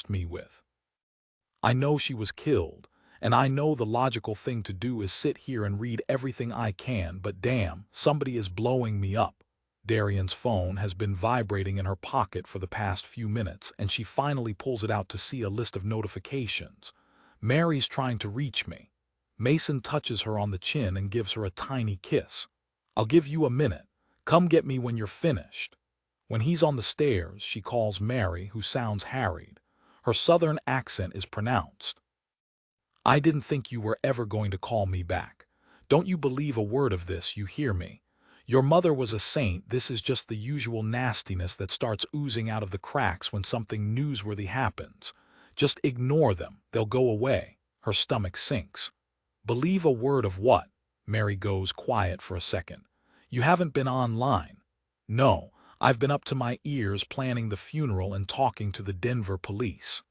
trust me with. I know she was killed, and I know the logical thing to do is sit here and read everything I can, but damn, somebody is blowing me up. Darian's phone has been vibrating in her pocket for the past few minutes, and she finally pulls it out to see a list of notifications. Mary's trying to reach me. Mason touches her on the chin and gives her a tiny kiss. I'll give you a minute. Come get me when you're finished. When he's on the stairs, she calls Mary, who sounds harried. Her southern accent is pronounced. I didn't think you were ever going to call me back. Don't you believe a word of this, you hear me? Your mother was a saint. This is just the usual nastiness that starts oozing out of the cracks when something newsworthy happens. Just ignore them. They'll go away. Her stomach sinks. Believe a word of what? Mary goes quiet for a second. You haven't been online. No, I've been up to my ears planning the funeral and talking to the Denver police.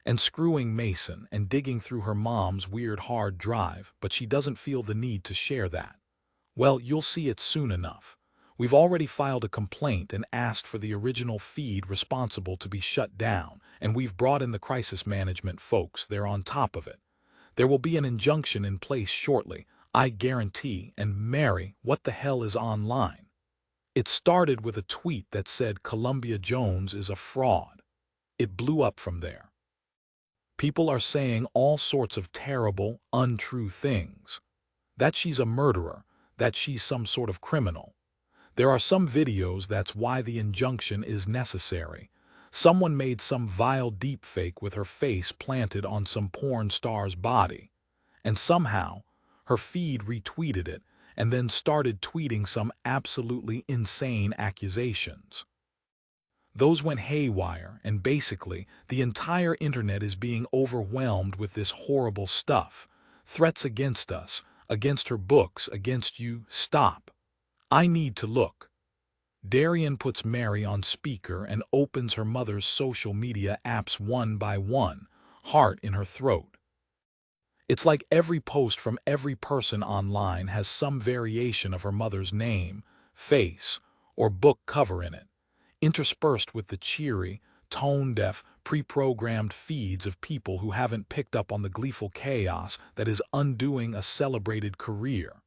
And screwing Mason and digging through her mom's weird hard drive, but she doesn't feel the need to share that. Well, you'll see it soon enough. We've already filed a complaint and asked for the original feed responsible to be shut down, and we've brought in the crisis management folks. They're on top of it. There will be an injunction in place shortly, I guarantee. And Mary, what the hell is online? It started with a tweet that said Columbia Jones is a fraud. It blew up from there. People are saying all sorts of terrible, untrue things. That she's a murderer, that she's some sort of criminal. There are some videos that's why the injunction is necessary. Someone made some vile deepfake with her face planted on some porn star's body. And somehow, her feed retweeted it and then started tweeting some absolutely insane accusations. Those went haywire, and basically, the entire internet is being overwhelmed with this horrible stuff. Threats against us, against her books, against you. Stop. I need to look. Darian puts Mary on speaker and opens her mother's social media apps one by one, heart in her throat. It's like every post from every person online has some variation of her mother's name, face, or book cover in it, interspersed with the cheery, tone-deaf, pre-programmed feeds of people who haven't picked up on the gleeful chaos that is undoing a celebrated career.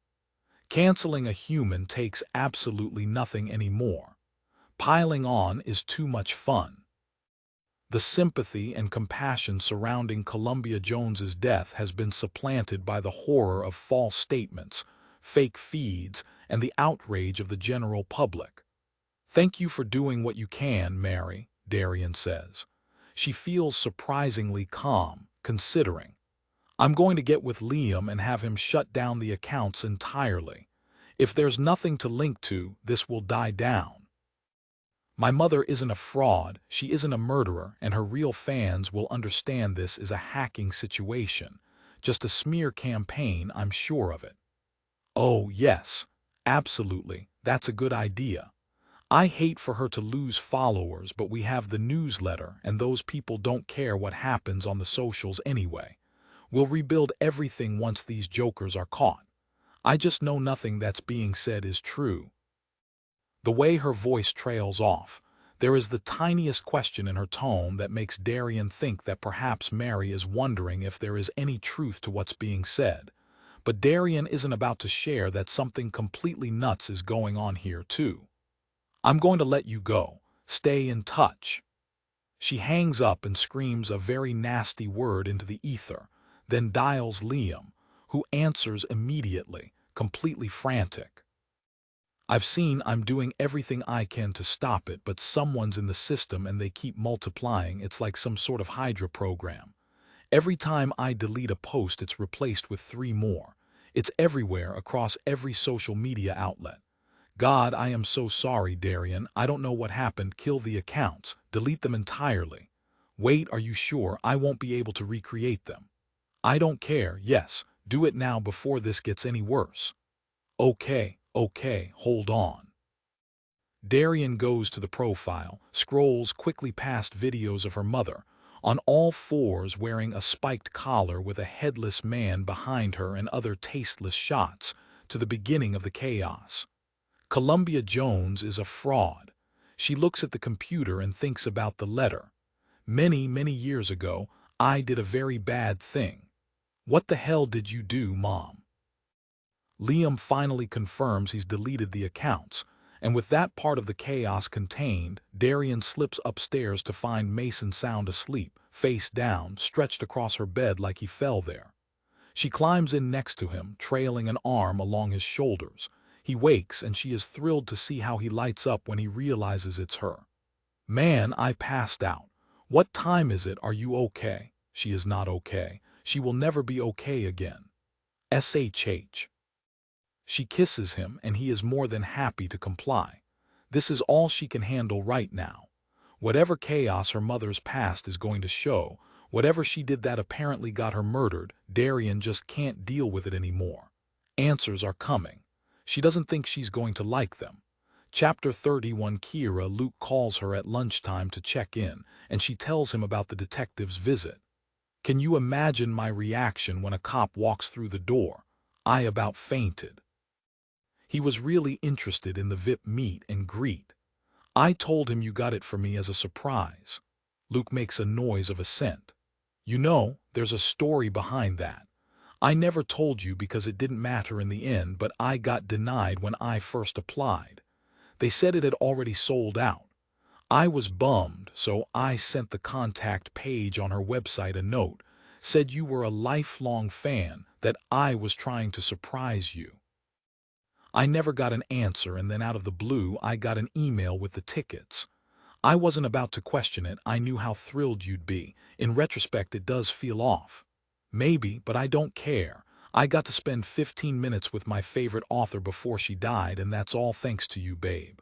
Canceling a human takes absolutely nothing anymore. Piling on is too much fun. The sympathy and compassion surrounding Columbia Jones's death has been supplanted by the horror of false statements, fake feeds, and the outrage of the general public. Thank you for doing what you can, Mary, Darian says. She feels surprisingly calm, considering. I'm going to get with Liam and have him shut down the accounts entirely. If there's nothing to link to, this will die down. My mother isn't a fraud, she isn't a murderer, and her real fans will understand this is a hacking situation. Just a smear campaign, I'm sure of it. Oh, yes, absolutely, that's a good idea. I hate for her to lose followers, but we have the newsletter, and those people don't care what happens on the socials anyway. We'll rebuild everything once these jokers are caught. I just know nothing that's being said is true. The way her voice trails off, there is the tiniest question in her tone that makes Darian think that perhaps Mary is wondering if there is any truth to what's being said. But Darian isn't about to share that something completely nuts is going on here too. I'm going to let you go. Stay in touch. She hangs up and screams a very nasty word into the ether, then dials Liam, who answers immediately, completely frantic. I'm doing everything I can to stop it, but someone's in the system and they keep multiplying. It's like some sort of Hydra program. Every time I delete a post, it's replaced with 3 more. It's everywhere across every social media outlet. God, I am so sorry, Darian. I don't know what happened. Kill the accounts. Delete them entirely. Wait, are you sure? I won't be able to recreate them. I don't care. Yes, do it now before this gets any worse. Okay, hold on. Darian goes to the profile, scrolls quickly past videos of her mother, on all fours wearing a spiked collar with a headless man behind her and other tasteless shots, to the beginning of the chaos. Columbia Jones is a fraud. She looks at the computer and thinks about the letter. Many, many years ago, I did a very bad thing. What the hell did you do, Mom? Liam finally confirms he's deleted the accounts, and with that part of the chaos contained, Darian slips upstairs to find Mason sound asleep, face down, stretched across her bed like he fell there. She climbs in next to him, trailing an arm along his shoulders. He wakes, and she is thrilled to see how he lights up when he realizes it's her. Man, I passed out. What time is it? Are you okay? She is not okay. She will never be okay again. SHH. She kisses him, and he is more than happy to comply. This is all she can handle right now. Whatever chaos her mother's past is going to show, whatever she did that apparently got her murdered, Darian just can't deal with it anymore. Answers are coming. She doesn't think she's going to like them. Chapter 31. Luke calls her at lunchtime to check in, and she tells him about the detective's visit. Can you imagine my reaction when a cop walks through the door? I about fainted. He was really interested in the VIP meet and greet. I told him you got it for me as a surprise. Luke makes a noise of assent. You know, there's a story behind that. I never told you because it didn't matter in the end, but I got denied when I first applied. They said it had already sold out. I was bummed, so I sent the contact page on her website a note, said you were a lifelong fan, that I was trying to surprise you. I never got an answer, and then out of the blue I got an email with the tickets. I wasn't about to question it. I knew how thrilled you'd be. In retrospect, it does feel off. Maybe, but I don't care. I got to spend 15 minutes with my favorite author before she died, and that's all thanks to you, babe.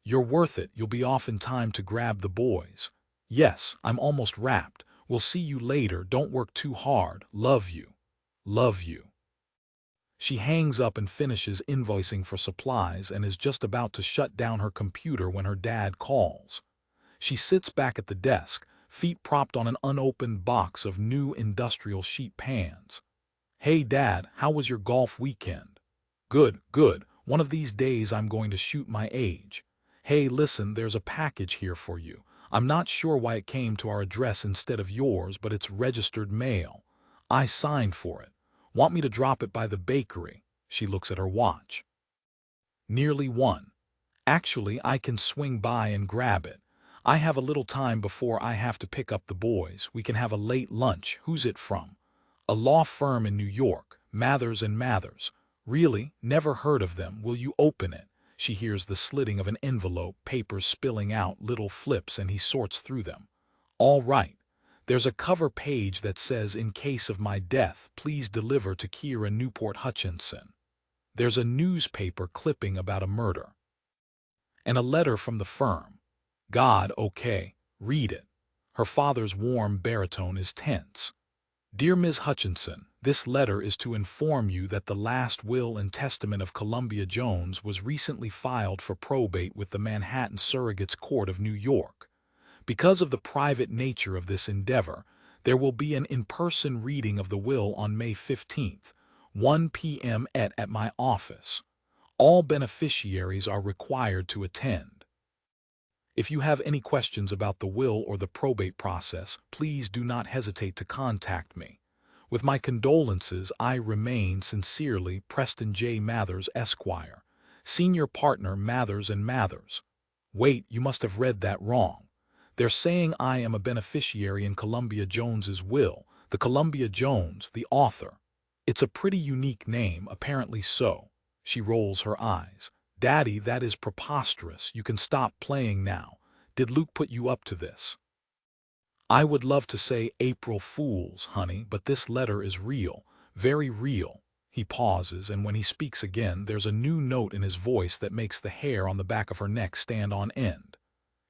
You're worth it. You'll be off in time to grab the boys. Yes, I'm almost wrapped. We'll see you later. Don't work too hard. Love you. Love you. She hangs up and finishes invoicing for supplies and is just about to shut down her computer when her dad calls. She sits back at the desk, feet propped on an unopened box of new industrial sheet pans. Hey Dad, how was your golf weekend? Good, good. One of these days I'm going to shoot my age. Hey, listen, there's a package here for you. I'm not sure why it came to our address instead of yours, but it's registered mail. I signed for it. Want me to drop it by the bakery? She looks at her watch. Nearly 1. Actually, I can swing by and grab it. I have a little time before I have to pick up the boys. We can have a late lunch. Who's it from? A law firm in New York, Mathers and Mathers. Really? Never heard of them. Will you open it? She hears the slitting of an envelope, papers spilling out, little flips, and he sorts through them. All right. There's a cover page that says, in case of my death, please deliver to Kira Newport Hutchinson. There's a newspaper clipping about a murder. And a letter from the firm. God, okay, read it. Her father's warm baritone is tense. Dear Ms. Hutchinson, this letter is to inform you that the last will and testament of Columbia Jones was recently filed for probate with the Manhattan Surrogates Court of New York. Because of the private nature of this endeavor, there will be an in-person reading of the will on May 15th, 1 p.m. at my office. All beneficiaries are required to attend. If you have any questions about the will or the probate process, please do not hesitate to contact me. With my condolences, I remain sincerely Preston J. Mathers, Esquire, Senior Partner, Mathers and Mathers. Wait, you must have read that wrong. They're saying I am a beneficiary in Columbia Jones's will, the Columbia Jones, the author. It's a pretty unique name, apparently so. She rolls her eyes. Daddy, that is preposterous. You can stop playing now. Did Luke put you up to this? I would love to say April Fools, honey, but this letter is real, very real. He pauses, and when he speaks again, there's a new note in his voice that makes the hair on the back of her neck stand on end.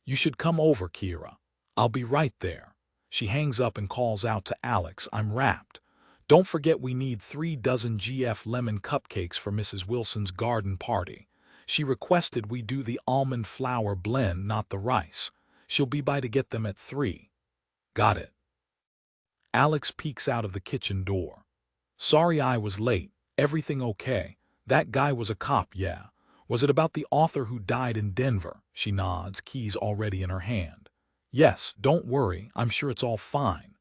You should come over, Kira. I'll be right there. She hangs up and calls out to Alex, I'm wrapped. Don't forget we need 3 dozen GF lemon cupcakes for Mrs. Wilson's garden party. She requested we do the almond flour blend, not the rice. She'll be by to get them at 3. Got it. Alex peeks out of the kitchen door. Sorry I was late. Everything okay? That guy was a cop, yeah. Was it about the author who died in Denver? She nods, keys already in her hand. Yes, don't worry, I'm sure it's all fine.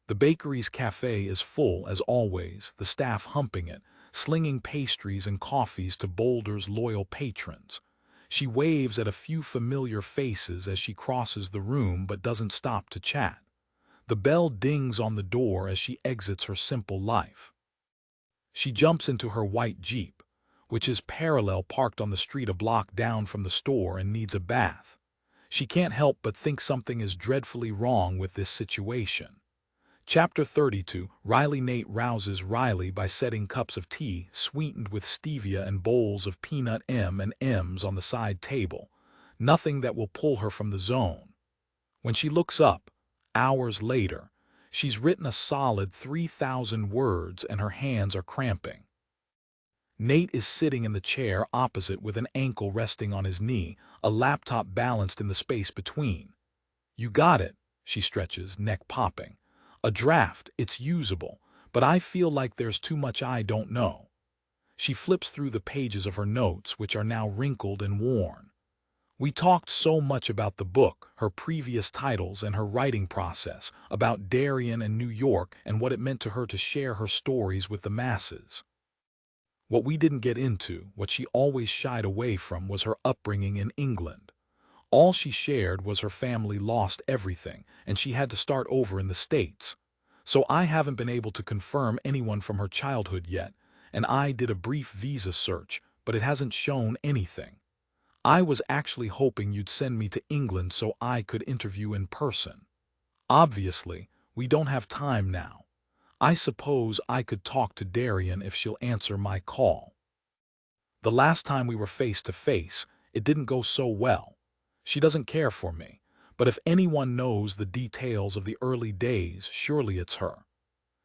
The bakery's cafe is full, as always, the staff humping it, slinging pastries and coffees to Boulder's loyal patrons. She waves at a few familiar faces as she crosses the room but doesn't stop to chat. The bell dings on the door as she exits her simple life. She jumps into her white Jeep, which is parallel parked on the street a block down from the store, and needs a bath. She can't help but think something is dreadfully wrong with this situation. Chapter 32. Nate rouses Riley by setting cups of tea, sweetened with stevia, and bowls of peanut M&Ms on the side table. Nothing that will pull her from the zone. When she looks up, hours later, she's written a solid 3,000 words and her hands are cramping. Nate is sitting in the chair opposite with an ankle resting on his knee, a laptop balanced in the space between. "You got it," she stretches, neck popping. "A draft, it's usable, but I feel like there's too much I don't know." She flips through the pages of her notes, which are now wrinkled and worn. We talked so much about the book, her previous titles, and her writing process, about Darian and New York and what it meant to her to share her stories with the masses. What we didn't get into, what she always shied away from, was her upbringing in England. All she shared was her family lost everything, and she had to start over in the States. So I haven't been able to confirm anyone from her childhood yet, and I did a brief visa search, but it hasn't shown anything. I was actually hoping you'd send me to England so I could interview in person. Obviously, we don't have time now. I suppose I could talk to Darian if she'll answer my call. The last time we were face to face, it didn't go so well. She doesn't care for me, but if anyone knows the details of the early days, surely it's her.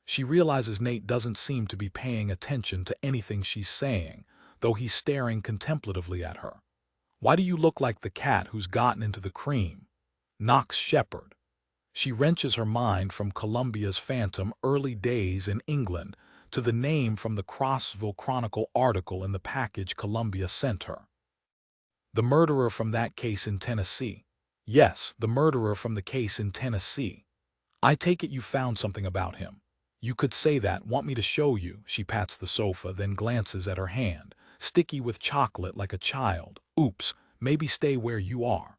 She realizes Nate doesn't seem to be paying attention to anything she's saying, though he's staring contemplatively at her. "Why do you look like the cat who's gotten into the cream?" Knox Shepherd. She wrenches her mind from Columbia's Phantom early days in England to the name from the Crossville Chronicle article in the package Columbia sent her. The murderer from that case in Tennessee. Yes, the murderer from the case in Tennessee. I take it you found something about him. You could say that. Want me to show you? She pats the sofa, then glances at her hand, sticky with chocolate like a child. Oops, maybe stay where you are.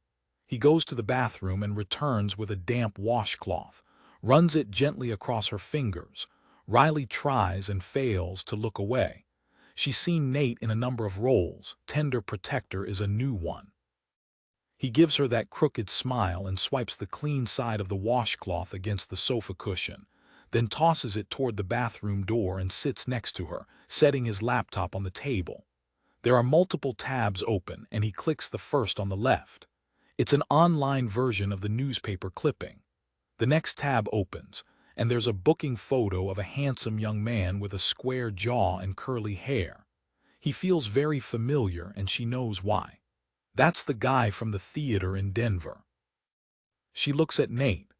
He goes to the bathroom and returns with a damp washcloth, runs it gently across her fingers. Riley tries and fails to look away. She's seen Nate in a number of roles. Tender protector is a new one. He gives her that crooked smile and swipes the clean side of the washcloth against the sofa cushion, then tosses it toward the bathroom door and sits next to her, setting his laptop on the table. There are multiple tabs open, and he clicks the first on the left. It's an online version of the newspaper clipping. The next tab opens, and there's a booking photo of a handsome young man with a square jaw and curly hair. He feels very familiar, and she knows why. That's the guy from the theater in Denver. She looks at Nate.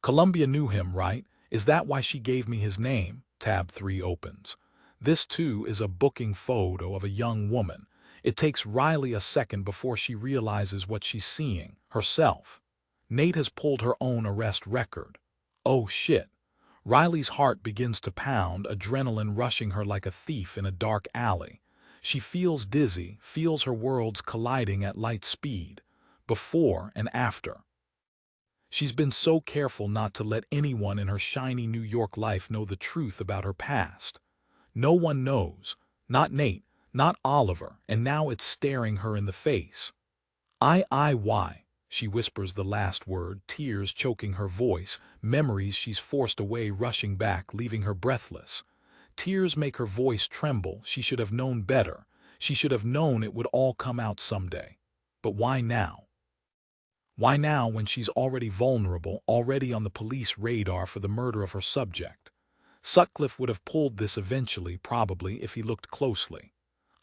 "Columbia knew him, right? Is that why she gave me his name?" Tab 3 opens. This, too, is a booking photo of a young woman. It takes Riley a second before she realizes what she's seeing, herself. Nate has pulled her own arrest record. Oh shit. Riley's heart begins to pound, adrenaline rushing her like a thief in a dark alley. She feels dizzy, feels her worlds colliding at light speed, before and after. She's been so careful not to let anyone in her shiny New York life know the truth about her past. No one knows, not Nate, not Oliver, and now it's staring her in the face. Why? She whispers the last word, tears choking her voice, memories she's forced away rushing back, leaving her breathless. Tears make her voice tremble. She should have known better. She should have known it would all come out someday. But why now? Why now when she's already vulnerable, already on the police radar for the murder of her subject? Sutcliffe would have pulled this eventually, probably, if he looked closely.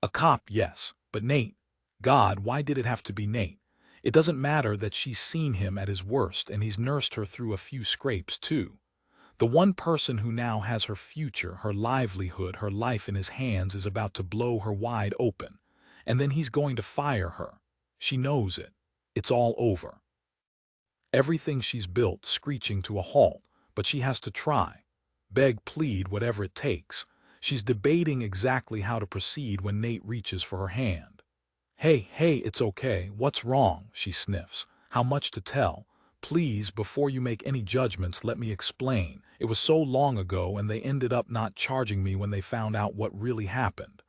A cop, yes, but Nate? God, why did it have to be Nate? It doesn't matter that she's seen him at his worst and he's nursed her through a few scrapes too. The one person who now has her future, her livelihood, her life in his hands is about to blow her wide open. And then he's going to fire her. She knows it. It's all over. Everything she's built screeching to a halt, but she has to try. Beg, plead, whatever it takes. She's debating exactly how to proceed when Nate reaches for her hand. Hey, it's okay. What's wrong? She sniffs. How much to tell? Please, before you make any judgments, let me explain. It was so long ago and they ended up not charging me when they found out what really happened.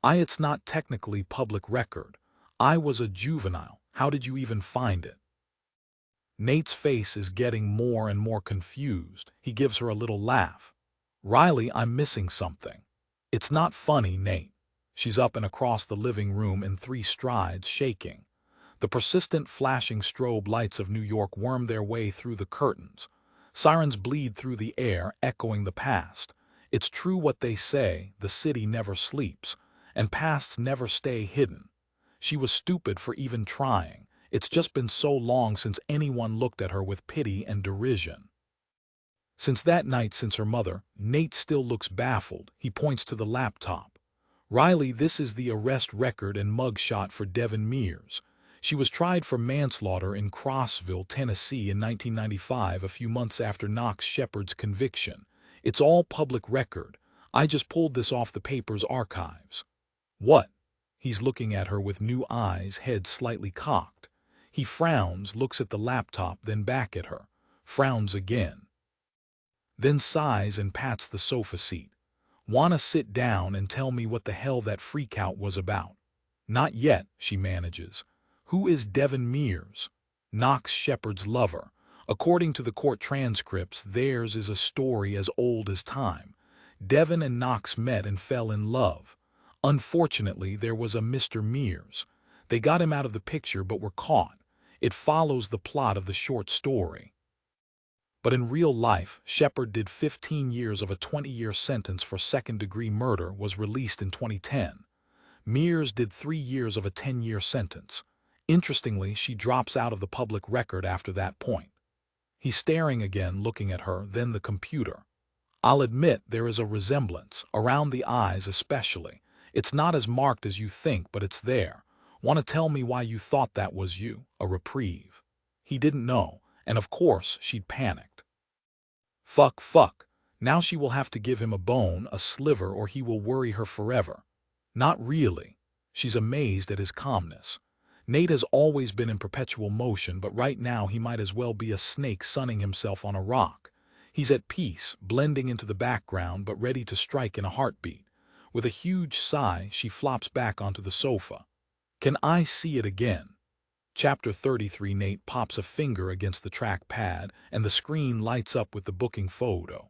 It's not technically public record. I was a juvenile. How did you even find it? Nate's face is getting more and more confused. He gives her a little laugh. Riley, I'm missing something. It's not funny, Nate. She's up and across the living room in 3 strides, shaking. The persistent flashing strobe lights of New York worm their way through the curtains. Sirens bleed through the air, echoing the past. It's true what they say, the city never sleeps, and pasts never stay hidden. She was stupid for even trying. It's just been so long since anyone looked at her with pity and derision. Since that night, since her mother, Nate still looks baffled. He points to the laptop. Riley, this is the arrest record and mugshot for Devin Mears. She was tried for manslaughter in Crossville, Tennessee in 1995, a few months after Knox Shepard's conviction. It's all public record. I just pulled this off the paper's archives. What? He's looking at her with new eyes, head slightly cocked. He frowns, looks at the laptop, then back at her. Frowns again. Then sighs and pats the sofa seat. Wanna sit down and tell me what the hell that freakout was about? Not yet, she manages. Who is Devin Mears? Knox Shepard's lover. According to the court transcripts, theirs is a story as old as time. Devin and Knox met and fell in love. Unfortunately, there was a Mr. Mears. They got him out of the picture but were caught. It follows the plot of the short story. But in real life, Shepard did 15 years of a 20-year sentence for second-degree murder, was released in 2010. Mears did 3 years of a 10-year sentence. Interestingly, she drops out of the public record after that point. He's staring again, looking at her, then the computer. I'll admit there is a resemblance, around the eyes especially. It's not as marked as you think, but it's there. Want to tell me why you thought that was you? A reprieve. He didn't know, and of course she'd panicked. Fuck. Now she will have to give him a bone, a sliver, or he will worry her forever. Not really. She's amazed at his calmness. Nate has always been in perpetual motion, but right now he might as well be a snake sunning himself on a rock. He's at peace, blending into the background, but ready to strike in a heartbeat. With a huge sigh, she flops back onto the sofa. Can I see it again? Chapter 33. Nate pops a finger against the trackpad, and the screen lights up with the booking photo.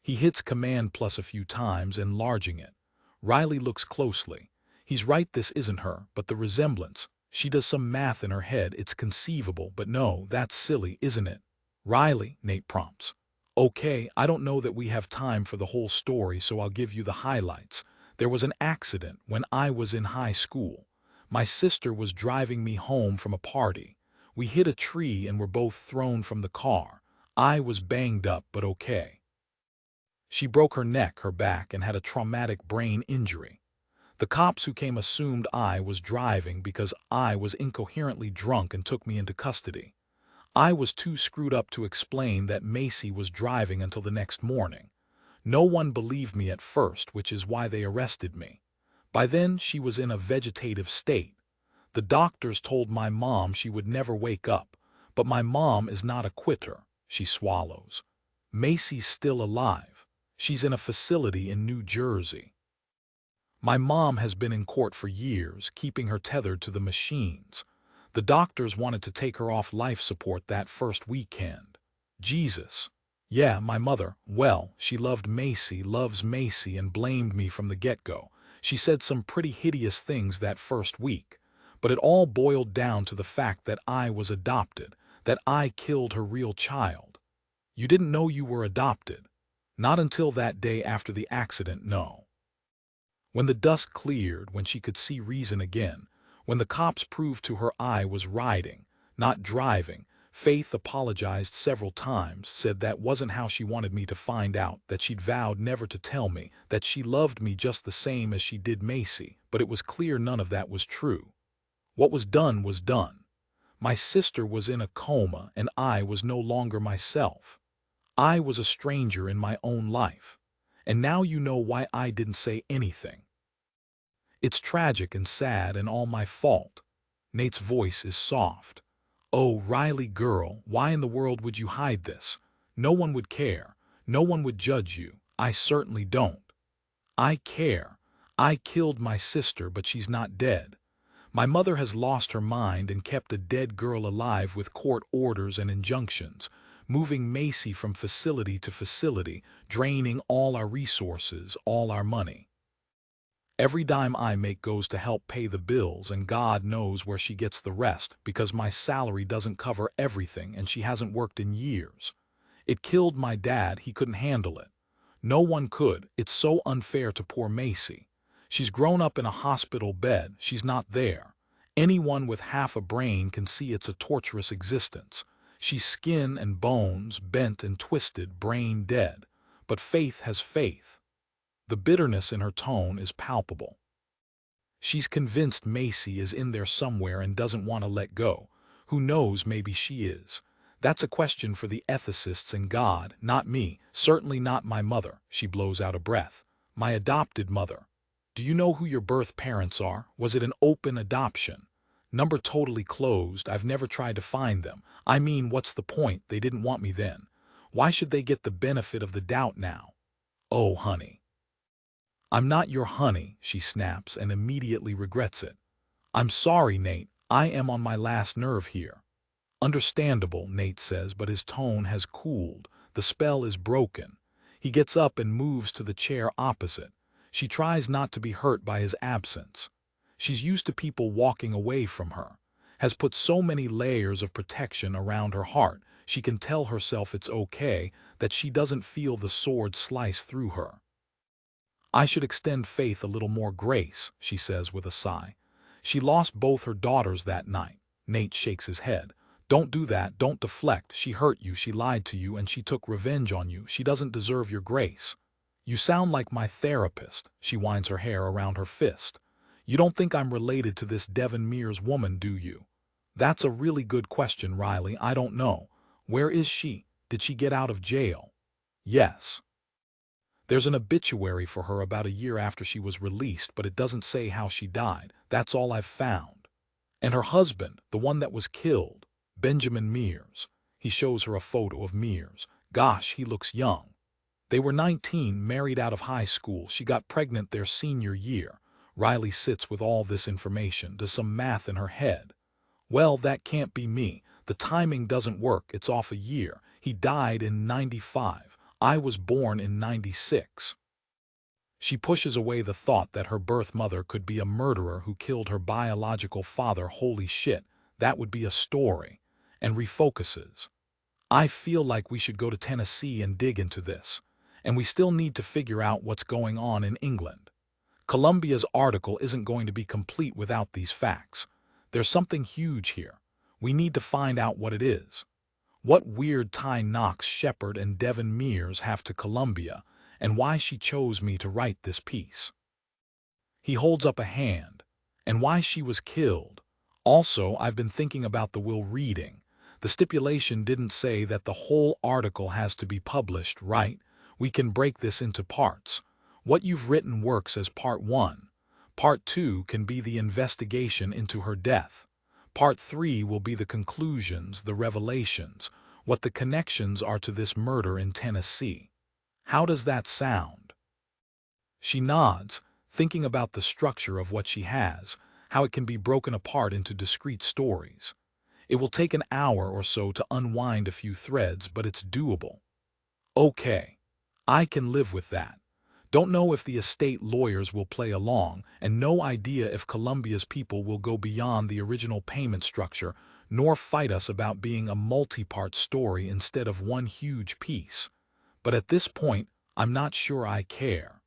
He hits Command plus a few times, enlarging it. Riley looks closely. He's right, this isn't her, but the resemblance. She does some math in her head, it's conceivable, but no, that's silly, isn't it? Riley, Nate prompts. Okay, I don't know that we have time for the whole story, so I'll give you the highlights. There was an accident when I was in high school. My sister was driving me home from a party. We hit a tree and were both thrown from the car. I was banged up, but okay. She broke her neck, her back, and had a traumatic brain injury. The cops who came assumed I was driving because I was incoherently drunk and took me into custody. I was too screwed up to explain that Macy was driving until the next morning. No one believed me at first, which is why they arrested me. By then, she was in a vegetative state. The doctors told my mom she would never wake up, but my mom is not a quitter. She swallows. Macy's still alive. She's in a facility in New Jersey. My mom has been in court for years, keeping her tethered to the machines. The doctors wanted to take her off life support that first weekend. Jesus. Yeah, my mother, well, she loved Macy, loves Macy, and blamed me from the get-go. She said some pretty hideous things that first week. But it all boiled down to the fact that I was adopted, that I killed her real child. You didn't know you were adopted. Not until that day after the accident, no. When the dust cleared, when she could see reason again, when the cops proved to her I was riding, not driving, Faith apologized several times, said that wasn't how she wanted me to find out, that she'd vowed never to tell me, that she loved me just the same as she did Macy, but it was clear none of that was true. What was done was done. My sister was in a coma and I was no longer myself. I was a stranger in my own life. And now you know why I didn't say anything. It's tragic and sad and all my fault. Nate's voice is soft. Oh, Riley girl, why in the world would you hide this? No one would care. No one would judge you. I certainly don't. I care. I killed my sister, but she's not dead. My mother has lost her mind and kept a dead girl alive with court orders and injunctions, moving Macy from facility to facility, draining all our resources, all our money. Every dime I make goes to help pay the bills, and God knows where she gets the rest because my salary doesn't cover everything and she hasn't worked in years. It killed my dad, he couldn't handle it. No one could, it's so unfair to poor Macy. She's grown up in a hospital bed, she's not there. Anyone with half a brain can see it's a torturous existence. She's skin and bones, bent and twisted, brain dead. But Faith has faith. The bitterness in her tone is palpable. She's convinced Macy is in there somewhere and doesn't want to let go. Who knows, maybe she is. That's a question for the ethicists and God, not me, certainly not my mother. She blows out a breath. My adopted mother. Do you know who your birth parents are? Was it an open adoption? Number totally closed. I've never tried to find them. I mean, what's the point? They didn't want me then. Why should they get the benefit of the doubt now? Oh, honey. I'm not your honey, she snaps and immediately regrets it. I'm sorry, Nate. I am on my last nerve here. Understandable, Nate says, but his tone has cooled. The spell is broken. He gets up and moves to the chair opposite. She tries not to be hurt by his absence. She's used to people walking away from her, has put so many layers of protection around her heart. She can tell herself it's okay, that she doesn't feel the sword slice through her. I should extend Faith a little more grace, she says with a sigh. She lost both her daughters that night. Nate shakes his head. Don't do that, don't deflect. She hurt you, she lied to you, and she took revenge on you. She doesn't deserve your grace. You sound like my therapist. She winds her hair around her fist. You don't think I'm related to this Devon Mears woman, do you? That's a really good question, Riley. I don't know. Where is she? Did she get out of jail? Yes. There's an obituary for her about a year after she was released, but it doesn't say how she died. That's all I've found. And her husband, the one that was killed, Benjamin Mears. He shows her a photo of Mears. Gosh, he looks young. They were 19, married out of high school. She got pregnant their senior year. Riley sits with all this information, does some math in her head. Well, that can't be me. The timing doesn't work. It's off a year. He died in 95. I was born in 96. She pushes away the thought that her birth mother could be a murderer who killed her biological father. Holy shit, that would be a story. And refocuses. I feel like we should go to Tennessee and dig into this. And we still need to figure out what's going on in England. Columbia's article isn't going to be complete without these facts. There's something huge here. We need to find out what it is. What weird tie Knox Shepard and Devon Mears have to Columbia, and why she chose me to write this piece. He holds up a hand. And why she was killed. Also, I've been thinking about the will reading. The stipulation didn't say that the whole article has to be published, right? We can break this into parts. What you've written works as part 1. Part 2 can be the investigation into her death. Part 3 will be the conclusions, the revelations, what the connections are to this murder in Tennessee. How does that sound? She nods, thinking about the structure of what she has, how it can be broken apart into discrete stories. It will take an hour or so to unwind a few threads, but it's doable. Okay, I can live with that. Don't know if the estate lawyers will play along, and no idea if Columbia's people will go beyond the original payment structure, nor fight us about being a multi-part story instead of one huge piece. But at this point, I'm not sure I care.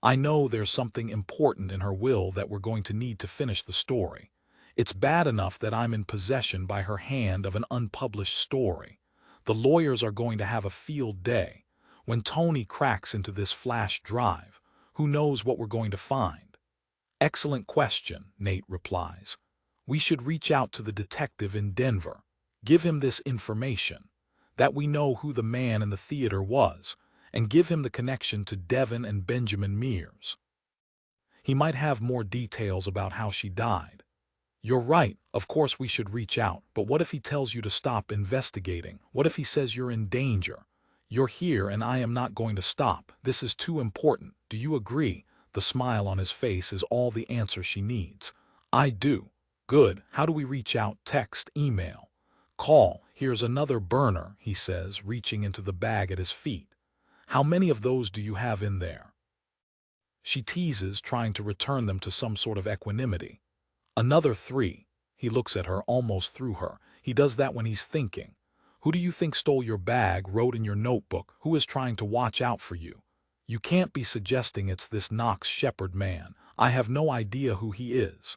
I know there's something important in her will that we're going to need to finish the story. It's bad enough that I'm in possession by her hand of an unpublished story. The lawyers are going to have a field day. When Tony cracks into this flash drive, who knows what we're going to find? Excellent question, Nate replies. We should reach out to the detective in Denver, give him this information, that we know who the man in the theater was, and give him the connection to Devin and Benjamin Mears. He might have more details about how she died. You're right, of course we should reach out, but what if he tells you to stop investigating? What if he says you're in danger? You're here and I am not going to stop. This is too important. Do you agree? The smile on his face is all the answer she needs. I do. Good. How do we reach out? Text, email, call. Here's another burner, he says, reaching into the bag at his feet. How many of those do you have in there? She teases, trying to return them to some sort of equanimity. Another 3. He looks at her, almost through her. He does that when he's thinking. Who do you think stole your bag, wrote in your notebook? Who is trying to watch out for you? You can't be suggesting it's this Knox Shepherd man. I have no idea who he is.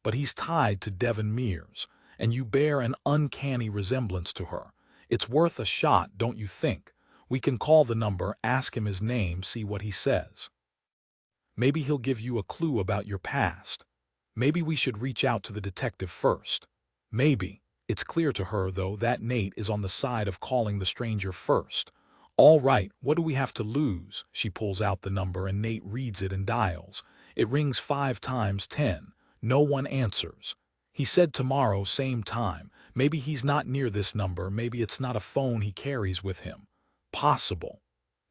But he's tied to Devin Mears, and you bear an uncanny resemblance to her. It's worth a shot, don't you think? We can call the number, ask him his name, see what he says. Maybe he'll give you a clue about your past. Maybe we should reach out to the detective first. Maybe. It's clear to her, though, that Nate is on the side of calling the stranger first. All right, what do we have to lose? She pulls out the number and Nate reads it and dials. It rings 5 times 10. No one answers. He said tomorrow, same time. Maybe he's not near this number. Maybe it's not a phone he carries with him. Possible.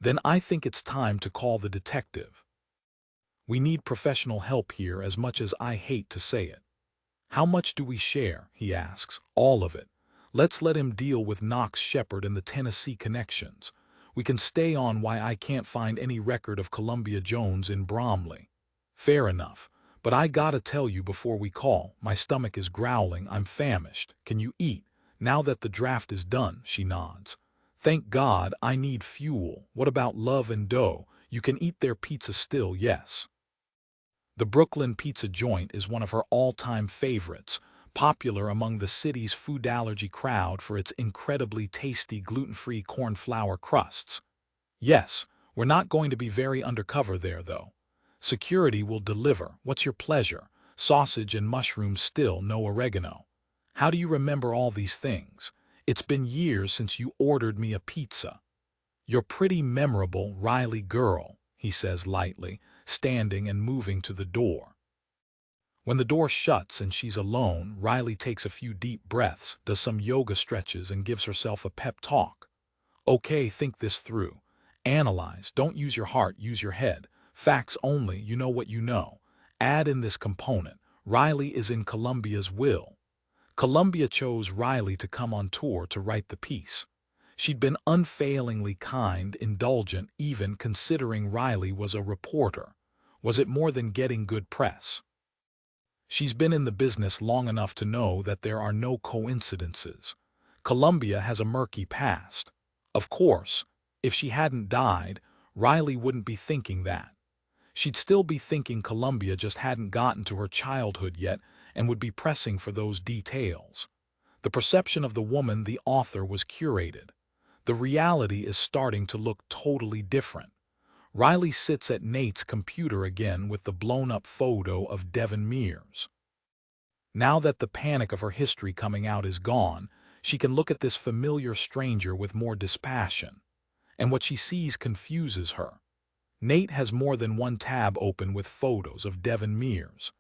Then I think it's time to call the detective. We need professional help here, as much as I hate to say it. How much do we share? He asks. All of it. Let's let him deal with Knox Shepherd and the Tennessee connections. We can stay on why I can't find any record of Columbia Jones in Bromley. Fair enough. But I gotta tell you before we call, my stomach is growling, I'm famished. Can you eat? Now that the draft is done, she nods. Thank God, I need fuel. What about Love and Dough? You can eat their pizza still, yes. The Brooklyn Pizza Joint is one of her all-time favorites, popular among the city's food allergy crowd for its incredibly tasty gluten-free corn flour crusts. Yes, we're not going to be very undercover there, though. Security will deliver. What's your pleasure? Sausage and mushrooms still, no oregano. How do you remember all these things? It's been years since you ordered me a pizza. You're pretty memorable, Riley girl, he says lightly, standing and moving to the door. When the door shuts and she's alone, Riley takes a few deep breaths, does some yoga stretches, and gives herself a pep talk. Okay, think this through. Analyze. Don't use your heart, use your head. Facts only, you know what you know. Add in this component. Riley is in Columbia's will. Columbia chose Riley to come on tour to write the piece. She'd been unfailingly kind, indulgent, even considering Riley was a reporter. Was it more than getting good press? She's been in the business long enough to know that there are no coincidences. Columbia has a murky past. Of course, if she hadn't died, Riley wouldn't be thinking that. She'd still be thinking Columbia just hadn't gotten to her childhood yet and would be pressing for those details. The perception of the woman the author was curated. The reality is starting to look totally different. Riley sits at Nate's computer again with the blown-up photo of Devin Mears. Now that the panic of her history coming out is gone, she can look at this familiar stranger with more dispassion. And what she sees confuses her. Nate has more than one tab open with photos of Devin Mears.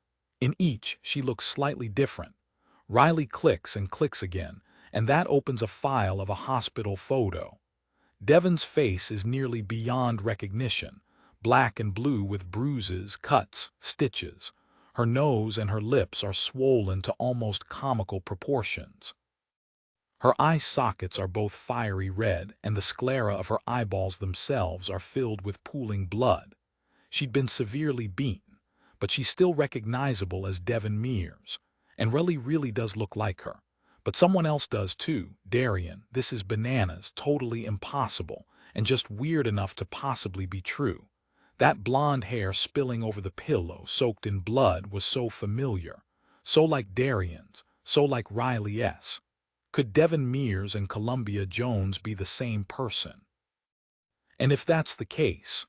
In each, she looks slightly different. Riley clicks and clicks again, and that opens a file of a hospital photo. Devin's face is nearly beyond recognition, black and blue with bruises, cuts, stitches. Her nose and her lips are swollen to almost comical proportions. Her eye sockets are both fiery red, and the sclera of her eyeballs themselves are filled with pooling blood. She'd been severely beaten, but she's still recognizable as Devin Mears, and really does look like her. But someone else does too, Darian. This is bananas, totally impossible, and just weird enough to possibly be true. That blonde hair spilling over the pillow, soaked in blood, was so familiar. So like Darian's, so like Riley's. Could Devin Mears and Columbia Jones be the same person? And if that's the case,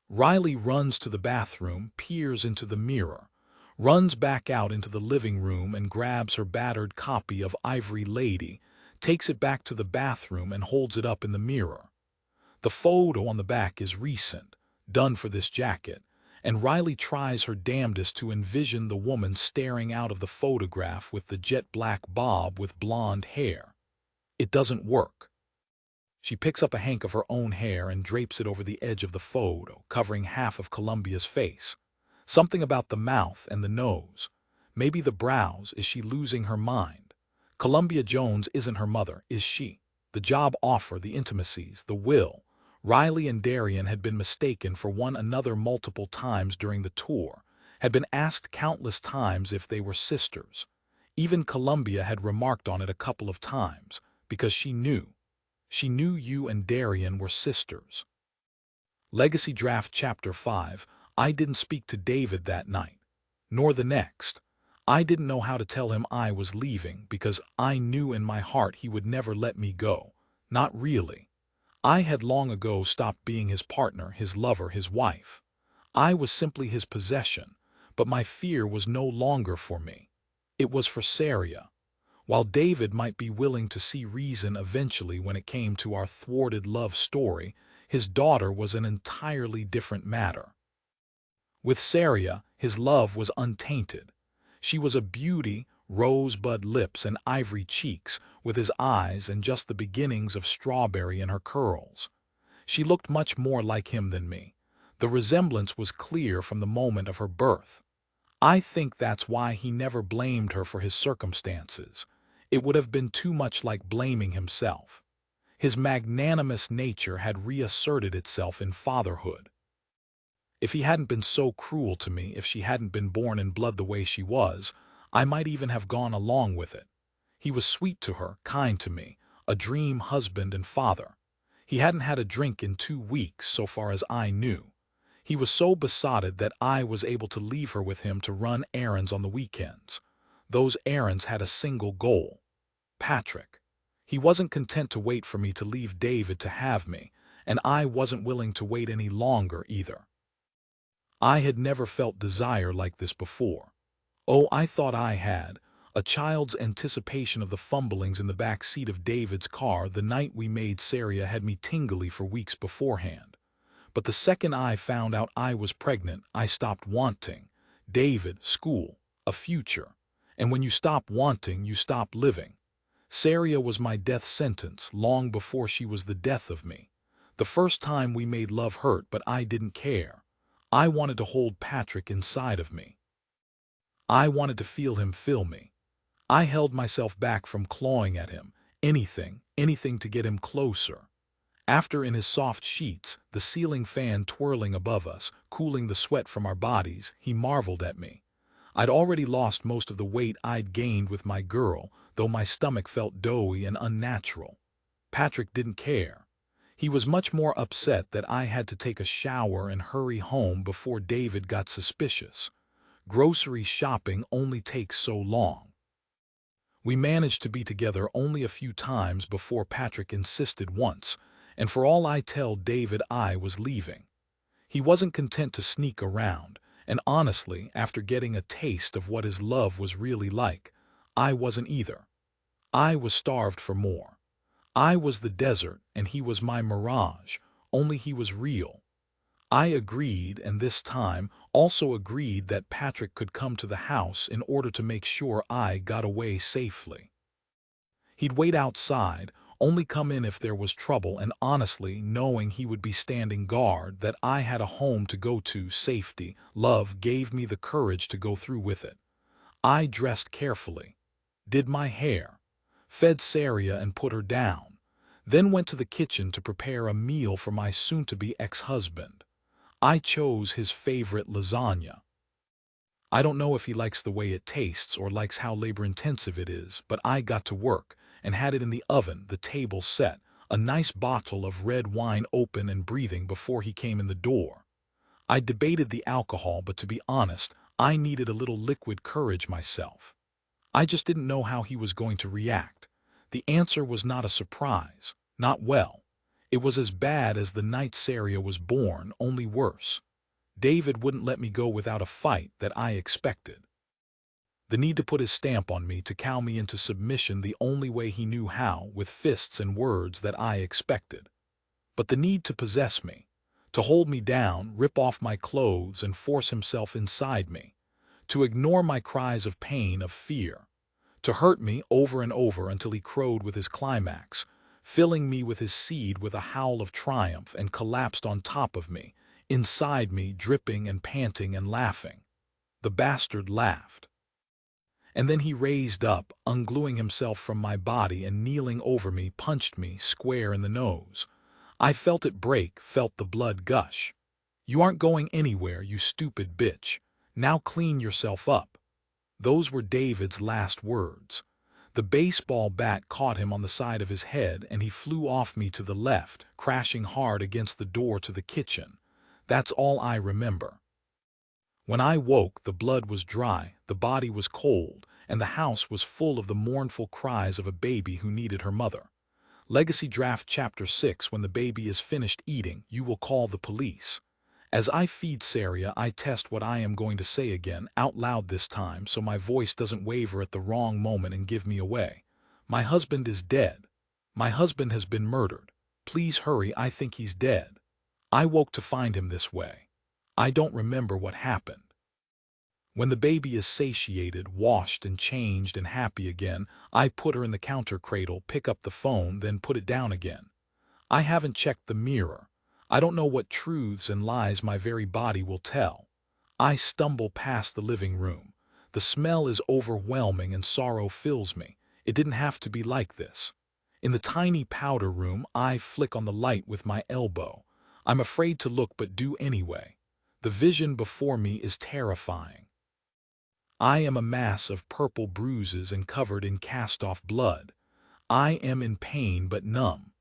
Riley runs to the bathroom, peers into the mirror. runs back out into the living room and grabs her battered copy of Ivory Lady, takes it back to the bathroom and holds it up in the mirror. The photo on the back is recent, done for this jacket, and Riley tries her damnedest to envision the woman staring out of the photograph with the jet-black bob with blonde hair. It doesn't work. She picks up a hank of her own hair and drapes it over the edge of the photo, covering half of Columbia's face. Something about the mouth and the nose. Maybe the brows. Is she losing her mind? Columbia Jones isn't her mother, is she? The job offer, the intimacies, the will. Riley and Darian had been mistaken for one another multiple times during the tour, had been asked countless times if they were sisters. Even Columbia had remarked on it a couple of times, because she knew. She knew you and Darian were sisters. Legacy Draft Chapter 5. I didn't speak to David that night, nor the next. I didn't know how to tell him I was leaving because I knew in my heart he would never let me go. Not really. I had long ago stopped being his partner, his lover, his wife. I was simply his possession, but my fear was no longer for me. It was for Saria. While David might be willing to see reason eventually when it came to our thwarted love story, his daughter was an entirely different matter. With Saria, his love was untainted. She was a beauty, rosebud lips and ivory cheeks, with his eyes and just the beginnings of strawberry in her curls. She looked much more like him than me. The resemblance was clear from the moment of her birth. I think that's why he never blamed her for his circumstances. It would have been too much like blaming himself. His magnanimous nature had reasserted itself in fatherhood. If he hadn't been so cruel to me, if she hadn't been born in blood the way she was, I might even have gone along with it. He was sweet to her, kind to me, a dream husband and father. He hadn't had a drink in 2 weeks, so far as I knew. He was so besotted that I was able to leave her with him to run errands on the weekends. Those errands had a single goal: Patrick. He wasn't content to wait for me to leave David to have me, and I wasn't willing to wait any longer either. I had never felt desire like this before. Oh, I thought I had. A child's anticipation of the fumblings in the back seat of David's car the night we made Saria had me tingly for weeks beforehand. But the second I found out I was pregnant, I stopped wanting. David, school, a future. And when you stop wanting, you stop living. Saria was my death sentence long before she was the death of me. The first time we made love hurt, but I didn't care. I wanted to hold Patrick inside of me. I wanted to feel him fill me. I held myself back from clawing at him, anything to get him closer. After, in his soft sheets, the ceiling fan twirling above us, cooling the sweat from our bodies, he marveled at me. I'd already lost most of the weight I'd gained with my girl, though my stomach felt doughy and unnatural. Patrick didn't care. He was much more upset that I had to take a shower and hurry home before David got suspicious. Grocery shopping only takes so long. We managed to be together only a few times before Patrick insisted once, and for all I tell David I was leaving. He wasn't content to sneak around, and honestly, after getting a taste of what his love was really like, I wasn't either. I was starved for more. I was the desert, and he was my mirage, only he was real. I agreed, and this time also agreed that Patrick could come to the house in order to make sure I got away safely. He'd wait outside, only come in if there was trouble, and honestly, knowing he would be standing guard, that I had a home to go to, safety, love gave me the courage to go through with it. I dressed carefully, did my hair, fed Saria and put her down, then went to the kitchen to prepare a meal for my soon-to-be ex-husband. I chose his favorite lasagna. I don't know if he likes the way it tastes or likes how labor-intensive it is, but I got to work and had it in the oven, the table set, a nice bottle of red wine open and breathing before he came in the door. I debated the alcohol, but to be honest, I needed a little liquid courage myself. I just didn't know how he was going to react. The answer was not a surprise, not well. It was as bad as the night Saria was born, only worse. David wouldn't let me go without a fight that I expected. The need to put his stamp on me, to cow me into submission the only way he knew how, with fists and words that I expected. But the need to possess me, to hold me down, rip off my clothes and force himself inside me, to ignore my cries of pain, of fear, to hurt me over and over until he crowed with his climax, filling me with his seed with a howl of triumph, and collapsed on top of me, inside me, dripping and panting and laughing. The bastard laughed. And then he raised up, ungluing himself from my body and kneeling over me, punched me square in the nose. I felt it break, felt the blood gush. "You aren't going anywhere, you stupid bitch. Now clean yourself up." Those were David's last words. The baseball bat caught him on the side of his head and he flew off me to the left, crashing hard against the door to the kitchen. That's all I remember. When I woke, the blood was dry, the body was cold, and the house was full of the mournful cries of a baby who needed her mother. Legacy Draft Chapter 6. When the baby is finished eating, you will call the police. As I feed Saria, I test what I am going to say again, out loud this time, so my voice doesn't waver at the wrong moment and give me away. My husband is dead. My husband has been murdered. Please hurry, I think he's dead. I woke to find him this way. I don't remember what happened. When the baby is satiated, washed and changed and happy again, I put her in the counter cradle, pick up the phone, then put it down again. I haven't checked the mirror. I don't know what truths and lies my very body will tell. I stumble past the living room. The smell is overwhelming and sorrow fills me. It didn't have to be like this. In the tiny powder room, I flick on the light with my elbow. I'm afraid to look but do anyway. The vision before me is terrifying. I am a mass of purple bruises and covered in cast-off blood. I am in pain but numb.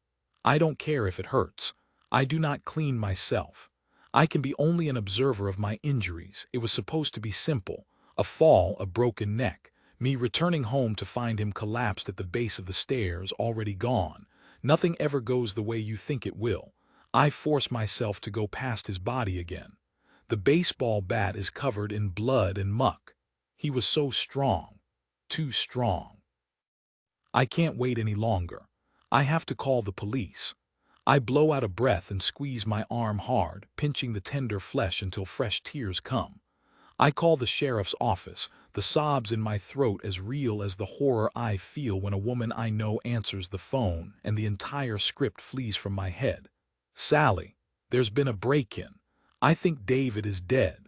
I don't care if it hurts. I do not clean myself. I can be only an observer of my injuries. It was supposed to be simple. A fall, a broken neck, me returning home to find him collapsed at the base of the stairs, already gone. Nothing ever goes the way you think it will. I force myself to go past his body again. The baseball bat is covered in blood and muck. He was so strong. Too strong. I can't wait any longer. I have to call the police. I blow out a breath and squeeze my arm hard, pinching the tender flesh until fresh tears come. I call the sheriff's office, the sobs in my throat as real as the horror I feel when a woman I know answers the phone and the entire script flees from my head. "Sally, there's been a break-in. I think David is dead."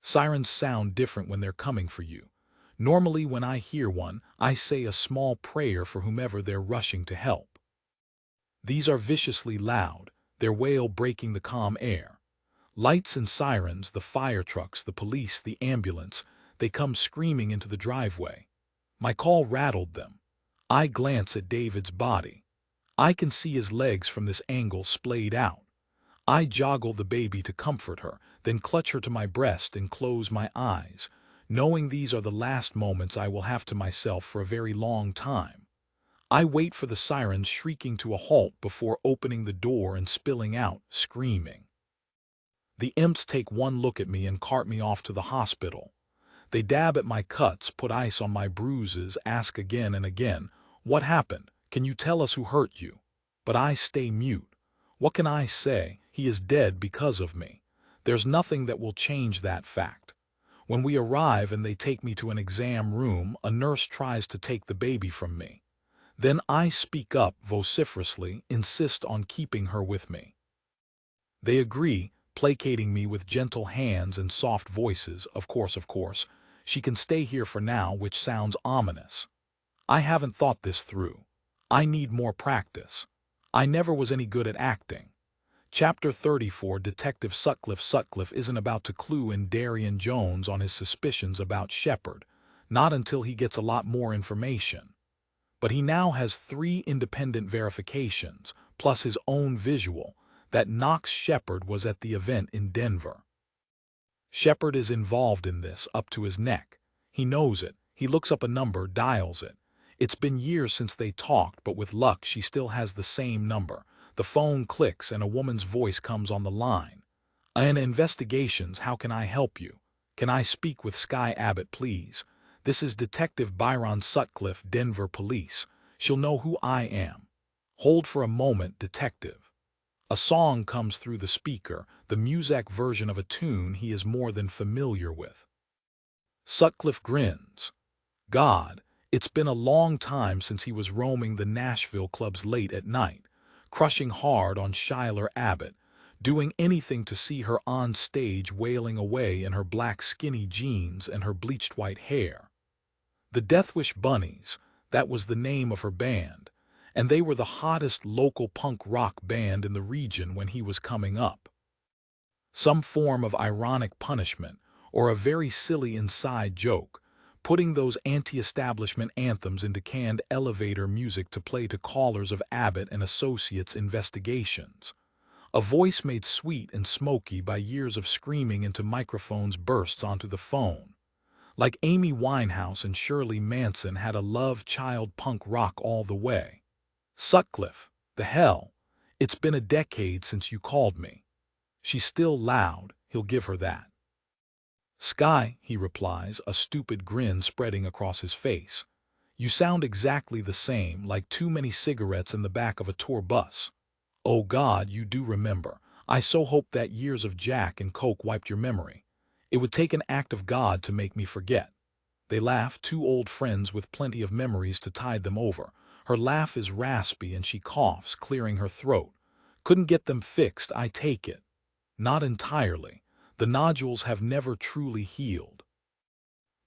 Sirens sound different when they're coming for you. Normally when I hear one, I say a small prayer for whomever they're rushing to help. These are viciously loud, their wail breaking the calm air. Lights and sirens, the fire trucks, the police, the ambulance, they come screaming into the driveway. My call rattled them. I glance at David's body. I can see his legs from this angle splayed out. I joggle the baby to comfort her, then clutch her to my breast and close my eyes, knowing these are the last moments I will have to myself for a very long time. I wait for the sirens shrieking to a halt before opening the door and spilling out, screaming. The imps take one look at me and cart me off to the hospital. They dab at my cuts, put ice on my bruises, ask again and again, "What happened? Can you tell us who hurt you?" But I stay mute. What can I say? He is dead because of me. There's nothing that will change that fact. When we arrive and they take me to an exam room, a nurse tries to take the baby from me. Then I speak up vociferously, insist on keeping her with me. They agree, placating me with gentle hands and soft voices. Of course, she can stay here for now, which sounds ominous. I haven't thought this through. I need more practice. I never was any good at acting. Chapter 34. Detective Sutcliffe isn't about to clue in Darian Jones on his suspicions about Shepard, not until he gets a lot more information. But he now has 3 independent verifications, plus his own visual, that Knox Shepard was at the event in Denver. Shepard is involved in this, up to his neck. He knows it. He looks up a number, dials it. It's been years since they talked, but with luck she still has the same number. The phone clicks and a woman's voice comes on the line. Investigations, how can I help you? Can I speak with Sky Abbott, please? This is Detective Byron Sutcliffe, Denver Police. She'll know who I am. Hold for a moment, detective. A song comes through the speaker, the Muzak version of a tune he is more than familiar with. Sutcliffe grins. God, it's been a long time since he was roaming the Nashville clubs late at night, crushing hard on Schuyler Abbott, doing anything to see her on stage wailing away in her black skinny jeans and her bleached white hair. The Deathwish Bunnies, that was the name of her band, and they were the hottest local punk rock band in the region when he was coming up. Some form of ironic punishment, or a very silly inside joke, putting those anti-establishment anthems into canned elevator music to play to callers of Abbott and Associates investigations. A voice made sweet and smoky by years of screaming into microphones bursts onto the phone. Like Amy Winehouse and Shirley Manson had a love child punk rock all the way. Sutcliffe, the hell, it's been a decade since you called me. She's still loud, he'll give her that. Sky, he replies, a stupid grin spreading across his face. You sound exactly the same, like too many cigarettes in the back of a tour bus. Oh God, you do remember. I so hope that years of Jack and Coke wiped your memory. It would take an act of God to make me forget. They laugh, two old friends with plenty of memories to tide them over. Her laugh is raspy and she coughs, clearing her throat. Couldn't get them fixed, I take it. Not entirely. The nodules have never truly healed.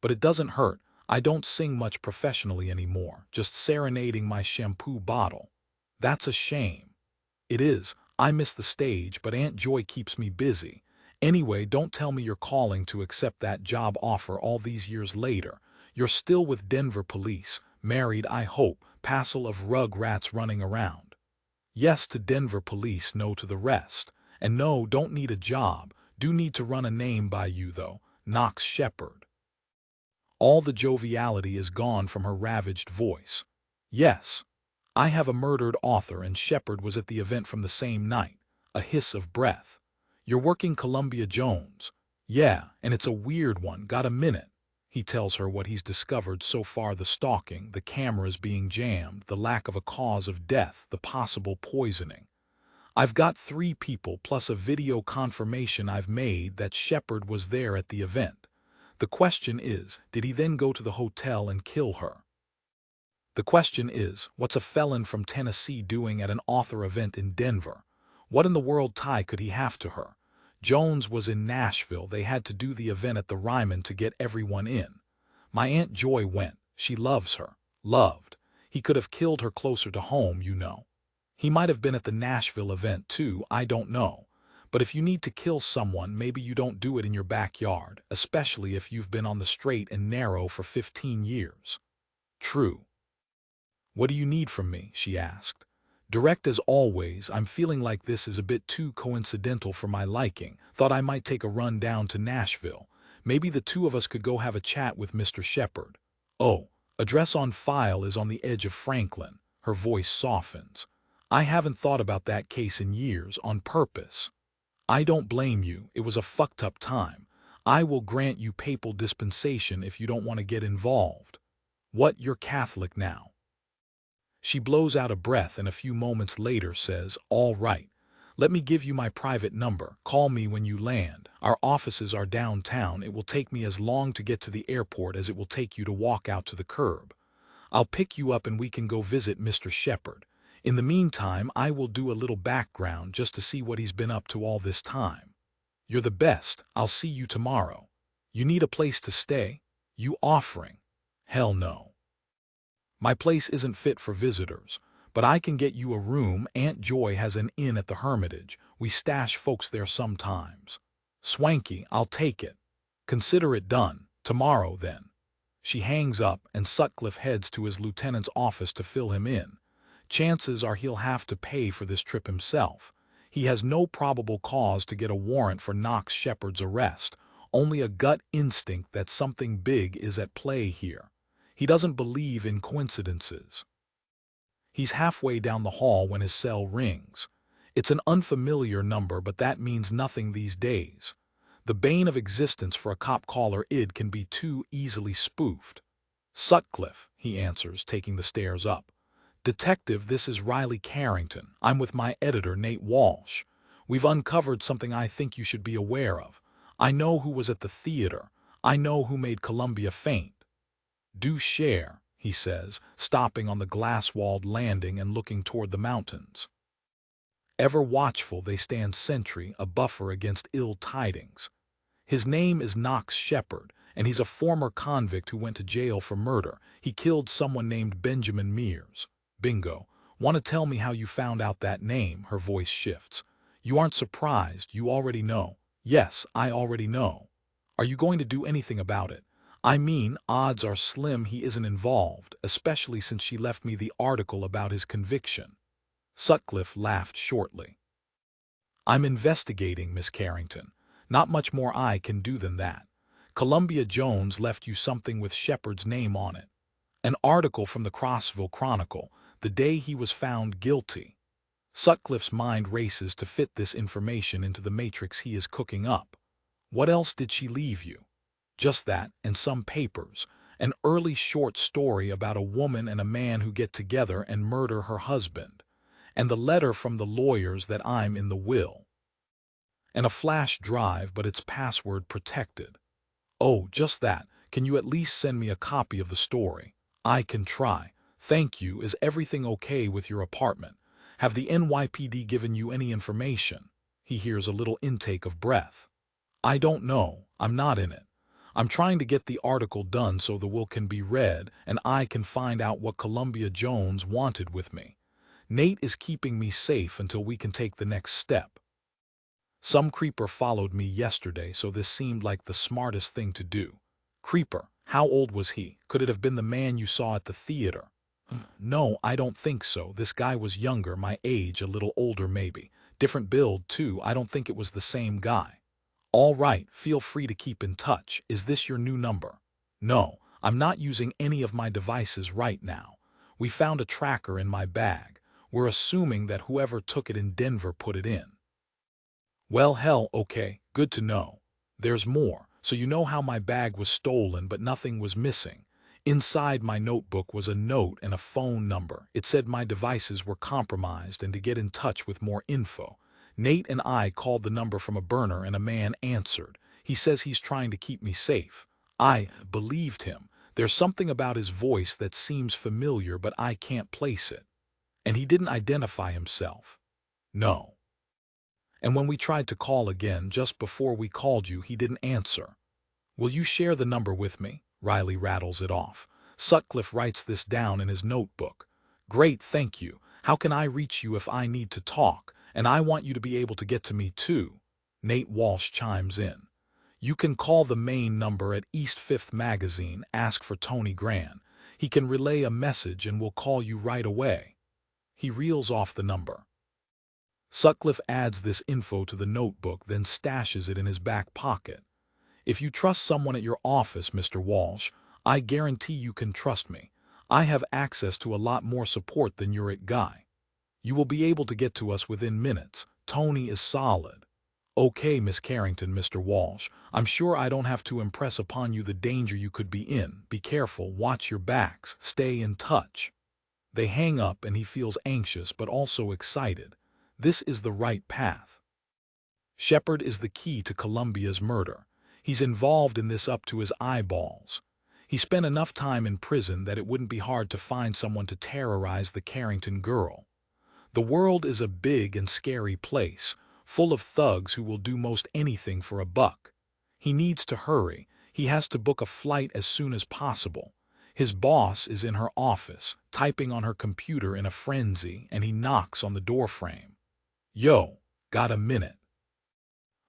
But it doesn't hurt. I don't sing much professionally anymore, just serenading my shampoo bottle. That's a shame. It is. I miss the stage, but Aunt Joy keeps me busy. Anyway, don't tell me you're calling to accept that job offer all these years later. You're still with Denver Police, married, I hope, passel of rug rats running around. Yes to Denver Police, no to the rest. And no, don't need a job. Do need to run a name by you, though. Knox Shepherd. All the joviality is gone from her ravaged voice. Yes. I have a murdered author, and Shepherd was at the event from the same night. A hiss of breath. You're working Columbia Jones. Yeah, and it's a weird one. Got a minute? He tells her what he's discovered so far: the stalking, the cameras being jammed, the lack of a cause of death, the possible poisoning. I've got 3 people plus a video confirmation I've made that Shepherd was there at the event. The question is, did he then go to the hotel and kill her? The question is, what's a felon from Tennessee doing at an author event in Denver? What in the world tie could he have to her? Jones was in Nashville. They had to do the event at the Ryman to get everyone in. My Aunt Joy went. She loves her. Loved. He could have killed her closer to home, you know. He might have been at the Nashville event too, I don't know. But if you need to kill someone, maybe you don't do it in your backyard, especially if you've been on the straight and narrow for 15 years. True. What do you need from me? She asked. Direct as always. I'm feeling like this is a bit too coincidental for my liking. Thought I might take a run down to Nashville. Maybe the 2 of us could go have a chat with Mr. Shepherd. Oh, address on file is on the edge of Franklin. Her voice softens. I haven't thought about that case in years, on purpose. I don't blame you. It was a fucked up time. I will grant you papal dispensation if you don't want to get involved. What, you're Catholic now? She blows out a breath and a few moments later says, all right. Let me give you my private number. Call me when you land. Our offices are downtown. It will take me as long to get to the airport as it will take you to walk out to the curb. I'll pick you up and we can go visit Mr. Shepherd. In the meantime, I will do a little background just to see what he's been up to all this time. You're the best. I'll see you tomorrow. You need a place to stay? You offering? Hell no. My place isn't fit for visitors, but I can get you a room. Aunt Joy has an inn at the Hermitage. We stash folks there sometimes. Swanky, I'll take it. Consider it done. Tomorrow, then. She hangs up and Sutcliffe heads to his lieutenant's office to fill him in. Chances are he'll have to pay for this trip himself. He has no probable cause to get a warrant for Knox Shepherd's arrest, only a gut instinct that something big is at play here. He doesn't believe in coincidences. He's halfway down the hall when his cell rings. It's an unfamiliar number, but that means nothing these days. The bane of existence for a cop caller id can be too easily spoofed. Sutcliffe, he answers, taking the stairs up. Detective, this is Riley Carrington. I'm with my editor, Nate Walsh. We've uncovered something I think you should be aware of. I know who was at the theater. I know who made Columbia faint. Do share, he says, stopping on the glass-walled landing and looking toward the mountains. Ever watchful, they stand sentry, a buffer against ill tidings. His name is Knox Shepard, and he's a former convict who went to jail for murder. He killed someone named Benjamin Mears. Bingo. Want to tell me how you found out that name? Her voice shifts. You aren't surprised. You already know. Yes, I already know. Are you going to do anything about it? I mean, odds are slim he isn't involved, especially since she left me the article about his conviction. Sutcliffe laughed shortly. I'm investigating, Miss Carrington. Not much more I can do than that. Columbia Jones left you something with Shepard's name on it. An article from the Crossville Chronicle, the day he was found guilty. Sutcliffe's mind races to fit this information into the matrix he is cooking up. What else did she leave you? Just that, and some papers. An early short story about a woman and a man who get together and murder her husband. And the letter from the lawyers that I'm in the will. And a flash drive, but it's password protected. Oh, just that. Can you at least send me a copy of the story? I can try. Thank you. Is everything okay with your apartment? Have the NYPD given you any information? He hears a little intake of breath. I don't know. I'm not in it. I'm trying to get the article done so the will can be read and I can find out what Columbia Jones wanted with me. Nate is keeping me safe until we can take the next step. Some creeper followed me yesterday, so this seemed like the smartest thing to do. Creeper, how old was he? Could it have been the man you saw at the theater? No, I don't think so. This guy was younger, my age, a little older maybe. Different build, too. I don't think it was the same guy. All right, feel free to keep in touch. Is this your new number? No, I'm not using any of my devices right now. We found a tracker in my bag. We're assuming that whoever took it in Denver put it in. Well, hell, okay, good to know. There's more. So you know how my bag was stolen but nothing was missing. Inside my notebook was a note and a phone number. It said my devices were compromised and to get in touch with more info. Nate and I called the number from a burner and a man answered. He says he's trying to keep me safe. I believed him. There's something about his voice that seems familiar, but I can't place it. And he didn't identify himself. No. And when we tried to call again just before we called you, he didn't answer. Will you share the number with me? Riley rattles it off. Sutcliffe writes this down in his notebook. Great, thank you. How can I reach you if I need to talk? And I want you to be able to get to me too. Nate Walsh chimes in. You can call the main number at East 5th Magazine, ask for Tony Gran. He can relay a message and will call you right away. He reels off the number. Sutcliffe adds this info to the notebook, then stashes it in his back pocket. If you trust someone at your office, Mr. Walsh, I guarantee you can trust me. I have access to a lot more support than your it guy. You will be able to get to us within minutes. Tony is solid. Okay, Miss Carrington, Mr. Walsh, I'm sure I don't have to impress upon you the danger you could be in. Be careful, watch your backs, stay in touch. They hang up and he feels anxious but also excited. This is the right path. Shepard is the key to Columbia's murder. He's involved in this up to his eyeballs. He spent enough time in prison that it wouldn't be hard to find someone to terrorize the Carrington girl. The world is a big and scary place, full of thugs who will do most anything for a buck. He needs to hurry. He has to book a flight as soon as possible. His boss is in her office, typing on her computer in a frenzy, and he knocks on the doorframe. Yo, got a minute?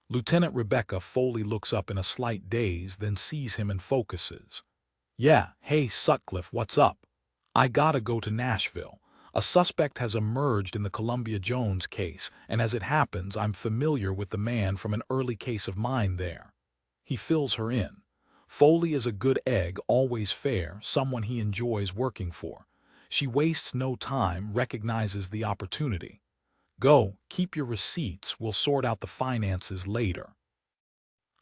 Lieutenant Rebecca Foley looks up in a slight daze, then sees him and focuses. Yeah, hey Sutcliffe, what's up? I gotta go to Nashville. A suspect has emerged in the Columbia Jones case, and as it happens, I'm familiar with the man from an early case of mine there. He fills her in. Foley is a good egg, always fair, someone he enjoys working for. She wastes no time, recognizes the opportunity. Go, keep your receipts, we'll sort out the finances later.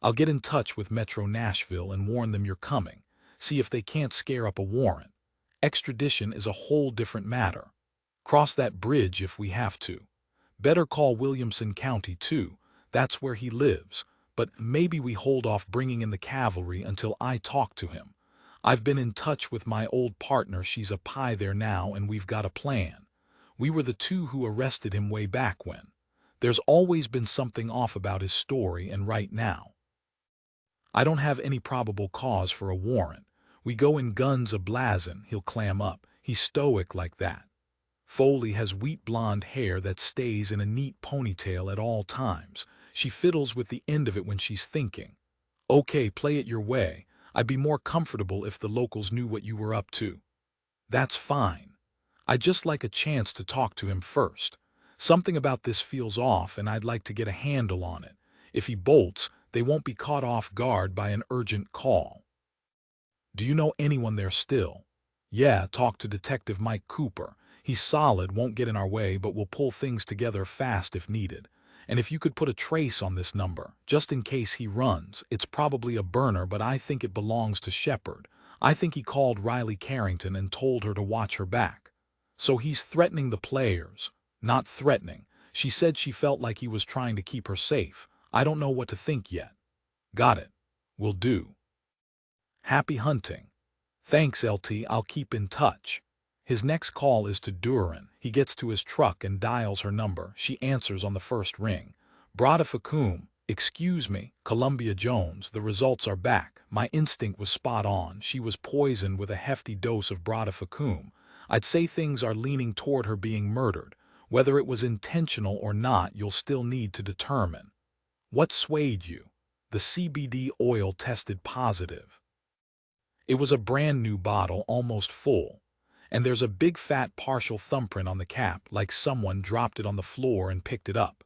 I'll get in touch with Metro Nashville and warn them you're coming. See if they can't scare up a warrant. Extradition is a whole different matter. Cross that bridge if we have to. Better call Williamson County too. That's where he lives. But maybe we hold off bringing in the cavalry until I talk to him. I've been in touch with my old partner. She's a pie there now, and we've got a plan. We were the two who arrested him way back when. There's always been something off about his story, and right now, I don't have any probable cause for a warrant. We go in guns a-blazing, he'll clam up. He's stoic like that. Foley has wheat blonde hair that stays in a neat ponytail at all times. She fiddles with the end of it when she's thinking. Okay, play it your way. I'd be more comfortable if the locals knew what you were up to. That's fine. I'd just like a chance to talk to him first. Something about this feels off, and I'd like to get a handle on it. If he bolts, they won't be caught off guard by an urgent call. Do you know anyone there still? Yeah, talk to Detective Mike Cooper. He's solid, won't get in our way, but will pull things together fast if needed. And if you could put a trace on this number, just in case he runs, it's probably a burner, but I think it belongs to Shepard. I think he called Riley Carrington and told her to watch her back. So he's threatening the players. Not threatening. She said she felt like he was trying to keep her safe. I don't know what to think yet. Got it. Will do. Happy hunting. Thanks, LT. I'll keep in touch. His next call is to Darian. He gets to his truck and dials her number. She answers on the first ring. Brada Facum. Excuse me, Columbia Jones. The results are back. My instinct was spot on. She was poisoned with a hefty dose of Brada Facum. I'd say things are leaning toward her being murdered. Whether it was intentional or not, you'll still need to determine. What swayed you? The CBD oil tested positive. It was a brand new bottle, almost full. And there's a big fat partial thumbprint on the cap, like someone dropped it on the floor and picked it up.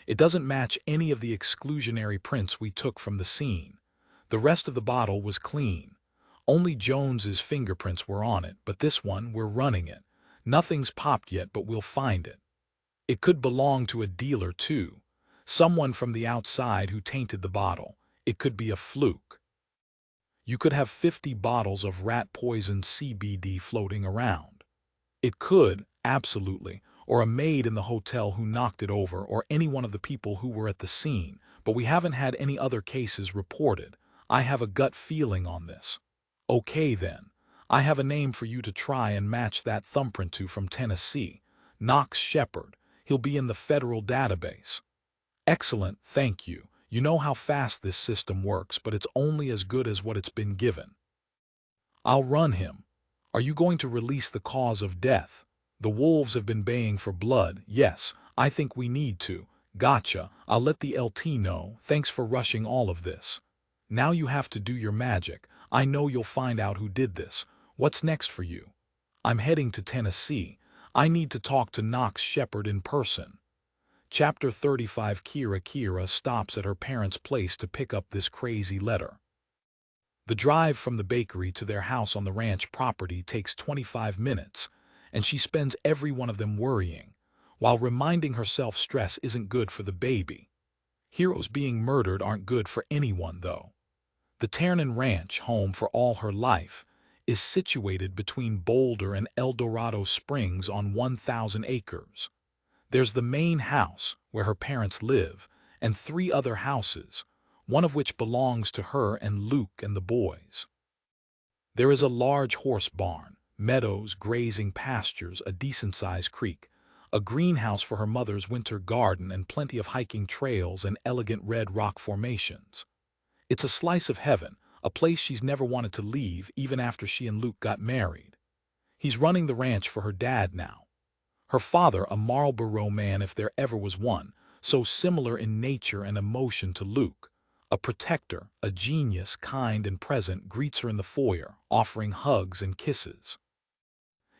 It doesn't match any of the exclusionary prints we took from the scene. The rest of the bottle was clean. Only Jones's fingerprints were on it, but this one, we're running it. Nothing's popped yet, but we'll find it. It could belong to a dealer too. Someone from the outside who tainted the bottle. It could be a fluke. You could have 50 bottles of rat-poisoned CBD floating around. It could, absolutely, or a maid in the hotel who knocked it over, or any one of the people who were at the scene, but we haven't had any other cases reported. I have a gut feeling on this. Okay then, I have a name for you to try and match that thumbprint to from Tennessee. Knox Shepard. He'll be in the federal database. Excellent, thank you. You know how fast this system works, but it's only as good as what it's been given. I'll run him. Are you going to release the cause of death? The wolves have been baying for blood. Yes, I think we need to. Gotcha. I'll let the LT know. Thanks for rushing all of this. Now you have to do your magic. I know you'll find out who did this. What's next for you? I'm heading to Tennessee. I need to talk to Knox Shepard in person. Chapter 35. Kira stops at her parents' place to pick up this crazy letter. The drive from the bakery to their house on the ranch property takes 25 minutes, and she spends every one of them worrying, while reminding herself stress isn't good for the baby. Heroes being murdered aren't good for anyone, though. The Ternan Ranch, home for all her life, is situated between Boulder and El Dorado Springs on 1,000 acres. There's the main house, where her parents live, and 3 other houses, one of which belongs to her and Luke and the boys. There is a large horse barn, meadows, grazing pastures, a decent-sized creek, a greenhouse for her mother's winter garden, and plenty of hiking trails and elegant red rock formations. It's a slice of heaven, a place she's never wanted to leave even after she and Luke got married. He's running the ranch for her dad now. Her father, a Marlboro man if there ever was one, so similar in nature and emotion to Luke. A protector, a genius, kind and present, greets her in the foyer, offering hugs and kisses.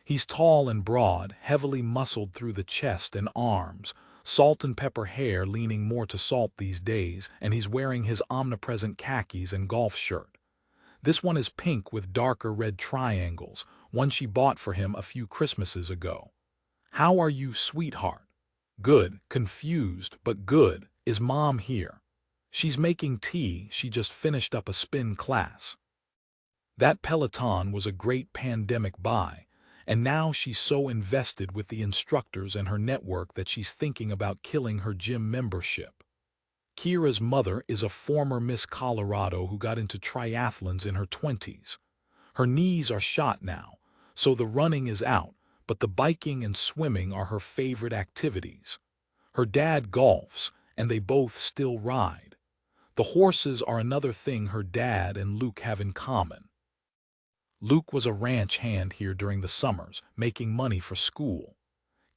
He's tall and broad, heavily muscled through the chest and arms, salt and pepper hair leaning more to salt these days, and he's wearing his omnipresent khakis and golf shirt. This one is pink with darker red triangles, one she bought for him a few Christmases ago. How are you, sweetheart? Good, confused, but good. Is Mom here? She's making tea, she just finished up a spin class. That Peloton was a great pandemic buy, and now she's so invested with the instructors and her network that she's thinking about killing her gym membership. Kira's mother is a former Miss Colorado who got into triathlons in her 20s. Her knees are shot now, so the running is out, but the biking and swimming are her favorite activities. Her dad golfs, and they both still ride. The horses are another thing her dad and Luke have in common. Luke was a ranch hand here during the summers, making money for school.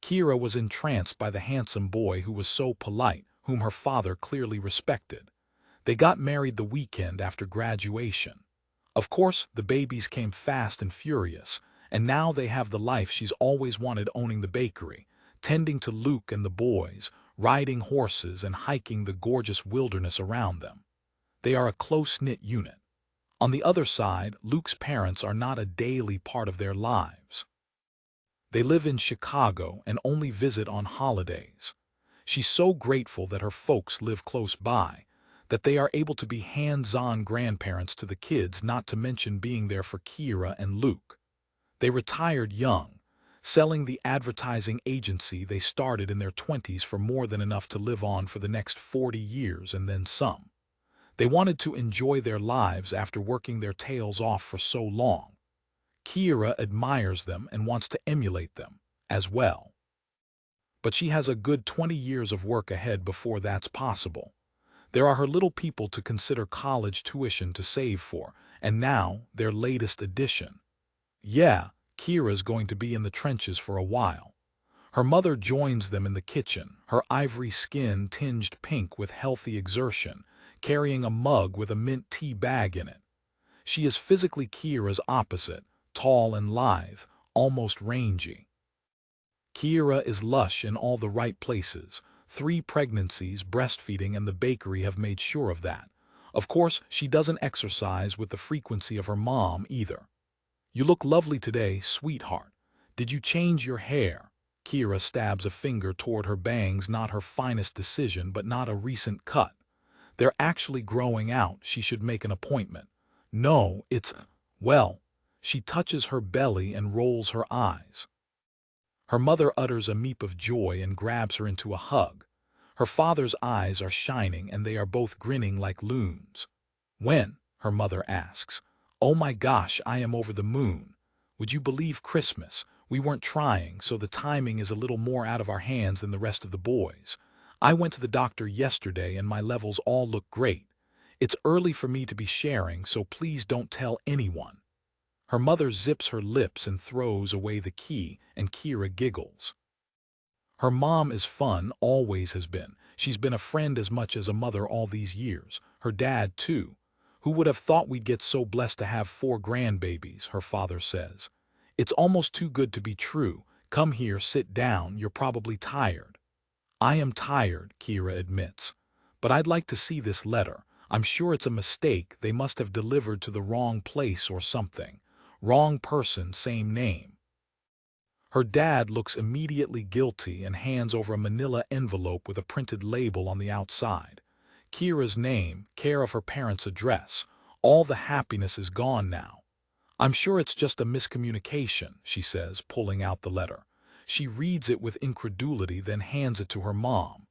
Kira was entranced by the handsome boy who was so polite, whom her father clearly respected. They got married the weekend after graduation. Of course, the babies came fast and furious, and now they have the life she's always wanted, owning the bakery, tending to Luke and the boys, riding horses and hiking the gorgeous wilderness around them. They are a close-knit unit. On the other side, Luke's parents are not a daily part of their lives. They live in Chicago and only visit on holidays. She's so grateful that her folks live close by, that they are able to be hands-on grandparents to the kids, not to mention being there for Kira and Luke. They retired young, selling the advertising agency they started in their 20s for more than enough to live on for the next 40 years and then some. They wanted to enjoy their lives after working their tails off for so long. Kira admires them and wants to emulate them as well. But she has a good 20 years of work ahead before that's possible. There are her little people to consider, college tuition to save for, and now their latest addition. Yeah, Kira's going to be in the trenches for a while. Her mother joins them in the kitchen, her ivory skin tinged pink with healthy exertion, carrying a mug with a mint tea bag in it. She is physically Kira's opposite, tall and lithe, almost rangy. Kira is lush in all the right places. 3 pregnancies, breastfeeding, and the bakery have made sure of that. Of course, she doesn't exercise with the frequency of her mom either. You look lovely today, sweetheart. Did you change your hair? Kira stabs a finger toward her bangs, not her finest decision, but not a recent cut. They're actually growing out, she should make an appointment. No, well, she touches her belly and rolls her eyes. Her mother utters a meep of joy and grabs her into a hug. Her father's eyes are shining and they are both grinning like loons. When? Her mother asks. Oh my gosh, I am over the moon. Would you believe Christmas? We weren't trying, so the timing is a little more out of our hands than the rest of the boys. I went to the doctor yesterday and my levels all look great. It's early for me to be sharing, so please don't tell anyone. Her mother zips her lips and throws away the key, and Kira giggles. Her mom is fun, always has been. She's been a friend as much as a mother all these years. Her dad, too. Who would have thought we'd get so blessed to have 4 grandbabies, her father says. It's almost too good to be true. Come here, sit down, you're probably tired. I am tired, Kira admits. But I'd like to see this letter. I'm sure it's a mistake. They must have delivered to the wrong place or something. Wrong person, same name. Her dad looks immediately guilty and hands over a manila envelope with a printed label on the outside. Kira's name, care of her parents' address. All the happiness is gone now. I'm sure it's just a miscommunication, she says, pulling out the letter. She reads it with incredulity, then hands it to her mom.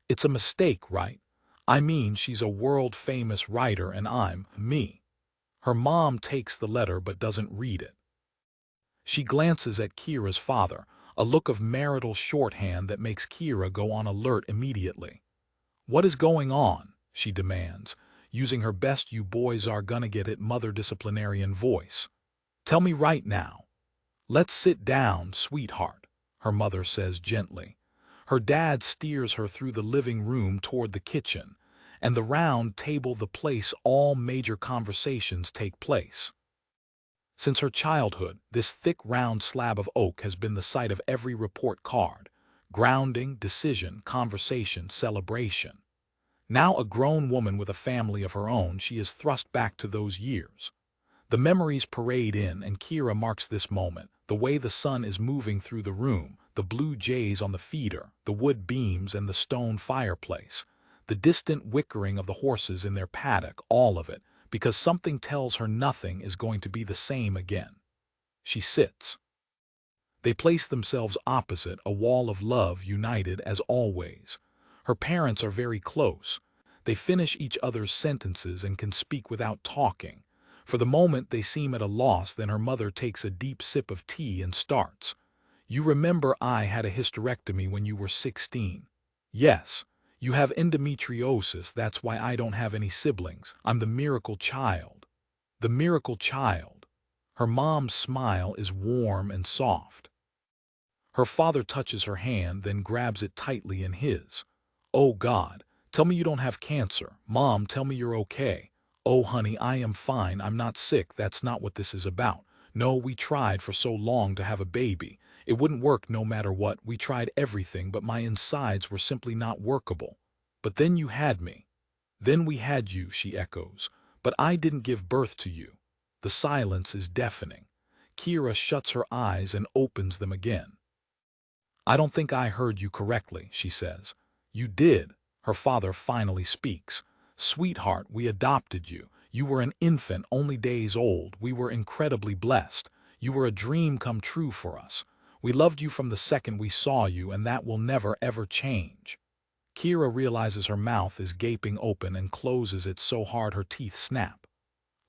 It's a mistake, right? I mean, she's a world-famous writer and I'm me. Her mom takes the letter but doesn't read it. She glances at Kira's father, a look of marital shorthand that makes Kira go on alert immediately. What is going on? She demands, using her best "you boys are gonna get it" mother disciplinarian voice. Tell me right now. Let's sit down, sweetheart, her mother says gently. Her dad steers her through the living room toward the kitchen, and the round table, the place all major conversations take place. Since her childhood, this thick round slab of oak has been the site of every report card. Grounding, decision, conversation, celebration. Now a grown woman with a family of her own, she is thrust back to those years. The memories parade in, and Kira marks this moment, the way the sun is moving through the room, the blue jays on the feeder, the wood beams and the stone fireplace, the distant whickering of the horses in their paddock, all of it, because something tells her nothing is going to be the same again. She sits. They place themselves opposite, a wall of love united as always. Her parents are very close. They finish each other's sentences and can speak without talking. For the moment they seem at a loss, then her mother takes a deep sip of tea and starts. You remember I had a hysterectomy when you were 16. Yes, you have endometriosis, that's why I don't have any siblings. I'm the miracle child. The miracle child. Her mom's smile is warm and soft. Her father touches her hand, then grabs it tightly in his. Oh God, tell me you don't have cancer. Mom, tell me you're okay. Oh honey, I am fine, I'm not sick, that's not what this is about. No, we tried for so long to have a baby. It wouldn't work no matter what, we tried everything, but my insides were simply not workable. But then you had me. Then we had you, she echoes. But I didn't give birth to you. The silence is deafening. Kira shuts her eyes and opens them again. I don't think I heard you correctly, she says. You did. Her father finally speaks. Sweetheart, we adopted you. You were an infant, only days old. We were incredibly blessed. You were a dream come true for us. We loved you from the second we saw you, and that will never ever change. Kira realizes her mouth is gaping open and closes it so hard her teeth snap.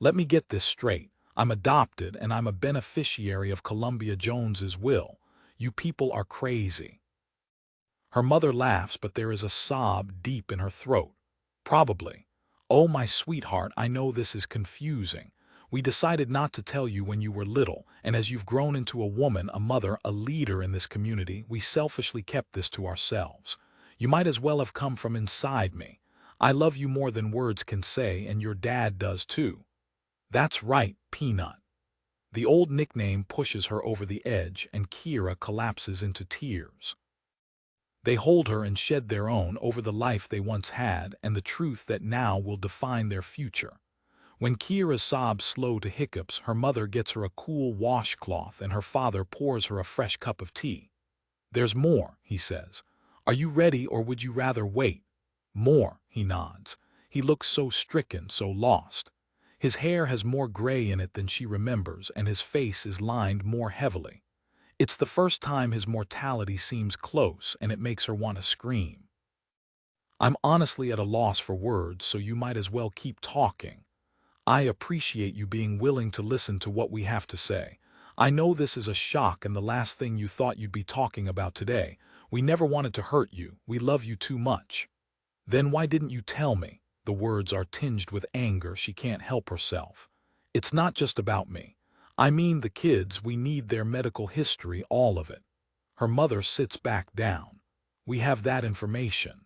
Let me get this straight. I'm adopted and I'm a beneficiary of Columbia Jones's will. You people are crazy. Her mother laughs, but there is a sob deep in her throat. Probably. Oh, my sweetheart, I know this is confusing. We decided not to tell you when you were little, and as you've grown into a woman, a mother, a leader in this community, we selfishly kept this to ourselves. You might as well have come from inside me. I love you more than words can say, and your dad does too. That's right, Peanut. The old nickname pushes her over the edge, and Kira collapses into tears. They hold her and shed their own over the life they once had and the truth that now will define their future. When Kira's sobs slow to hiccups, her mother gets her a cool washcloth and her father pours her a fresh cup of tea. There's more, he says. Are you ready or would you rather wait? More, he nods. He looks so stricken, so lost. His hair has more gray in it than she remembers, and his face is lined more heavily. It's the first time his mortality seems close, and it makes her want to scream. I'm honestly at a loss for words, so you might as well keep talking. I appreciate you being willing to listen to what we have to say. I know this is a shock and the last thing you thought you'd be talking about today. We never wanted to hurt you. We love you too much. Then why didn't you tell me? The words are tinged with anger. She can't help herself. It's not just about me. I mean the kids, we need their medical history, all of it. Her mother sits back down. We have that information.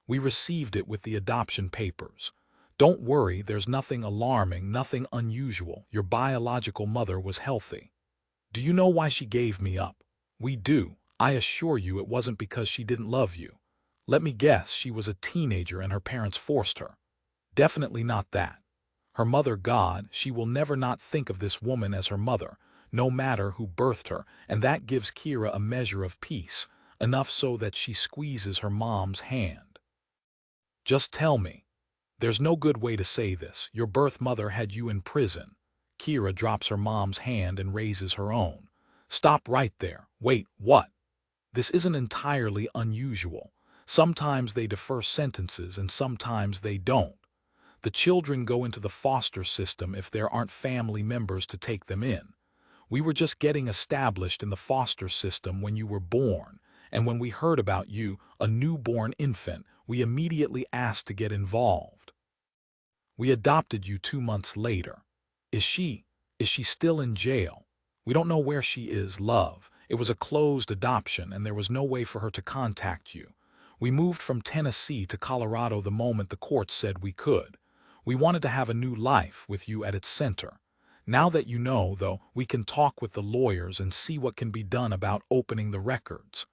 We received it with the adoption papers. Don't worry, there's nothing alarming, nothing unusual. Your biological mother was healthy. Do you know why she gave me up? We do. I assure you it wasn't because she didn't love you. Let me guess, she was a teenager and her parents forced her. Definitely not that. Her mother, God, she will never not think of this woman as her mother, no matter who birthed her, and that gives Kira a measure of peace, enough so that she squeezes her mom's hand. Just tell me. There's no good way to say this. Your birth mother had you in prison. Kira drops her mom's hand and raises her own. Stop right there. Wait, what? This isn't entirely unusual. Sometimes they defer sentences and sometimes they don't. The children go into the foster system if there aren't family members to take them in. We were just getting established in the foster system when you were born, and when we heard about you, a newborn infant, we immediately asked to get involved. We adopted you 2 months later. Is she still in jail? We don't know where she is, love. It was a closed adoption and there was no way for her to contact you. We moved from Tennessee to Colorado the moment the court said we could. We wanted to have a new life with you at its center. Now that you know, though, we can talk with the lawyers and see what can be done about opening the records.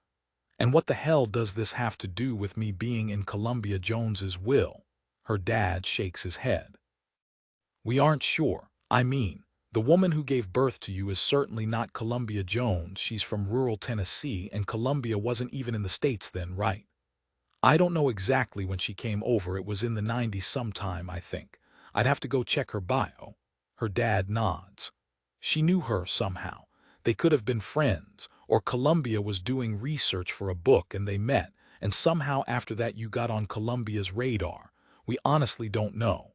And what the hell does this have to do with me being in Columbia Jones's will? Her dad shakes his head. We aren't sure. I mean, The woman who gave birth to you is certainly not Columbia Jones. She's from rural Tennessee, and Columbia wasn't even in the States then, right? I don't know exactly when she came over. It was in the 90s sometime, I think. I'd have to go check her bio. Her dad nods. She knew her somehow. They could have been friends, or Columbia was doing research for a book and they met, and somehow after that you got on Columbia's radar. We honestly don't know.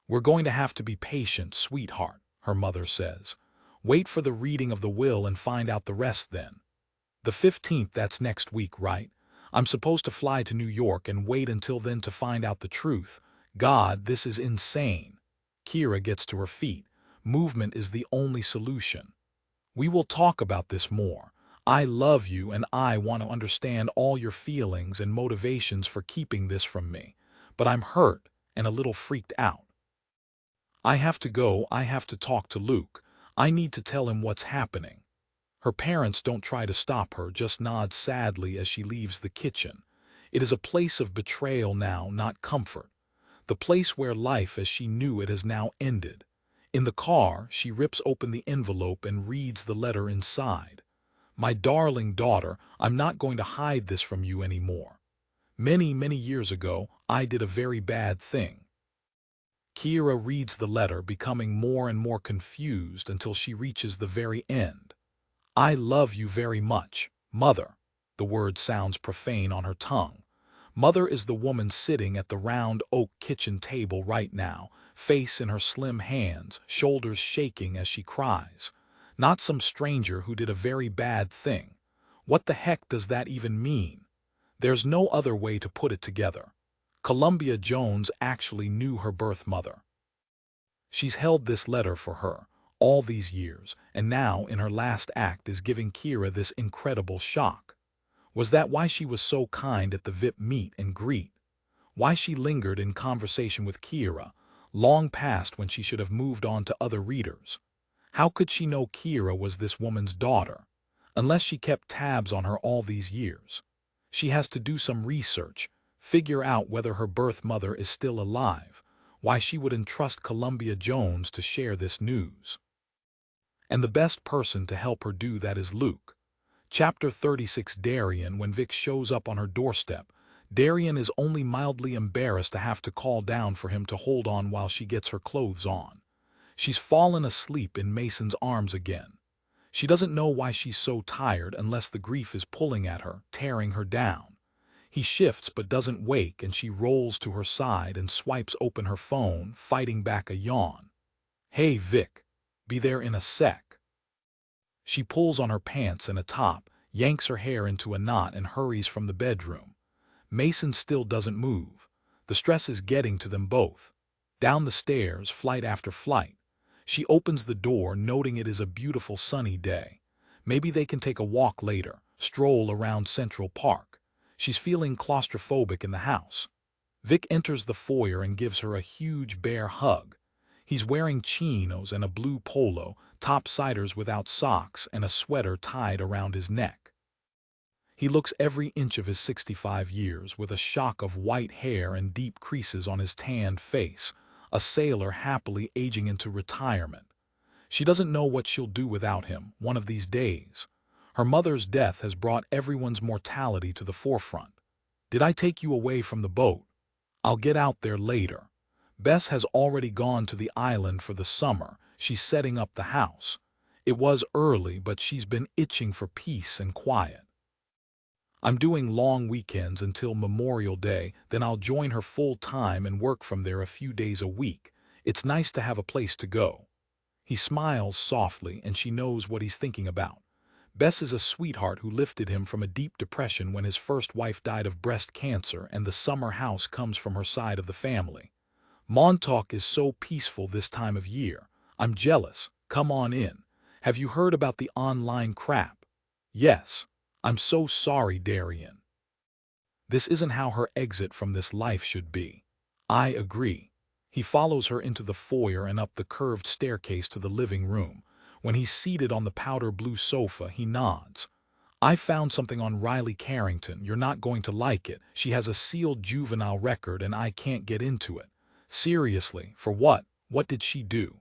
We're going to have to be patient, sweetheart, her mother says. Wait for the reading of the will and find out the rest then. The 15th, that's next week, right? I'm supposed to fly to New York and wait until then to find out the truth. God, this is insane. Kira gets to her feet. Movement is the only solution. We will talk about this more. I love you and I want to understand all your feelings and motivations for keeping this from me. But I'm hurt and a little freaked out. I have to go. I have to talk to Luke. I need to tell him what's happening. Her parents don't try to stop her, just nod sadly as she leaves the kitchen. It is a place of betrayal now, not comfort. The place where life as she knew it has now ended. In the car, she rips open the envelope and reads the letter inside. My darling daughter, I'm not going to hide this from you anymore. Many, many years ago, I did a very bad thing. Kira reads the letter, becoming more and more confused until she reaches the very end. I love you very much, Mother. The word sounds profane on her tongue. Mother is the woman sitting at the round oak kitchen table right now, face in her slim hands, shoulders shaking as she cries. Not some stranger who did a very bad thing. What the heck does that even mean? There's no other way to put it together. Columbia Jones actually knew her birth mother. She's held this letter for her all these years, and now in her last act is giving Kira this incredible shock. Was that why she was so kind at the VIP meet and greet? Why she lingered in conversation with Kira, long past when she should have moved on to other readers? How could she know Kira was this woman's daughter, unless she kept tabs on her all these years? She has to do some research, figure out whether her birth mother is still alive, why she would entrust Columbia Jones to share this news. And the best person to help her do that is Luke. Chapter 36. Darian. When Vic shows up on her doorstep, Darian is only mildly embarrassed to have to call down for him to hold on while she gets her clothes on. She's fallen asleep in Mason's arms again. She doesn't know why she's so tired unless the grief is pulling at her, tearing her down. He shifts but doesn't wake, and she rolls to her side and swipes open her phone, fighting back a yawn. Hey Vic, be there in a sec. She pulls on her pants and a top, yanks her hair into a knot and hurries from the bedroom. Mason still doesn't move. The stress is getting to them both. Down the stairs, flight after flight. She opens the door, noting it is a beautiful sunny day. Maybe they can take a walk later, stroll around Central Park. She's feeling claustrophobic in the house. Vic enters the foyer and gives her a huge bear hug. He's wearing chinos and a blue polo, topsiders without socks, and a sweater tied around his neck. He looks every inch of his 65 years, with a shock of white hair and deep creases on his tanned face, a sailor happily aging into retirement. She doesn't know what she'll do without him one of these days. Her mother's death has brought everyone's mortality to the forefront. Did I take you away from the boat? I'll get out there later. Bess has already gone to the island for the summer. She's setting up the house. It was early, but she's been itching for peace and quiet. I'm doing long weekends until Memorial Day, then I'll join her full time and work from there a few days a week. It's nice to have a place to go. He smiles softly, and she knows what he's thinking about. Bess is a sweetheart who lifted him from a deep depression when his first wife died of breast cancer, and the summer house comes from her side of the family. Montauk is so peaceful this time of year. I'm jealous. Come on in. Have you heard about the online crap? Yes. I'm so sorry, Darian. This isn't how her exit from this life should be. I agree. He follows her into the foyer and up the curved staircase to the living room. When he's seated on the powder blue sofa, he nods. I found something on Riley Carrington. You're not going to like it. She has a sealed juvenile record and I can't get into it. Seriously, for what? What did she do?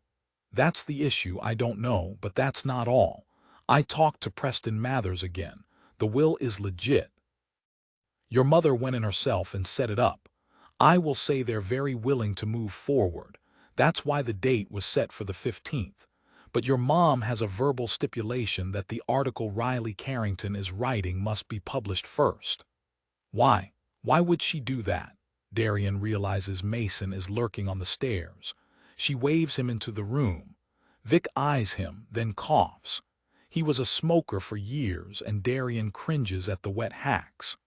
That's the issue, I don't know, but that's not all. I talked to Preston Mathers again. The will is legit. Your mother went in herself and set it up. I will say they're very willing to move forward. That's why the date was set for the 15th. But your mom has a verbal stipulation that the article Riley Carrington is writing must be published first. Why? Why would she do that? Darian realizes Mason is lurking on the stairs. She waves him into the room. Vic eyes him, then coughs. He was a smoker for years, and Darian cringes at the wet hacks.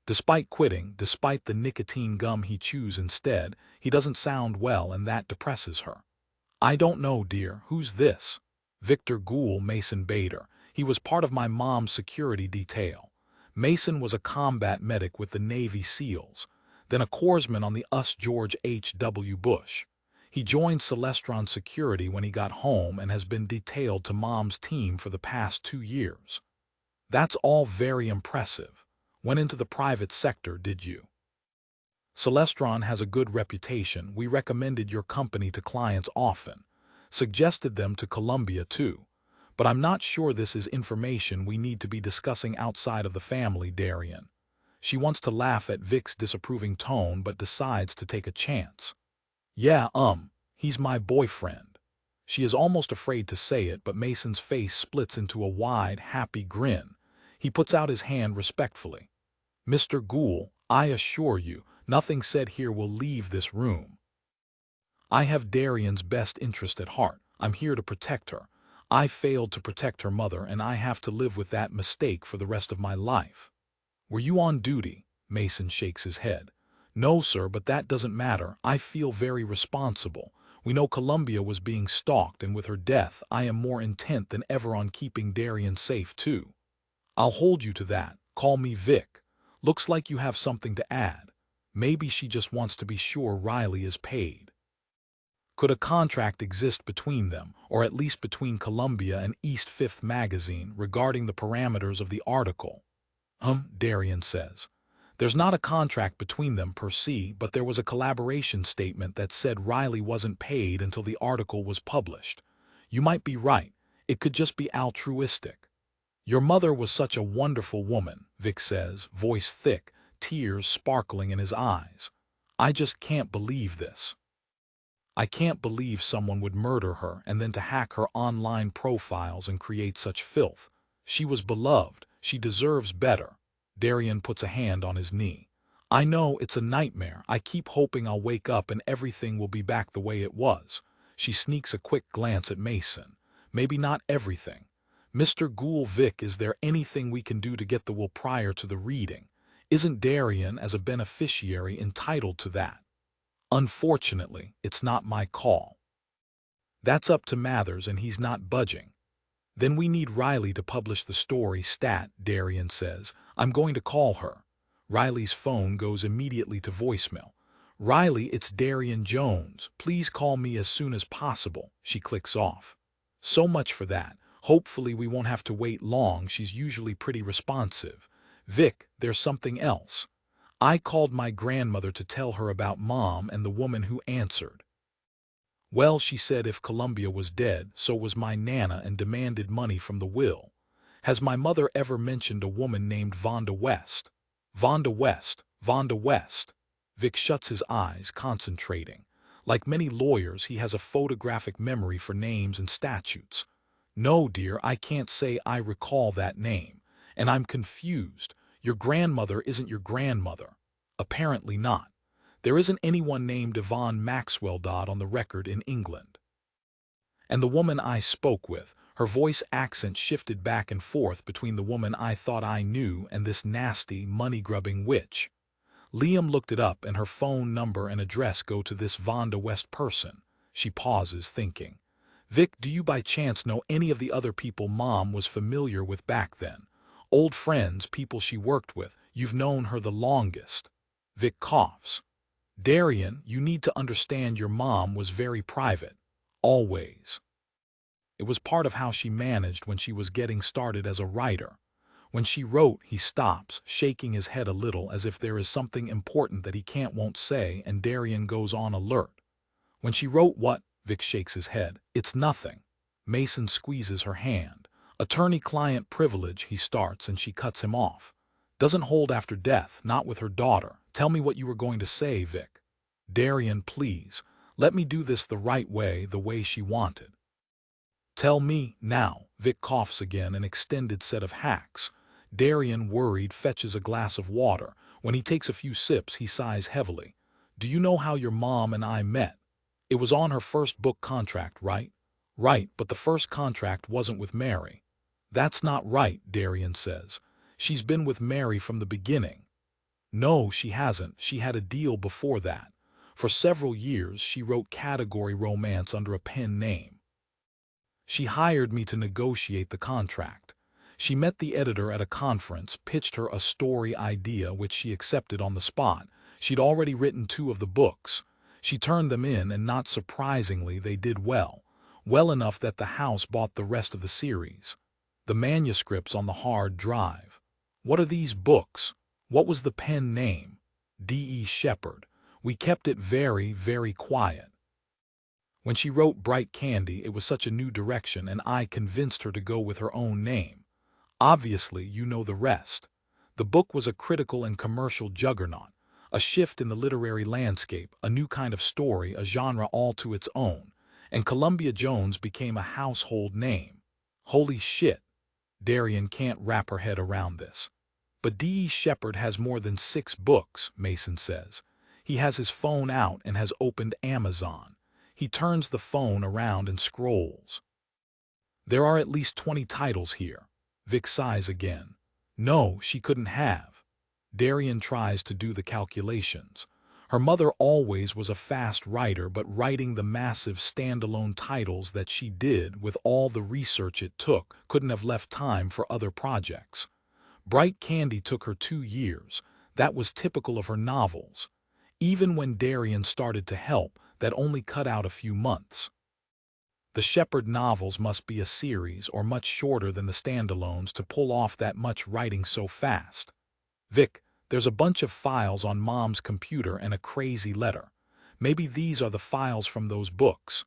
Despite quitting, despite the nicotine gum he chews instead, he doesn't sound well, and that depresses her. I don't know, dear. Who's this? Victor Gould, Mason Bader. He was part of my mom's security detail. Mason was a combat medic with the Navy SEALs, then a corpsman on the George H.W. Bush. He joined Celestron Security when he got home and has been detailed to Mom's team for the past 2 years. That's all very impressive. Went into the private sector, did you? Celestron has a good reputation. We recommended your company to clients often. Suggested them to Columbia too. But I'm not sure this is information we need to be discussing outside of the family, Darian. She wants to laugh at Vic's disapproving tone but decides to take a chance. Yeah, he's my boyfriend. She is almost afraid to say it, but Mason's face splits into a wide, happy grin. He puts out his hand respectfully. Mr. Gould, I assure you, nothing said here will leave this room. I have Darian's best interest at heart. I'm here to protect her. I failed to protect her mother, and I have to live with that mistake for the rest of my life. Were you on duty? Mason shakes his head. No, sir, but that doesn't matter. I feel very responsible. We know Columbia was being stalked, and with her death, I am more intent than ever on keeping Darian safe, too. I'll hold you to that. Call me Vic. Looks like you have something to add. Maybe she just wants to be sure Riley is paid. Could a contract exist between them, or at least between Columbia and East Fifth Magazine, regarding the parameters of the article? Darian says. There's not a contract between them per se, but there was a collaboration statement that said Riley wasn't paid until the article was published. You might be right. It could just be altruistic. Your mother was such a wonderful woman, Vic says, voice thick, tears sparkling in his eyes. I just can't believe this. I can't believe someone would murder her and then to hack her online profiles and create such filth. She was beloved. She deserves better. Darian puts a hand on his knee. I know it's a nightmare. I keep hoping I'll wake up and everything will be back the way it was. She sneaks a quick glance at Mason. Maybe not everything. Mr. Gould, Vic, is there anything we can do to get the will prior to the reading? Isn't Darian, as a beneficiary, entitled to that? Unfortunately, it's not my call. That's up to Mathers, and he's not budging. Then we need Riley to publish the story stat, Darian says. I'm going to call her. Riley's phone goes immediately to voicemail. Riley, it's Darian Jones. Please call me as soon as possible. She clicks off. So much for that. Hopefully we won't have to wait long. She's usually pretty responsive. Vic, there's something else. I called my grandmother to tell her about Mom and the woman who answered. Well, she said if Columbia was dead, so was my Nana, and demanded money from the will. Has my mother ever mentioned a woman named Vonda West? Vonda West, Vonda West. Vic shuts his eyes, concentrating. Like many lawyers, he has a photographic memory for names and statutes. No, dear, I can't say I recall that name. And I'm confused. Your grandmother isn't your grandmother. Apparently not. There isn't anyone named Yvonne Maxwell on the record in England. And the woman I spoke with, her voice accent shifted back and forth between the woman I thought I knew and this nasty, money-grubbing witch. Liam looked it up, and her phone number and address go to this Vonda West person. She pauses, thinking. Vic, do you by chance know any of the other people Mom was familiar with back then? Old friends, people she worked with. You've known her the longest. Vic coughs. Darian, you need to understand your mom was very private. Always. It was part of how she managed when she was getting started as a writer. When she wrote, he stops, shaking his head a little as if there is something important that he won't say, and Darian goes on alert. When she wrote what? Vic shakes his head. It's nothing. Mason squeezes her hand. Attorney-client privilege, he starts, and she cuts him off. Doesn't hold after death, not with her daughter. Tell me what you were going to say, Vic. Darian, please. Let me do this the right way, the way she wanted. Tell me, now. Vic coughs again, an extended set of hacks. Darian, worried, fetches a glass of water. When he takes a few sips, he sighs heavily. Do you know how your mom and I met? It was on her first book contract, right? Right, but the first contract wasn't with Mary. That's not right, Darian says. She's been with Mary from the beginning. No, she hasn't. She had a deal before that. For several years, she wrote category romance under a pen name. She hired me to negotiate the contract. She met the editor at a conference, pitched her a story idea which she accepted on the spot. She'd already written 2 of the books. She turned them in, and not surprisingly, they did well. Well enough that the house bought the rest of the series. The manuscripts on the hard drive. What are these books? What was the pen name? D.E. Shepherd. We kept it very, very quiet. When she wrote Bright Candy, it was such a new direction, and I convinced her to go with her own name. Obviously, you know the rest. The book was a critical and commercial juggernaut, a shift in the literary landscape, a new kind of story, a genre all to its own, and Columbia Jones became a household name. Holy shit! Darian can't wrap her head around this. But D.E. Shepherd has more than 6 books, Mason says. He has his phone out and has opened Amazon. He turns the phone around and scrolls. There are at least 20 titles here. Vic sighs again. No, she couldn't have. Darian tries to do the calculations. Her mother always was a fast writer, but writing the massive standalone titles that she did with all the research it took couldn't have left time for other projects. Bright Candy took her 2 years. That was typical of her novels. Even when Darian started to help, that only cut out a few months. The Shepherd novels must be a series or much shorter than the standalones to pull off that much writing so fast. Vic, there's a bunch of files on Mom's computer and a crazy letter. Maybe these are the files from those books.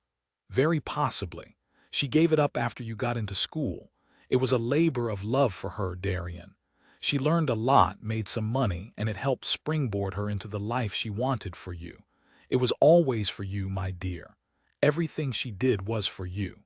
Very possibly. She gave it up after you got into school. It was a labor of love for her, Darian. She learned a lot, made some money, and it helped springboard her into the life she wanted for you. It was always for you, my dear. Everything she did was for you.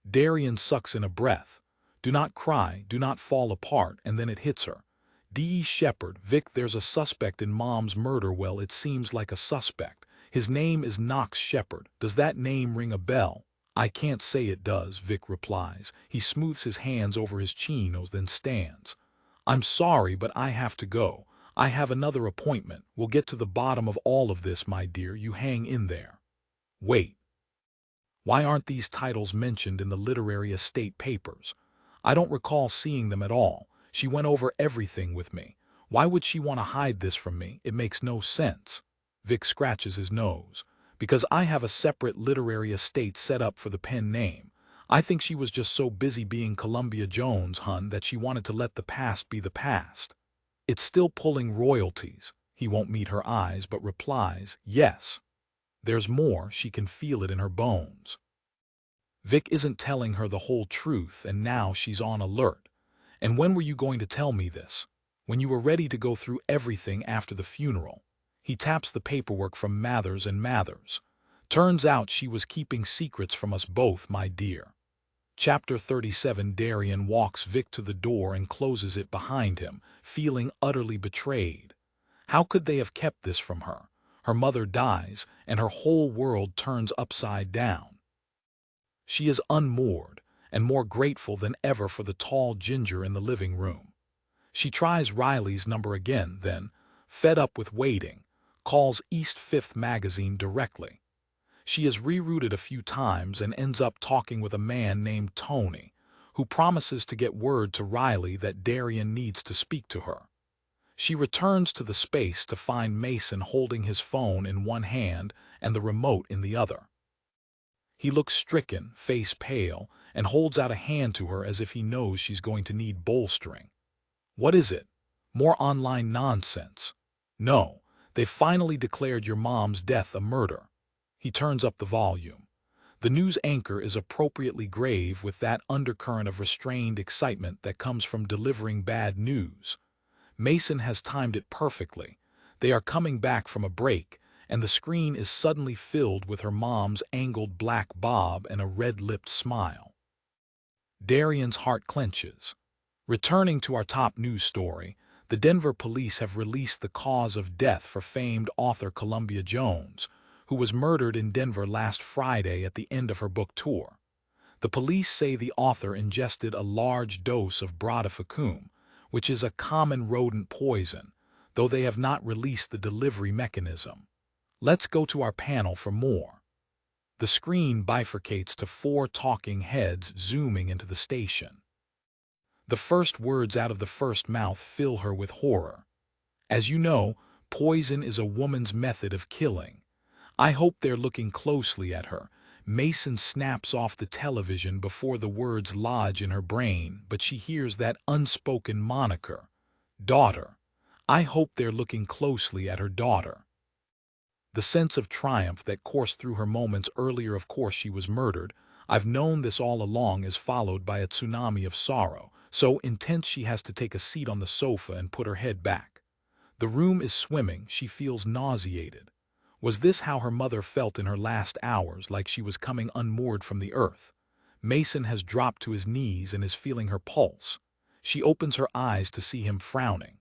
Darian sucks in a breath. Do not cry, do not fall apart, and then it hits her. D.E. Shepherd, Vic, there's a suspect in Mom's murder. Well, it seems like a suspect. His name is Knox Shepherd. Does that name ring a bell? I can't say it does, Vic replies. He smooths his hands over his chinos, then stands. I'm sorry, but I have to go. I have another appointment. We'll get to the bottom of all of this, my dear. You hang in there. Wait. Why aren't these titles mentioned in the literary estate papers? I don't recall seeing them at all. She went over everything with me. Why would she want to hide this from me? It makes no sense. Vic scratches his nose. Because I have a separate literary estate set up for the pen name. I think she was just so busy being Columbia Jones, hun, that she wanted to let the past be the past. It's still pulling royalties. He won't meet her eyes, but replies, yes. There's more. She can feel it in her bones. Vic isn't telling her the whole truth, and now she's on alert. And when were you going to tell me this? When you were ready to go through everything after the funeral. He taps the paperwork from Mathers and Mathers. Turns out she was keeping secrets from us both, my dear. Chapter 37. Darian walks Vic to the door and closes it behind him, feeling utterly betrayed. How could they have kept this from her? Her mother dies, and her whole world turns upside down. She is unmoored, and more grateful than ever for the tall ginger in the living room. She tries Riley's number again, then, fed up with waiting, calls East Fifth magazine directly. She is rerouted a few times and ends up talking with a man named Tony, who promises to get word to Riley that Darian needs to speak to her. She returns to the space to find Mason holding his phone in one hand and the remote in the other. He looks stricken, face pale, and holds out a hand to her as if he knows she's going to need bolstering. What is it? More online nonsense. No, they finally declared your mom's death a murder. He turns up the volume. The news anchor is appropriately grave with that undercurrent of restrained excitement that comes from delivering bad news. Mason has timed it perfectly. They are coming back from a break, and the screen is suddenly filled with her mom's angled black bob and a red-lipped smile. Darian's heart clenches. Returning to our top news story, the Denver police have released the cause of death for famed author Columbia Jones, who was murdered in Denver last Friday at the end of her book tour. The police say the author ingested a large dose of brodifacoum, which is a common rodent poison, though they have not released the delivery mechanism. Let's go to our panel for more. The screen bifurcates to 4 talking heads zooming into the station. The first words out of the first mouth fill her with horror. As you know, poison is a woman's method of killing. I hope they're looking closely at her. Mason snaps off the television before the words lodge in her brain, but she hears that unspoken moniker, daughter. I hope they're looking closely at her daughter. The sense of triumph that coursed through her moments earlier, of course she was murdered, I've known this all along, is followed by a tsunami of sorrow, so intense she has to take a seat on the sofa and put her head back. The room is swimming, she feels nauseated. Was this how her mother felt in her last hours, like she was coming unmoored from the earth? Mason has dropped to his knees and is feeling her pulse. She opens her eyes to see him frowning.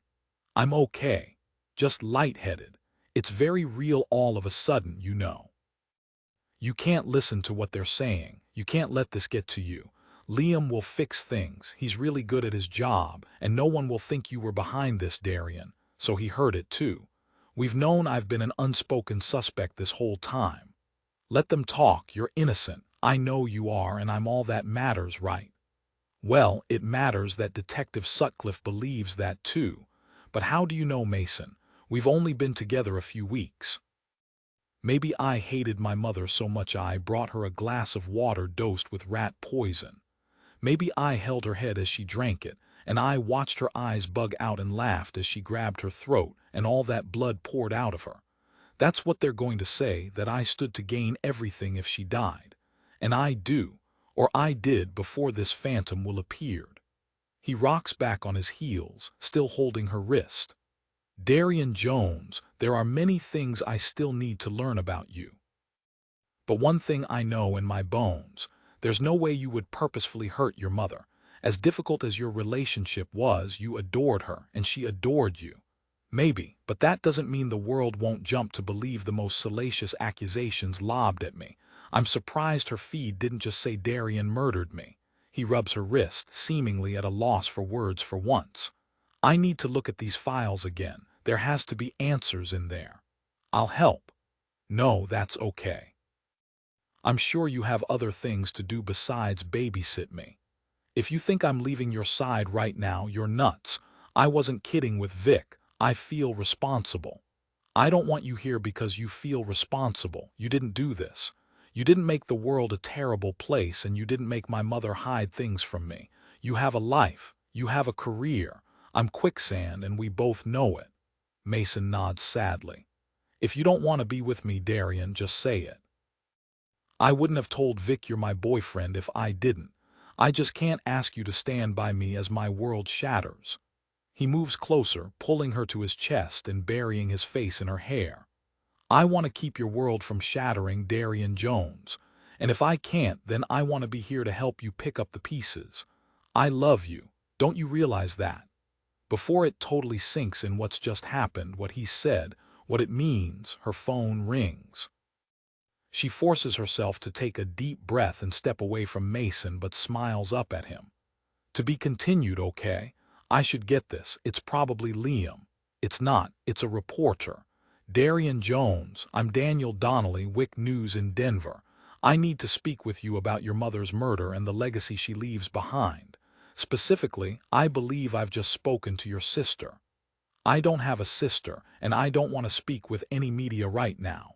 I'm okay. Just lightheaded. It's very real all of a sudden, you know. You can't listen to what they're saying. You can't let this get to you. Liam will fix things. He's really good at his job, and no one will think you were behind this, Darian. So he heard it too. We've known I've been an unspoken suspect this whole time. Let them talk, you're innocent. I know you are, and I'm all that matters, right? Well, it matters that Detective Sutcliffe believes that too. But how do you know, Mason? We've only been together a few weeks. Maybe I hated my mother so much I brought her a glass of water dosed with rat poison. Maybe I held her head as she drank it, and I watched her eyes bug out and laughed as she grabbed her throat, and all that blood poured out of her. That's what they're going to say, that I stood to gain everything if she died. And I do, or I did before this phantom will appeared. He rocks back on his heels, still holding her wrist. Darian Jones, there are many things I still need to learn about you. But one thing I know in my bones, there's no way you would purposefully hurt your mother. As difficult as your relationship was, you adored her, and she adored you. Maybe, but that doesn't mean the world won't jump to believe the most salacious accusations lobbed at me. I'm surprised her feed didn't just say Darian murdered me. He rubs her wrist, seemingly at a loss for words for once. I need to look at these files again. There has to be answers in there. I'll help. No, that's okay. I'm sure you have other things to do besides babysit me. If you think I'm leaving your side right now, you're nuts. I wasn't kidding with Vic. I feel responsible. I don't want you here because you feel responsible. You didn't do this. You didn't make the world a terrible place, and you didn't make my mother hide things from me. You have a life. You have a career. I'm quicksand, and we both know it. Mason nods sadly. If you don't want to be with me, Darian, just say it. I wouldn't have told Vic you're my boyfriend if I didn't. I just can't ask you to stand by me as my world shatters. He moves closer, pulling her to his chest and burying his face in her hair. I want to keep your world from shattering, Darian Jones. And if I can't, then I want to be here to help you pick up the pieces. I love you. Don't you realize that? Before it totally sinks in what's just happened, what he said, what it means, her phone rings. She forces herself to take a deep breath and step away from Mason, but smiles up at him. To be continued, okay? I should get this. It's probably Liam. It's not. It's a reporter. Darian Jones, I'm Daniel Donnelly, WIC News in Denver. I need to speak with you about your mother's murder and the legacy she leaves behind. Specifically, I believe I've just spoken to your sister. I don't have a sister, and I don't want to speak with any media right now.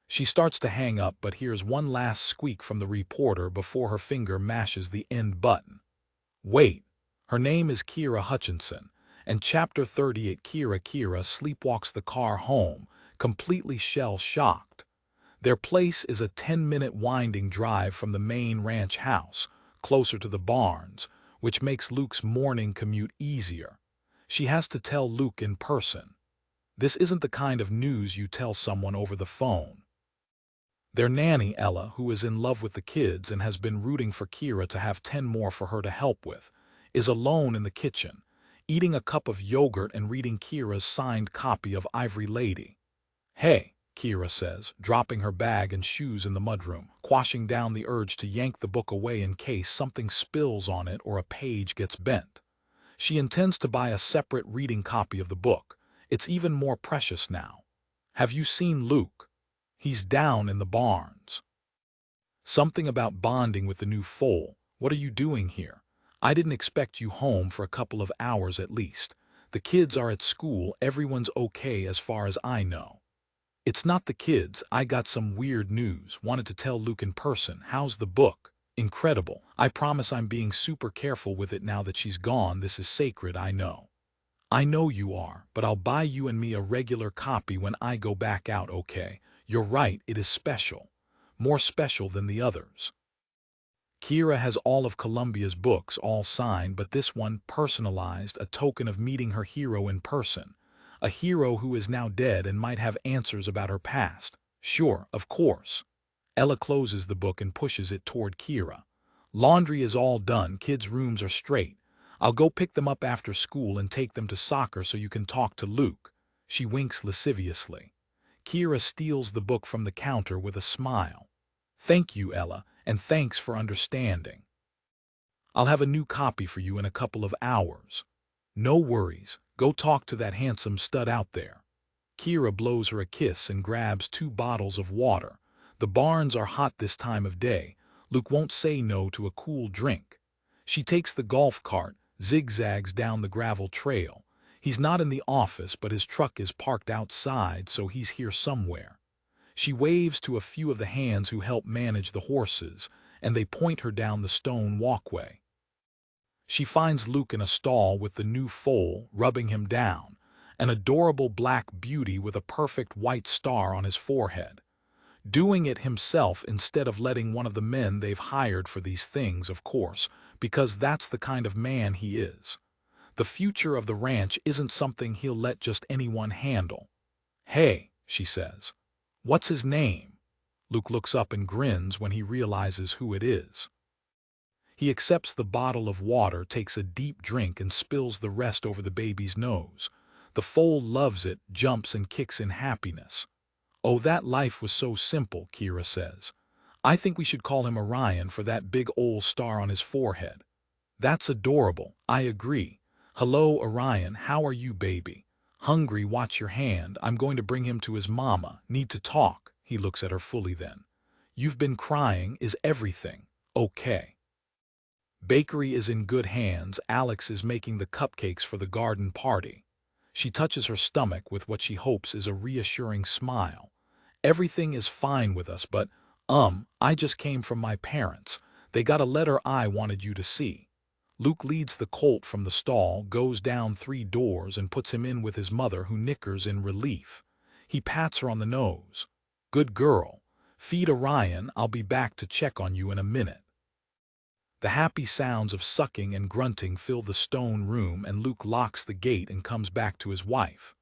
She starts to hang up, but hears one last squeak from the reporter before her finger mashes the end button. Wait, her name is Kira Hutchinson, and Chapter 38 Kira sleepwalks the car home, completely shell-shocked. Their place is a 10-minute winding drive from the main ranch house, closer to the barns, which makes Luke's morning commute easier. She has to tell Luke in person. This isn't the kind of news you tell someone over the phone. Their nanny, Ella, who is in love with the kids and has been rooting for Kira to have 10 more for her to help with, is alone in the kitchen, eating a cup of yogurt and reading Kira's signed copy of Ivory Lady. "Hey," Kira says, dropping her bag and shoes in the mudroom, quashing down the urge to yank the book away in case something spills on it or a page gets bent. She intends to buy a separate reading copy of the book. It's even more precious now. "Have you seen Luke? He's down in the barns." "Something about bonding with the new foal. What are you doing here? I didn't expect you home for a couple of hours at least. The kids are at school, everyone's okay as far as I know." "It's not the kids, I got some weird news, wanted to tell Luke in person. How's the book?" "Incredible. I promise I'm being super careful with it now that she's gone. This is sacred, I know." "I know you are, but I'll buy you and me a regular copy when I go back out, okay? You're right, it is special. More special than the others." Kira has all of Columbia's books, all signed, but this one personalized, a token of meeting her hero in person. A hero who is now dead and might have answers about her past. "Sure, of course." Ella closes the book and pushes it toward Kira. "Laundry is all done, kids' rooms are straight. I'll go pick them up after school and take them to soccer so you can talk to Luke." She winks lasciviously. Kira steals the book from the counter with a smile. "Thank you, Ella, and thanks for understanding. I'll have a new copy for you in a couple of hours." "No worries, go talk to that handsome stud out there." Kira blows her a kiss and grabs 2 bottles of water. The barns are hot this time of day. Luke won't say no to a cool drink. She takes the golf cart, zigzags down the gravel trail. He's not in the office, but his truck is parked outside, so he's here somewhere. She waves to a few of the hands who help manage the horses, and they point her down the stone walkway. She finds Luke in a stall with the new foal, rubbing him down, an adorable black beauty with a perfect white star on his forehead. Doing it himself instead of letting one of the men they've hired for these things, of course, because that's the kind of man he is. The future of the ranch isn't something he'll let just anyone handle. "Hey," she says. "What's his name?" Luke looks up and grins when he realizes who it is. He accepts the bottle of water, takes a deep drink, and spills the rest over the baby's nose. The foal loves it, jumps and kicks in happiness. "Oh, that life was so simple," Kira says. "I think we should call him Orion for that big old star on his forehead." "That's adorable, I agree. Hello, Orion, how are you, baby? Hungry? Watch your hand. I'm going to bring him to his mama. Need to talk." He looks at her fully then. "You've been crying. Is everything okay?" Bakery is in good hands. Alex is making the cupcakes for the garden party. She touches her stomach with what she hopes is a reassuring smile. "Everything is fine with us, but, I just came from my parents. They got a letter I wanted you to see." Luke leads the colt from the stall, goes down 3 doors and puts him in with his mother, who nickers in relief. He pats her on the nose. "Good girl. Feed Orion. I'll be back to check on you in a minute." The happy sounds of sucking and grunting fill the stone room, and Luke locks the gate and comes back to his wife.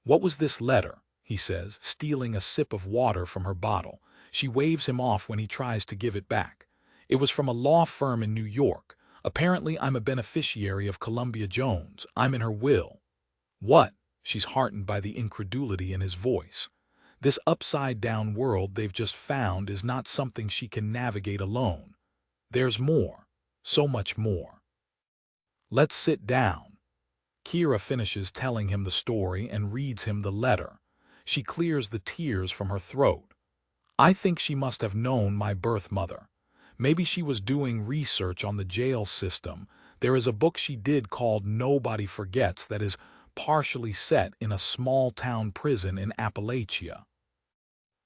"What was this letter?" he says, stealing a sip of water from her bottle. She waves him off when he tries to give it back. "It was from a law firm in New York. Apparently I'm a beneficiary of Columbia Jones. I'm in her will." "What?" She's heartened by the incredulity in his voice. This upside-down world they've just found is not something she can navigate alone. There's more. So much more. "Let's sit down." Kira finishes telling him the story and reads him the letter. She clears the tears from her throat. "I think she must have known my birth mother. Maybe she was doing research on the jail system. There is a book she did called Nobody Forgets that is partially set in a small-town prison in Appalachia.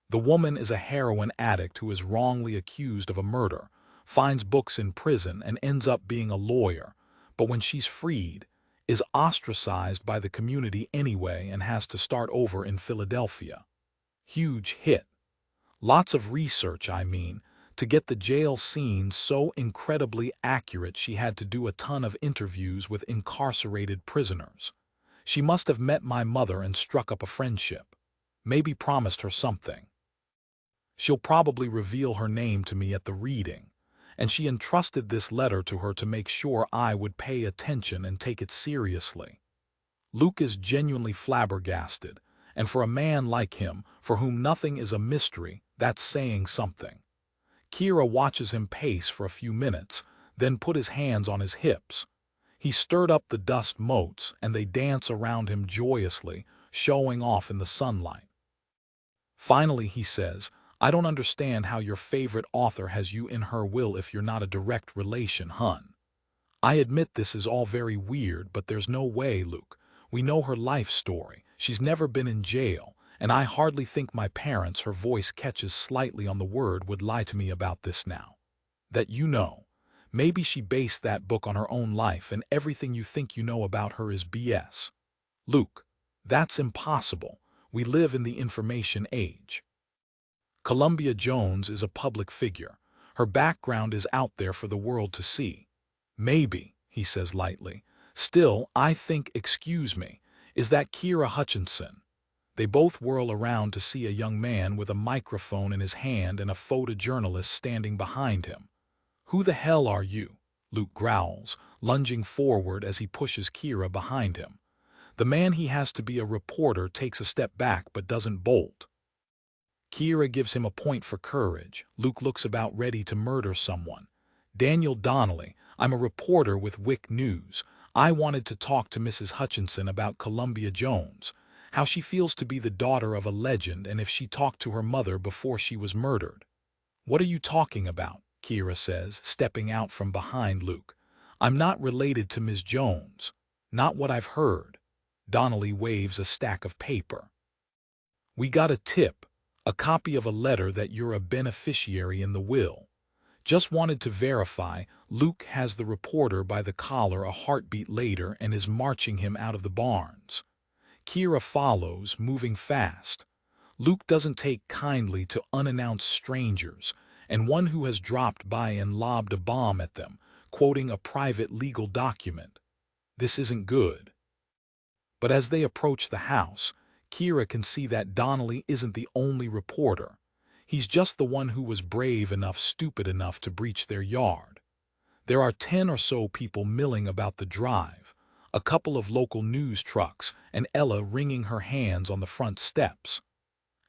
The woman is a heroin addict who is wrongly accused of a murder, finds books in prison and ends up being a lawyer, but when she's freed, is ostracized by the community anyway and has to start over in Philadelphia." Huge hit. Lots of research, to get the jail scenes so incredibly accurate she had to do a ton of interviews with incarcerated prisoners. She must have met my mother and struck up a friendship. Maybe promised her something. She'll probably reveal her name to me at the reading, and she entrusted this letter to her to make sure I would pay attention and take it seriously. Luke is genuinely flabbergasted, and for a man like him, for whom nothing is a mystery, that's saying something. Kira watches him pace for a few minutes, then put his hands on his hips. He stirred up the dust motes, and they dance around him joyously, showing off in the sunlight. Finally, he says, I don't understand how your favorite author has you in her will if you're not a direct relation, hun. I admit this is all very weird, but there's no way, Luke. We know her life story. She's never been in jail, and I hardly think my parents, her voice catches slightly on the word, would lie to me about this now. That you know. Maybe she based that book on her own life and everything you think you know about her is BS. Luke, that's impossible. We live in the information age. Columbia Jones is a public figure. Her background is out there for the world to see. Maybe, he says lightly. Still, I think, excuse me, is that Kira Hutchinson? They both whirl around to see a young man with a microphone in his hand and a photojournalist standing behind him. Who the hell are you? Luke growls, lunging forward as he pushes Kira behind him. The man he has to be a reporter takes a step back but doesn't bolt. Kira gives him a point for courage. Luke looks about ready to murder someone. Daniel Donnelly, I'm a reporter with Wick News. I wanted to talk to Mrs. Hutchinson about Columbia Jones, how she feels to be the daughter of a legend and if she talked to her mother before she was murdered. What are you talking about? Kira says, stepping out from behind Luke. I'm not related to Ms. Jones. Not what I've heard. Donnelly waves a stack of paper. We got a tip, a copy of a letter that you're a beneficiary in the will. Just wanted to verify. Luke has the reporter by the collar a heartbeat later and is marching him out of the barns. Kira follows, moving fast. Luke doesn't take kindly to unannounced strangers, and one who has dropped by and lobbed a bomb at them, quoting a private legal document. This isn't good. But as they approach the house, Kira can see that Donnelly isn't the only reporter. He's just the one who was brave enough, stupid enough to breach their yard. There are 10 or so people milling about the drive, a couple of local news trucks, and Ella wringing her hands on the front steps.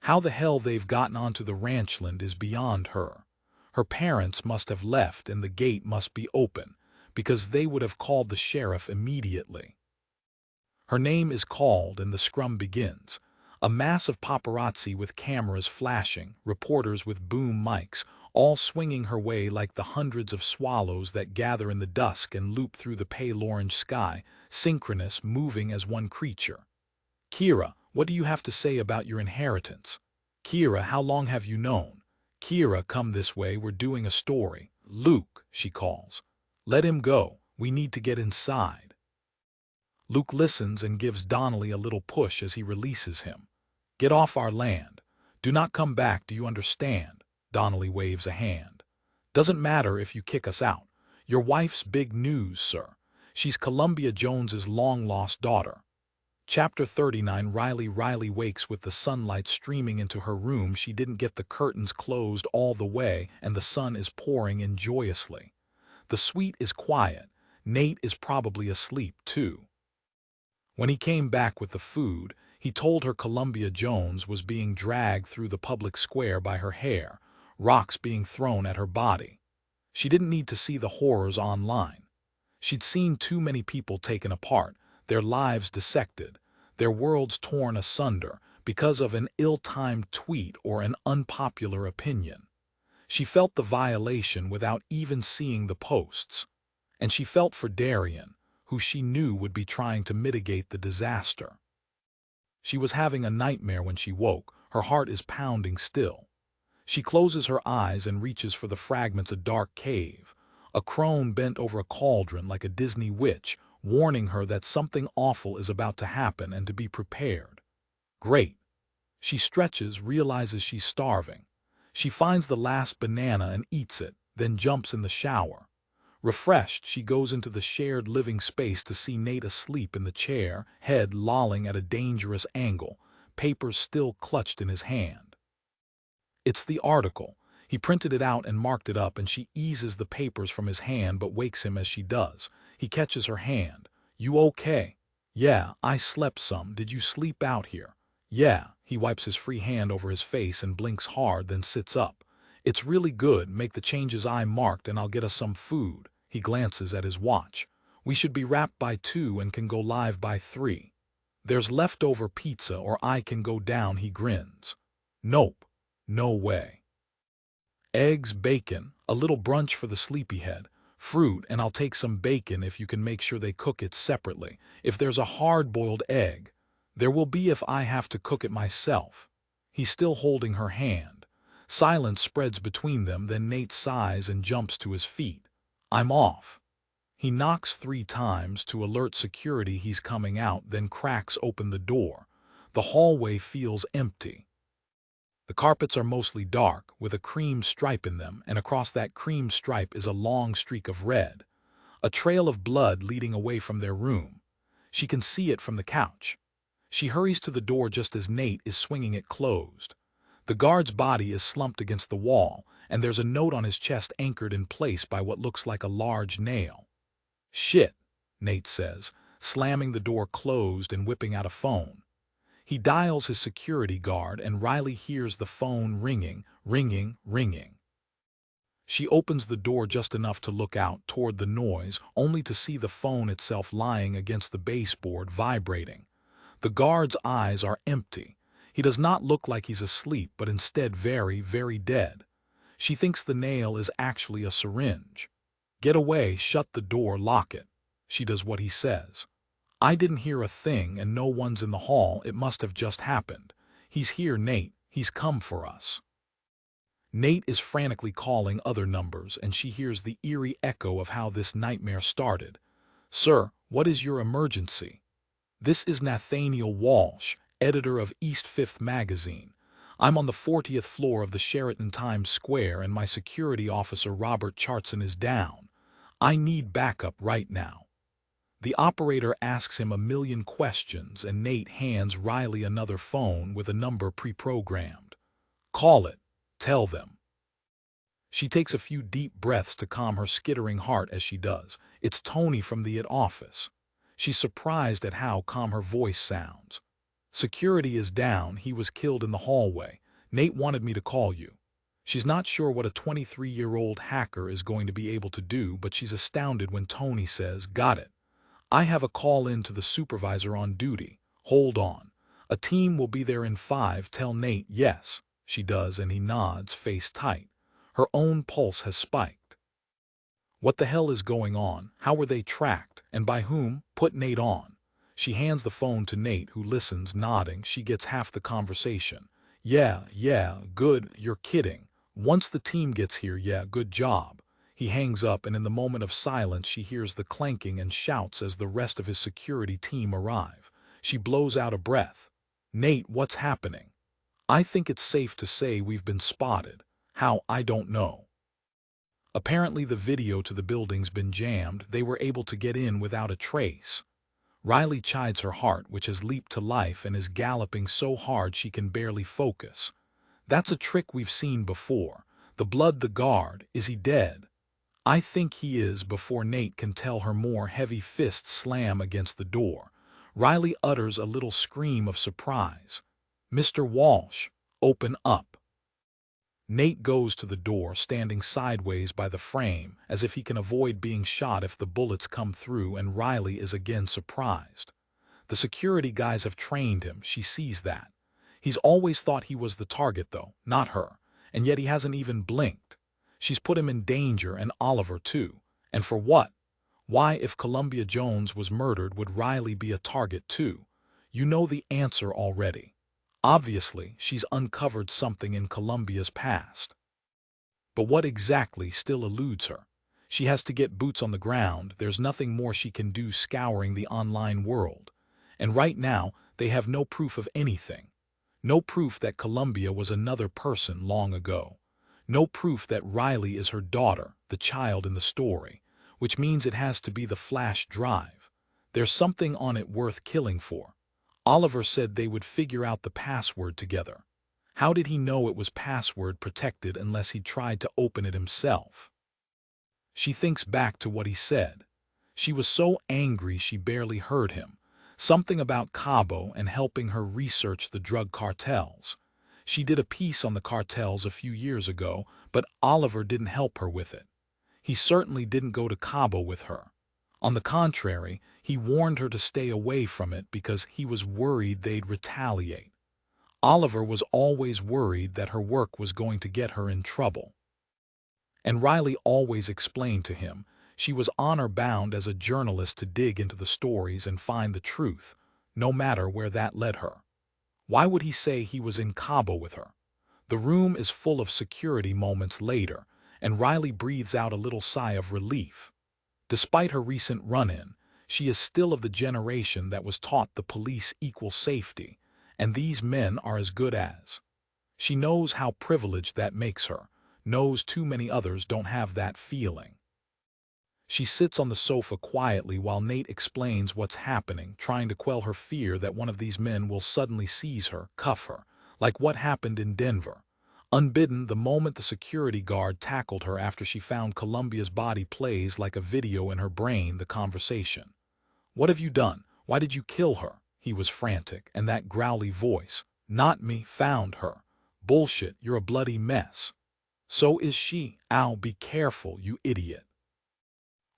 How the hell they've gotten onto the ranchland is beyond her. Her parents must have left and the gate must be open, because they would have called the sheriff immediately. Her name is called and the scrum begins. A mass of paparazzi with cameras flashing, reporters with boom mics, all swinging her way like the hundreds of swallows that gather in the dusk and loop through the pale orange sky, synchronous, moving as one creature. Kira, what do you have to say about your inheritance? Kira, how long have you known? Kira, come this way, we're doing a story. Luke, she calls. Let him go, we need to get inside. Luke listens and gives Donnelly a little push as he releases him. Get off our land. Do not come back, do you understand? Donnelly waves a hand. Doesn't matter if you kick us out. Your wife's big news, sir. She's Columbia Jones's long-lost daughter. Chapter 39. Riley wakes with the sunlight streaming into her room. She didn't get the curtains closed all the way, and the sun is pouring in joyously. The suite is quiet. Nate is probably asleep, too. When he came back with the food, he told her Columbia Jones was being dragged through the public square by her hair, rocks being thrown at her body. She didn't need to see the horrors online. She'd seen too many people taken apart, their lives dissected, their worlds torn asunder because of an ill-timed tweet or an unpopular opinion. She felt the violation without even seeing the posts. And she felt for Darian, who she knew would be trying to mitigate the disaster. She was having a nightmare when she woke. Her heart is pounding still. She closes her eyes and reaches for the fragments of a dark cave. A crone bent over a cauldron like a Disney witch, warning her that something awful is about to happen and to be prepared. Great. She stretches, realizes she's starving. She finds the last banana and eats it, then jumps in the shower. Refreshed, she goes into the shared living space to see Nate asleep in the chair, head lolling at a dangerous angle, papers still clutched in his hand. It's the article. He printed it out and marked it up, and she eases the papers from his hand but wakes him as she does. He catches her hand. "You okay?" "Yeah, I slept some. Did you sleep out here?" "Yeah." He wipes his free hand over his face and blinks hard, then sits up. "It's really good. Make the changes I marked and I'll get us some food." He glances at his watch. "We should be wrapped by 2 and can go live by 3. There's leftover pizza or I can go down." He grins. "Nope. No way. Eggs, bacon, a little brunch for the sleepyhead, fruit, and I'll take some bacon if you can make sure they cook it separately. If there's a hard-boiled egg, there will be if I have to cook it myself." He's still holding her hand. Silence spreads between them, then Nate sighs and jumps to his feet. "I'm off." He knocks 3 times to alert security he's coming out, then cracks open the door. The hallway feels empty. The carpets are mostly dark, with a cream stripe in them, and across that cream stripe is a long streak of red. A trail of blood leading away from their room. She can see it from the couch. She hurries to the door just as Nate is swinging it closed. The guard's body is slumped against the wall, and there's a note on his chest anchored in place by what looks like a large nail. "Shit," Nate says, slamming the door closed and whipping out a phone. He dials his security guard, and Riley hears the phone ringing, ringing, ringing. She opens the door just enough to look out toward the noise, only to see the phone itself lying against the baseboard, vibrating. The guard's eyes are empty. He does not look like he's asleep, but instead very, very dead. She thinks the nail is actually a syringe. "Get away, shut the door, lock it." She does what he says. "I didn't hear a thing and no one's in the hall. It must have just happened. He's here, Nate. He's come for us." Nate is frantically calling other numbers, and she hears the eerie echo of how this nightmare started. "Sir, what is your emergency?" "This is Nathaniel Walsh, editor of East Fifth magazine. I'm on the 40th floor of the Sheraton Times Square, and my security officer Robert Chartson is down. I need backup right now." The operator asks him a million questions, and Nate hands Riley another phone with a number pre-programmed. "Call it. Tell them." She takes a few deep breaths to calm her skittering heart as she does. It's Tony from the office. She's surprised at how calm her voice sounds. "Security is down. He was killed in the hallway. Nate wanted me to call you." She's not sure what a 23-year-old hacker is going to be able to do, but she's astounded when Tony says, "Got it. I have a call in to the supervisor on duty. Hold on. A team will be there in 5. Tell Nate." "Yes," she does, and he nods, face tight. Her own pulse has spiked. What the hell is going on? How were they tracked? And by whom? Put Nate on. She hands the phone to Nate, who listens, nodding. She gets half the conversation. Yeah, good, you're kidding. Once the team gets here, yeah, good job." He hangs up, and in the moment of silence she hears the clanking and shouts as the rest of his security team arrive. She blows out a breath. "Nate, what's happening?" "I think it's safe to say we've been spotted. How, I don't know. Apparently the video to the building's been jammed. They were able to get in without a trace." Riley chides her heart, which has leaped to life and is galloping so hard she can barely focus. "That's a trick we've seen before. The blood, the guard, is he dead?" "I think he is." Before Nate can tell her more, heavy fists slam against the door. Riley utters a little scream of surprise. "Mr. Walsh, open up." Nate goes to the door, standing sideways by the frame, as if he can avoid being shot if the bullets come through, and Riley is again surprised. The security guys have trained him, she sees that. He's always thought he was the target though, not her, and yet he hasn't even blinked. She's put him in danger, and Oliver too. And for what? Why, if Columbia Jones was murdered, would Riley be a target too? You know the answer already. Obviously, she's uncovered something in Columbia's past. But what exactly still eludes her? She has to get boots on the ground. There's nothing more she can do scouring the online world. And right now, they have no proof of anything. No proof that Columbia was another person long ago. No proof that Riley is her daughter, the child in the story, which means it has to be the flash drive. There's something on it worth killing for. Oliver said they would figure out the password together. How did he know it was password protected unless he tried to open it himself? She thinks back to what he said. She was so angry she barely heard him. Something about Cabo and helping her research the drug cartels. She did a piece on the cartels a few years ago, but Oliver didn't help her with it. He certainly didn't go to Cabo with her. On the contrary, he warned her to stay away from it because he was worried they'd retaliate. Oliver was always worried that her work was going to get her in trouble. And Riley always explained to him she was honor-bound as a journalist to dig into the stories and find the truth, no matter where that led her. Why would he say he was in Cabo with her? The room is full of security moments later, and Riley breathes out a little sigh of relief. Despite her recent run-in, she is still of the generation that was taught the police equal safety, and these men are as good as. She knows how privileged that makes her, knows too many others don't have that feeling. She sits on the sofa quietly while Nate explains what's happening, trying to quell her fear that one of these men will suddenly seize her, cuff her, like what happened in Denver. Unbidden, the moment the security guard tackled her after she found Columbia's body plays like a video in her brain the conversation. "What have you done? Why did you kill her?" He was frantic, and that growly voice. "Not me, found her." "Bullshit, you're a bloody mess." "So is she." "Ow, be careful, you idiot."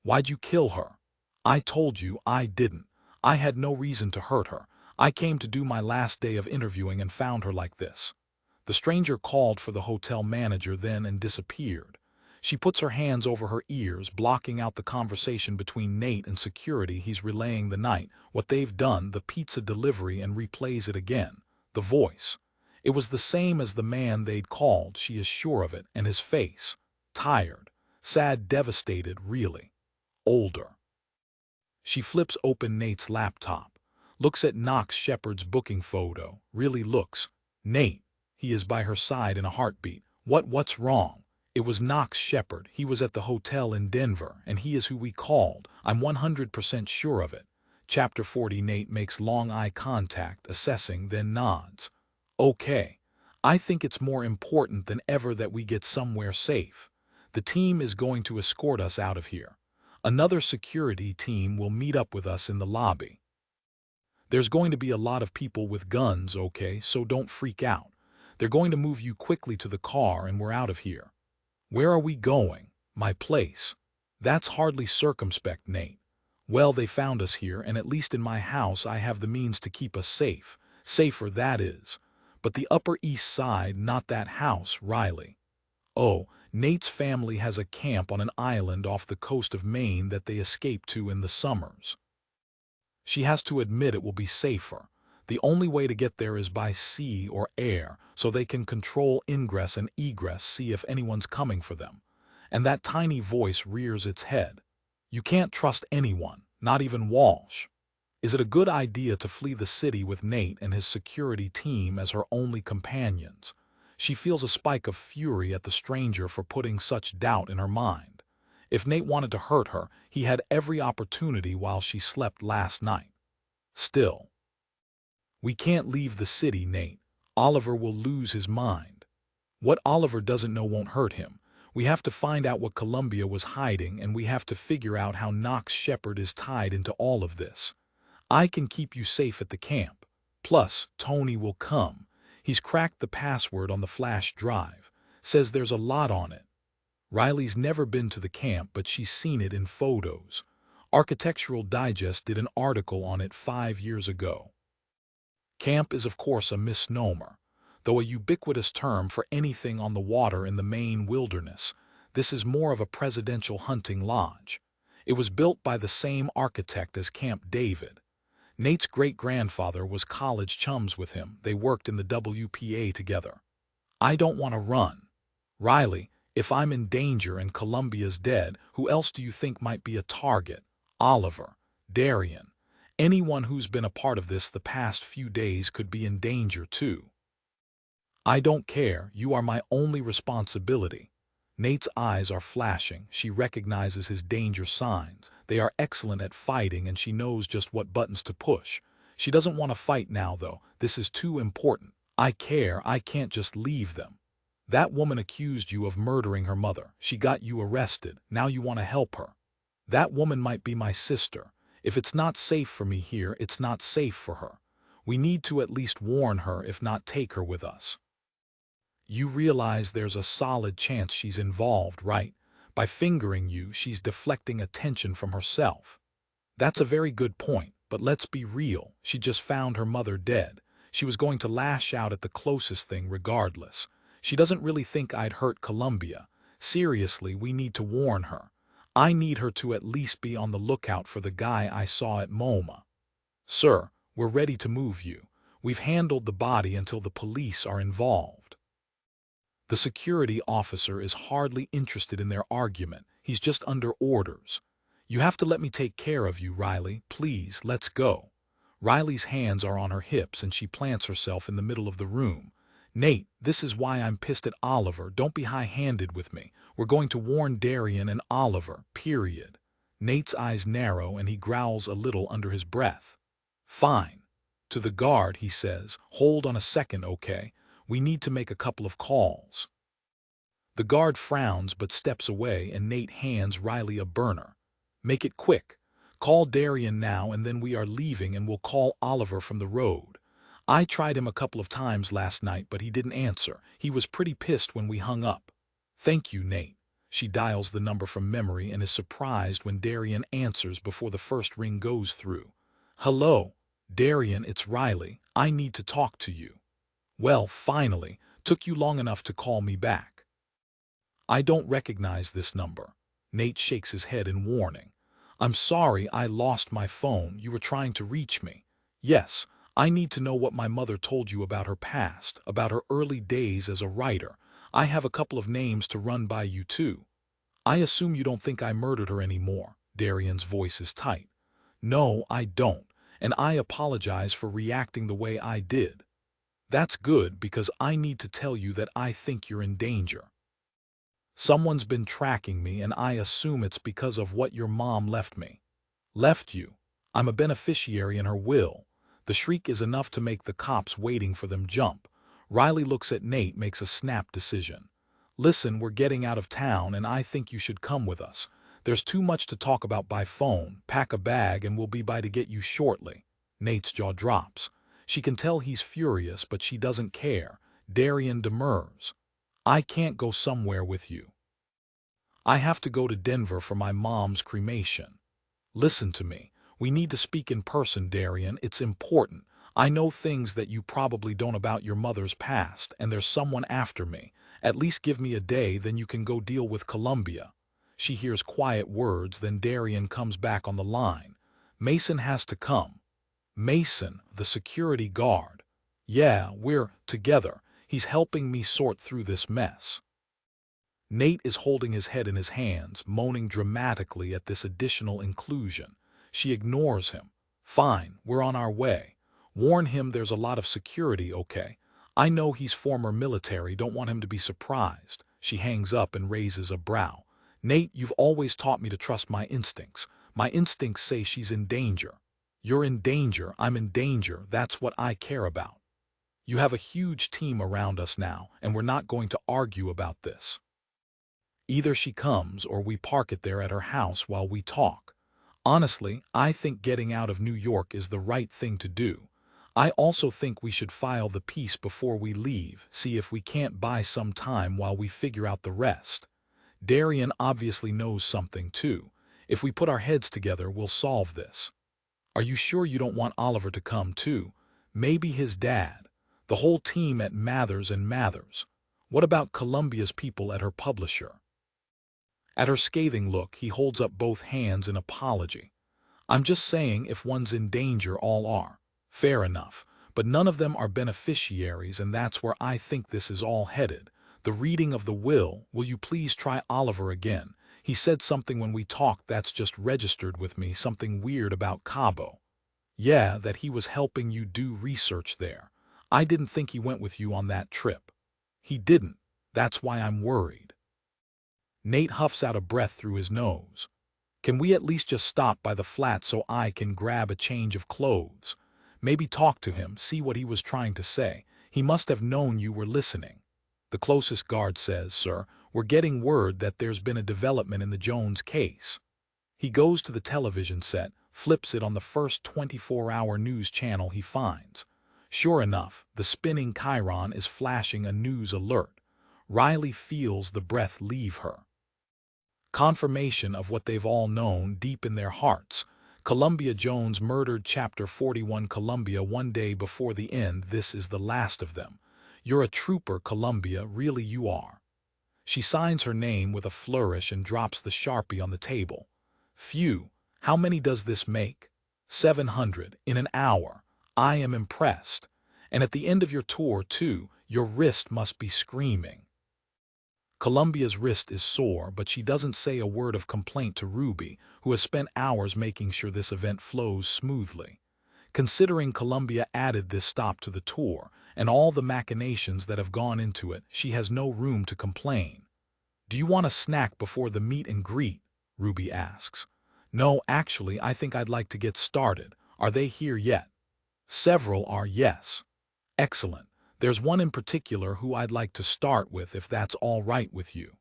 "Why'd you kill her?" "I told you I didn't. I had no reason to hurt her. I came to do my last day of interviewing and found her like this." The stranger called for the hotel manager then and disappeared. She puts her hands over her ears, blocking out the conversation between Nate and security. He's relaying the night, what they've done, the pizza delivery, and replays it again. The voice. It was the same as the man they'd called, she is sure of it, and his face. Tired. Sad, devastated, really. Older. She flips open Nate's laptop, looks at Knox Shepard's booking photo, really looks. Nate. He is by her side in a heartbeat. What's wrong? It was Knox Shepard. He was at the hotel in Denver, and he is who we called. I'm 100% sure of it. Chapter 40. Nate makes long eye contact, assessing, then nods. Okay. I think it's more important than ever that we get somewhere safe. The team is going to escort us out of here. Another security team will meet up with us in the lobby. There's going to be a lot of people with guns, okay, so don't freak out. They're going to move you quickly to the car and we're out of here. Where are we going? My place. That's hardly circumspect, Nate. Well, they found us here, and at least in my house I have the means to keep us safe. Safer, that is. But the Upper East Side, not that house, Riley. Oh, Nate's family has a camp on an island off the coast of Maine that they escape to in the summers. She has to admit it will be safer. The only way to get there is by sea or air, so they can control ingress and egress, see if anyone's coming for them. And that tiny voice rears its head. You can't trust anyone, not even Walsh. Is it a good idea to flee the city with Nate and his security team as her only companions? She feels a spike of fury at the stranger for putting such doubt in her mind. If Nate wanted to hurt her, he had every opportunity while she slept last night. Still. We can't leave the city, Nate. Oliver will lose his mind. What Oliver doesn't know won't hurt him. We have to find out what Columbia was hiding, and we have to figure out how Knox Shepard is tied into all of this. I can keep you safe at the camp. Plus, Tony will come. He's cracked the password on the flash drive. Says there's a lot on it. Riley's never been to the camp, but she's seen it in photos. Architectural Digest did an article on it 5 years ago. Camp is of course a misnomer. Though a ubiquitous term for anything on the water in the Maine wilderness, this is more of a presidential hunting lodge. It was built by the same architect as Camp David. Nate's great-grandfather was college chums with him. They worked in the WPA together. I don't want to run. Riley, if I'm in danger and Columbia's dead, who else do you think might be a target? Oliver, Darian. Anyone who's been a part of this the past few days could be in danger too. I don't care, you are my only responsibility. Nate's eyes are flashing. She recognizes his danger signs. They are excellent at fighting and she knows just what buttons to push. She doesn't want to fight now though. This is too important. I care, I can't just leave them. That woman accused you of murdering her mother. She got you arrested. Now you want to help her. That woman might be my sister. If it's not safe for me here, it's not safe for her. We need to at least warn her, if not take her with us. You realize there's a solid chance she's involved, right? By fingering you, she's deflecting attention from herself. That's a very good point, but let's be real. She just found her mother dead. She was going to lash out at the closest thing regardless. She doesn't really think I'd hurt Columbia. Seriously, we need to warn her. I need her to at least be on the lookout for the guy I saw at MoMA. Sir, we're ready to move you. We've handled the body until the police are involved. The security officer is hardly interested in their argument. He's just under orders. You have to let me take care of you, Riley. Please, let's go. Riley's hands are on her hips and she plants herself in the middle of the room. Nate, this is why I'm pissed at Oliver. Don't be high-handed with me. We're going to warn Darian and Oliver, period. Nate's eyes narrow and he growls a little under his breath. Fine. To the guard, he says, hold on a second, okay? We need to make a couple of calls. The guard frowns but steps away and Nate hands Riley a burner. Make it quick. Call Darian now and then we are leaving and we'll call Oliver from the road. I tried him a couple of times last night but he didn't answer. He was pretty pissed when we hung up. Thank you, Nate. She dials the number from memory and is surprised when Darian answers before the first ring goes through. Hello, Darian, it's Riley. I need to talk to you. Well, finally, took you long enough to call me back. I don't recognize this number. Nate shakes his head in warning. I'm sorry, I lost my phone. You were trying to reach me. Yes, I need to know what my mother told you about her past, about her early days as a writer. I have a couple of names to run by you too. I assume you don't think I murdered her anymore. Darian's voice is tight. No, I don't, and I apologize for reacting the way I did. That's good because I need to tell you that I think you're in danger. Someone's been tracking me and I assume it's because of what your mom left me. Left you? I'm a beneficiary in her will. The shriek is enough to make the cops waiting for them jump. Riley looks at Nate, makes a snap decision. Listen, we're getting out of town and I think you should come with us. There's too much to talk about by phone. Pack a bag and we'll be by to get you shortly. Nate's jaw drops. She can tell he's furious, but she doesn't care. Darian demurs. I can't go somewhere with you. I have to go to Denver for my mom's cremation. Listen to me. We need to speak in person, Darian. It's important. I know things that you probably don't about your mother's past, and there's someone after me. At least give me a day, then you can go deal with Columbia. She hears quiet words, then Darian comes back on the line. Mason has to come. Mason, the security guard. Yeah, we're together. He's helping me sort through this mess. Nate is holding his head in his hands, moaning dramatically at this additional inclusion. She ignores him. Fine, we're on our way. Warn him there's a lot of security, okay? I know he's former military, don't want him to be surprised. She hangs up and raises a brow. Nate, you've always taught me to trust my instincts. My instincts say she's in danger. You're in danger, I'm in danger, that's what I care about. You have a huge team around us now, and we're not going to argue about this. Either she comes or we park it there at her house while we talk. Honestly, I think getting out of New York is the right thing to do. I also think we should file the piece before we leave, see if we can't buy some time while we figure out the rest. Darian obviously knows something too. If we put our heads together, we'll solve this. Are you sure you don't want Oliver to come too? Maybe his dad. The whole team at Mathers and Mathers. What about Columbia's people at her publisher? At her scathing look, he holds up both hands in apology. I'm just saying if one's in danger, all are. Fair enough. But none of them are beneficiaries, and that's where I think this is all headed. The reading of the will you please try Oliver again? He said something when we talked that's just registered with me, something weird about Cabo. Yeah, that he was helping you do research there. I didn't think he went with you on that trip. He didn't. That's why I'm worried. Nate huffs out a breath through his nose. Can we at least just stop by the flat so I can grab a change of clothes? Maybe talk to him, see what he was trying to say. He must have known you were listening. The closest guard says, "Sir, we're getting word that there's been a development in the Jones case." He goes to the television set, flips it on the first 24-hour news channel he finds. Sure enough, the spinning chyron is flashing a news alert. Riley feels the breath leave her. Confirmation of what they've all known deep in their hearts. Columbia Jones murdered Chapter 41 Columbia one day before the end. This is the last of them. You're a trooper, Columbia, really you are. She signs her name with a flourish and drops the Sharpie on the table. Phew, how many does this make? 700 in an hour. I am impressed. And at the end of your tour, too, your wrist must be screaming. Columbia's wrist is sore, but she doesn't say a word of complaint to Ruby, who has spent hours making sure this event flows smoothly. Considering Columbia added this stop to the tour, and all the machinations that have gone into it, she has no room to complain. "Do you want a snack before the meet and greet?" Ruby asks. "No, actually, I think I'd like to get started. Are they here yet?" "Several are, yes." "Excellent. There's one in particular who I'd like to start with, if that's all right with you."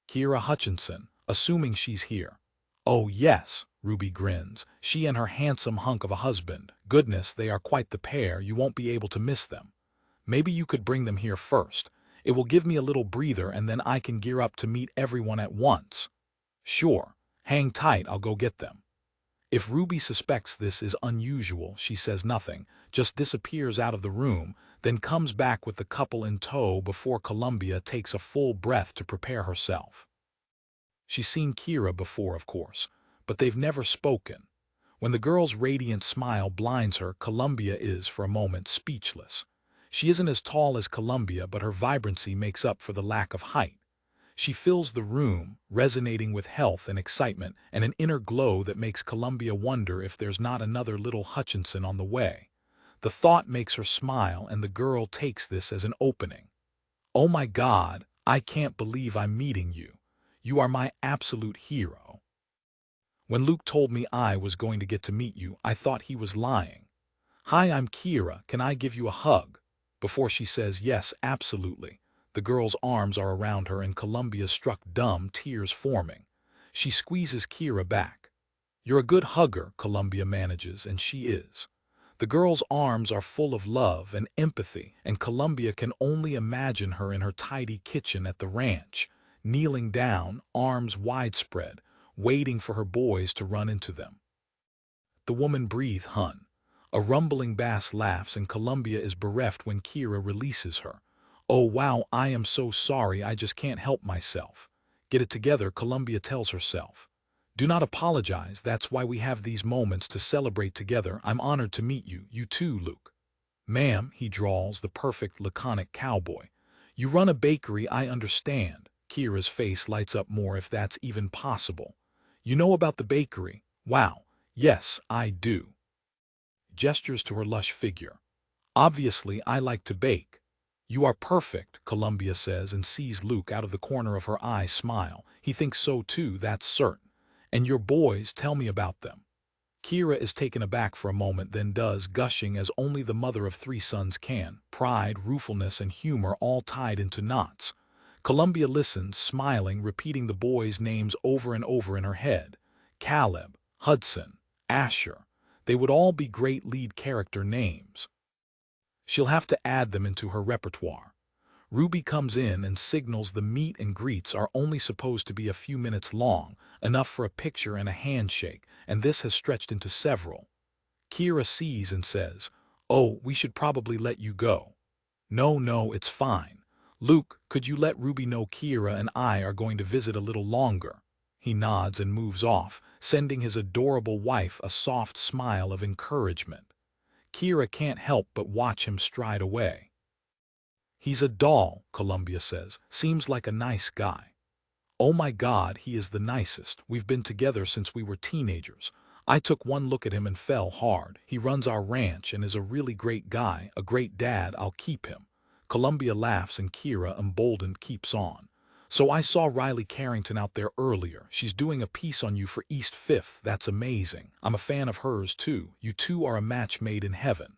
"Kira Hutchinson, assuming she's here." "Oh, yes," Ruby grins. "She and her handsome hunk of a husband. Goodness, they are quite the pair. You won't be able to miss them. Maybe you could bring them here first. It will give me a little breather, and then I can gear up to meet everyone at once." "Sure. Hang tight, I'll go get them." If Ruby suspects this is unusual, she says nothing, just disappears out of the room, then comes back with the couple in tow before Columbia takes a full breath to prepare herself. She's seen Kira before, of course, but they've never spoken. When the girl's radiant smile blinds her, Columbia is, for a moment, speechless. She isn't as tall as Columbia, but her vibrancy makes up for the lack of height. She fills the room, resonating with health and excitement, and an inner glow that makes Columbia wonder if there's not another little Hutchinson on the way. The thought makes her smile, and the girl takes this as an opening. "Oh my God, I can't believe I'm meeting you. You are my absolute hero. When Luke told me I was going to get to meet you, I thought he was lying. Hi, I'm Kira. Can I give you a hug?" Before she says yes, absolutely, the girl's arms are around her and Columbia struck dumb, tears forming. She squeezes Kira back. "You're a good hugger," Columbia manages, and she is. The girl's arms are full of love and empathy, and Columbia can only imagine her in her tidy kitchen at the ranch, kneeling down, arms widespread, waiting for her boys to run into them. The woman breathes, "Hun." A rumbling bass laughs, and Columbia is bereft when Kira releases her. "Oh wow, I am so sorry, I just can't help myself." "Get it together," Columbia tells herself. "Do not apologize, that's why we have these moments to celebrate together. I'm honored to meet you, you too, Luke." "Ma'am," he drawls, the perfect laconic cowboy. "You run a bakery, I understand." Kira's face lights up more, if that's even possible. "You know about the bakery? Wow, yes, I do." Gestures to her lush figure. "Obviously, I like to bake." "You are perfect," Columbia says, and sees Luke out of the corner of her eye smile. He thinks so too, that's certain. "And your boys, tell me about them." Kira is taken aback for a moment, then does, gushing as only the mother of 3 sons can, pride, ruefulness, and humor all tied into knots. Columbia listens, smiling, repeating the boys' names over and over in her head. Caleb, Hudson, Asher. They would all be great lead character names. She'll have to add them into her repertoire. Ruby comes in and signals the meet and greets are only supposed to be a few minutes long, enough for a picture and a handshake, and this has stretched into several. Kira sees and says, "Oh, we should probably let you go." No, it's fine. "Luke, could you let Ruby know Kira and I are going to visit a little longer?" He nods and moves off, sending his adorable wife a soft smile of encouragement. Kira can't help but watch him stride away. "He's a doll," Columbia says. "Seems like a nice guy." "Oh my God, he is the nicest. We've been together since we were teenagers. I took one look at him and fell hard. He runs our ranch and is a really great guy, a great dad. I'll keep him." Columbia laughs and Kira, emboldened, keeps on. So I saw Riley Carrington out there earlier. She's doing a piece on you for East Fifth. That's amazing. I'm a fan of hers too. You two are a match made in heaven.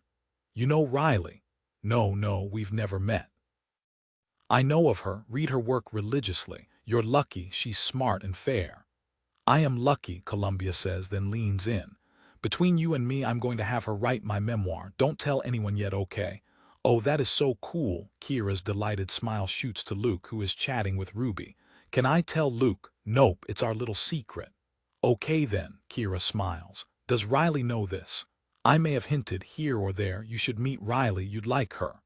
You know Riley? No, we've never met. I know of her, read her work religiously. You're lucky, she's smart and fair. I am lucky, Columbia says, then leans in. Between you and me, I'm going to have her write my memoir. Don't tell anyone yet, okay? Oh, that is so cool. Kira's delighted smile shoots to Luke, who is chatting with Ruby. Can I tell Luke? Nope, it's our little secret. Okay then, Kira smiles. Does Riley know this? I may have hinted here or there. You should meet Riley, you'd like her.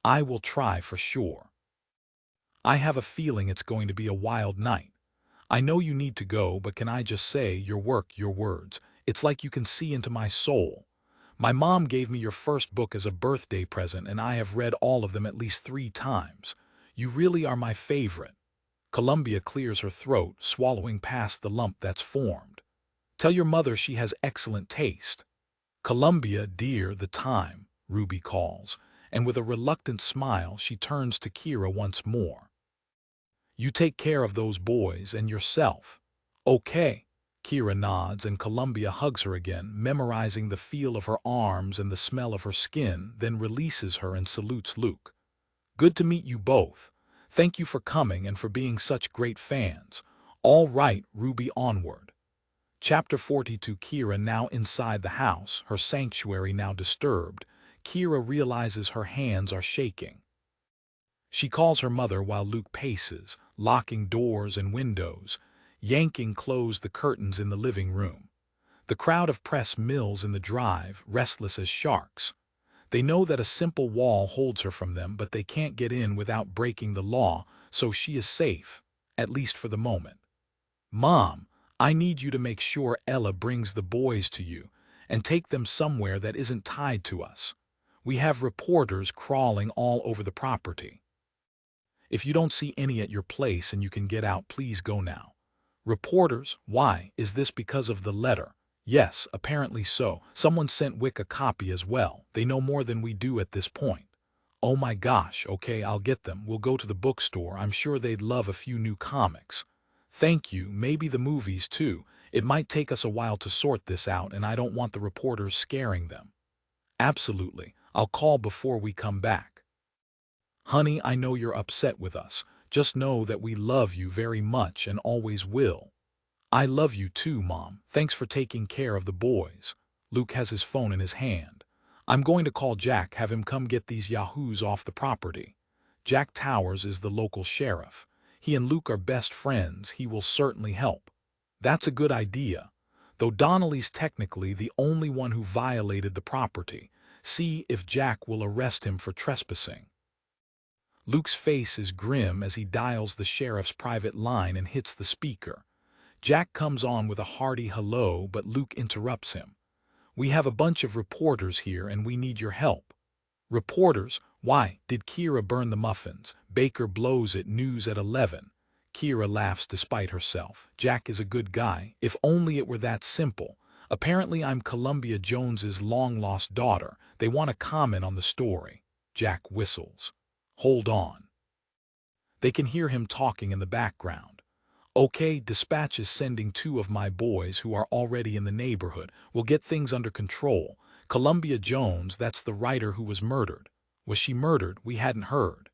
I will try for sure. I have a feeling it's going to be a wild night. I know you need to go, but can I just say, your work, your words, it's like you can see into my soul. My mom gave me your first book as a birthday present, and I have read all of them at least 3 times. You really are my favorite. Columbia clears her throat, swallowing past the lump that's formed. Tell your mother she has excellent taste. Columbia, dear, the time, Ruby calls, and with a reluctant smile she turns to Kira once more. You take care of those boys and yourself. Okay. Kira nods and Columbia hugs her again, memorizing the feel of her arms and the smell of her skin, then releases her and salutes Luke. Good to meet you both. Thank you for coming and for being such great fans. All right, Ruby, onward. Chapter 42. Kira now inside the house, her sanctuary now disturbed. Kira realizes her hands are shaking. She calls her mother while Luke paces, locking doors and windows, yanking closed the curtains in the living room. The crowd of press mills in the drive, restless as sharks. They know that a simple wall holds her from them, but they can't get in without breaking the law, so she is safe, at least for the moment. Mom, I need you to make sure Ella brings the boys to you, and take them somewhere that isn't tied to us. We have reporters crawling all over the property. If you don't see any at your place and you can get out, please go now. Reporters? Why? Is this because of the letter? Yes, apparently so. Someone sent Wick a copy as well. They know more than we do at this point. Oh my gosh, okay, I'll get them. We'll go to the bookstore. I'm sure they'd love a few new comics. Thank you, maybe the movies too. It might take us a while to sort this out, and I don't want the reporters scaring them. Absolutely, I'll call before we come back. Honey, I know you're upset with us. Just know that we love you very much and always will. I love you too, Mom. Thanks for taking care of the boys. Luke has his phone in his hand. I'm going to call Jack, have him come get these yahoos off the property. Jack Towers is the local sheriff. He and Luke are best friends. He will certainly help. That's a good idea. Though Donnelly's technically the only one who violated the property. See if Jack will arrest him for trespassing. Luke's face is grim as he dials the sheriff's private line and hits the speaker. Jack comes on with a hearty hello, but Luke interrupts him. We have a bunch of reporters here and we need your help. Reporters? Why, did Kira burn the muffins? Baker blows it, news at 11. Kira laughs despite herself. Jack is a good guy. If only it were that simple. Apparently I'm Columbia Jones's long-lost daughter. They want to comment on the story. Jack whistles. Hold on. They can hear him talking in the background. Okay, dispatch is sending 2 of my boys who are already in the neighborhood. We'll get things under control. Columbia Jones, that's the writer who was murdered. Was she murdered? We hadn't heard.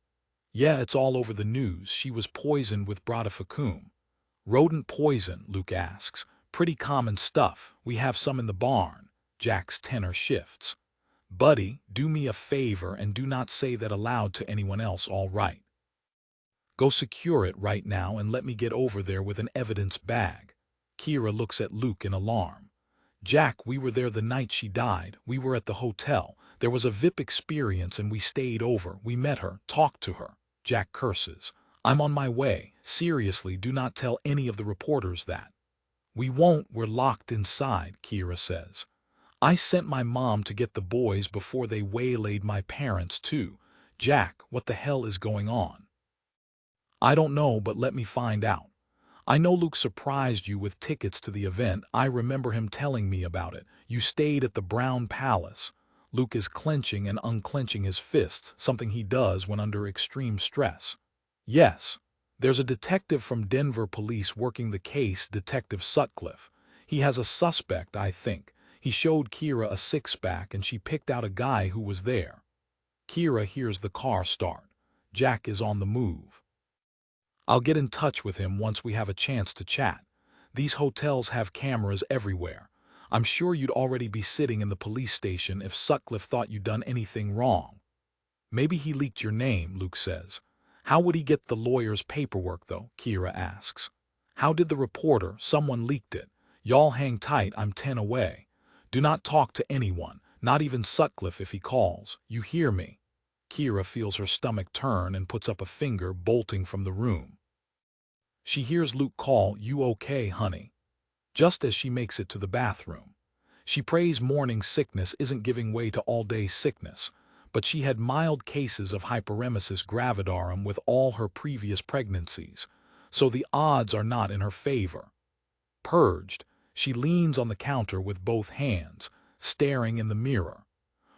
Yeah, it's all over the news. She was poisoned with brodifacoum. Rodent poison, Luke asks. Pretty common stuff. We have some in the barn. Jack's tenor shifts. Buddy, do me a favor and do not say that aloud to anyone else, all right? Go secure it right now and let me get over there with an evidence bag. Kira looks at Luke in alarm. Jack, we were there the night she died. We were at the hotel. There was a VIP experience and we stayed over. We met her, talked to her. Jack curses. I'm on my way. Seriously, do not tell any of the reporters that. We won't, we're locked inside, Kira says. I sent my mom to get the boys before they waylaid my parents too. Jack, what the hell is going on? I don't know, but let me find out. I know Luke surprised you with tickets to the event. I remember him telling me about it. You stayed at the Brown Palace. Luke is clenching and unclenching his fists, something he does when under extreme stress. Yes, there's a detective from Denver police working the case, Detective Sutcliffe. He has a suspect, I think. He showed Kira a six-pack and she picked out a guy who was there. Kira hears the car start. Jack is on the move. I'll get in touch with him once we have a chance to chat. These hotels have cameras everywhere. I'm sure you'd already be sitting in the police station if Sutcliffe thought you'd done anything wrong. Maybe he leaked your name, Luke says. How would he get the lawyer's paperwork, though? Kira asks. How did the reporter? Someone leaked it. Y'all hang tight, I'm 10 away. Do not talk to anyone, not even Sutcliffe if he calls. You hear me? Kira feels her stomach turn and puts up a finger, bolting from the room. She hears Luke call, "You okay, honey?" just as she makes it to the bathroom. She prays morning sickness isn't giving way to all-day sickness, but she had mild cases of hyperemesis gravidarum with all her previous pregnancies, so the odds are not in her favor. Purged, she leans on the counter with both hands, staring in the mirror.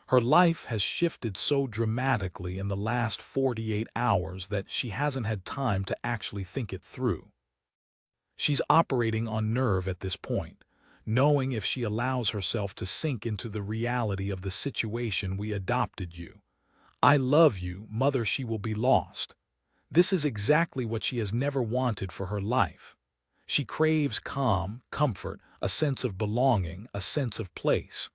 Her life has shifted so dramatically in the last 48 hours that she hasn't had time to actually think it through. She's operating on nerve at this point, knowing if she allows herself to sink into the reality of the situation, we adopted you. I love you, mother, she will be lost. This is exactly what she has never wanted for her life. She craves calm, comfort, a sense of belonging, a sense of place.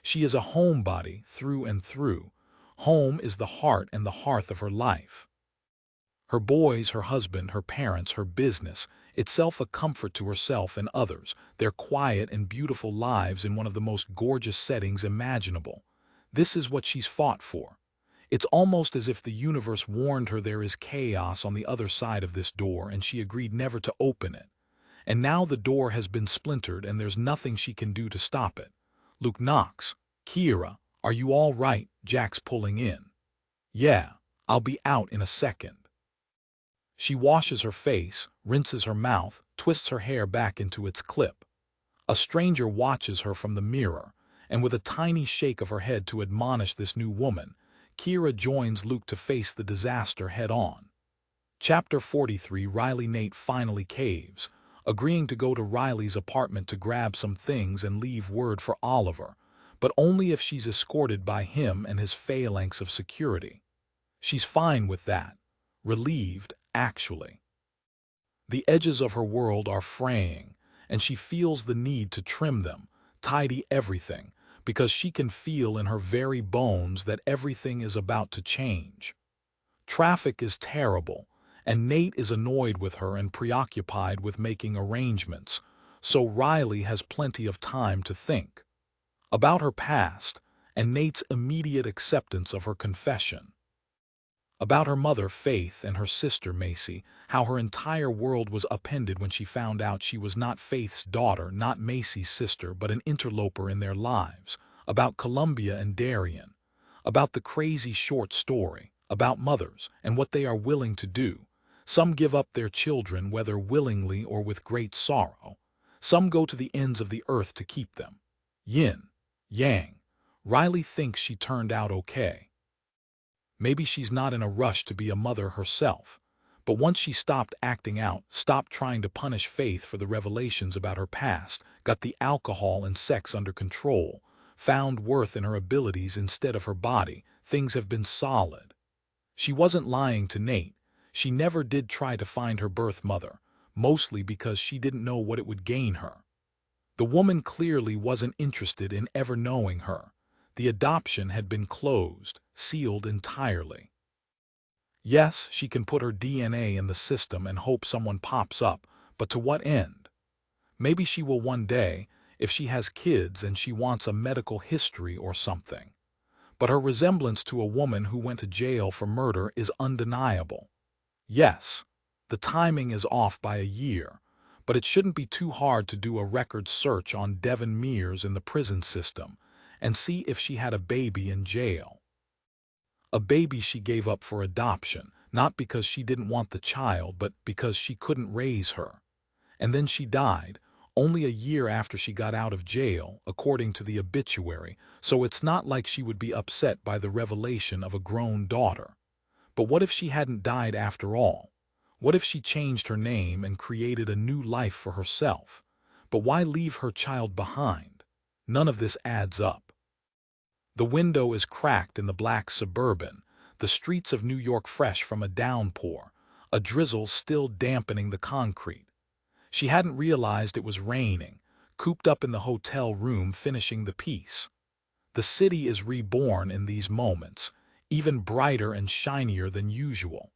She is a homebody through and through. Home is the heart and the hearth of her life. Her boys, her husband, her parents, her business, itself a comfort to herself and others, their quiet and beautiful lives in one of the most gorgeous settings imaginable. This is what she's fought for. It's almost as if the universe warned her there is chaos on the other side of this door and she agreed never to open it. And now the door has been splintered and there's nothing she can do to stop it. Luke knocks. Kira, are you all right? Jack's pulling in. Yeah, I'll be out in a second. She washes her face, rinses her mouth, twists her hair back into its clip. A stranger watches her from the mirror, and with a tiny shake of her head to admonish this new woman, Kira joins Luke to face the disaster head-on. Chapter 43. Riley. Nate finally caves, agreeing to go to Riley's apartment to grab some things and leave word for Oliver, but only if she's escorted by him and his phalanx of security. She's fine with that. Relieved, actually. The edges of her world are fraying, and she feels the need to trim them, tidy everything, because she can feel in her very bones that everything is about to change. Traffic is terrible, and Nate is annoyed with her and preoccupied with making arrangements, so Riley has plenty of time to think about her past and Nate's immediate acceptance of her confession. About her mother, Faith, and her sister, Macy, how her entire world was upended when she found out she was not Faith's daughter, not Macy's sister, but an interloper in their lives. About Columbia and Darian. About the crazy short story. About mothers and what they are willing to do. Some give up their children, whether willingly or with great sorrow. Some go to the ends of the earth to keep them. Yin, yang. Riley thinks she turned out okay. Maybe she's not in a rush to be a mother herself, but once she stopped acting out, stopped trying to punish Faith for the revelations about her past, got the alcohol and sex under control, found worth in her abilities instead of her body, things have been solid. She wasn't lying to Nate. She never did try to find her birth mother, mostly because she didn't know what it would gain her. The woman clearly wasn't interested in ever knowing her. The adoption had been closed, sealed entirely. Yes, she can put her DNA in the system and hope someone pops up, but to what end? Maybe she will one day, if she has kids and she wants a medical history or something. But her resemblance to a woman who went to jail for murder is undeniable. Yes, the timing is off by a year, but it shouldn't be too hard to do a record search on Devon Mears in the prison system and see if she had a baby in jail. A baby she gave up for adoption, not because she didn't want the child, but because she couldn't raise her. And then she died, only a year after she got out of jail, according to the obituary, so it's not like she would be upset by the revelation of a grown daughter. But what if she hadn't died after all? What if she changed her name and created a new life for herself? But why leave her child behind? None of this adds up. The window is cracked in the black Suburban, the streets of New York fresh from a downpour, a drizzle still dampening the concrete. She hadn't realized it was raining, cooped up in the hotel room finishing the piece. The city is reborn in these moments, even brighter and shinier than usual.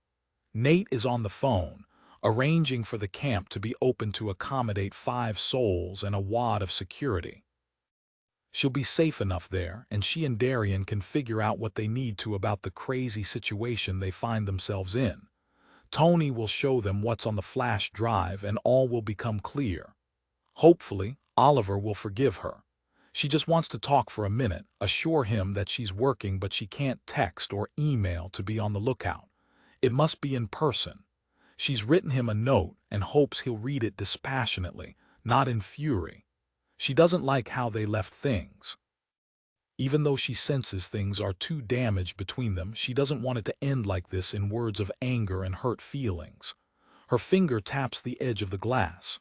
Nate is on the phone, arranging for the camp to be open to accommodate 5 souls and a wad of security. She'll be safe enough there, and she and Darian can figure out what they need to about the crazy situation they find themselves in. Tony will show them what's on the flash drive and all will become clear. Hopefully, Oliver will forgive her. She just wants to talk for a minute, assure him that she's working but she can't text or email to be on the lookout. It must be in person. She's written him a note and hopes he'll read it dispassionately, not in fury. She doesn't like how they left things. Even though she senses things are too damaged between them, she doesn't want it to end like this in words of anger and hurt feelings. Her finger taps the edge of the glass.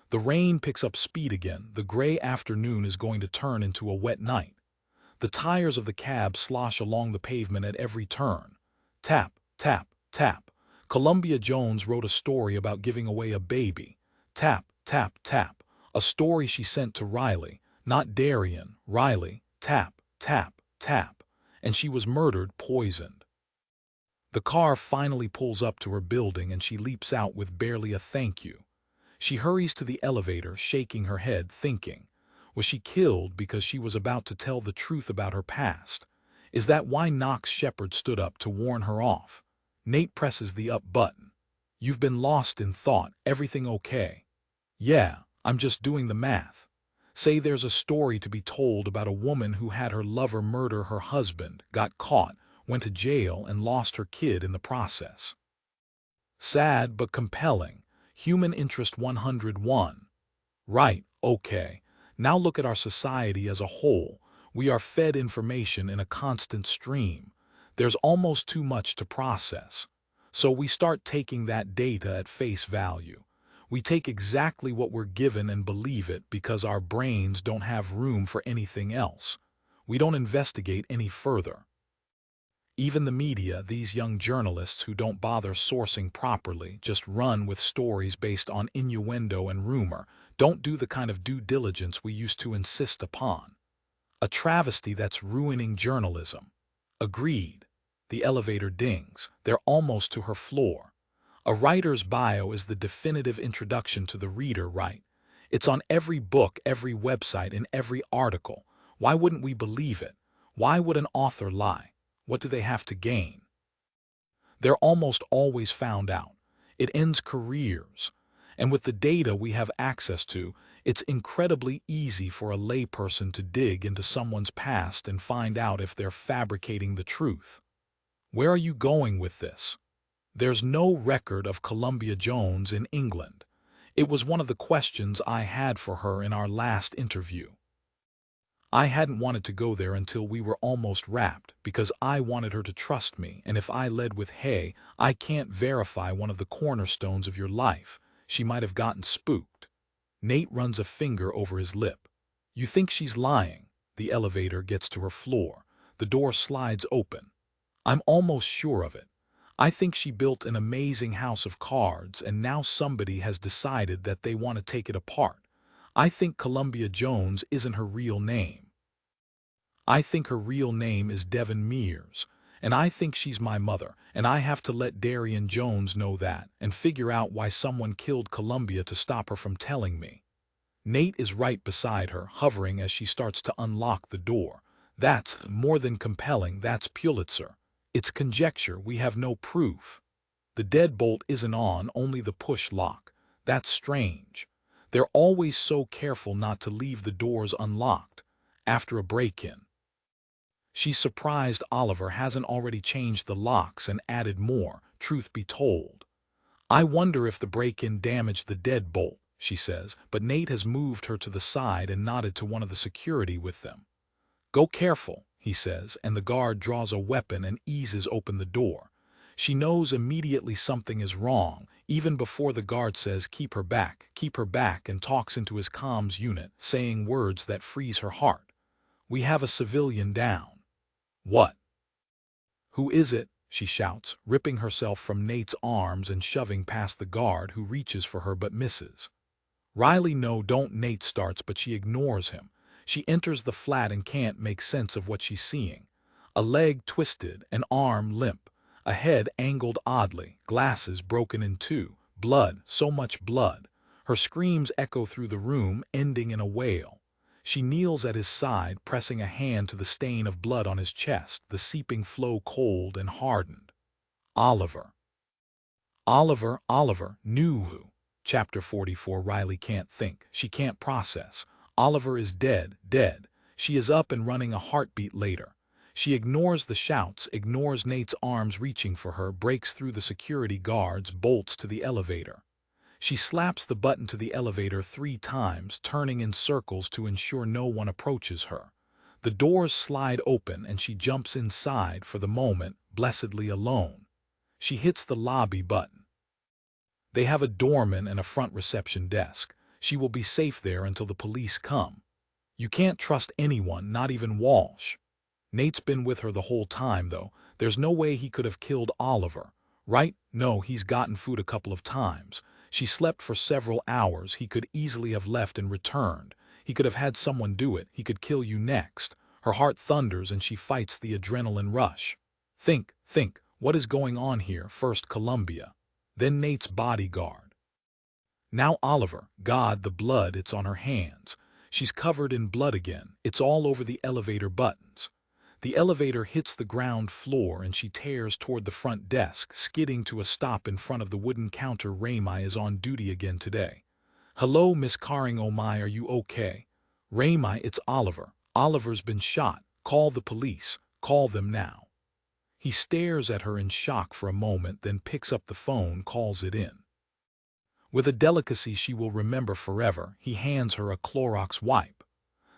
The rain picks up speed again. The gray afternoon is going to turn into a wet night. The tires of the cab slosh along the pavement at every turn. Tap, tap, tap. Columbia Jones wrote a story about giving away a baby. Tap, tap, tap. A story she sent to Riley, not Darian. Riley, tap, tap, tap. And she was murdered, poisoned. The car finally pulls up to her building and she leaps out with barely a thank you. She hurries to the elevator, shaking her head, thinking, was she killed because she was about to tell the truth about her past? Is that why Knox Shepard stood up to warn her off? Nate presses the up button. You've been lost in thought. Everything okay? Yeah, I'm just doing the math. Say there's a story to be told about a woman who had her lover murder her husband, got caught, went to jail, and lost her kid in the process. Sad but compelling. Human interest 101. Right, okay. Now look at our society as a whole. We are fed information in a constant stream. There's almost too much to process. So we start taking that data at face value. We take exactly what we're given and believe it because our brains don't have room for anything else. We don't investigate any further. Even the media, these young journalists who don't bother sourcing properly, just run with stories based on innuendo and rumor, don't do the kind of due diligence we used to insist upon. A travesty that's ruining journalism. Agreed. The elevator dings. They're almost to her floor. A writer's bio is the definitive introduction to the reader, right? It's on every book, every website, and every article. Why wouldn't we believe it? Why would an author lie? What do they have to gain? They're almost always found out. It ends careers. And with the data we have access to, it's incredibly easy for a layperson to dig into someone's past and find out if they're fabricating the truth. Where are you going with this? There's no record of Columbia Jones in England. It was one of the questions I had for her in our last interview. I hadn't wanted to go there until we were almost wrapped because I wanted her to trust me, and if I led with, hey, I can't verify one of the cornerstones of your life, she might have gotten spooked. Nate runs a finger over his lip. You think she's lying? The elevator gets to her floor. The door slides open. I'm almost sure of it. I think she built an amazing house of cards and now somebody has decided that they want to take it apart. I think Columbia Jones isn't her real name. I think her real name is Devon Mears, and I think she's my mother, and I have to let Darian Jones know that and figure out why someone killed Columbia to stop her from telling me. Nate is right beside her, hovering as she starts to unlock the door. That's more than compelling, that's Pulitzer. It's conjecture, we have no proof. The deadbolt isn't on, only the push lock. That's strange. They're always so careful not to leave the doors unlocked. After a break-in. She's surprised Oliver hasn't already changed the locks and added more, truth be told. I wonder if the break-in damaged the deadbolt. she says, but Nate has moved her to the side and nodded to one of the security with them. Go careful, he says, and the guard draws a weapon and eases open the door. She knows immediately something is wrong, even before the guard says keep her back, and talks into his comms unit, saying words that freeze her heart. We have a civilian down. What? Who is it? She shouts, ripping herself from Nate's arms and shoving past the guard who reaches for her but misses. Riley, no, don't, Nate starts, but she ignores him. She enters the flat and can't make sense of what she's seeing. A leg twisted, an arm limp, a head angled oddly, glasses broken in two, blood, so much blood. Her screams echo through the room, ending in a wail. She kneels at his side, pressing a hand to the stain of blood on his chest, the seeping flow cold and hardened. Oliver. Oliver, knew who. Chapter 44. Riley can't think. She can't process. Oliver is dead. She is up and running a heartbeat later. She ignores the shouts, ignores Nate's arms reaching for her, breaks through the security guards, bolts to the elevator. She slaps the button to the elevator 3 times, turning in circles to ensure no one approaches her. The doors slide open and she jumps inside, for the moment, blessedly alone. She hits the lobby button. They have a doorman and a front reception desk. She will be safe there until the police come. You can't trust anyone, not even Walsh. Nate's been with her the whole time, though. There's no way he could have killed Oliver, right? No, he's gotten food a couple of times. She slept for several hours. He could easily have left and returned. He could have had someone do it. He could kill you next. Her heart thunders and she fights the adrenaline rush. Think. What is going on here? First Columbia, then Nate's bodyguard. Now Oliver. God, the blood, it's on her hands. She's covered in blood again. It's all over the elevator buttons. The elevator hits the ground floor and she tears toward the front desk, skidding to a stop in front of the wooden counter. Raymai is on duty again today. Hello, Miss Caring, oh my, are you okay? Raymai, it's Oliver. Oliver's been shot. Call the police. Call them now. He stares at her in shock for a moment, then picks up the phone, calls it in. With a delicacy she will remember forever, he hands her a Clorox wipe.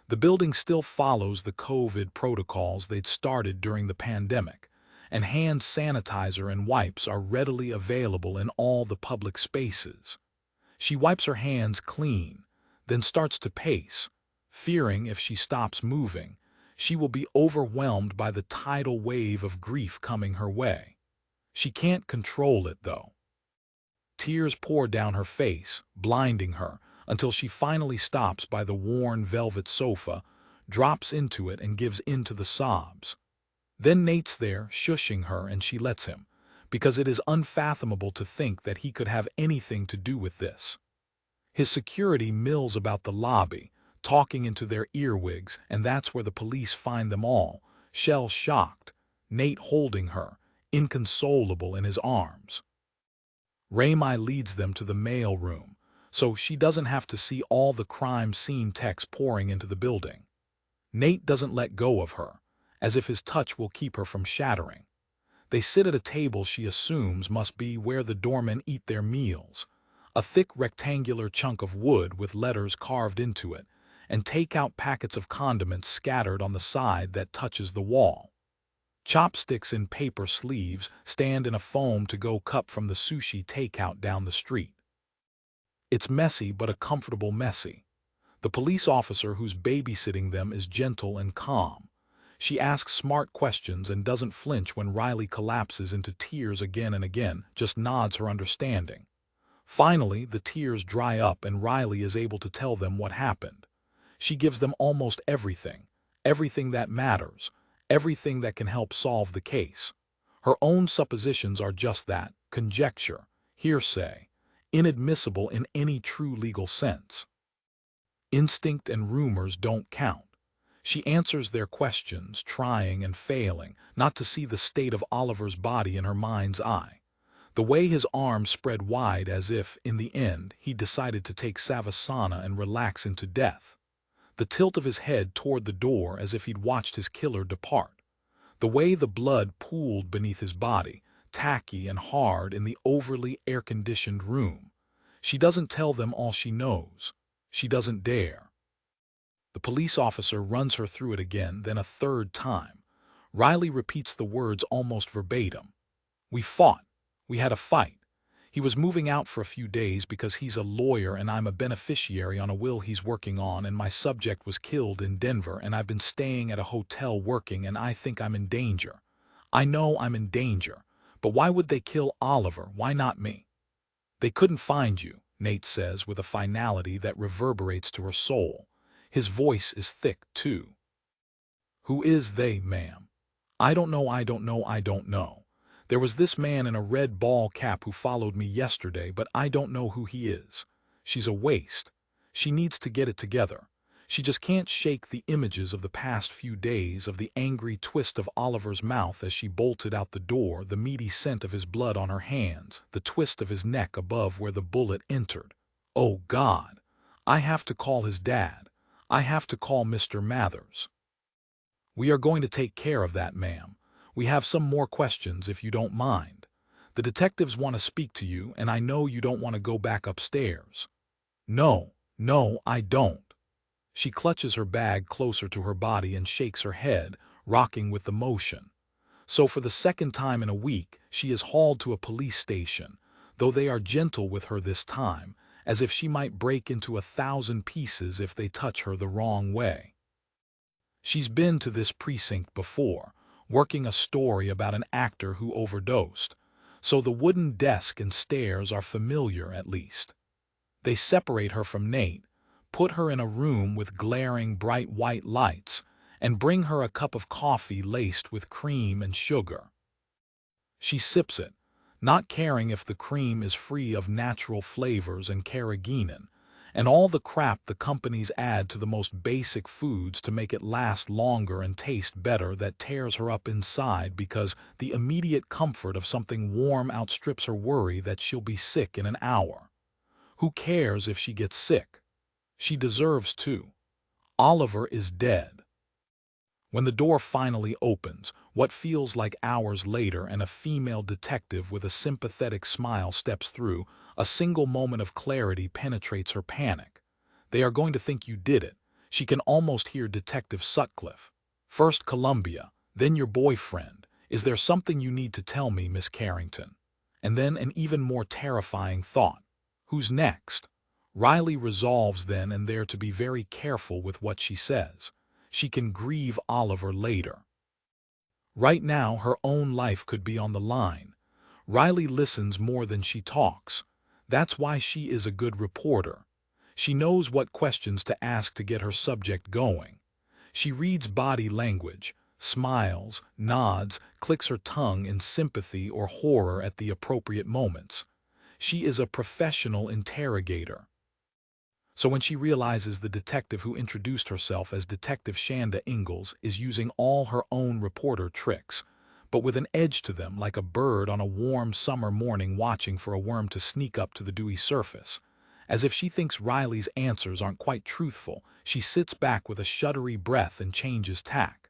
The building still follows the COVID protocols they'd started during the pandemic, and hand sanitizer and wipes are readily available in all the public spaces. She wipes her hands clean, then starts to pace, fearing if she stops moving, she will be overwhelmed by the tidal wave of grief coming her way. She can't control it, though. Tears pour down her face, blinding her, until she finally stops by the worn velvet sofa, drops into it and gives in to the sobs. Then Nate's there, shushing her, and she lets him, because it is unfathomable to think that he could have anything to do with this. His security mills about the lobby, talking into their earwigs, and that's where the police find them all, shell-shocked, Nate holding her, inconsolable in his arms. Raymai leads them to the mail room, so she doesn't have to see all the crime scene texts pouring into the building. Nate doesn't let go of her, as if his touch will keep her from shattering. They sit at a table she assumes must be where the doormen eat their meals, a thick rectangular chunk of wood with letters carved into it, and take out packets of condiments scattered on the side that touches the wall. Chopsticks in paper sleeves stand in a foam-to-go cup from the sushi takeout down the street. It's messy, but a comfortable messy. The police officer who's babysitting them is gentle and calm. She asks smart questions and doesn't flinch when Riley collapses into tears again and again, just nods her understanding. Finally, the tears dry up and Riley is able to tell them what happened. She gives them almost everything that matters, everything that can help solve the case. Her own suppositions are just that, conjecture, hearsay, inadmissible in any true legal sense. Instinct and rumors don't count. She answers their questions, trying and failing not to see the state of Oliver's body in her mind's eye. The way his arms spread wide as if, in the end, he decided to take Savasana and relax into death. The tilt of his head toward the door as if he'd watched his killer depart. The way the blood pooled beneath his body, tacky and hard in the overly air-conditioned room. She doesn't tell them all she knows. She doesn't dare. The police officer runs her through it again, then a third time. Riley repeats the words almost verbatim. We fought. We had a fight. He was moving out for a few days because he's a lawyer and I'm a beneficiary on a will he's working on, and my subject was killed in Denver and I've been staying at a hotel working and I think I'm in danger. I know I'm in danger, but why would they kill Oliver? Why not me? They couldn't find you, Nate says with a finality that reverberates to her soul. His voice is thick, too. Who is they, ma'am? I don't know, I don't know, I don't know. There was this man in a red ball cap who followed me yesterday, but I don't know who he is. She's a waste. She needs to get it together. She just can't shake the images of the past few days, of the angry twist of Oliver's mouth as she bolted out the door, the meaty scent of his blood on her hands, the twist of his neck above where the bullet entered. Oh, God! I have to call his dad. I have to call Mr. Mathers. We are going to take care of that, ma'am. We have some more questions if you don't mind. The detectives want to speak to you, and I know you don't want to go back upstairs. No, no, I don't. She clutches her bag closer to her body and shakes her head, rocking with the motion. So for the second time in a week, she is hauled to a police station, though they are gentle with her this time, as if she might break into 1,000 pieces if they touch her the wrong way. She's been to this precinct before, working a story about an actor who overdosed, so the wooden desk and stairs are familiar at least. They separate her from Nate, put her in a room with glaring bright white lights, and bring her a cup of coffee laced with cream and sugar. She sips it, not caring if the cream is free of natural flavors and carrageenan, and all the crap the companies add to the most basic foods to make it last longer and taste better, that tears her up inside because the immediate comfort of something warm outstrips her worry that she'll be sick in an hour. Who cares if she gets sick? She deserves to. Oliver is dead. When the door finally opens, what feels like hours later, and a female detective with a sympathetic smile steps through, a single moment of clarity penetrates her panic. They are going to think you did it. She can almost hear Detective Sutcliffe. First Columbia, then your boyfriend. Is there something you need to tell me, Miss Carrington? And then an even more terrifying thought. Who's next? Riley resolves then and there to be very careful with what she says. She can grieve Oliver later. Right now, her own life could be on the line. Riley listens more than she talks. That's why she is a good reporter. She knows what questions to ask to get her subject going. She reads body language, smiles, nods, clicks her tongue in sympathy or horror at the appropriate moments. She is a professional interrogator. So when she realizes the detective who introduced herself as Detective Shanda Ingalls is using all her own reporter tricks, but with an edge to them, like a bird on a warm summer morning watching for a worm to sneak up to the dewy surface, as if she thinks Riley's answers aren't quite truthful, she sits back with a shuddery breath and changes tack.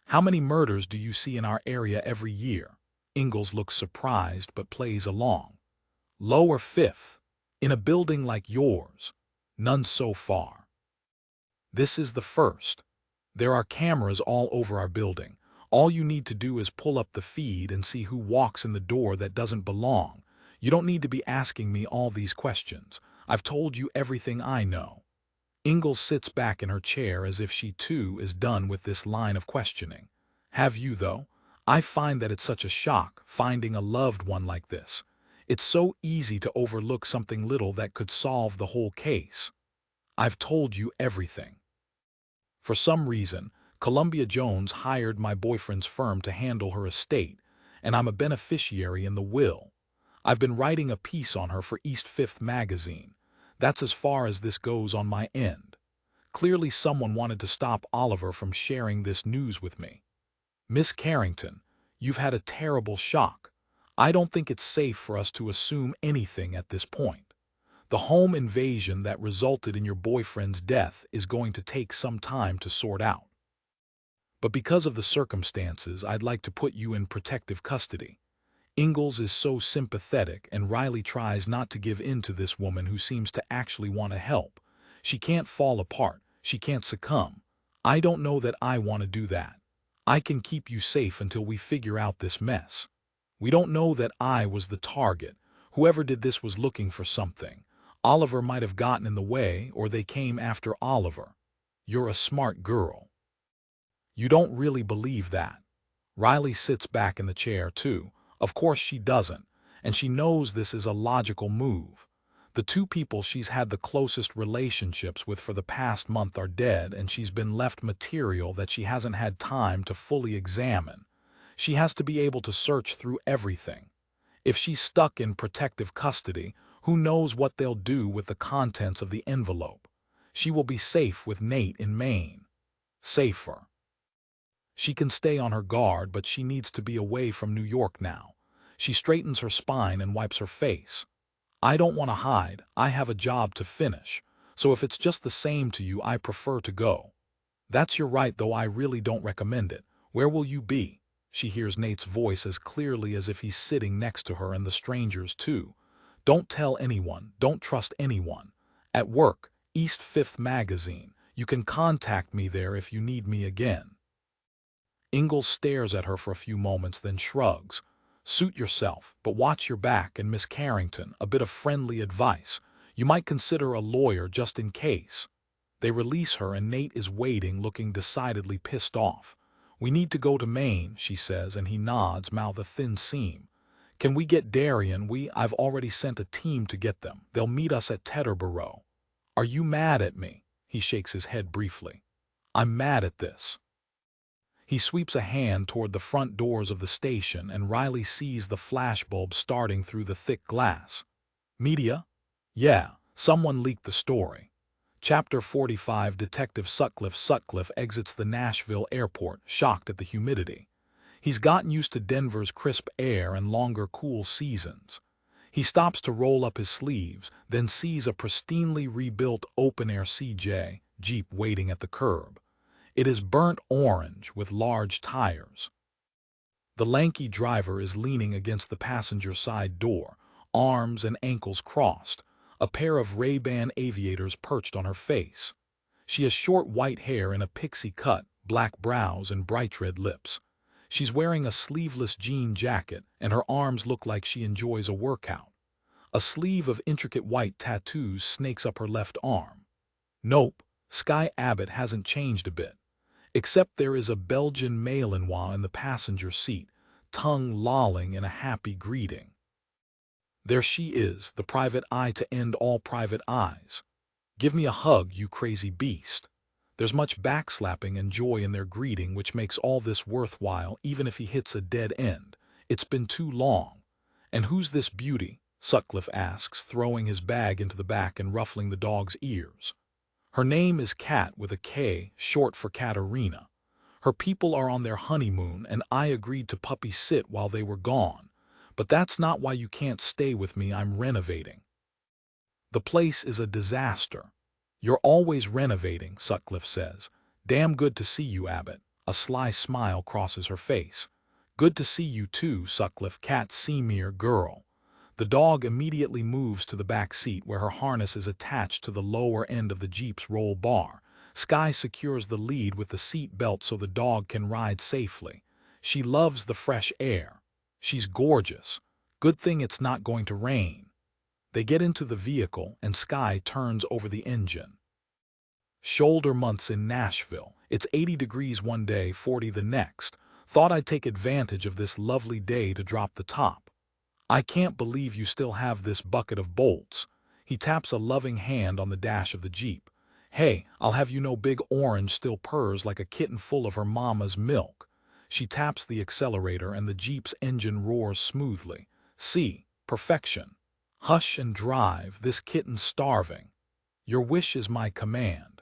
How many murders do you see in our area every year? Ingalls looks surprised but plays along. Lower fifth. In a building like yours. None so far. This is the first. There are cameras all over our building. All you need to do is pull up the feed and see who walks in the door that doesn't belong. You don't need to be asking me all these questions. I've told you everything I know. Ingalls sits back in her chair as if she too is done with this line of questioning. Have you, though? I find that it's such a shock, finding a loved one like this. It's so easy to overlook something little that could solve the whole case. I've told you everything. For some reason, Columbia Jones hired my boyfriend's firm to handle her estate, and I'm a beneficiary in the will. I've been writing a piece on her for East Fifth magazine. That's as far as this goes on my end. Clearly someone wanted to stop Oliver from sharing this news with me. Miss Carrington, you've had a terrible shock. I don't think it's safe for us to assume anything at this point. The home invasion that resulted in your boyfriend's death is going to take some time to sort out. But because of the circumstances, I'd like to put you in protective custody. Ingalls is so sympathetic, and Riley tries not to give in to this woman who seems to actually want to help. She can't fall apart. She can't succumb. I don't know that I want to do that. I can keep you safe until we figure out this mess. We don't know that I was the target. Whoever did this was looking for something. Oliver might have gotten in the way, or they came after Oliver. You're a smart girl. You don't really believe that. Riley sits back in the chair, too. Of course she doesn't, and she knows this is a logical move. The two people she's had the closest relationships with for the past month are dead, and she's been left material that she hasn't had time to fully examine. She has to be able to search through everything. If she's stuck in protective custody, who knows what they'll do with the contents of the envelope. She will be safe with Nate in Maine. Safer. She can stay on her guard, but she needs to be away from New York now. She straightens her spine and wipes her face. I don't want to hide. I have a job to finish. So if it's just the same to you, I prefer to go. That's your right, though I really don't recommend it. Where will you be? She hears Nate's voice as clearly as if he's sitting next to her, and the strangers too. Don't tell anyone. Don't trust anyone. At work, East Fifth Magazine. You can contact me there if you need me again. Ingalls stares at her for a few moments, then shrugs. Suit yourself, but watch your back, and Miss Carrington, a bit of friendly advice. You might consider a lawyer just in case. They release her, and Nate is waiting, looking decidedly pissed off. We need to go to Maine, she says, and he nods, mouth a thin seam. Can we get Darian? I've already sent a team to get them. They'll meet us at Teterboro. Are you mad at me? He shakes his head briefly. I'm mad at this. He sweeps a hand toward the front doors of the station, and Riley sees the flashbulb starting through the thick glass. Media? Yeah, someone leaked the story. Chapter 45. Detective Sutcliffe exits the Nashville airport, shocked at the humidity. He's gotten used to Denver's crisp air and longer cool seasons. He stops to roll up his sleeves, then sees a pristinely rebuilt open-air CJ Jeep waiting at the curb. It is burnt orange with large tires. The lanky driver is leaning against the passenger side door, arms and ankles crossed, a pair of Ray-Ban aviators perched on her face. She has short white hair in a pixie cut, black brows, and bright red lips. She's wearing a sleeveless jean jacket, and her arms look like she enjoys a workout. A sleeve of intricate white tattoos snakes up her left arm. Nope, Sky Abbott hasn't changed a bit. Except there is a Belgian Malinois in the passenger seat, tongue lolling in a happy greeting. There she is, the private eye to end all private eyes. Give me a hug, you crazy beast. There's much backslapping and joy in their greeting, which makes all this worthwhile, even if he hits a dead end. It's been too long. And who's this beauty? Sutcliffe asks, throwing his bag into the back and ruffling the dog's ears. Her name is Kat with a K, short for Katerina. Her people are on their honeymoon, and I agreed to puppy sit while they were gone. But that's not why you can't stay with me. I'm renovating. The place is a disaster. You're always renovating, Sutcliffe says. Damn good to see you, Abbott. A sly smile crosses her face. Good to see you too, Sutcliffe. Kat Seymour girl. The dog immediately moves to the back seat, where her harness is attached to the lower end of the Jeep's roll bar. Sky secures the lead with the seat belt so the dog can ride safely. She loves the fresh air. She's gorgeous. Good thing it's not going to rain. They get into the vehicle, and Sky turns over the engine. Shoulder months in Nashville. It's 80 degrees one day, 40 the next. Thought I'd take advantage of this lovely day to drop the top. I can't believe you still have this bucket of bolts. He taps a loving hand on the dash of the Jeep. Hey, I'll have you know Big Orange still purrs like a kitten full of her mama's milk. She taps the accelerator, and the Jeep's engine roars smoothly. See, perfection. Hush and drive, this kitten's starving. Your wish is my command.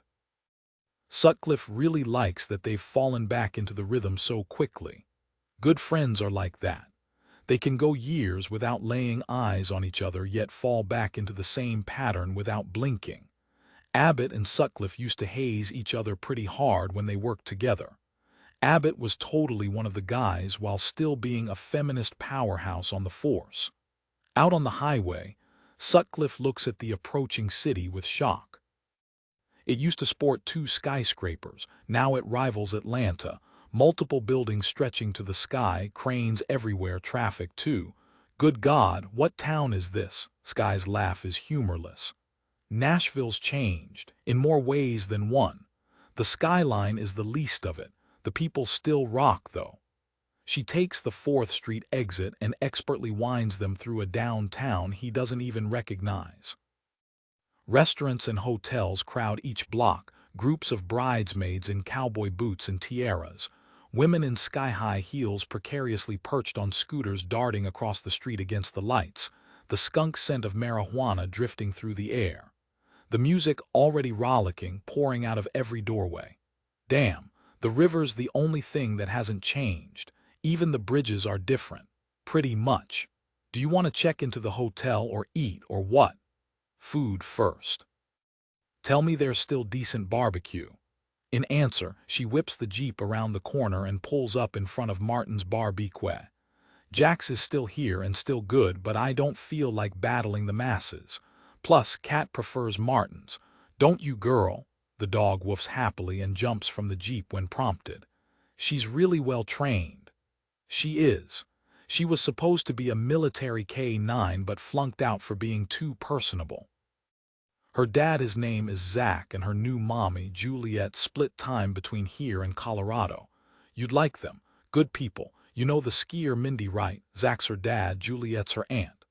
Sutcliffe really likes that they've fallen back into the rhythm so quickly. Good friends are like that. They can go years without laying eyes on each other, yet fall back into the same pattern without blinking. Abbott and Sutcliffe used to haze each other pretty hard when they worked together. Abbott was totally one of the guys while still being a feminist powerhouse on the force. Out on the highway, Sutcliffe looks at the approaching city with shock. It used to sport 2 skyscrapers, now it rivals Atlanta, multiple buildings stretching to the sky, cranes everywhere, traffic too. Good God, what town is this? Sky's laugh is humorless. Nashville's changed, in more ways than one. The skyline is the least of it. The people still rock, though. She takes the 4th Street exit and expertly winds them through a downtown he doesn't even recognize. Restaurants and hotels crowd each block, groups of bridesmaids in cowboy boots and tiaras, women in sky-high heels precariously perched on scooters darting across the street against the lights, the skunk scent of marijuana drifting through the air. The music already rollicking, pouring out of every doorway. Damn, the river's the only thing that hasn't changed. Even the bridges are different. Pretty much. Do you want to check into the hotel or eat or what? Food first. Tell me there's still decent barbecue. In answer, she whips the Jeep around the corner and pulls up in front of Martin's Barbecue. Jack's is still here and still good, but I don't feel like battling the masses. Plus, Cat prefers Martin's. Don't you, girl? The dog woofs happily and jumps from the Jeep when prompted. She's really well trained. She is. She was supposed to be a military K-9 but flunked out for being too personable. Her dad, his name is Zach, and her new mommy, Juliet, split time between here and Colorado. You'd like them. Good people. You know the skier Mindy, right? Zach's her dad, Juliet's her aunt.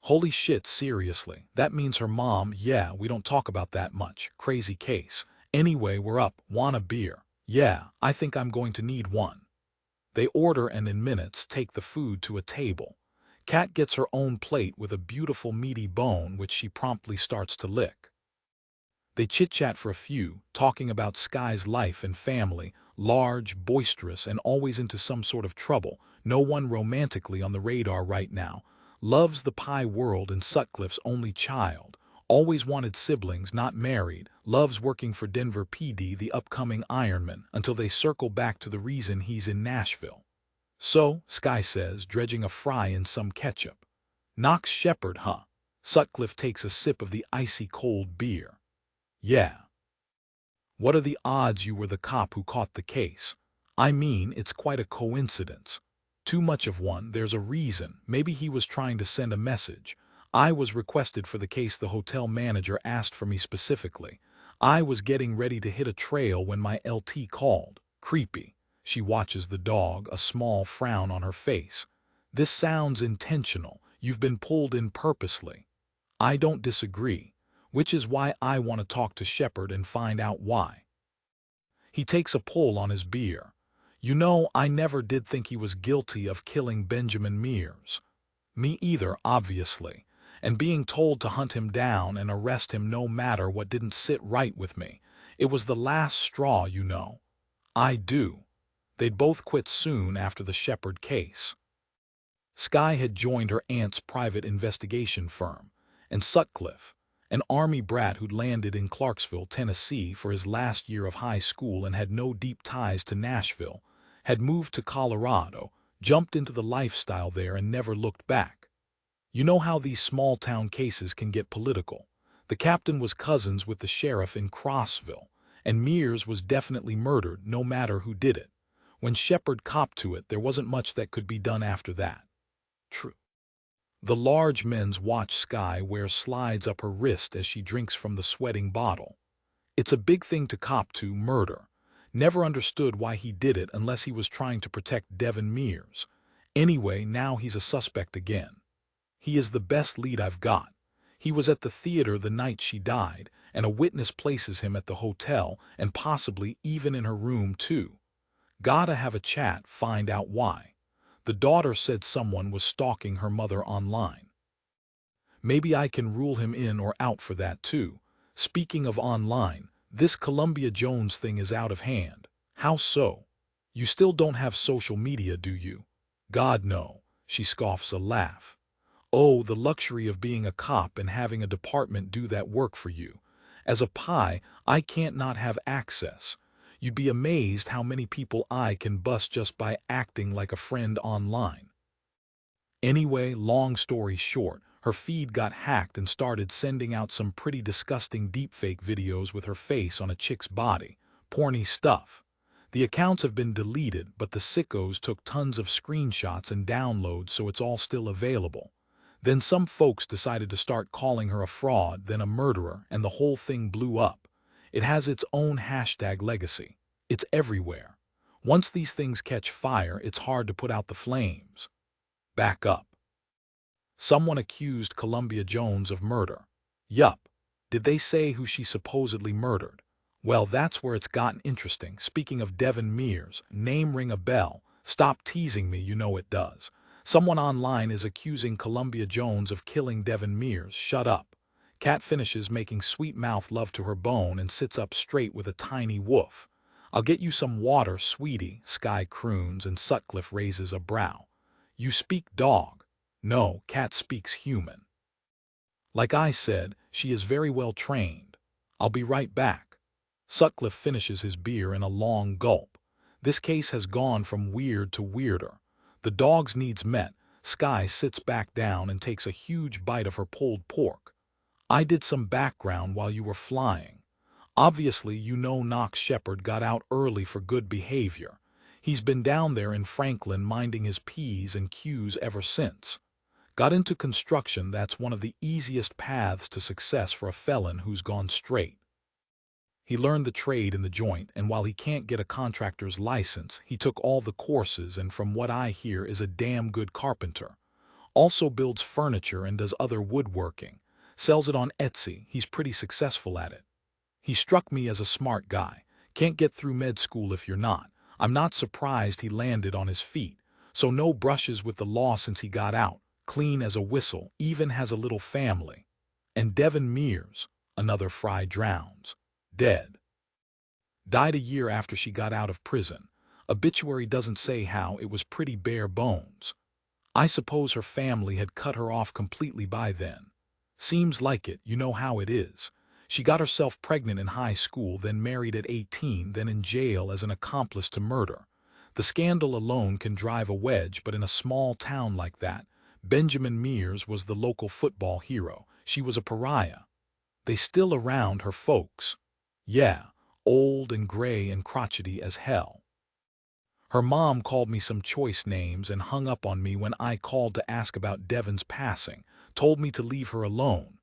Holy shit, seriously. That means her mom. Yeah, we don't talk about that much. Crazy case. Anyway, we're up. Want a beer? Yeah, I think I'm going to need one. They order and in minutes take the food to a table. Cat gets her own plate with a beautiful meaty bone which she promptly starts to lick. They chit-chat for a few, talking about Sky's life and family, large, boisterous, and always into some sort of trouble, no one romantically on the radar right now, loves the pie world and Sutcliffe's only child, always wanted siblings, not married, loves working for Denver PD, the upcoming Ironman, until they circle back to the reason he's in Nashville. So, Sky says, dredging a fry in some ketchup. Knox Shepherd, huh? Sutcliffe takes a sip of the icy cold beer. Yeah. What are the odds you were the cop who caught the case? I mean, it's quite a coincidence. Too much of one, there's a reason. Maybe he was trying to send a message. I was requested for the case. The hotel manager asked for me specifically. I was getting ready to hit a trail when my LT called. Creepy. She watches the dog, a small frown on her face. This sounds intentional. You've been pulled in purposely. I don't disagree, which is why I want to talk to Shepherd and find out why. He takes a pull on his beer. You know, I never did think he was guilty of killing Benjamin Mears. Me either, obviously. And being told to hunt him down and arrest him no matter what didn't sit right with me. It was the last straw, you know. I do. They'd both quit soon after the Shepherd case. Sky had joined her aunt's private investigation firm, and Sutcliffe, an Army brat who'd landed in Clarksville, Tennessee for his last year of high school and had no deep ties to Nashville, had moved to Colorado, jumped into the lifestyle there and never looked back. You know how these small-town cases can get political. The captain was cousins with the sheriff in Crossville, and Mears was definitely murdered no matter who did it. When Shepherd copped to it, there wasn't much that could be done after that. True. The large men's watch Sky wear slides up her wrist as she drinks from the sweating bottle. It's a big thing to cop to, murder. Never understood why he did it unless he was trying to protect Devin Mears. Anyway, now he's a suspect again. He is the best lead I've got. He was at the theater the night she died, and a witness places him at the hotel and possibly even in her room too. Gotta have a chat, find out why. The daughter said someone was stalking her mother online. Maybe I can rule him in or out for that too. Speaking of online, this Columbia Jones thing is out of hand. How so? You still don't have social media, do you? God, no. She scoffs a laugh. Oh, the luxury of being a cop and having a department do that work for you. As a pie, I can't not have access. You'd be amazed how many people I can bust just by acting like a friend online. Anyway, long story short, her feed got hacked and started sending out some pretty disgusting deepfake videos with her face on a chick's body. Porny stuff. The accounts have been deleted, but the sickos took tons of screenshots and downloads, so it's all still available. Then some folks decided to start calling her a fraud, then a murderer, and the whole thing blew up. It has its own hashtag legacy. It's everywhere. Once these things catch fire, it's hard to put out the flames. Back up. Someone accused Columbia Jones of murder. Yup. Did they say who she supposedly murdered? Well, that's where it's gotten interesting. Speaking of Devin Mears, name ring a bell. Stop teasing me, you know it does. Someone online is accusing Columbia Jones of killing Devin Mears. Shut up. Cat finishes making sweet mouth love to her bone and sits up straight with a tiny woof. I'll get you some water, sweetie, Sky croons, and Sutcliffe raises a brow. You speak dog. No, Cat speaks human. Like I said, she is very well trained. I'll be right back. Sutcliffe finishes his beer in a long gulp. This case has gone from weird to weirder. The dog's needs met. Sky sits back down and takes a huge bite of her pulled pork. I did some background while you were flying. Obviously, you know Knox Shepard got out early for good behavior. He's been down there in Franklin minding his P's and Q's ever since. Got into construction. That's one of the easiest paths to success for a felon who's gone straight. He learned the trade in the joint, and while he can't get a contractor's license, he took all the courses and from what I hear is a damn good carpenter. Also builds furniture and does other woodworking. Sells it on Etsy. He's pretty successful at it. He struck me as a smart guy. Can't get through med school if you're not. I'm not surprised he landed on his feet. So no brushes with the law since he got out. Clean as a whistle, even has a little family. And Devin Mears, another fry drowns. Dead. Died a year after she got out of prison. Obituary doesn't say how, it was pretty bare bones. I suppose her family had cut her off completely by then. Seems like it, you know how it is. She got herself pregnant in high school, then married at 18, then in jail as an accomplice to murder. The scandal alone can drive a wedge, but in a small town like that, Benjamin Mears was the local football hero. She was a pariah. They still around, her folks. Yeah, old and gray and crotchety as hell. Her mom called me some choice names and hung up on me when I called to ask about Devin's passing, told me to leave her alone.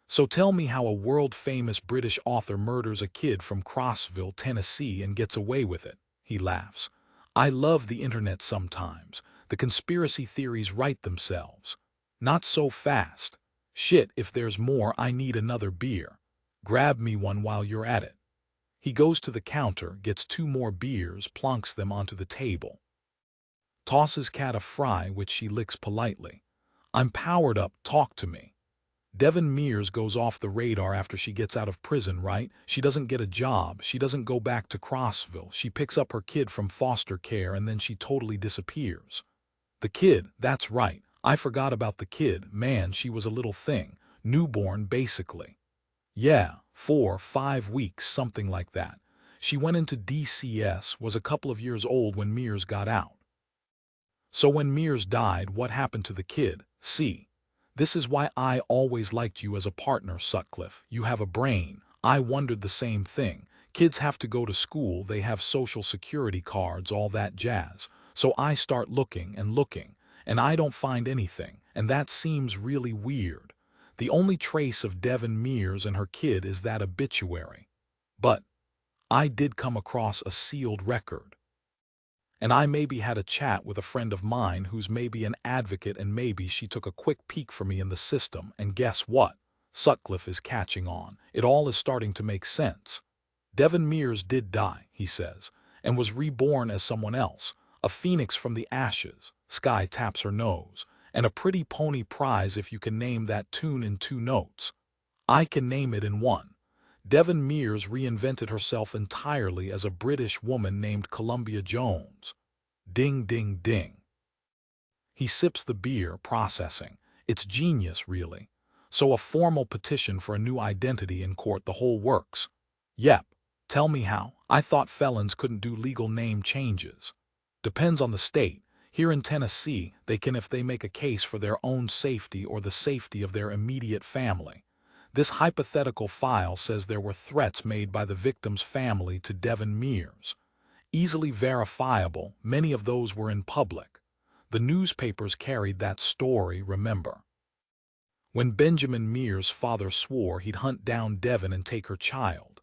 So tell me how a world-famous British author murders a kid from Crossville, Tennessee and gets away with it. He laughs. I love the internet sometimes. The conspiracy theories write themselves. Not so fast. Shit, if there's more, I need another beer. Grab me one while you're at it. He goes to the counter, gets 2 more beers, plonks them onto the table. Tosses Cat a fry, which she licks politely. I'm powered up, talk to me. Devin Mears goes off the radar after she gets out of prison, right? She doesn't get a job, she doesn't go back to Crossville, she picks up her kid from foster care and then she totally disappears. The kid, that's right, I forgot about the kid, man, she was a little thing, newborn basically. Yeah, 4-5 weeks, something like that. She went into DCS, was a couple of years old when Mears got out. So when Mears died, what happened to the kid? See? This is why I always liked you as a partner, Sutcliffe. You have a brain. I wondered the same thing. Kids have to go to school, they have social security cards, all that jazz. So I start looking, and I don't find anything, and that seems really weird. The only trace of Devin Mears and her kid is that obituary. But I did come across a sealed record. And I maybe had a chat with a friend of mine who's maybe an advocate, and maybe she took a quick peek for me in the system, and guess what? Sutcliffe is catching on. It all is starting to make sense. Devin Mears did die, he says, and was reborn as someone else, a phoenix from the ashes. Sky taps her nose. And a pretty pony prize if you can name that tune in 2 notes. I can name it in 1. Devin Mears reinvented herself entirely as a British woman named Columbia Jones. Ding, ding, ding. He sips the beer, processing. It's genius, really. So a formal petition for a new identity in court, the whole works. Yep. Tell me how. I thought felons couldn't do legal name changes. Depends on the state. Here in Tennessee, they can if they make a case for their own safety or the safety of their immediate family. This hypothetical file says there were threats made by the victim's family to Devin Mears. Easily verifiable, many of those were in public. The newspapers carried that story, remember. When Benjamin Mears' father swore he'd hunt down Devin and take her child,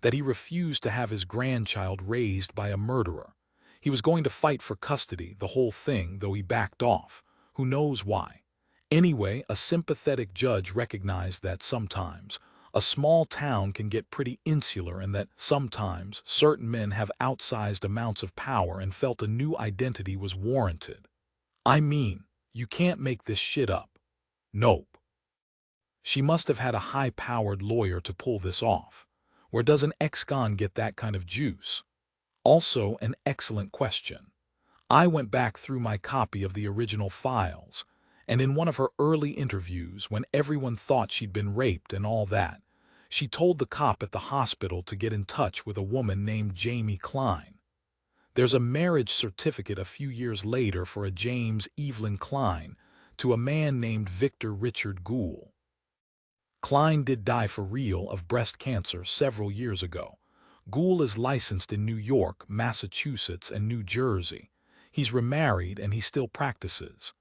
that he refused to have his grandchild raised by a murderer. He was going to fight for custody, the whole thing, though he backed off. Who knows why? Anyway, a sympathetic judge recognized that sometimes a small town can get pretty insular and that sometimes certain men have outsized amounts of power and felt a new identity was warranted. I mean, you can't make this shit up. Nope. She must have had a high-powered lawyer to pull this off. Where does an ex-con get that kind of juice? Also, an excellent question. I went back through my copy of the original files, and in one of her early interviews, when everyone thought she'd been raped and all that, she told the cop at the hospital to get in touch with a woman named Jamie Klein. There's a marriage certificate a few years later for a James Evelyn Klein to a man named Victor Richard Gould. Klein did die for real of breast cancer several years ago. Gould is licensed in New York, Massachusetts, and New Jersey. He's remarried and he still practices.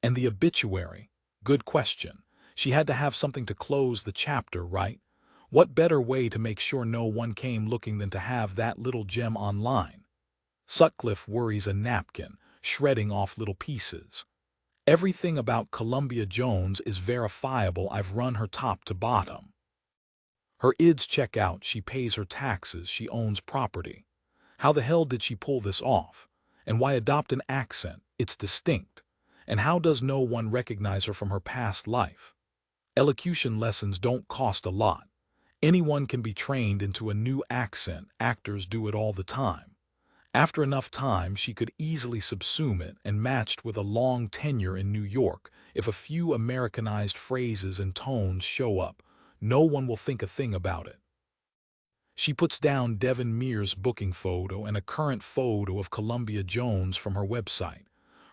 And the obituary? Good question. She had to have something to close the chapter, right? What better way to make sure no one came looking than to have that little gem online? Sutcliffe worries a napkin, shredding off little pieces. Everything about Columbia Jones is verifiable. I've run her top to bottom. Her IDs check out, she pays her taxes, she owns property. How the hell did she pull this off? And why adopt an accent? It's distinct. And how does no one recognize her from her past life? Elocution lessons don't cost a lot. Anyone can be trained into a new accent, actors do it all the time. After enough time, she could easily subsume it and matched with a long tenure in New York. If a few Americanized phrases and tones show up, no one will think a thing about it. She puts down Devin Mears' booking photo and a current photo of Columbia Jones from her website.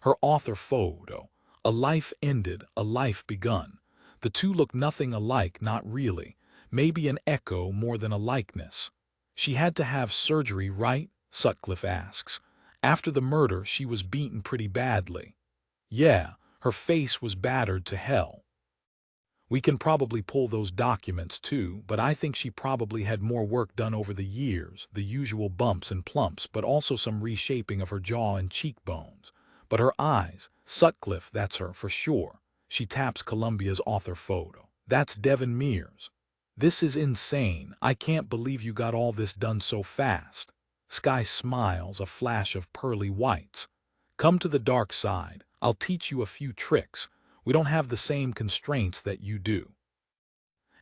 Her author photo. A life ended, a life begun. The two look nothing alike, not really. Maybe an echo more than a likeness. She had to have surgery, right? Sutcliffe asks. After the murder, she was beaten pretty badly. Yeah, her face was battered to hell. We can probably pull those documents too, but I think she probably had more work done over the years, the usual bumps and plumps, but also some reshaping of her jaw and cheekbones. But her eyes, Sutcliffe, that's her for sure. She taps Columbia's author photo. That's Devin Mears. This is insane. I can't believe you got all this done so fast. Sky smiles, a flash of pearly whites. Come to the dark side. I'll teach you a few tricks. We don't have the same constraints that you do.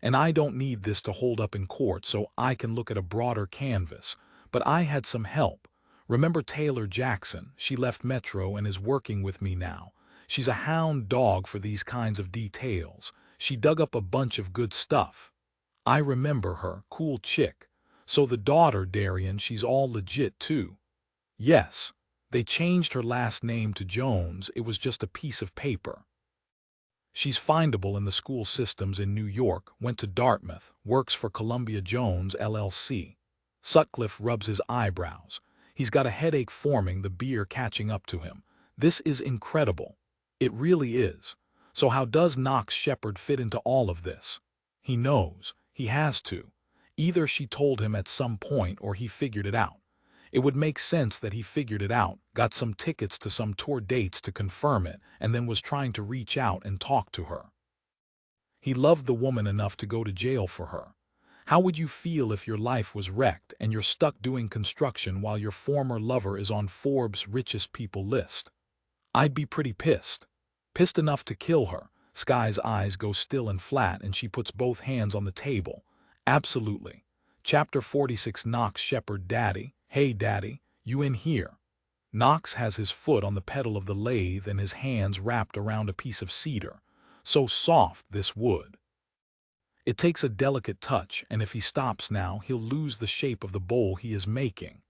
And I don't need this to hold up in court so I can look at a broader canvas. But I had some help. Remember Taylor Jackson? She left Metro and is working with me now. She's a hound dog for these kinds of details. She dug up a bunch of good stuff. I remember her, cool chick. So the daughter, Darian, she's all legit too. Yes, they changed her last name to Jones, it was just a piece of paper. She's findable in the school systems in New York, went to Dartmouth, works for Columbia Jones, LLC. Sutcliffe rubs his eyebrows. He's got a headache forming, the beer catching up to him. This is incredible. It really is. So how does Knox Shepard fit into all of this? He knows. He has to. Either she told him at some point or he figured it out. It would make sense that he figured it out, got some tickets to some tour dates to confirm it, and then was trying to reach out and talk to her. He loved the woman enough to go to jail for her. How would you feel if your life was wrecked and you're stuck doing construction while your former lover is on Forbes' richest people list? I'd be pretty pissed. Pissed enough to kill her. Sky's eyes go still and flat and she puts both hands on the table. Absolutely. Chapter 46. Knox Shepard. Daddy. Hey Daddy, you in here? Knox has his foot on the pedal of the lathe and his hands wrapped around a piece of cedar. So soft, this wood. It takes a delicate touch, and if he stops now, he'll lose the shape of the bowl he is making.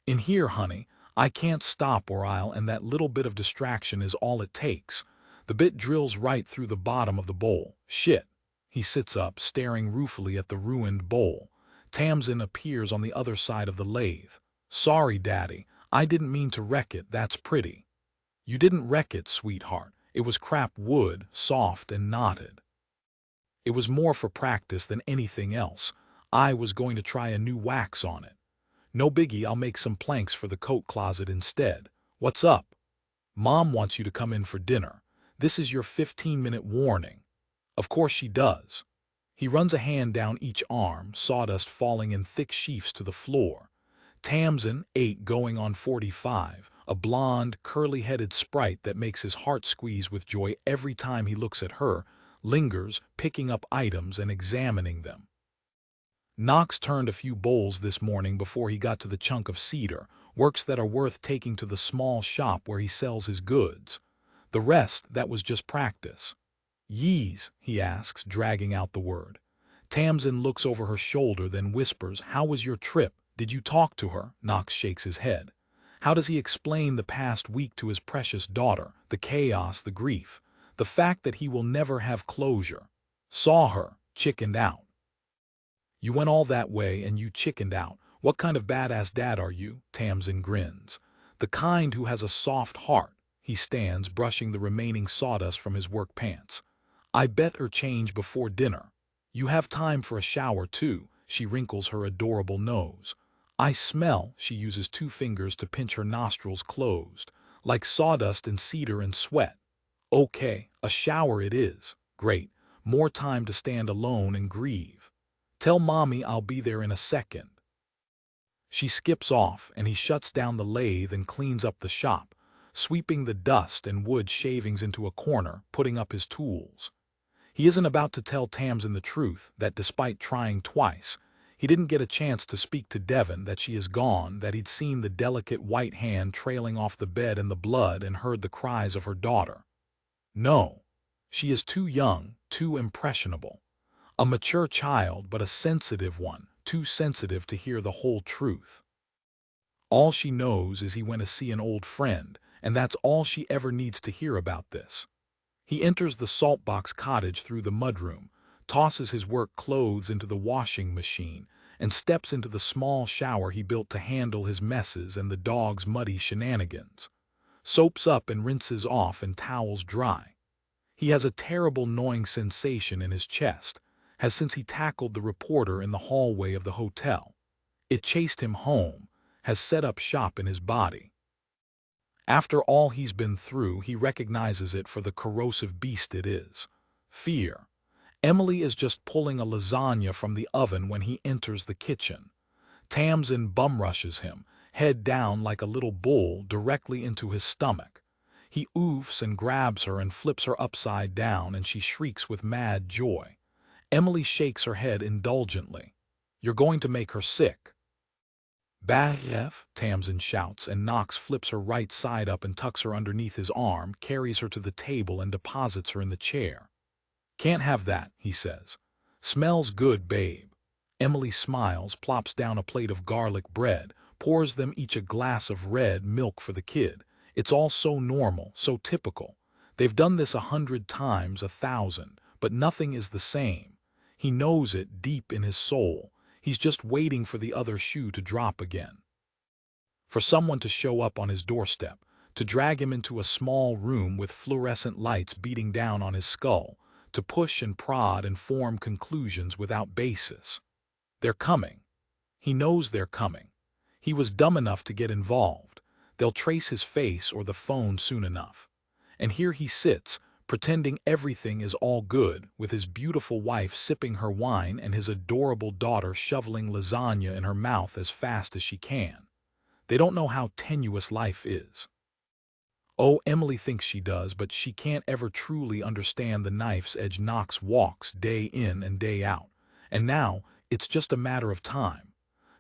In here, honey, I can't stop or I'll, and that little bit of distraction is all it takes. The bit drills right through the bottom of the bowl. Shit. He sits up, staring ruefully at the ruined bowl. Tamsin appears on the other side of the lathe. Sorry, Daddy. I didn't mean to wreck it, that's pretty. You didn't wreck it, sweetheart. It was crap wood, soft and knotted. It was more for practice than anything else. I was going to try a new wax on it. No biggie, I'll make some planks for the coat closet instead. What's up? Mom wants you to come in for dinner. This is your 15-minute warning. Of course she does. He runs a hand down each arm, sawdust falling in thick sheafs to the floor. Tamsin, 8 going on 45, a blonde, curly-headed sprite that makes his heart squeeze with joy every time he looks at her, lingers, picking up items and examining them. Knox turned a few bowls this morning before he got to the chunk of cedar, works that are worth taking to the small shop where he sells his goods. The rest, that was just practice. Yees, he asks, dragging out the word. Tamsin looks over her shoulder, then whispers, how was your trip? Did you talk to her? Knox shakes his head. How does he explain the past week to his precious daughter, the chaos, the grief, the fact that he will never have closure? Saw her, chickened out. You went all that way and you chickened out. What kind of badass dad are you? Tamsin grins. The kind who has a soft heart. He stands, brushing the remaining sawdust from his work pants. I bet her change before dinner. You have time for a shower too. She wrinkles her adorable nose. I smell, she uses 2 fingers to pinch her nostrils closed, like sawdust and cedar and sweat. Okay, a shower it is. Great. More time to stand alone and grieve. Tell Mommy I'll be there in a second. She skips off, and he shuts down the lathe and cleans up the shop, sweeping the dust and wood shavings into a corner, putting up his tools. He isn't about to tell Tamsin the truth, that despite trying twice, he didn't get a chance to speak to Devon, that she is gone, that he'd seen the delicate white hand trailing off the bed in the blood and heard the cries of her daughter. No, she is too young, too impressionable. A mature child, but a sensitive one, too sensitive to hear the whole truth. All she knows is he went to see an old friend, and that's all she ever needs to hear about this. He enters the saltbox cottage through the mudroom, tosses his work clothes into the washing machine, and steps into the small shower he built to handle his messes and the dog's muddy shenanigans. Soaps up and rinses off and towels dry. He has a terrible gnawing sensation in his chest, has since he tackled the reporter in the hallway of the hotel. It chased him home, has set up shop in his body. After all he's been through, he recognizes it for the corrosive beast it is. Fear. Emily is just pulling a lasagna from the oven when he enters the kitchen. Tamsin bum rushes him, head down like a little bull, directly into his stomach. He oofs and grabs her and flips her upside down, and she shrieks with mad joy. Emily shakes her head indulgently. You're going to make her sick. Bah, Tamsin shouts, and Knox flips her right side up and tucks her underneath his arm, carries her to the table and deposits her in the chair. Can't have that, he says. Smells good, babe. Emily smiles, plops down a plate of garlic bread, pours them each a glass of red milk for the kid. It's all so normal, so typical. They've done this 100 times, 1,000, but nothing is the same. He knows it deep in his soul. He's just waiting for the other shoe to drop again. For someone to show up on his doorstep, to drag him into a small room with fluorescent lights beating down on his skull, to push and prod and form conclusions without basis. They're coming. He knows they're coming. He was dumb enough to get involved. They'll trace his face or the phone soon enough. And here he sits, pretending everything is all good, with his beautiful wife sipping her wine and his adorable daughter shoveling lasagna in her mouth as fast as she can. They don't know how tenuous life is. Oh, Emily thinks she does, but she can't ever truly understand the knife's edge Knox walks day in and day out. And now, it's just a matter of time.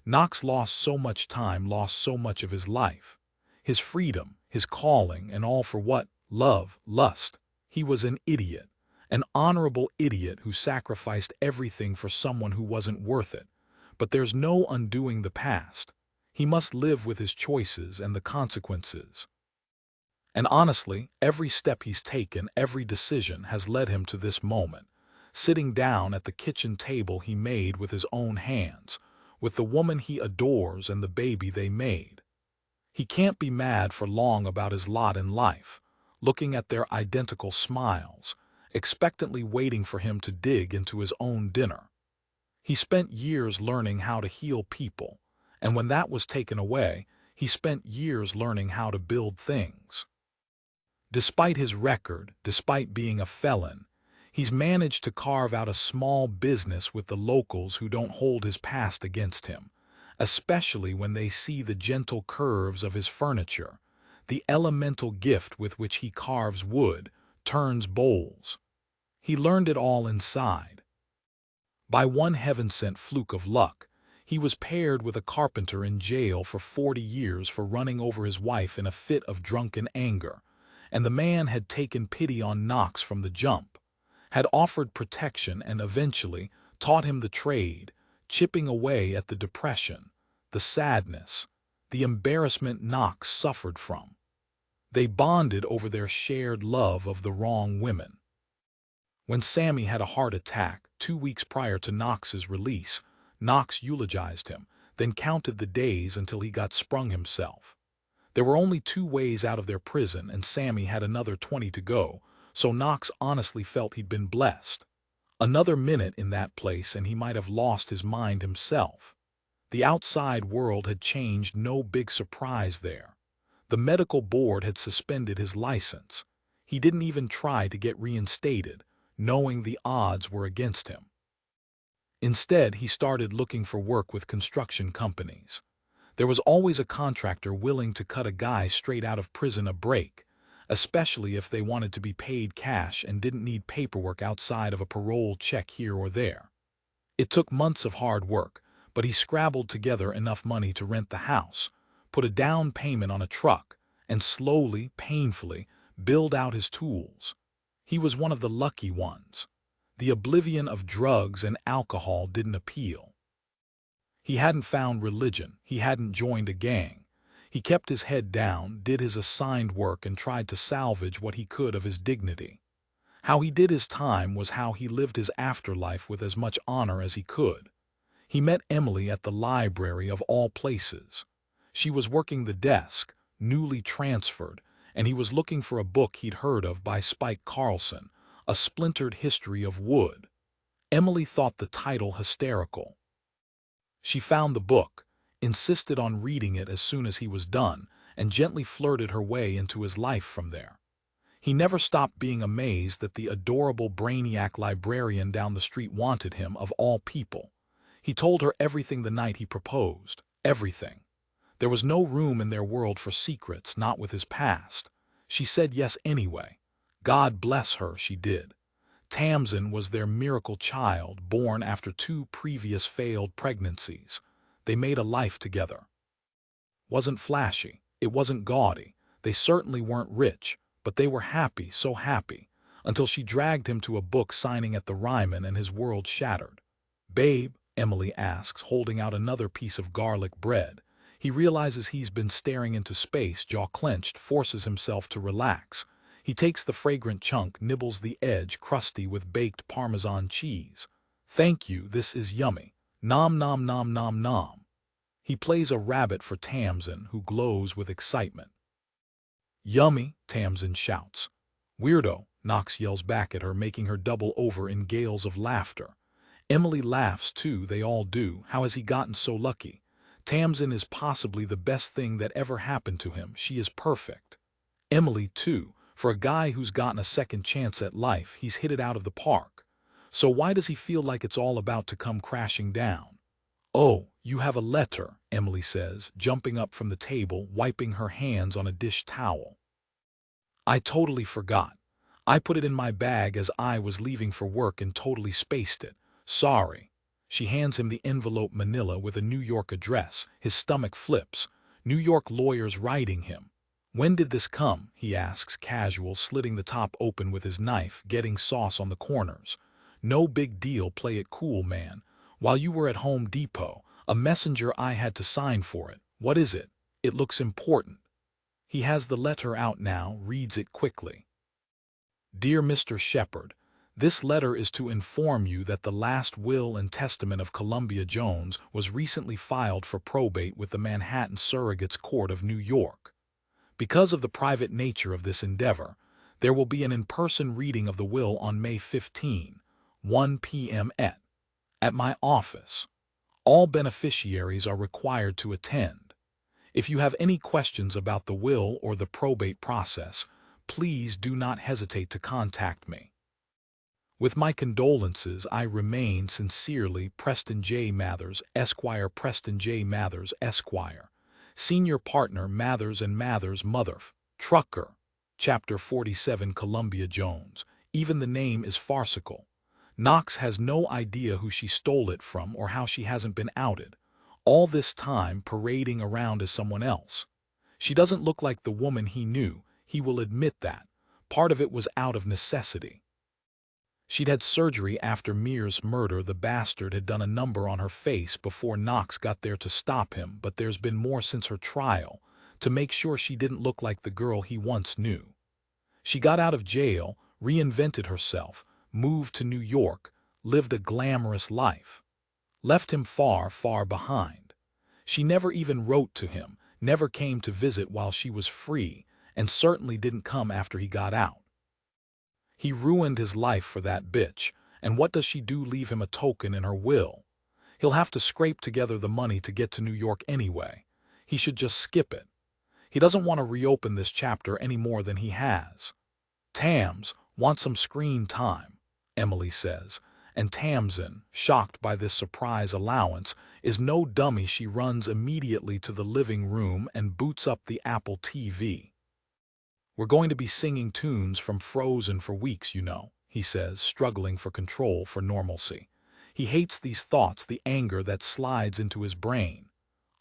Knox lost so much time, lost so much of his life. His freedom, his calling, and all for what? Love, lust. He was an idiot. An honorable idiot who sacrificed everything for someone who wasn't worth it. But there's no undoing the past. He must live with his choices and the consequences. And honestly, every step he's taken, every decision has led him to this moment, sitting down at the kitchen table he made with his own hands, with the woman he adores and the baby they made. He can't be mad for long about his lot in life, looking at their identical smiles, expectantly waiting for him to dig into his own dinner. He spent years learning how to heal people, and when that was taken away, he spent years learning how to build things. Despite his record, despite being a felon, he's managed to carve out a small business with the locals who don't hold his past against him, especially when they see the gentle curves of his furniture, the elemental gift with which he carves wood, turns bowls. He learned it all inside. By one heaven-sent fluke of luck, he was paired with a carpenter in jail for 40 years for running over his wife in a fit of drunken anger, and the man had taken pity on Knox from the jump, had offered protection and eventually taught him the trade, chipping away at the depression, the sadness, the embarrassment Knox suffered from. They bonded over their shared love of the wrong women. When Sammy had a heart attack 2 weeks prior to Knox's release, Knox eulogized him, then counted the days until he got sprung himself. There were only 2 ways out of their prison, and Sammy had another 20 to go, so Knox honestly felt he'd been blessed. Another minute in that place and he might have lost his mind himself. The outside world had changed, no big surprise there. The medical board had suspended his license. He didn't even try to get reinstated, knowing the odds were against him. Instead, he started looking for work with construction companies. There was always a contractor willing to cut a guy straight out of prison a break, especially if they wanted to be paid cash and didn't need paperwork outside of a parole check here or there. It took months of hard work, but he scrabbled together enough money to rent the house, put a down payment on a truck, and slowly, painfully, build out his tools. He was one of the lucky ones. The oblivion of drugs and alcohol didn't appeal. He hadn't found religion, he hadn't joined a gang. He kept his head down, did his assigned work, and tried to salvage what he could of his dignity. How he did his time was how he lived his afterlife with as much honor as he could. He met Emily at the library of all places. She was working the desk, newly transferred, and he was looking for a book he'd heard of by Spike Carlson, A Splintered History of Wood. Emily thought the title hysterical. She found the book, insisted on reading it as soon as he was done, and gently flirted her way into his life from there. He never stopped being amazed that the adorable brainiac librarian down the street wanted him, of all people. He told her everything the night he proposed, everything. There was no room in their world for secrets, not with his past. She said yes anyway. God bless her, she did. Tamsin was their miracle child, born after 2 previous failed pregnancies. They made a life together. Wasn't flashy, it wasn't gaudy, they certainly weren't rich, but they were happy, so happy, until she dragged him to a book signing at the Ryman and his world shattered. "Babe," Emily asks, holding out another piece of garlic bread. He realizes he's been staring into space, jaw clenched, forces himself to relax. He takes the fragrant chunk, nibbles the edge, crusty with baked Parmesan cheese. "Thank you, this is yummy. Nom nom nom nom nom." He plays a rabbit for Tamsin, who glows with excitement. "Yummy," Tamsin shouts. "Weirdo," Knox yells back at her, making her double over in gales of laughter. Emily laughs too, they all do. How has he gotten so lucky? Tamsin is possibly the best thing that ever happened to him. She is perfect. Emily too. For a guy who's gotten a second chance at life, he's hit it out of the park. So why does he feel like it's all about to come crashing down? "Oh, you have a letter," Emily says, jumping up from the table, wiping her hands on a dish towel. "I totally forgot. I put it in my bag as I was leaving for work and totally spaced it. Sorry." She hands him the envelope, manila with a New York address. His stomach flips. New York lawyers writing him. "When did this come?" he asks, casual, slitting the top open with his knife, getting sauce on the corners. "No big deal, play it cool, man. While you were at Home Depot, a messenger I had to sign for it. What is it? It looks important." He has the letter out now, reads it quickly. "Dear Mr. Shepard, this letter is to inform you that the last will and testament of Columbia Jones was recently filed for probate with the Manhattan Surrogates Court of New York. Because of the private nature of this endeavor, there will be an in-person reading of the will on May 15, 1 p.m. at my office. All beneficiaries are required to attend. If you have any questions about the will or the probate process, please do not hesitate to contact me. With my condolences, I remain sincerely Preston J. Mathers, Esquire. Preston J. Mathers, Esquire. Senior Partner, Mathers & Mathers, Trucker. Chapter 47. Columbia Jones. Even the name is farcical. Knox has no idea who she stole it from or how she hasn't been outed. All this time parading around as someone else. She doesn't look like the woman he knew, he will admit that. Part of it was out of necessity. She'd had surgery after Mears' murder. The bastard had done a number on her face before Knox got there to stop him, but there's been more since her trial, to make sure she didn't look like the girl he once knew. She got out of jail, reinvented herself, moved to New York, lived a glamorous life. Left him far, far behind. She never even wrote to him, never came to visit while she was free, and certainly didn't come after he got out. He ruined his life for that bitch, and what does she do? Leave him a token in her will. He'll have to scrape together the money to get to New York anyway. He should just skip it. He doesn't want to reopen this chapter any more than he has. "Tams wants some screen time," Emily says, and Tamsin, shocked by this surprise allowance, is no dummy. She runs immediately to the living room and boots up the Apple TV. "We're going to be singing tunes from Frozen for weeks, you know," he says, struggling for control, for normalcy. He hates these thoughts, the anger that slides into his brain.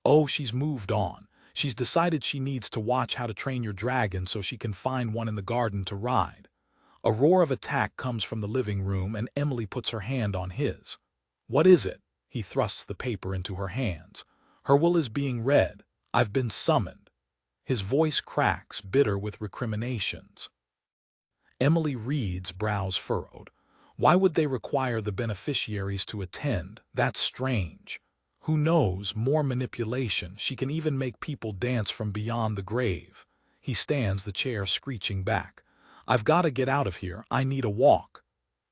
Oh, she's moved on. She's decided she needs to watch How to Train Your Dragon so she can find one in the garden to ride. A roar of attack comes from the living room, and Emily puts her hand on his. "What is it?" He thrusts the paper into her hands. "Her will is being read. I've been summoned." His voice cracks, bitter with recriminations. Emily reads, brows furrowed. Why would they require the beneficiaries to attend? That's strange. Who knows, more manipulation. She can even make people dance from beyond the grave. He stands, the chair screeching back. "I've got to get out of here. I need a walk."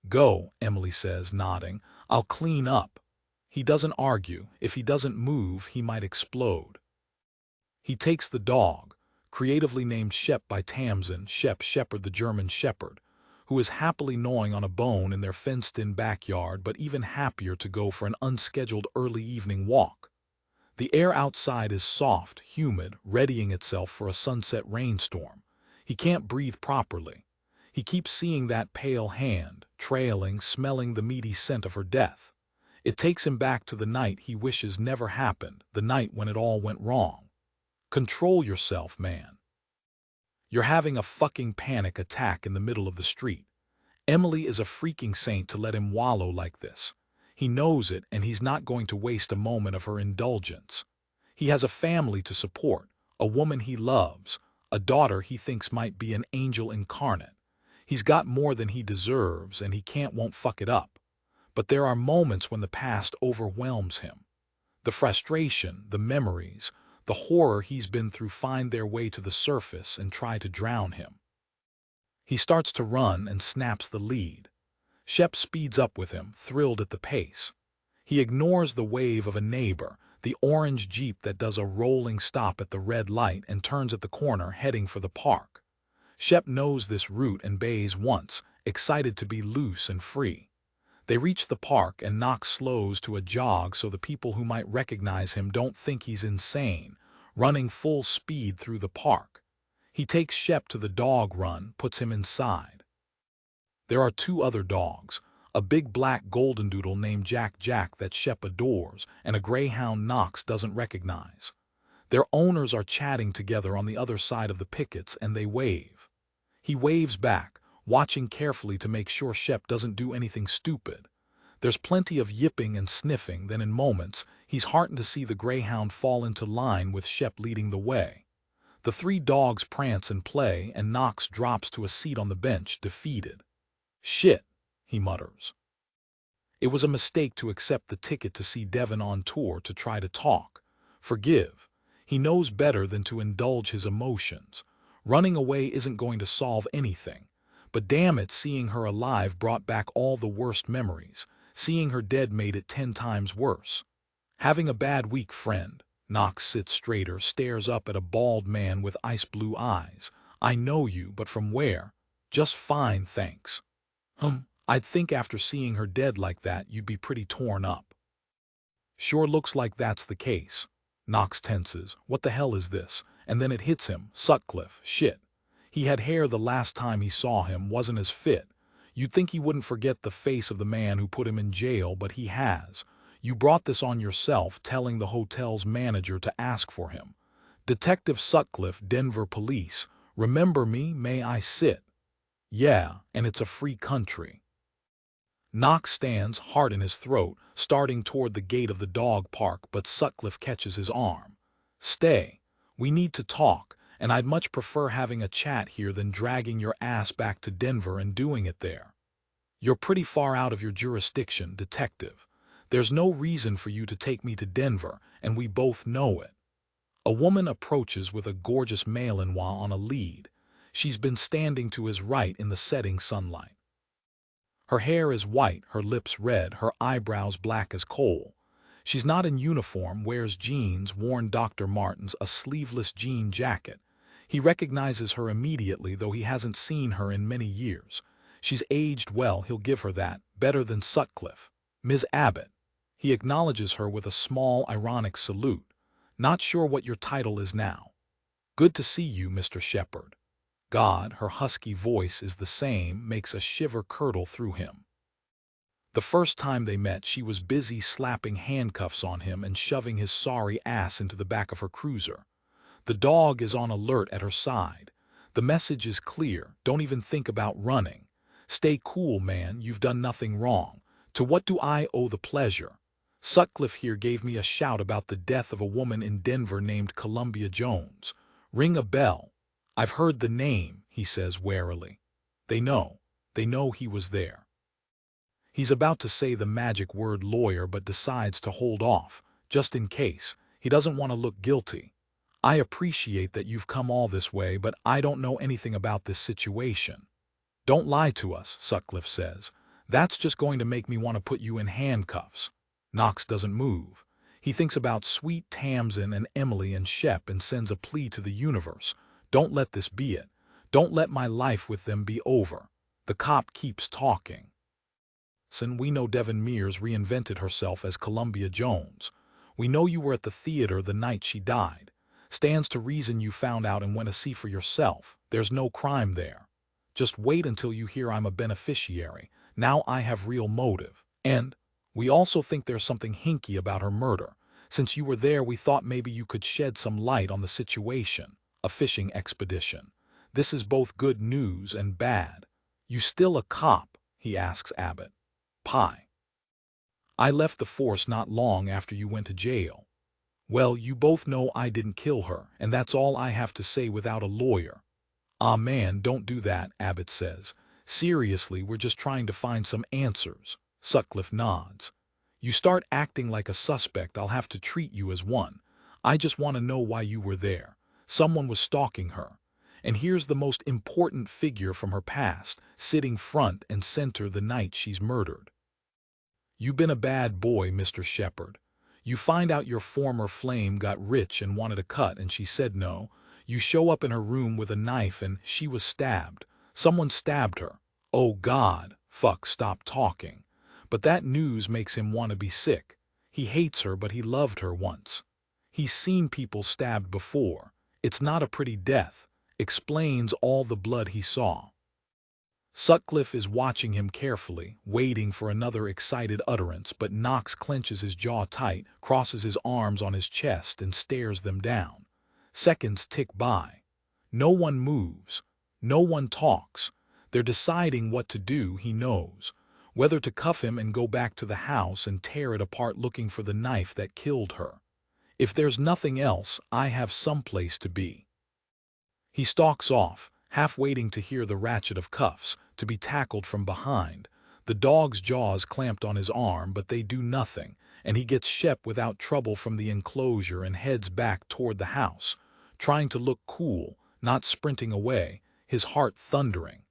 "Go," Emily says, nodding. "I'll clean up." He doesn't argue. If he doesn't move, he might explode. He takes the dog, creatively named Shep by Tamsin, Shep Shepherd, the German Shepherd, who is happily gnawing on a bone in their fenced-in backyard, but even happier to go for an unscheduled early evening walk. The air outside is soft, humid, readying itself for a sunset rainstorm. He can't breathe properly. He keeps seeing that pale hand, trailing, smelling the meaty scent of her death. It takes him back to the night he wishes never happened, the night when it all went wrong. Control yourself, man. You're having a fucking panic attack in the middle of the street. Emily is a freaking saint to let him wallow like this. He knows it, and he's not going to waste a moment of her indulgence. He has a family to support, a woman he loves, a daughter he thinks might be an angel incarnate. He's got more than he deserves, and he won't fuck it up. But there are moments when the past overwhelms him. The frustration, the memories, the horror he's been through find their way to the surface and try to drown him. He starts to run and snaps the lead. Shep speeds up with him, thrilled at the pace. He ignores the wave of a neighbor, the orange Jeep that does a rolling stop at the red light and turns at the corner, heading for the park. Shep knows this route and bays once, excited to be loose and free. They reach the park, and Knox slows to a jog so the people who might recognize him don't think he's insane, running full speed through the park. He takes Shep to the dog run, puts him inside. There are two other dogs, a big black goldendoodle named Jack that Shep adores, and a greyhound Knox doesn't recognize. Their owners are chatting together on the other side of the pickets and they wave. He waves back, watching carefully to make sure Shep doesn't do anything stupid. There's plenty of yipping and sniffing, then in moments, he's heartened to see the greyhound fall into line with Shep leading the way. The three dogs prance and play, and Knox drops to a seat on the bench, defeated. "Shit," he mutters. It was a mistake to accept the ticket to see Devon on tour to try to talk. Forgive. He knows better than to indulge his emotions. Running away isn't going to solve anything. But damn it, seeing her alive brought back all the worst memories. Seeing her dead made it 10 times worse. Having a bad week, friend. Knox sits straighter, stares up at a bald man with ice-blue eyes. "I know you, but from where?" "Just fine, thanks." "I'd think after seeing her dead like that you'd be pretty torn up." "Sure looks like that's the case." Knox tenses. What the hell is this? And then it hits him. Sutcliffe. Shit. He had hair the last time he saw him, wasn't as fit. You'd think he wouldn't forget the face of the man who put him in jail, but he has. You brought this on yourself, telling the hotel's manager to ask for him. "Detective Sutcliffe, Denver Police. Remember me? May I sit?" "Yeah, and it's a free country." Knox stands, heart in his throat, starting toward the gate of the dog park, but Sutcliffe catches his arm. "Stay. We need to talk, and I'd much prefer having a chat here than dragging your ass back to Denver and doing it there. You're pretty far out of your jurisdiction, detective. There's no reason for you to take me to Denver, and we both know it." A woman approaches with a gorgeous Malinois on a lead. She's been standing to his right in the setting sunlight. Her hair is white, her lips red, her eyebrows black as coal. She's not in uniform, wears jeans, worn Dr. Martens, a sleeveless jean jacket. He recognizes her immediately, though he hasn't seen her in many years. She's aged well, he'll give her that, better than Sutcliffe. "Ms. Abbott." He acknowledges her with a small, ironic salute. "Not sure what your title is now." "Good to see you, Mr. Shepard." God, her husky voice is the same, makes a shiver curdle through him. The first time they met, she was busy slapping handcuffs on him and shoving his sorry ass into the back of her cruiser. The dog is on alert at her side. The message is clear: don't even think about running. Stay cool, man, you've done nothing wrong. To what do I owe the pleasure? Sutcliffe here gave me a shout about the death of a woman in Denver named Columbia Jones. Ring a bell. I've heard the name, he says warily. They know he was there. He's about to say the magic word lawyer, but decides to hold off, just in case. He doesn't want to look guilty. "I appreciate that you've come all this way, but I don't know anything about this situation." "Don't lie to us," Sutcliffe says. "That's just going to make me want to put you in handcuffs." Knox doesn't move. He thinks about sweet Tamsin and Emily and Shep and sends a plea to the universe. Don't let this be it. Don't let my life with them be over. The cop keeps talking. "We know Devon Mears reinvented herself as Columbia Jones. We know you were at the theater the night she died. Stands to reason you found out and went to see for yourself. There's no crime there. Just wait until you hear I'm a beneficiary. Now I have real motive. And we also think there's something hinky about her murder. Since you were there, we thought maybe you could shed some light on the situation. A fishing expedition. This is both good news and bad." "You still a cop?" he asks Abbott. "Pie. I left the force not long after you went to jail." "Well, you both know I didn't kill her, and that's all I have to say without a lawyer." "Ah man, don't do that," Abbott says. "Seriously, we're just trying to find some answers." Sutcliffe nods. "You start acting like a suspect, I'll have to treat you as one. I just want to know why you were there. Someone was stalking her. And here's the most important figure from her past, sitting front and center the night she's murdered. You've been a bad boy, Mr. Shepard. You find out your former flame got rich and wanted a cut, and she said no. You show up in her room with a knife and she was stabbed. Someone stabbed her. Oh God, fuck, stop talking. But that news makes him want to be sick. He hates her, but he loved her once. He's seen people stabbed before. It's not a pretty death. Explains all the blood he saw." Sutcliffe is watching him carefully, waiting for another excited utterance, but Knox clenches his jaw tight, crosses his arms on his chest, and stares them down. Seconds tick by. No one moves. No one talks. They're deciding what to do, he knows. Whether to cuff him and go back to the house and tear it apart looking for the knife that killed her. If there's nothing else, I have some place to be. He stalks off, half waiting to hear the ratchet of cuffs, to be tackled from behind. The dog's jaws clamped on his arm, but they do nothing, and he gets Shep without trouble from the enclosure and heads back toward the house, trying to look cool, not sprinting away, his heart thundering.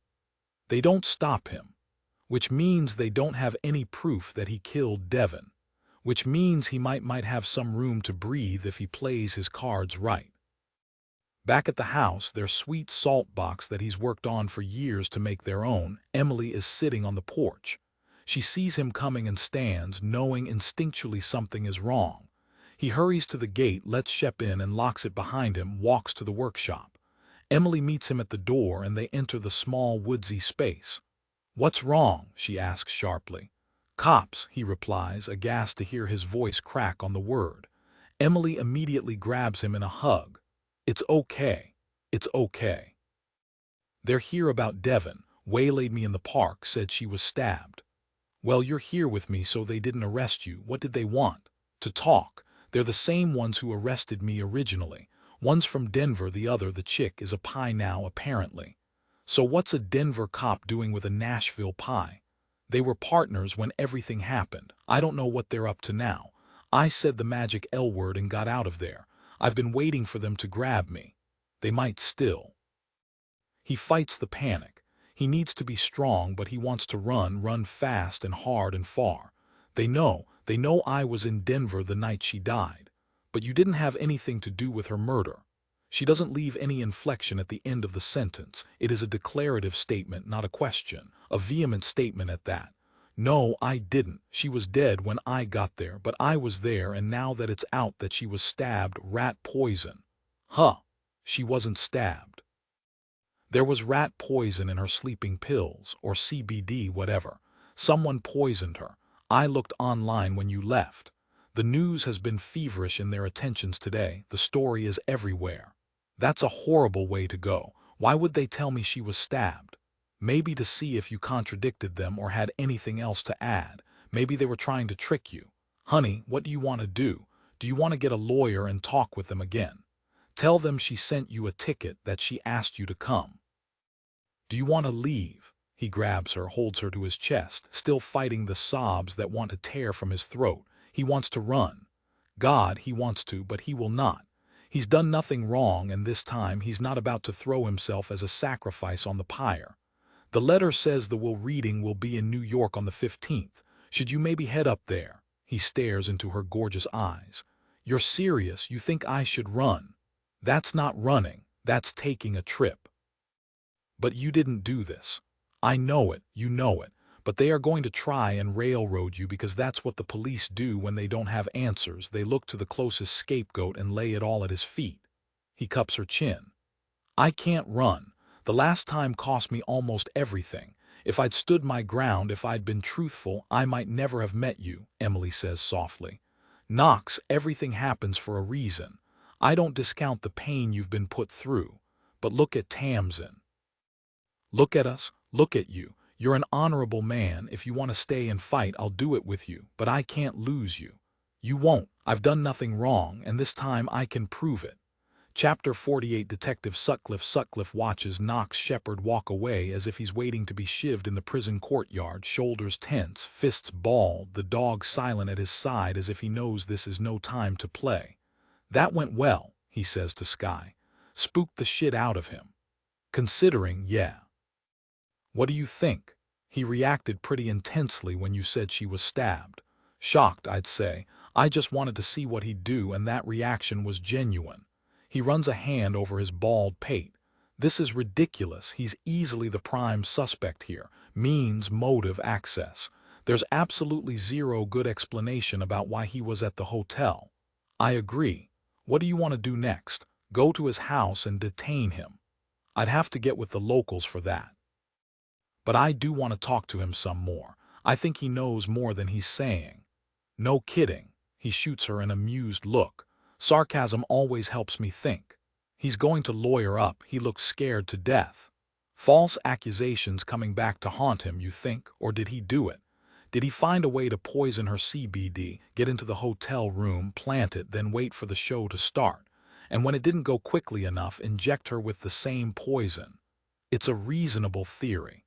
They don't stop him, which means they don't have any proof that he killed Devon, which means he might have some room to breathe if he plays his cards right. Back at the house, their sweet salt box that he's worked on for years to make their own, Emily is sitting on the porch. She sees him coming and stands, knowing instinctually something is wrong. He hurries to the gate, lets Shep in and locks it behind him, walks to the workshop. Emily meets him at the door and they enter the small woodsy space. "What's wrong?" she asks sharply. "Cops," he replies, aghast to hear his voice crack on the word. Emily immediately grabs him in a hug. "It's okay. It's okay. They're here about Devon, waylaid me in the park, said she was stabbed." "Well, you're here with me, so they didn't arrest you. What did they want?" "To talk. They're the same ones who arrested me originally. One's from Denver, the other, the chick, is a pie now, apparently." "So what's a Denver cop doing with a Nashville pie?" "They were partners when everything happened. I don't know what they're up to now. I said the magic L word and got out of there. I've been waiting for them to grab me. They might still." He fights the panic. He needs to be strong, but he wants to run fast and hard and far. They know I was in Denver the night she died. But you didn't have anything to do with her murder." She doesn't leave any inflection at the end of the sentence. It is a declarative statement, not a question, a vehement statement at that. "No, I didn't. She was dead when I got there, but I was there, and now that it's out that she was stabbed, rat poison." "Huh. She wasn't stabbed. There was rat poison in her sleeping pills, or CBD, whatever. Someone poisoned her. I looked online when you left. The news has been feverish in their attentions today. The story is everywhere." "That's a horrible way to go. Why would they tell me she was stabbed?" "Maybe to see if you contradicted them or had anything else to add. Maybe they were trying to trick you." "Honey, what do you want to do? Do you want to get a lawyer and talk with them again? Tell them she sent you a ticket, that she asked you to come. Do you want to leave?" He grabs her, holds her to his chest, still fighting the sobs that want to tear from his throat. He wants to run. God, he wants to, but he will not. He's done nothing wrong, and this time he's not about to throw himself as a sacrifice on the pyre. "The letter says the reading will be in New York on the 15th. Should you maybe head up there?" He stares into her gorgeous eyes. "You're serious? You think I should run?" "That's not running. That's taking a trip." "But you didn't do this." "I know it. You know it. But they are going to try and railroad you because that's what the police do when they don't have answers. They look to the closest scapegoat and lay it all at his feet." He cups her chin. "I can't run. The last time cost me almost everything. If I'd stood my ground, if I'd been truthful, I might never have met you," Emily says softly. "Knox, everything happens for a reason. I don't discount the pain you've been put through. But look at Tamsin. Look at us. Look at you. You're an honorable man. If you want to stay and fight, I'll do it with you, but I can't lose you." "You won't. I've done nothing wrong, and this time I can prove it." Chapter 48. Detective Sutcliffe watches Knox Shepherd walk away as if he's waiting to be shivved in the prison courtyard, shoulders tense, fists balled, the dog silent at his side as if he knows this is no time to play. "That went well," he says to Skye. "Spooked the shit out of him. Considering, yeah. What do you think? He reacted pretty intensely when you said she was stabbed. Shocked, I'd say. I just wanted to see what he'd do, and that reaction was genuine." He runs a hand over his bald pate. "This is ridiculous. He's easily the prime suspect here. Means, motive, access. There's absolutely zero good explanation about why he was at the hotel." "I agree. What do you want to do next? Go to his house and detain him?" "I'd have to get with the locals for that." But I do want to talk to him some more. I think he knows more than he's saying. No kidding. He shoots her an amused look. Sarcasm always helps me think. He's going to lawyer up. He looks scared to death. False accusations coming back to haunt him, you think, or did he do it? Did he find a way to poison her CBD, get into the hotel room, plant it, then wait for the show to start? And when it didn't go quickly enough, inject her with the same poison? It's a reasonable theory.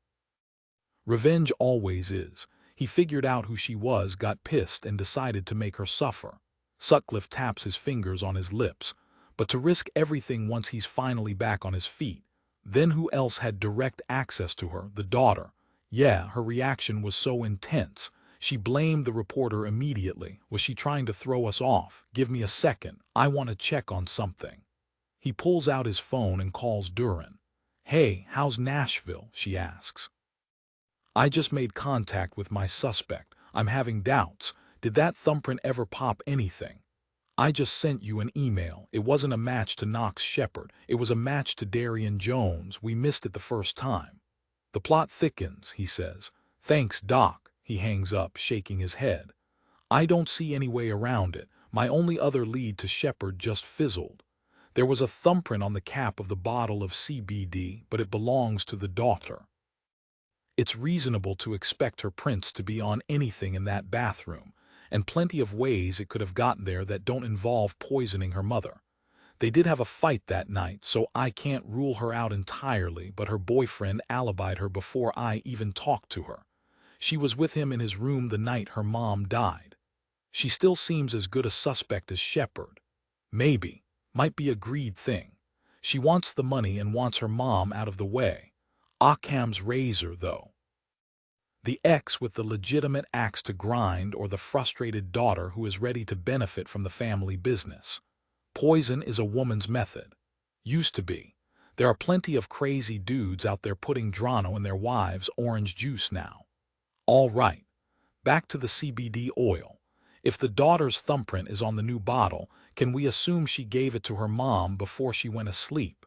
Revenge always is. He figured out who she was, got pissed, and decided to make her suffer. Sutcliffe taps his fingers on his lips. But to risk everything once he's finally back on his feet. Then who else had direct access to her? The daughter. Yeah, her reaction was so intense. She blamed the reporter immediately. Was she trying to throw us off? Give me a second. I want to check on something. He pulls out his phone and calls Darian. Hey, how's Nashville? She asks. I just made contact with my suspect. I'm having doubts. Did that thumbprint ever pop anything? I just sent you an email. It wasn't a match to Knox Shepard. It was a match to Darian Jones. We missed it the first time. The plot thickens, he says. Thanks, Doc. He hangs up, shaking his head. I don't see any way around it. My only other lead to Shepard just fizzled. There was a thumbprint on the cap of the bottle of CBD, but it belongs to the daughter. It's reasonable to expect her prints to be on anything in that bathroom, and plenty of ways it could have gotten there that don't involve poisoning her mother. They did have a fight that night, so I can't rule her out entirely, but her boyfriend alibied her before I even talked to her. She was with him in his room the night her mom died. She still seems as good a suspect as Shepard. Maybe. Might be a greed thing. She wants the money and wants her mom out of the way. Occam's razor, though. The ex with the legitimate axe to grind, or the frustrated daughter who is ready to benefit from the family business. Poison is a woman's method. Used to be. There are plenty of crazy dudes out there putting Drano in their wives' orange juice now. All right. Back to the CBD oil. If the daughter's thumbprint is on the new bottle, can we assume she gave it to her mom before she went asleep?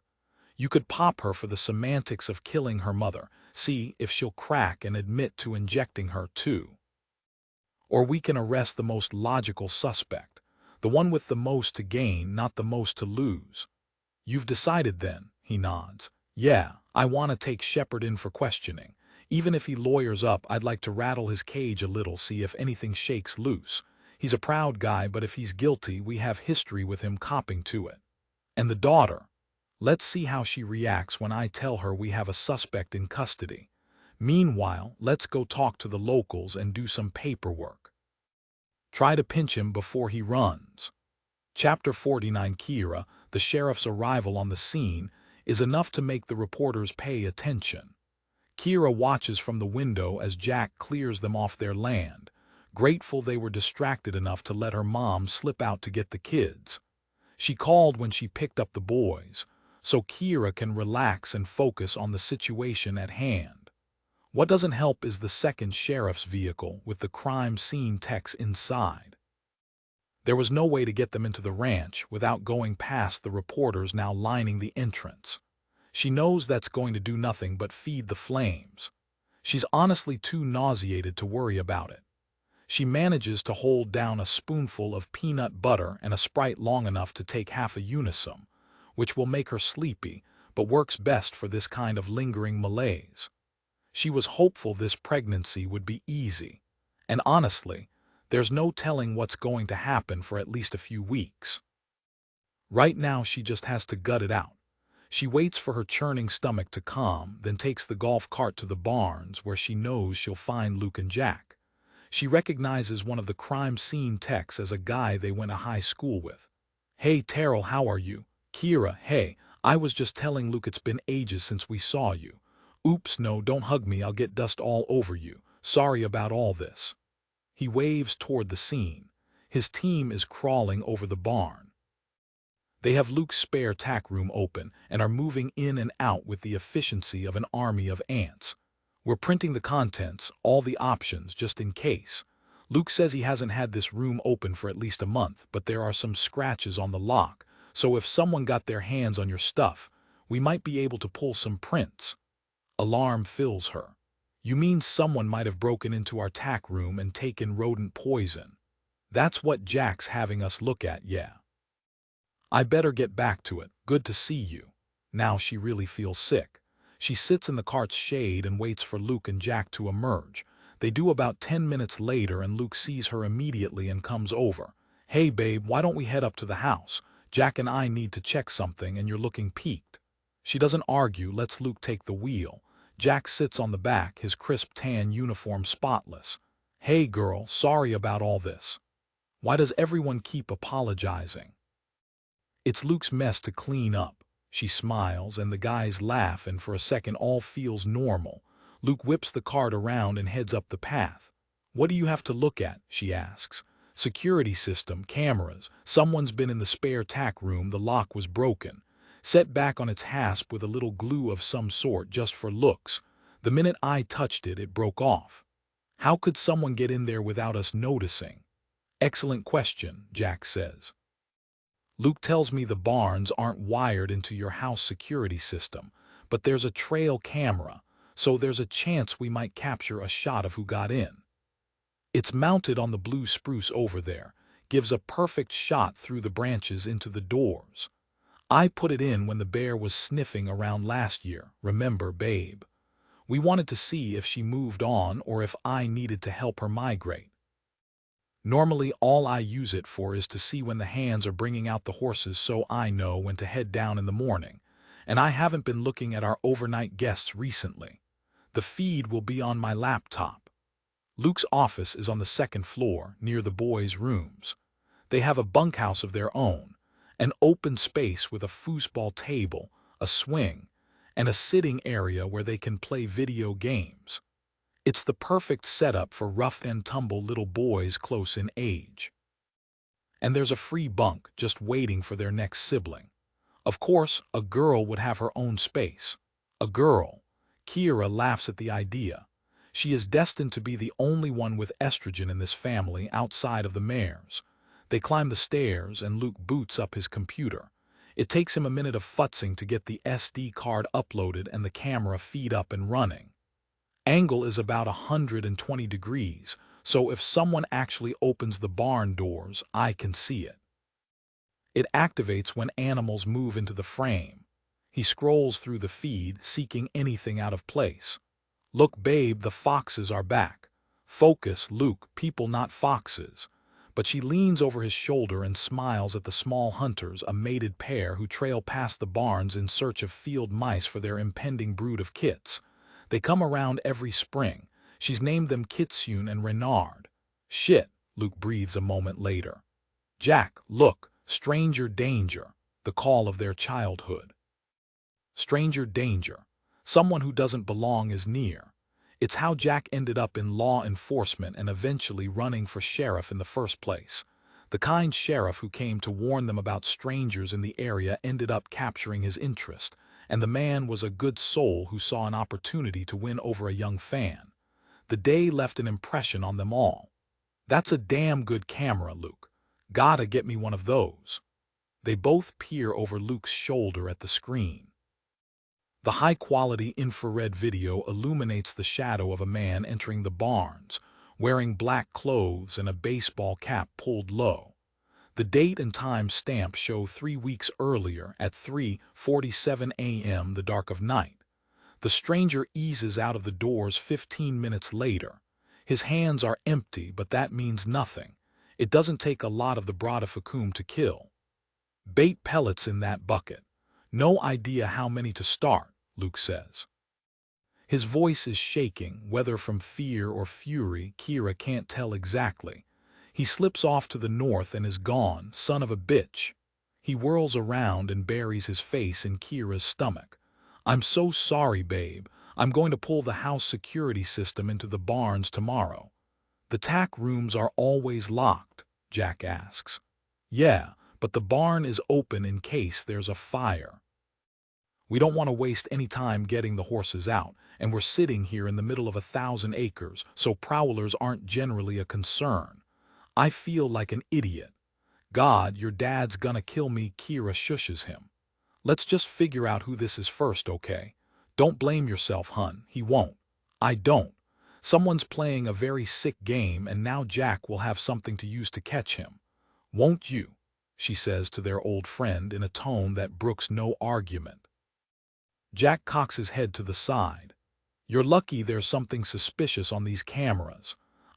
You could pop her for the semantics of killing her mother, see if she'll crack and admit to injecting her too. Or we can arrest the most logical suspect, the one with the most to gain, not the most to lose. You've decided then, he nods. Yeah, I want to take Shepard in for questioning. Even if he lawyers up, I'd like to rattle his cage a little, see if anything shakes loose. He's a proud guy, but if he's guilty, we have history with him copping to it. And the daughter. Let's see how she reacts when I tell her we have a suspect in custody. Meanwhile, let's go talk to the locals and do some paperwork. Try to pinch him before he runs. Chapter 49. Kira, the sheriff's arrival on the scene, is enough to make the reporters pay attention. Kira watches from the window as Jack clears them off their land, grateful they were distracted enough to let her mom slip out to get the kids. She called when she picked up the boys, so Kira can relax and focus on the situation at hand. What doesn't help is the second sheriff's vehicle with the crime scene techs inside. There was no way to get them into the ranch without going past the reporters now lining the entrance. She knows that's going to do nothing but feed the flames. She's honestly too nauseated to worry about it. She manages to hold down a spoonful of peanut butter and a Sprite long enough to take half a Unisum, which will make her sleepy, but works best for this kind of lingering malaise. She was hopeful this pregnancy would be easy, and honestly, there's no telling what's going to happen for at least a few weeks. Right now she just has to gut it out. She waits for her churning stomach to calm, then takes the golf cart to the barns where she knows she'll find Luke and Jack. She recognizes one of the crime scene techs as a guy they went to high school with. Hey Terrell, how are you? Kira, hey, I was just telling Luke it's been ages since we saw you. Oops, no, don't hug me, I'll get dust all over you. Sorry about all this. He waves toward the scene. His team is crawling over the barn. They have Luke's spare tack room open and are moving in and out with the efficiency of an army of ants. We're printing the contents, all the options, just in case. Luke says he hasn't had this room open for at least a month, but there are some scratches on the lock, so if someone got their hands on your stuff, we might be able to pull some prints. Alarm fills her. You mean someone might have broken into our tack room and taken rodent poison? That's what Jack's having us look at, yeah. I better get back to it. Good to see you. Now she really feels sick. She sits in the cart's shade and waits for Luke and Jack to emerge. They do about 10 minutes later and Luke sees her immediately and comes over. Hey babe, why don't we head up to the house? Jack and I need to check something and you're looking peaked. She doesn't argue, lets Luke take the wheel. Jack sits on the back, his crisp tan uniform spotless. Hey girl, sorry about all this. Why does everyone keep apologizing? It's Luke's mess to clean up. She smiles and the guys laugh and for a second all feels normal. Luke whips the cart around and heads up the path. What do you have to look at? She asks. Security system, cameras. Someone's been in the spare tack room, the lock was broken. Set back on its hasp with a little glue of some sort just for looks. The minute I touched it, it broke off. How could someone get in there without us noticing? Excellent question, Jack says. Luke tells me the barns aren't wired into your house security system, but there's a trail camera, so there's a chance we might capture a shot of who got in. It's mounted on the blue spruce over there, gives a perfect shot through the branches into the doors. I put it in when the bear was sniffing around last year, remember, babe? We wanted to see if she moved on or if I needed to help her migrate. Normally, all I use it for is to see when the hands are bringing out the horses so I know when to head down in the morning. And I haven't been looking at our overnight guests recently. The feed will be on my laptop. Luke's office is on the second floor, near the boys' rooms. They have a bunkhouse of their own, an open space with a foosball table, a swing, and a sitting area where they can play video games. It's the perfect setup for rough-and-tumble little boys close in age. And there's a free bunk just waiting for their next sibling. Of course, a girl would have her own space. A girl. Kira laughs at the idea. She is destined to be the only one with estrogen in this family outside of the mares. They climb the stairs and Luke boots up his computer. It takes him a minute of futzing to get the SD card uploaded and the camera feed up and running. Angle is about 120 degrees, so if someone actually opens the barn doors, I can see it. It activates when animals move into the frame. He scrolls through the feed, seeking anything out of place. Look, babe, the foxes are back. Focus, Luke, people not foxes. But she leans over his shoulder and smiles at the small hunters, a mated pair who trail past the barns in search of field mice for their impending brood of kits. They come around every spring. She's named them Kitsune and Renard. Shit, Luke breathes a moment later. Jack, look, stranger danger, the call of their childhood. Stranger danger. Someone who doesn't belong is near. It's how Jack ended up in law enforcement and eventually running for sheriff in the first place. The kind sheriff who came to warn them about strangers in the area ended up capturing his interest, and the man was a good soul who saw an opportunity to win over a young fan. The day left an impression on them all. That's a damn good camera, Luke. Gotta get me one of those. They both peer over Luke's shoulder at the screen. The high-quality infrared video illuminates the shadow of a man entering the barns, wearing black clothes and a baseball cap pulled low. The date and time stamp show 3 weeks earlier at 3:47 a.m. the dark of night. The stranger eases out of the doors 15 minutes later. His hands are empty, but that means nothing. It doesn't take a lot of the brodifacoum to kill. Bait pellets in that bucket. No idea how many to start, Luke says. His voice is shaking, whether from fear or fury, Kira can't tell exactly. He slips off to the north and is gone, son of a bitch. He whirls around and buries his face in Kira's stomach. I'm so sorry, babe. I'm going to pull the house security system into the barns tomorrow. The tack rooms are always locked, Jack asks. Yeah, but the barn is open in case there's a fire. We don't want to waste any time getting the horses out, and we're sitting here in the middle of 1,000 acres, so prowlers aren't generally a concern. I feel like an idiot. God, your dad's gonna kill me, Kira shushes him. Let's just figure out who this is first, okay? Don't blame yourself, hun, he won't. I don't. Someone's playing a very sick game and now Jack will have something to use to catch him. Won't you? She says to their old friend in a tone that brooks no argument. Jack cocks his head to the side. You're lucky there's something suspicious on these cameras.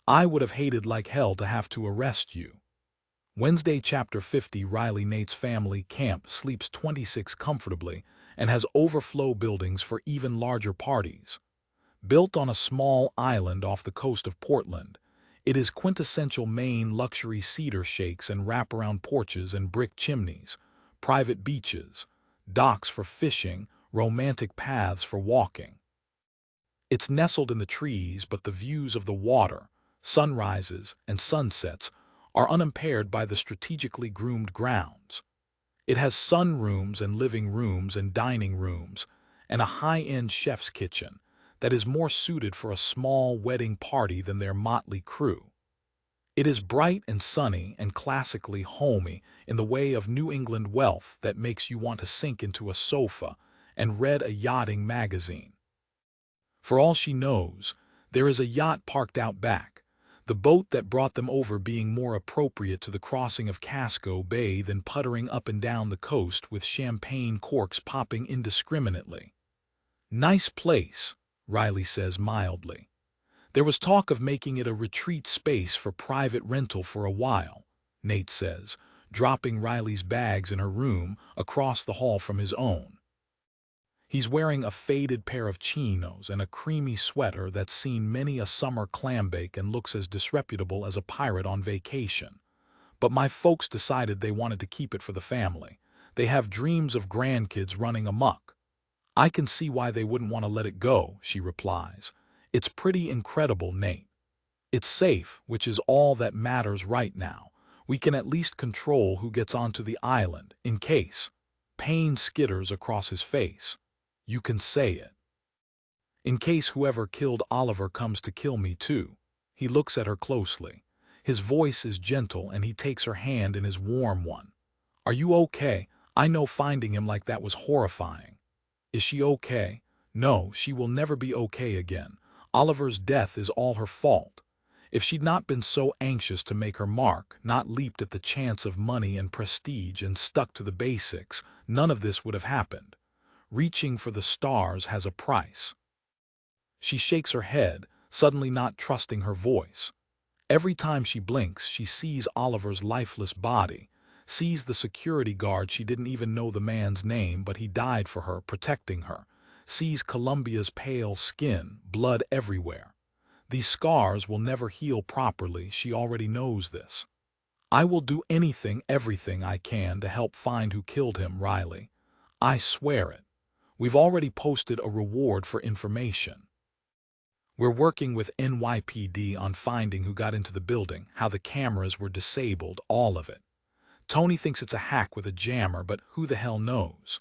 I would have hated like hell to have to arrest you. Wednesday, Chapter 50. Riley Nate's family camp sleeps 26 comfortably and has overflow buildings for even larger parties. Built on a small island off the coast of Portland, it is quintessential Maine luxury cedar shakes and wraparound porches and brick chimneys, private beaches, docks for fishing, romantic paths for walking. It's nestled in the trees, but the views of the water, sunrises, and sunsets are unimpaired by the strategically groomed grounds. It has sunrooms and living rooms and dining rooms, and a high-end chef's kitchen that is more suited for a small wedding party than their motley crew. It is bright and sunny and classically homey in the way of New England wealth that makes you want to sink into a sofa and read a yachting magazine. For all she knows, there is a yacht parked out back, the boat that brought them over being more appropriate to the crossing of Casco Bay than puttering up and down the coast with champagne corks popping indiscriminately. Nice place, Riley says mildly. There was talk of making it a retreat space for private rental for a while, Nate says, dropping Riley's bags in her room across the hall from his own. He's wearing a faded pair of chinos and a creamy sweater that's seen many a summer clambake and looks as disreputable as a pirate on vacation. But my folks decided they wanted to keep it for the family. They have dreams of grandkids running amok. I can see why they wouldn't want to let it go, she replies. It's pretty incredible, Nate. It's safe, which is all that matters right now. We can at least control who gets onto the island, in case. Pain skitters across his face. You can say it. In case whoever killed Oliver comes to kill me too. He looks at her closely. His voice is gentle and he takes her hand in his warm one. Are you okay? I know finding him like that was horrifying. Is she okay? No, she will never be okay again. Oliver's death is all her fault. If she'd not been so anxious to make her mark, not leaped at the chance of money and prestige and stuck to the basics, none of this would have happened. Reaching for the stars has a price. She shakes her head, suddenly not trusting her voice. Every time she blinks, she sees Oliver's lifeless body, sees the security guard she didn't even know the man's name, but he died for her, protecting her, sees Columbia's pale skin, blood everywhere. These scars will never heal properly, she already knows this. I will do anything, everything I can to help find who killed him, Riley. I swear it. We've already posted a reward for information. We're working with NYPD on finding who got into the building, how the cameras were disabled, all of it. Tony thinks it's a hack with a jammer, but who the hell knows?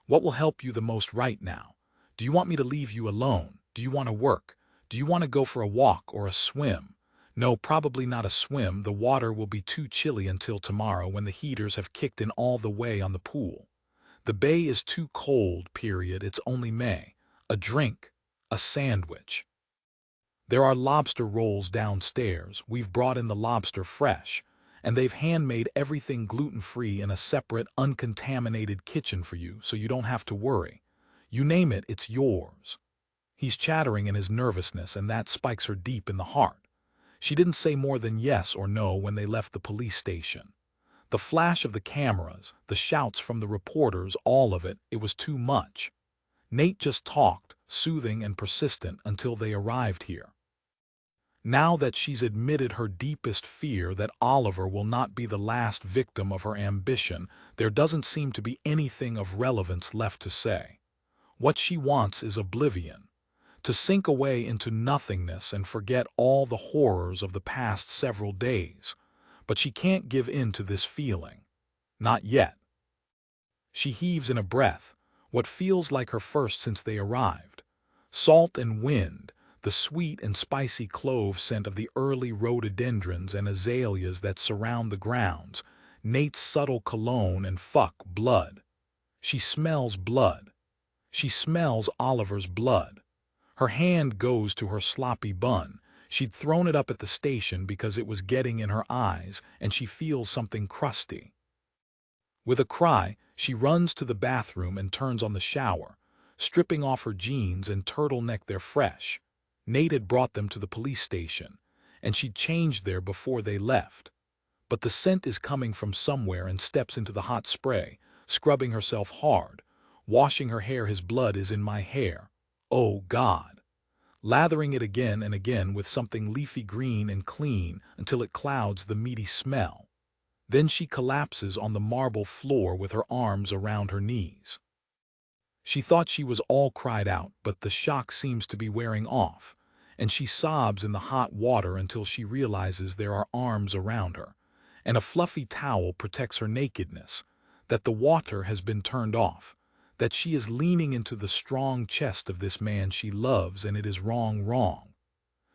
What will help you the most right now? Do you want me to leave you alone? Do you want to work? Do you want to go for a walk or a swim? No, probably not a swim. The water will be too chilly until tomorrow when the heaters have kicked in all the way on the pool. The bay is too cold, period. It's only May. A drink. A sandwich. There are lobster rolls downstairs. We've brought in the lobster fresh, and they've handmade everything gluten-free in a separate, uncontaminated kitchen for you, so you don't have to worry. You name it, it's yours. He's chattering in his nervousness, and that spikes her deep in the heart. She didn't say more than yes or no when they left the police station. The flash of the cameras, the shouts from the reporters, all of it, it was too much. Nate just talked, soothing and persistent, until they arrived here. Now that she's admitted her deepest fear that Oliver will not be the last victim of her ambition, there doesn't seem to be anything of relevance left to say. What she wants is oblivion, to sink away into nothingness and forget all the horrors of the past several days. But she can't give in to this feeling. Not yet. She heaves in a breath, what feels like her first since they arrived. Salt and wind, the sweet and spicy clove scent of the early rhododendrons and azaleas that surround the grounds, Nate's subtle cologne and blood. She smells blood. She smells Oliver's blood. Her hand goes to her sloppy bun. She'd thrown it up at the station because it was getting in her eyes, and she feels something crusty. With a cry, she runs to the bathroom and turns on the shower, stripping off her jeans and turtleneck. They're fresh. Nate had brought them to the police station, and she'd changed there before they left. But the scent is coming from somewhere, and steps into the hot spray, scrubbing herself hard, washing her hair. His blood is in my hair. Oh, God. Lathering it again and again with something leafy green and clean until it clouds the meaty smell. Then she collapses on the marble floor with her arms around her knees. She thought she was all cried out, but the shock seems to be wearing off, and she sobs in the hot water until she realizes there are arms around her, and a fluffy towel protects her nakedness, that the water has been turned off, that she is leaning into the strong chest of this man she loves, and it is wrong.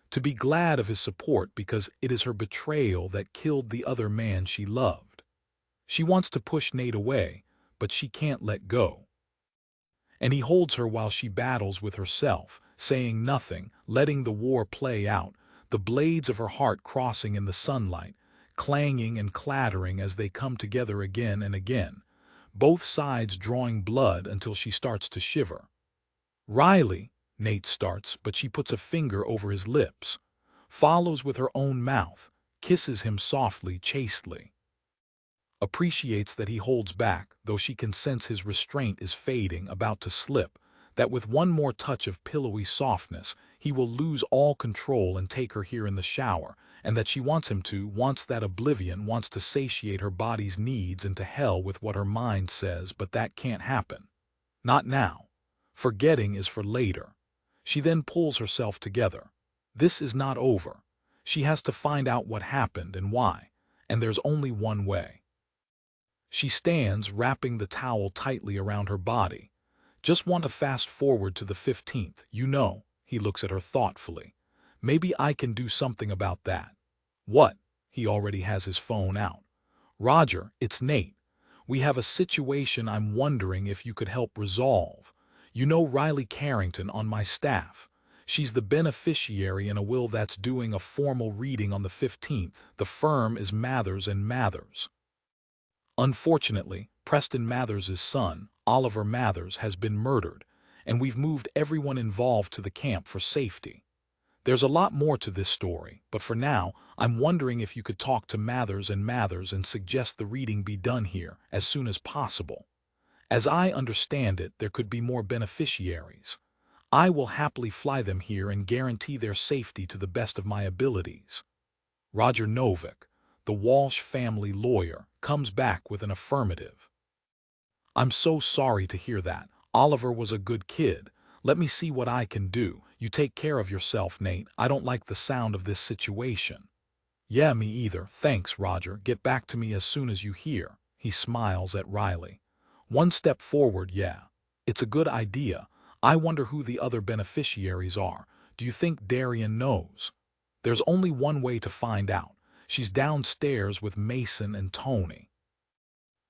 To be glad of his support because it is her betrayal that killed the other man she loved. She wants to push Nate away, but she can't let go. And he holds her while she battles with herself, saying nothing, letting the war play out, the blades of her heart crossing in the sunlight, clanging and clattering as they come together again and again, both sides drawing blood until she starts to shiver. "Riley," Nate starts, but she puts a finger over his lips, follows with her own mouth, kisses him softly, chastely. Appreciates that he holds back, though she can sense his restraint is fading, about to slip, that with one more touch of pillowy softness, he will lose all control and take her here in the shower, and that she wants him to, wants that oblivion, wants to satiate her body's needs and to hell with what her mind says, but that can't happen. Not now. Forgetting is for later. She then pulls herself together. This is not over. She has to find out what happened and why, and there's only one way. She stands, wrapping the towel tightly around her body. "Just want to fast forward to the 15th, you know." He looks at her thoughtfully. "Maybe I can do something about that." "What?" He already has his phone out. "Roger, it's Nate. We have a situation I'm wondering if you could help resolve. You know Riley Carrington on my staff. She's the beneficiary in a will that's doing a formal reading on the 15th. The firm is Mathers and Mathers. Unfortunately, Preston Mathers' son, Oliver Mathers, has been murdered, and we've moved everyone involved to the camp for safety. There's a lot more to this story, but for now, I'm wondering if you could talk to Mathers and Mathers and suggest the reading be done here as soon as possible. As I understand it, there could be more beneficiaries. I will happily fly them here and guarantee their safety to the best of my abilities." Roger Novick, the Walsh family lawyer, comes back with an affirmative. "I'm so sorry to hear that. Oliver was a good kid. Let me see what I can do. You take care of yourself, Nate. I don't like the sound of this situation." "Yeah, me either. Thanks, Roger. Get back to me as soon as you hear." He smiles at Riley. "One step forward, yeah. It's a good idea. I wonder who the other beneficiaries are. Do you think Darian knows?" "There's only one way to find out. She's downstairs with Mason and Tony.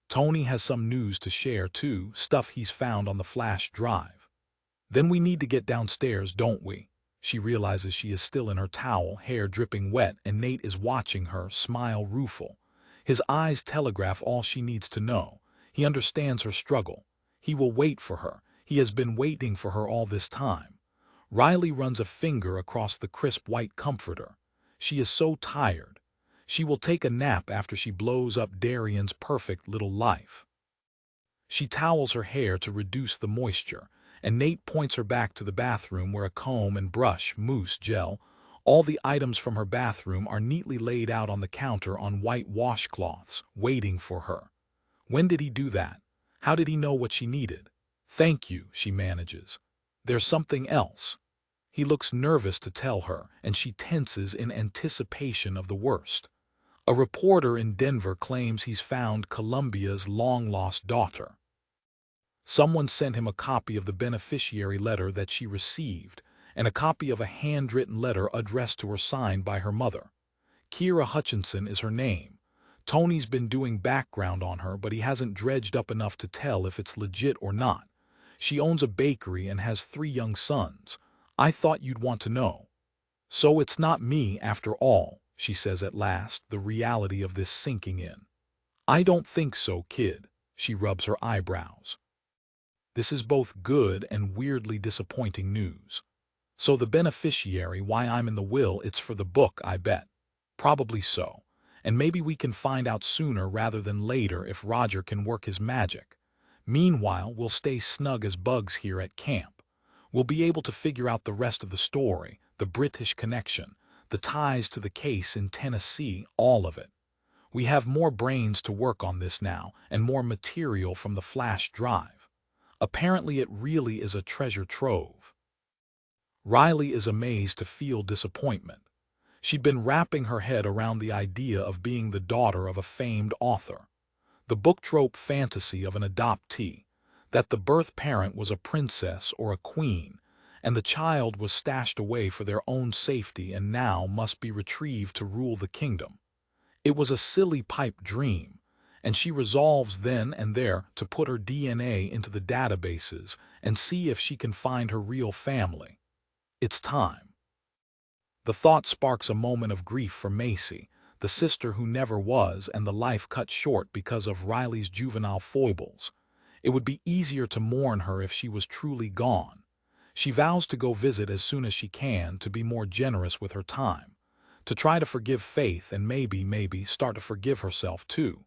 Tony has some news to share too, stuff he's found on the flash drive. Then we need to get downstairs, don't we?" She realizes she is still in her towel, hair dripping wet, and Nate is watching her, smile rueful. His eyes telegraph all she needs to know. He understands her struggle. He will wait for her. He has been waiting for her all this time. Riley runs a finger across the crisp white comforter. She is so tired. She will take a nap after she blows up Darian's perfect little life. She towels her hair to reduce the moisture, and Nate points her back to the bathroom where a comb and brush, mousse, gel, all the items from her bathroom are neatly laid out on the counter on white washcloths, waiting for her. When did he do that? How did he know what she needed? "Thank you," she manages. "There's something else." He looks nervous to tell her, and she tenses in anticipation of the worst. A reporter in Denver claims he's found Columbia's long-lost daughter. Someone sent him a copy of the beneficiary letter that she received, and a copy of a handwritten letter addressed to her signed by her mother. Kira Hutchinson is her name. Tony's been doing background on her, but he hasn't dredged up enough to tell if it's legit or not. She owns a bakery and has 3 young sons. I thought you'd want to know. So it's not me after all, she says at last, the reality of this sinking in. I don't think so, kid. She rubs her eyebrows. This is both good and weirdly disappointing news. So the beneficiary, why I'm in the will, it's for the book, I bet. Probably so. And maybe we can find out sooner rather than later if Roger can work his magic. Meanwhile, we'll stay snug as bugs here at camp. We'll be able to figure out the rest of the story, the British connection, the ties to the case in Tennessee, all of it. We have more brains to work on this now, and more material from the flash drive. Apparently it really is a treasure trove. Riley is amazed to feel disappointment. She'd been wrapping her head around the idea of being the daughter of a famed author. The book trope fantasy of an adoptee, that the birth parent was a princess or a queen, and the child was stashed away for their own safety and now must be retrieved to rule the kingdom. It was a silly pipe dream, and she resolves then and there to put her DNA into the databases and see if she can find her real family. It's time. The thought sparks a moment of grief for Macy, the sister who never was and the life cut short because of Riley's juvenile foibles. It would be easier to mourn her if she was truly gone. She vows to go visit as soon as she can, to be more generous with her time, to try to forgive Faith and maybe start to forgive herself too.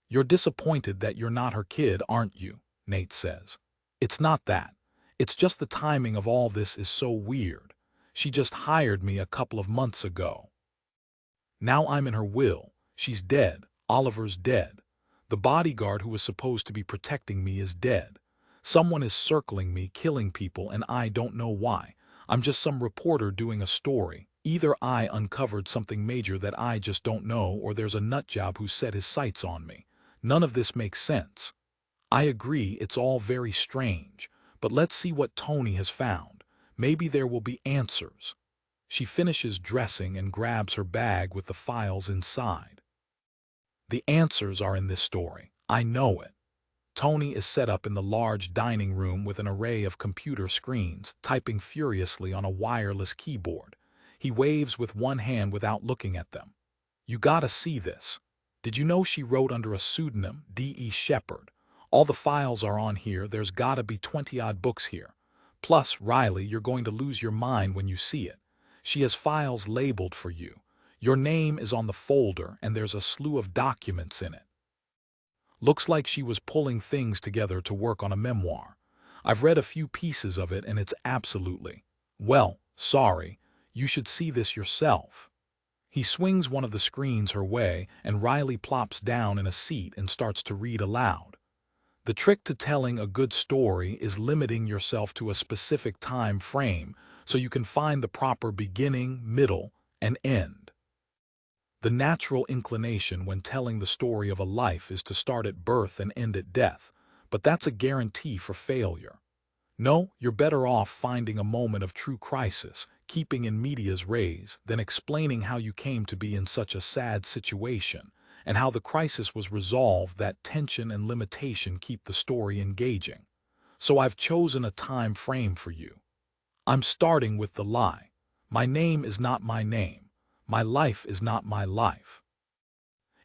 You're disappointed that you're not her kid, aren't you? Nate says. It's not that. It's just the timing of all this is so weird. She just hired me a couple of months ago. Now I'm in her will. She's dead. Oliver's dead. The bodyguard who was supposed to be protecting me is dead. Someone is circling me, killing people, and I don't know why. I'm just some reporter doing a story. Either I uncovered something major that I just don't know, or there's a nutjob who set his sights on me. None of this makes sense. I agree, it's all very strange, but let's see what Tony has found. Maybe there will be answers. She finishes dressing and grabs her bag with the files inside. The answers are in this story. I know it. Tony is set up in the large dining room with an array of computer screens, typing furiously on a wireless keyboard. He waves with one hand without looking at them. You gotta see this. Did you know she wrote under a pseudonym, D.E. Shepherd? All the files are on here. There's gotta be 20-odd books here. Plus, Riley, you're going to lose your mind when you see it. She has files labeled for you. Your name is on the folder, and there's a slew of documents in it. Looks like she was pulling things together to work on a memoir. I've read a few pieces of it, and it's absolutely, well, sorry, you should see this yourself. He swings one of the screens her way, and Riley plops down in a seat and starts to read aloud. The trick to telling a good story is limiting yourself to a specific time frame so you can find the proper beginning, middle, and end. The natural inclination when telling the story of a life is to start at birth and end at death, but that's a guarantee for failure. No, you're better off finding a moment of true crisis, keeping in medias res, than explaining how you came to be in such a sad situation, and how the crisis was resolved. That tension and limitation keep the story engaging. So I've chosen a time frame for you. I'm starting with the lie. My name is not my name. My life is not my life.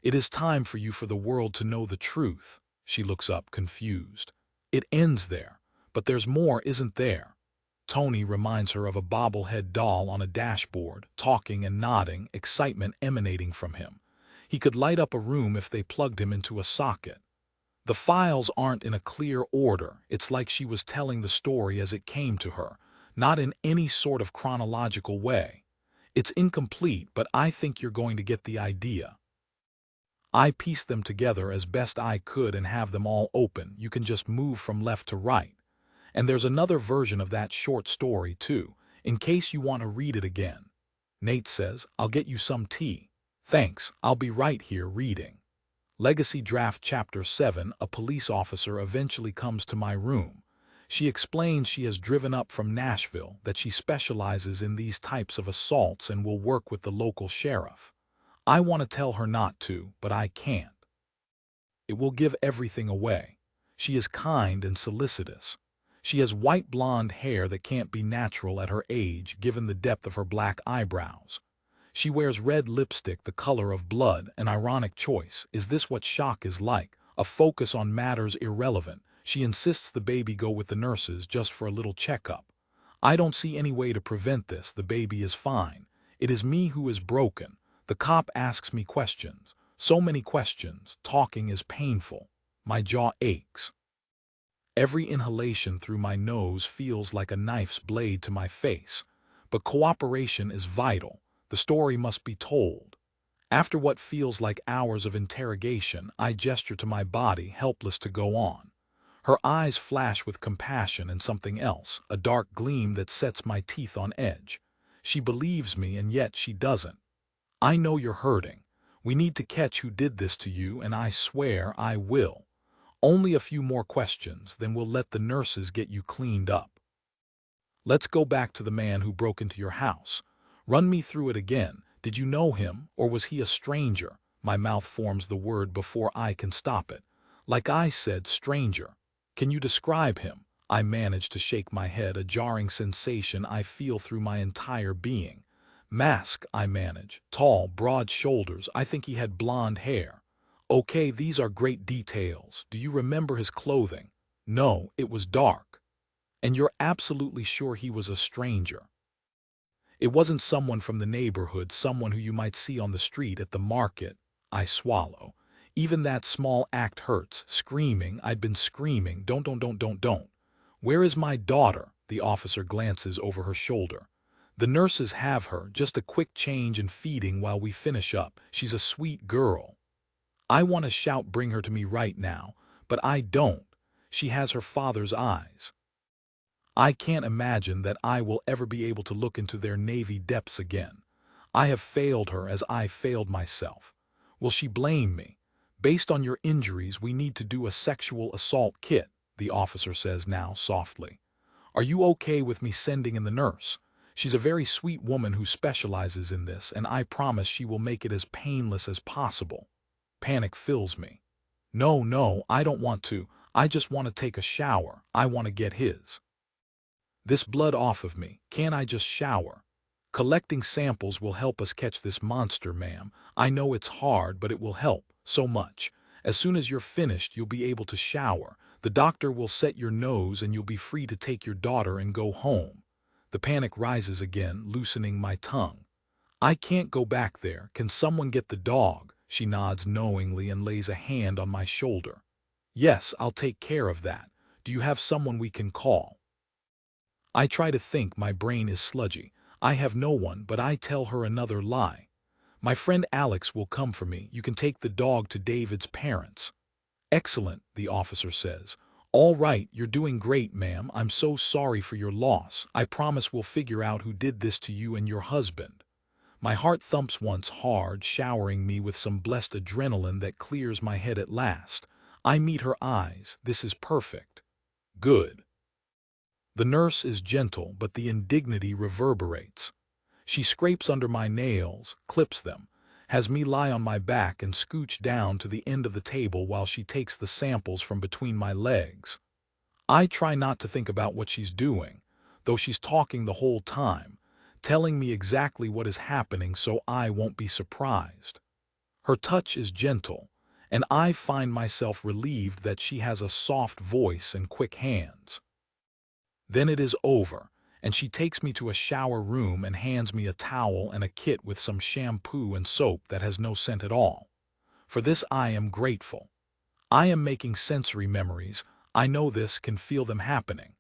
It is time for you, for the world to know the truth. She looks up, confused. It ends there, but there's more, isn't there? Tony reminds her of a bobblehead doll on a dashboard, talking and nodding, excitement emanating from him. He could light up a room if they plugged him into a socket. The files aren't in a clear order. It's like she was telling the story as it came to her, not in any sort of chronological way. It's incomplete, but I think you're going to get the idea. I pieced them together as best I could and have them all open. You can just move from left to right. And there's another version of that short story, too, in case you want to read it again. Nate says, I'll get you some tea. Thanks, I'll be right here reading. Legacy Draft Chapter 7. A police officer eventually comes to my room. She explains she has driven up from Nashville, that she specializes in these types of assaults and will work with the local sheriff. I want to tell her not to, but I can't. It will give everything away. She is kind and solicitous. She has white blonde hair that can't be natural at her age given the depth of her black eyebrows. She wears red lipstick the color of blood, an ironic choice. Is this what shock is like? A focus on matters irrelevant. She insists the baby go with the nurses just for a little checkup. I don't see any way to prevent this. The baby is fine. It is me who is broken. The cop asks me questions. So many questions. Talking is painful. My jaw aches. Every inhalation through my nose feels like a knife's blade to my face. But cooperation is vital. The story must be told. After what feels like hours of interrogation, I gesture to my body, helpless to go on. Her eyes flash with compassion and something else, a dark gleam that sets my teeth on edge. She believes me, and yet she doesn't. I know you're hurting. We need to catch who did this to you, and I swear I will. Only a few more questions, then we'll let the nurses get you cleaned up. Let's go back to the man who broke into your house. Run me through it again. Did you know him, or was he a stranger? My mouth forms the word before I can stop it. Like I said, stranger. Can you describe him? I manage to shake my head, a jarring sensation I feel through my entire being. Mask, I manage. Tall, broad shoulders. I think he had blonde hair. Okay, these are great details. Do you remember his clothing? No, it was dark. And you're absolutely sure he was a stranger? It wasn't someone from the neighborhood, someone who you might see on the street, at the market. I swallow. Even that small act hurts. Screaming, I'd been screaming, don't. Where is my daughter? The officer glances over her shoulder. The nurses have her, just a quick change and feeding while we finish up. She's a sweet girl. I want to shout, bring her to me right now, but I don't. She has her father's eyes. I can't imagine that I will ever be able to look into their navy depths again. I have failed her as I failed myself. Will she blame me? Based on your injuries, we need to do a sexual assault kit, the officer says now softly. Are you okay with me sending in the nurse? She's a very sweet woman who specializes in this, and I promise she will make it as painless as possible. Panic fills me. No, I don't want to. I just want to take a shower. I want to get his. This blood off of me. Can't I just shower? Collecting samples will help us catch this monster, ma'am. I know it's hard, but it will help so much. As soon as you're finished, you'll be able to shower. The doctor will set your nose and you'll be free to take your daughter and go home. The panic rises again, loosening my tongue. I can't go back there. Can someone get the dog? She nods knowingly and lays a hand on my shoulder. Yes, I'll take care of that. Do you have someone we can call? I try to think. My brain is sludgy. I have no one, but I tell her another lie. My friend Alex will come for me. You can take the dog to David's parents. Excellent, the officer says. All right, you're doing great, ma'am. I'm so sorry for your loss. I promise we'll figure out who did this to you and your husband. My heart thumps once hard, showering me with some blessed adrenaline that clears my head at last. I meet her eyes. This is perfect. Good. The nurse is gentle, but the indignity reverberates. She scrapes under my nails, clips them, has me lie on my back and scooch down to the end of the table while she takes the samples from between my legs. I try not to think about what she's doing, though she's talking the whole time, telling me exactly what is happening so I won't be surprised. Her touch is gentle, and I find myself relieved that she has a soft voice and quick hands. Then it is over, and she takes me to a shower room and hands me a towel and a kit with some shampoo and soap that has no scent at all. For this I am grateful. I am making sensory memories. I know this, can feel them happening.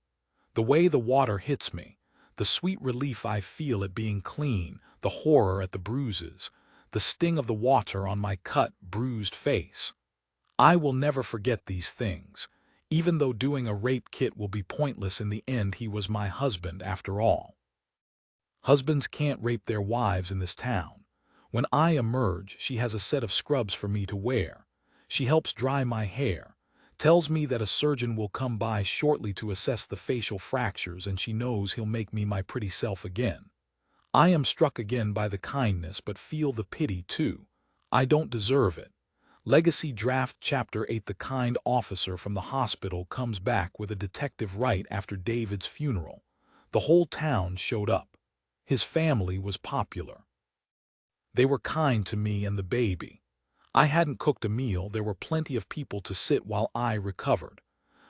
The way the water hits me, the sweet relief I feel at being clean, the horror at the bruises, the sting of the water on my cut, bruised face. I will never forget these things. Even though doing a rape kit will be pointless in the end, he was my husband after all. Husbands can't rape their wives in this town. When I emerge, she has a set of scrubs for me to wear. She helps dry my hair, tells me that a surgeon will come by shortly to assess the facial fractures, and she knows he'll make me my pretty self again. I am struck again by the kindness, but feel the pity too. I don't deserve it. Legacy Draft Chapter 8. The kind officer from the hospital comes back with a detective right after David's funeral. The whole town showed up. His family was popular. They were kind to me and the baby. I hadn't cooked a meal. There were plenty of people to sit while I recovered.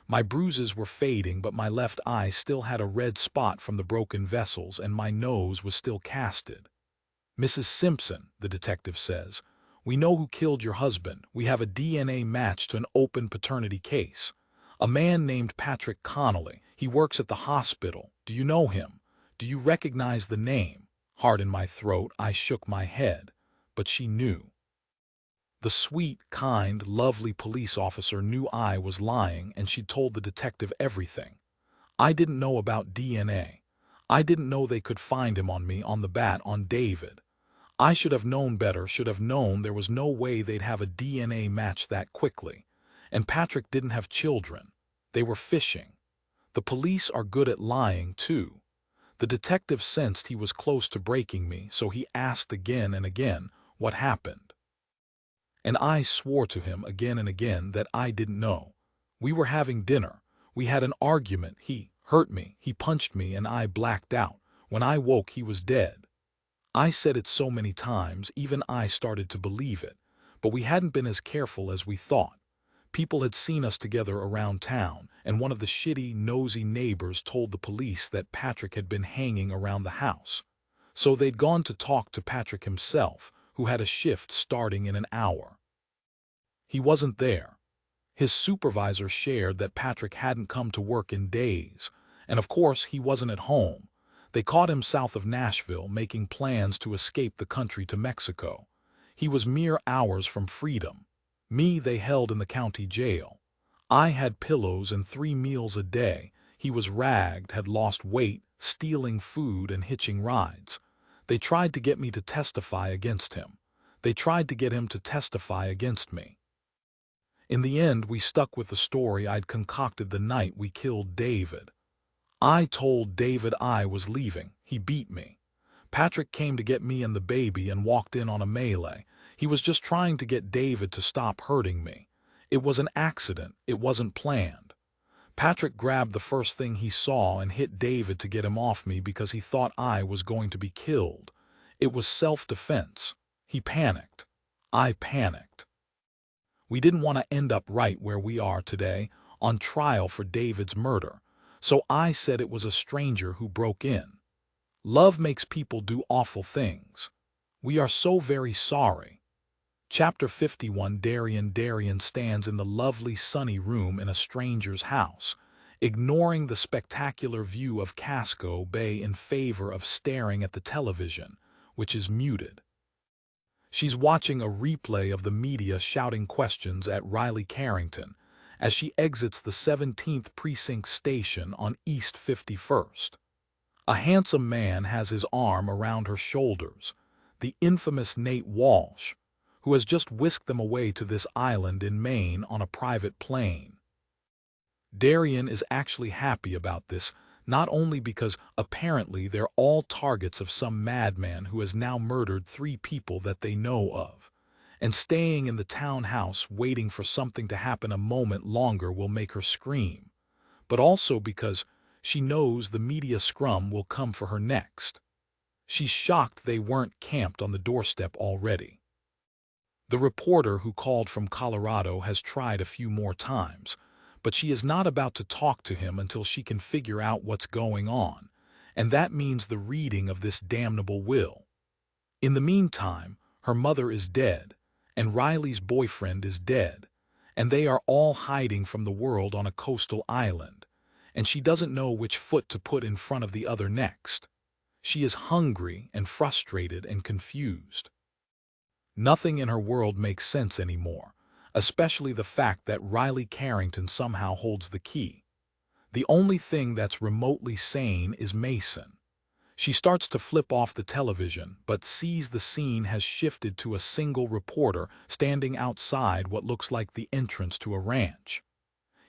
My bruises were fading, but my left eye still had a red spot from the broken vessels, and my nose was still casted. "Mrs. Simpson," the detective says, "we know who killed your husband. We have a DNA match to an open paternity case. A man named Patrick Connolly. He works at the hospital. Do you know him? Do you recognize the name?" Heart in my throat, I shook my head. But she knew. The sweet, kind, lovely police officer knew I was lying, and she'd told the detective everything. I didn't know about DNA. I didn't know they could find him on me, on the bat, on David. I should have known better, should have known there was no way they'd have a DNA match that quickly. And Patrick didn't have children. They were fishing. The police are good at lying, too. The detective sensed he was close to breaking me, so he asked again and again what happened. And I swore to him again and again that I didn't know. We were having dinner. We had an argument. He hurt me. He punched me, and I blacked out. When I woke, he was dead. I said it so many times, even I started to believe it. But we hadn't been as careful as we thought. People had seen us together around town, and one of the shitty, nosy neighbors told the police that Patrick had been hanging around the house. So they'd gone to talk to Patrick himself, who had a shift starting in an hour. He wasn't there. His supervisor shared that Patrick hadn't come to work in days, and of course he wasn't at home. They caught him south of Nashville, making plans to escape the country to Mexico. He was mere hours from freedom. Me they held in the county jail. I had pillows and 3 meals a day. He was ragged, had lost weight, stealing food and hitching rides. They tried to get me to testify against him. They tried to get him to testify against me. In the end, we stuck with the story I'd concocted the night we killed David. I told David I was leaving. He beat me. Patrick came to get me and the baby and walked in on a melee. He was just trying to get David to stop hurting me. It was an accident. It wasn't planned. Patrick grabbed the first thing he saw and hit David to get him off me because he thought I was going to be killed. It was self-defense. He panicked. I panicked. We didn't want to end up right where we are today, on trial for David's murder, so I said it was a stranger who broke in. Love makes people do awful things. We are so very sorry. Chapter 51. Darian stands in the lovely sunny room in a stranger's house, ignoring the spectacular view of Casco Bay in favor of staring at the television, which is muted. She's watching a replay of the media shouting questions at Riley Carrington as she exits the 17th Precinct station on East 51st. A handsome man has his arm around her shoulders, the infamous Nate Walsh, who has just whisked them away to this island in Maine on a private plane. Darian is actually happy about this, not only because apparently they're all targets of some madman who has now murdered 3 people that they know of, and staying in the townhouse waiting for something to happen a moment longer will make her scream, but also because she knows the media scrum will come for her next. She's shocked they weren't camped on the doorstep already. The reporter who called from Colorado has tried a few more times, but she is not about to talk to him until she can figure out what's going on, and that means the reading of this damnable will. In the meantime, her mother is dead, and Riley's boyfriend is dead, and they are all hiding from the world on a coastal island, and she doesn't know which foot to put in front of the other next. She is hungry and frustrated and confused. Nothing in her world makes sense anymore, especially the fact that Riley Carrington somehow holds the key. The only thing that's remotely sane is Mason. She starts to flip off the television, but sees the scene has shifted to a single reporter standing outside what looks like the entrance to a ranch.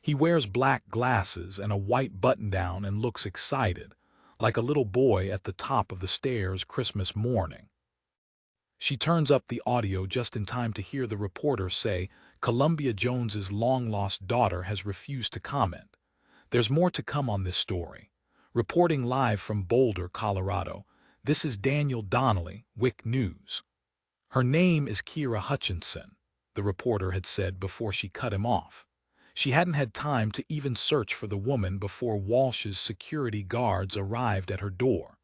He wears black glasses and a white button-down and looks excited, like a little boy at the top of the stairs Christmas morning. She turns up the audio just in time to hear the reporter say Columbia Jones's long-lost daughter has refused to comment. There's more to come on this story. Reporting live from Boulder, Colorado, this is Daniel Donnelly, WIC News. Her name is Kira Hutchinson, the reporter had said before she cut him off. She hadn't had time to even search for the woman before Walsh's security guards arrived at her door.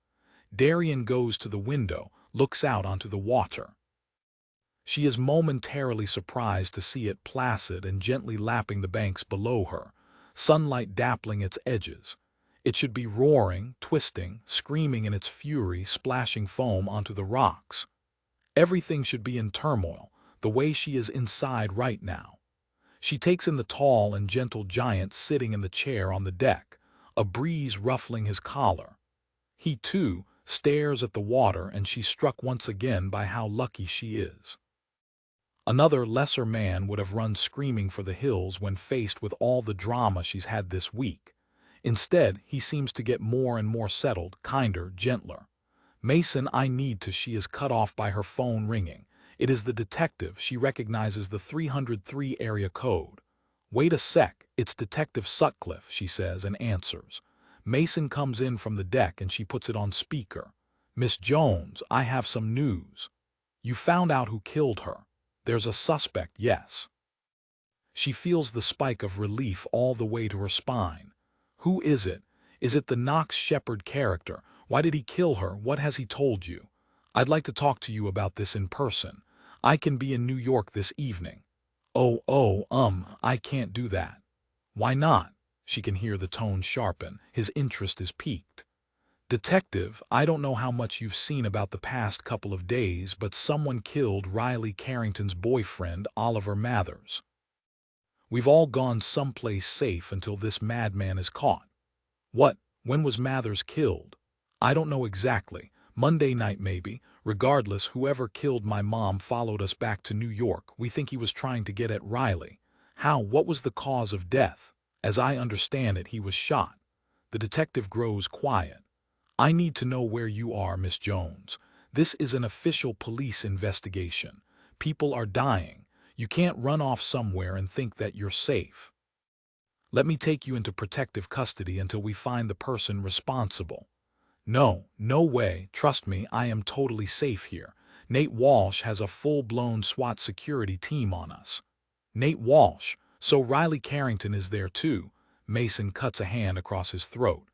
Darian goes to the window, looks out onto the water. She is momentarily surprised to see it placid and gently lapping the banks below her, sunlight dappling its edges. It should be roaring, twisting, screaming in its fury, splashing foam onto the rocks. Everything should be in turmoil, the way she is inside right now. She takes in the tall and gentle giant sitting in the chair on the deck, a breeze ruffling his collar. He, too, stares at the water, and she's struck once again by how lucky she is. Another lesser man would have run screaming for the hills when faced with all the drama she's had this week. Instead, he seems to get more and more settled, kinder, gentler. Mason, I need to. She is cut off by her phone ringing. It is the detective. She recognizes the 303 area code. Wait a sec, it's Detective Sutcliffe, she says and answers. Mason comes in from the deck and she puts it on speaker. Miss Jones, I have some news. You found out who killed her. There's a suspect, yes. She feels the spike of relief all the way to her spine. Who is it? Is it the Knox Shepard character? Why did he kill her? What has he told you? I'd like to talk to you about this in person. I can be in New York this evening. I can't do that. Why not? She can hear the tone sharpen. His interest is piqued. Detective, I don't know how much you've seen about the past couple of days, but someone killed Riley Carrington's boyfriend, Oliver Mathers. We've all gone someplace safe until this madman is caught. What? When was Mathers killed? I don't know exactly. Monday night maybe. Regardless, whoever killed my mom followed us back to New York. We think he was trying to get at Riley. How? What was the cause of death? As I understand it, he was shot. The detective grows quiet. I need to know where you are, Miss Jones. This is an official police investigation. People are dying. You can't run off somewhere and think that you're safe. Let me take you into protective custody until we find the person responsible. No, no way. Trust me, I am totally safe here. Nate Walsh has a full-blown SWAT security team on us. Nate Walsh? So Riley Carrington is there too. Mason cuts a hand across his throat.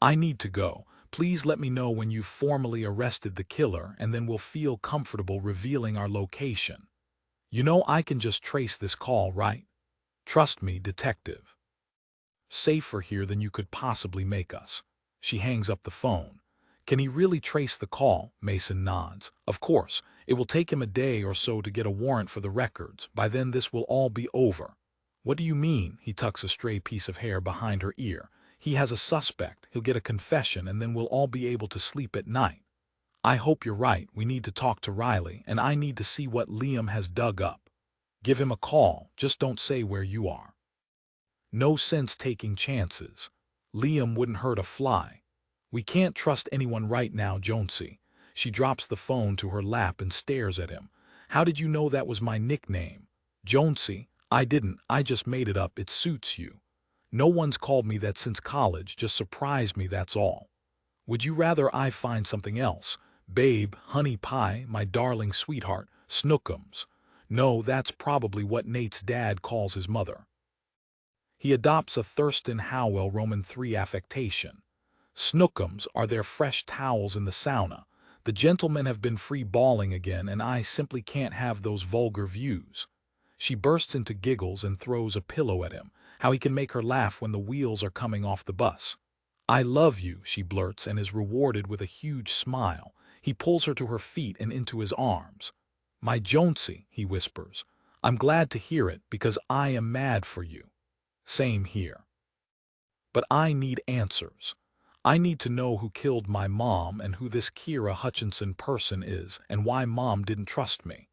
I need to go. Please let me know when you've formally arrested the killer, and then we'll feel comfortable revealing our location. You know I can just trace this call, right? Trust me, detective. Safer here than you could possibly make us. She hangs up the phone. Can he really trace the call? Mason nods. Of course, it will take him a day or so to get a warrant for the records. By then this will all be over. What do you mean? He tucks a stray piece of hair behind her ear. He has a suspect. He'll get a confession, and then we'll all be able to sleep at night. I hope you're right. We need to talk to Riley, and I need to see what Liam has dug up. Give him a call. Just don't say where you are. No sense taking chances. Liam wouldn't hurt a fly. We can't trust anyone right now, Jonesy. She drops the phone to her lap and stares at him. How did you know that was my nickname? Jonesy, I didn't. I just made it up. It suits you. No one's called me that since college. Just surprised me, that's all. Would you rather I find something else? Babe, honey pie, my darling sweetheart, Snookums. No, that's probably what Nate's dad calls his mother. He adopts a Thurston Howell Roman III affectation. Snookums are their fresh towels in the sauna. The gentlemen have been free balling again, and I simply can't have those vulgar views. She bursts into giggles and throws a pillow at him. How he can make her laugh when the wheels are coming off the bus. I love you, she blurts, and is rewarded with a huge smile. He pulls her to her feet and into his arms. My Jonesy, he whispers. I'm glad to hear it, because I am mad for you. Same here. But I need answers. I need to know who killed my mom and who this Kira Hutchinson person is and why Mom didn't trust me.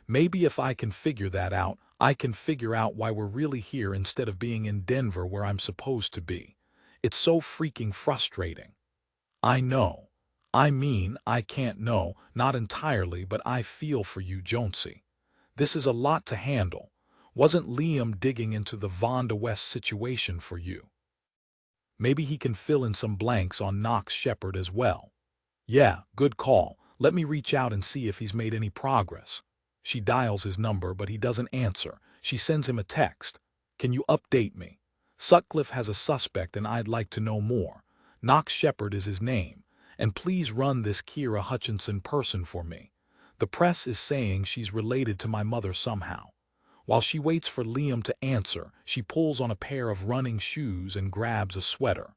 Maybe if I can figure that out, I can figure out why we're really here instead of being in Denver where I'm supposed to be. It's so freaking frustrating. I know. I mean, I can't know, not entirely, but I feel for you, Jonesy. This is a lot to handle. Wasn't Liam digging into the Vonda West situation for you? Maybe he can fill in some blanks on Knox Shepherd as well. Yeah, good call. Let me reach out and see if he's made any progress. She dials his number, but he doesn't answer. She sends him a text. Can you update me? Sutcliffe has a suspect and I'd like to know more. Knox Shepherd is his name. And please run this Kira Hutchinson person for me. The press is saying she's related to my mother somehow. While she waits for Liam to answer, she pulls on a pair of running shoes and grabs a sweater.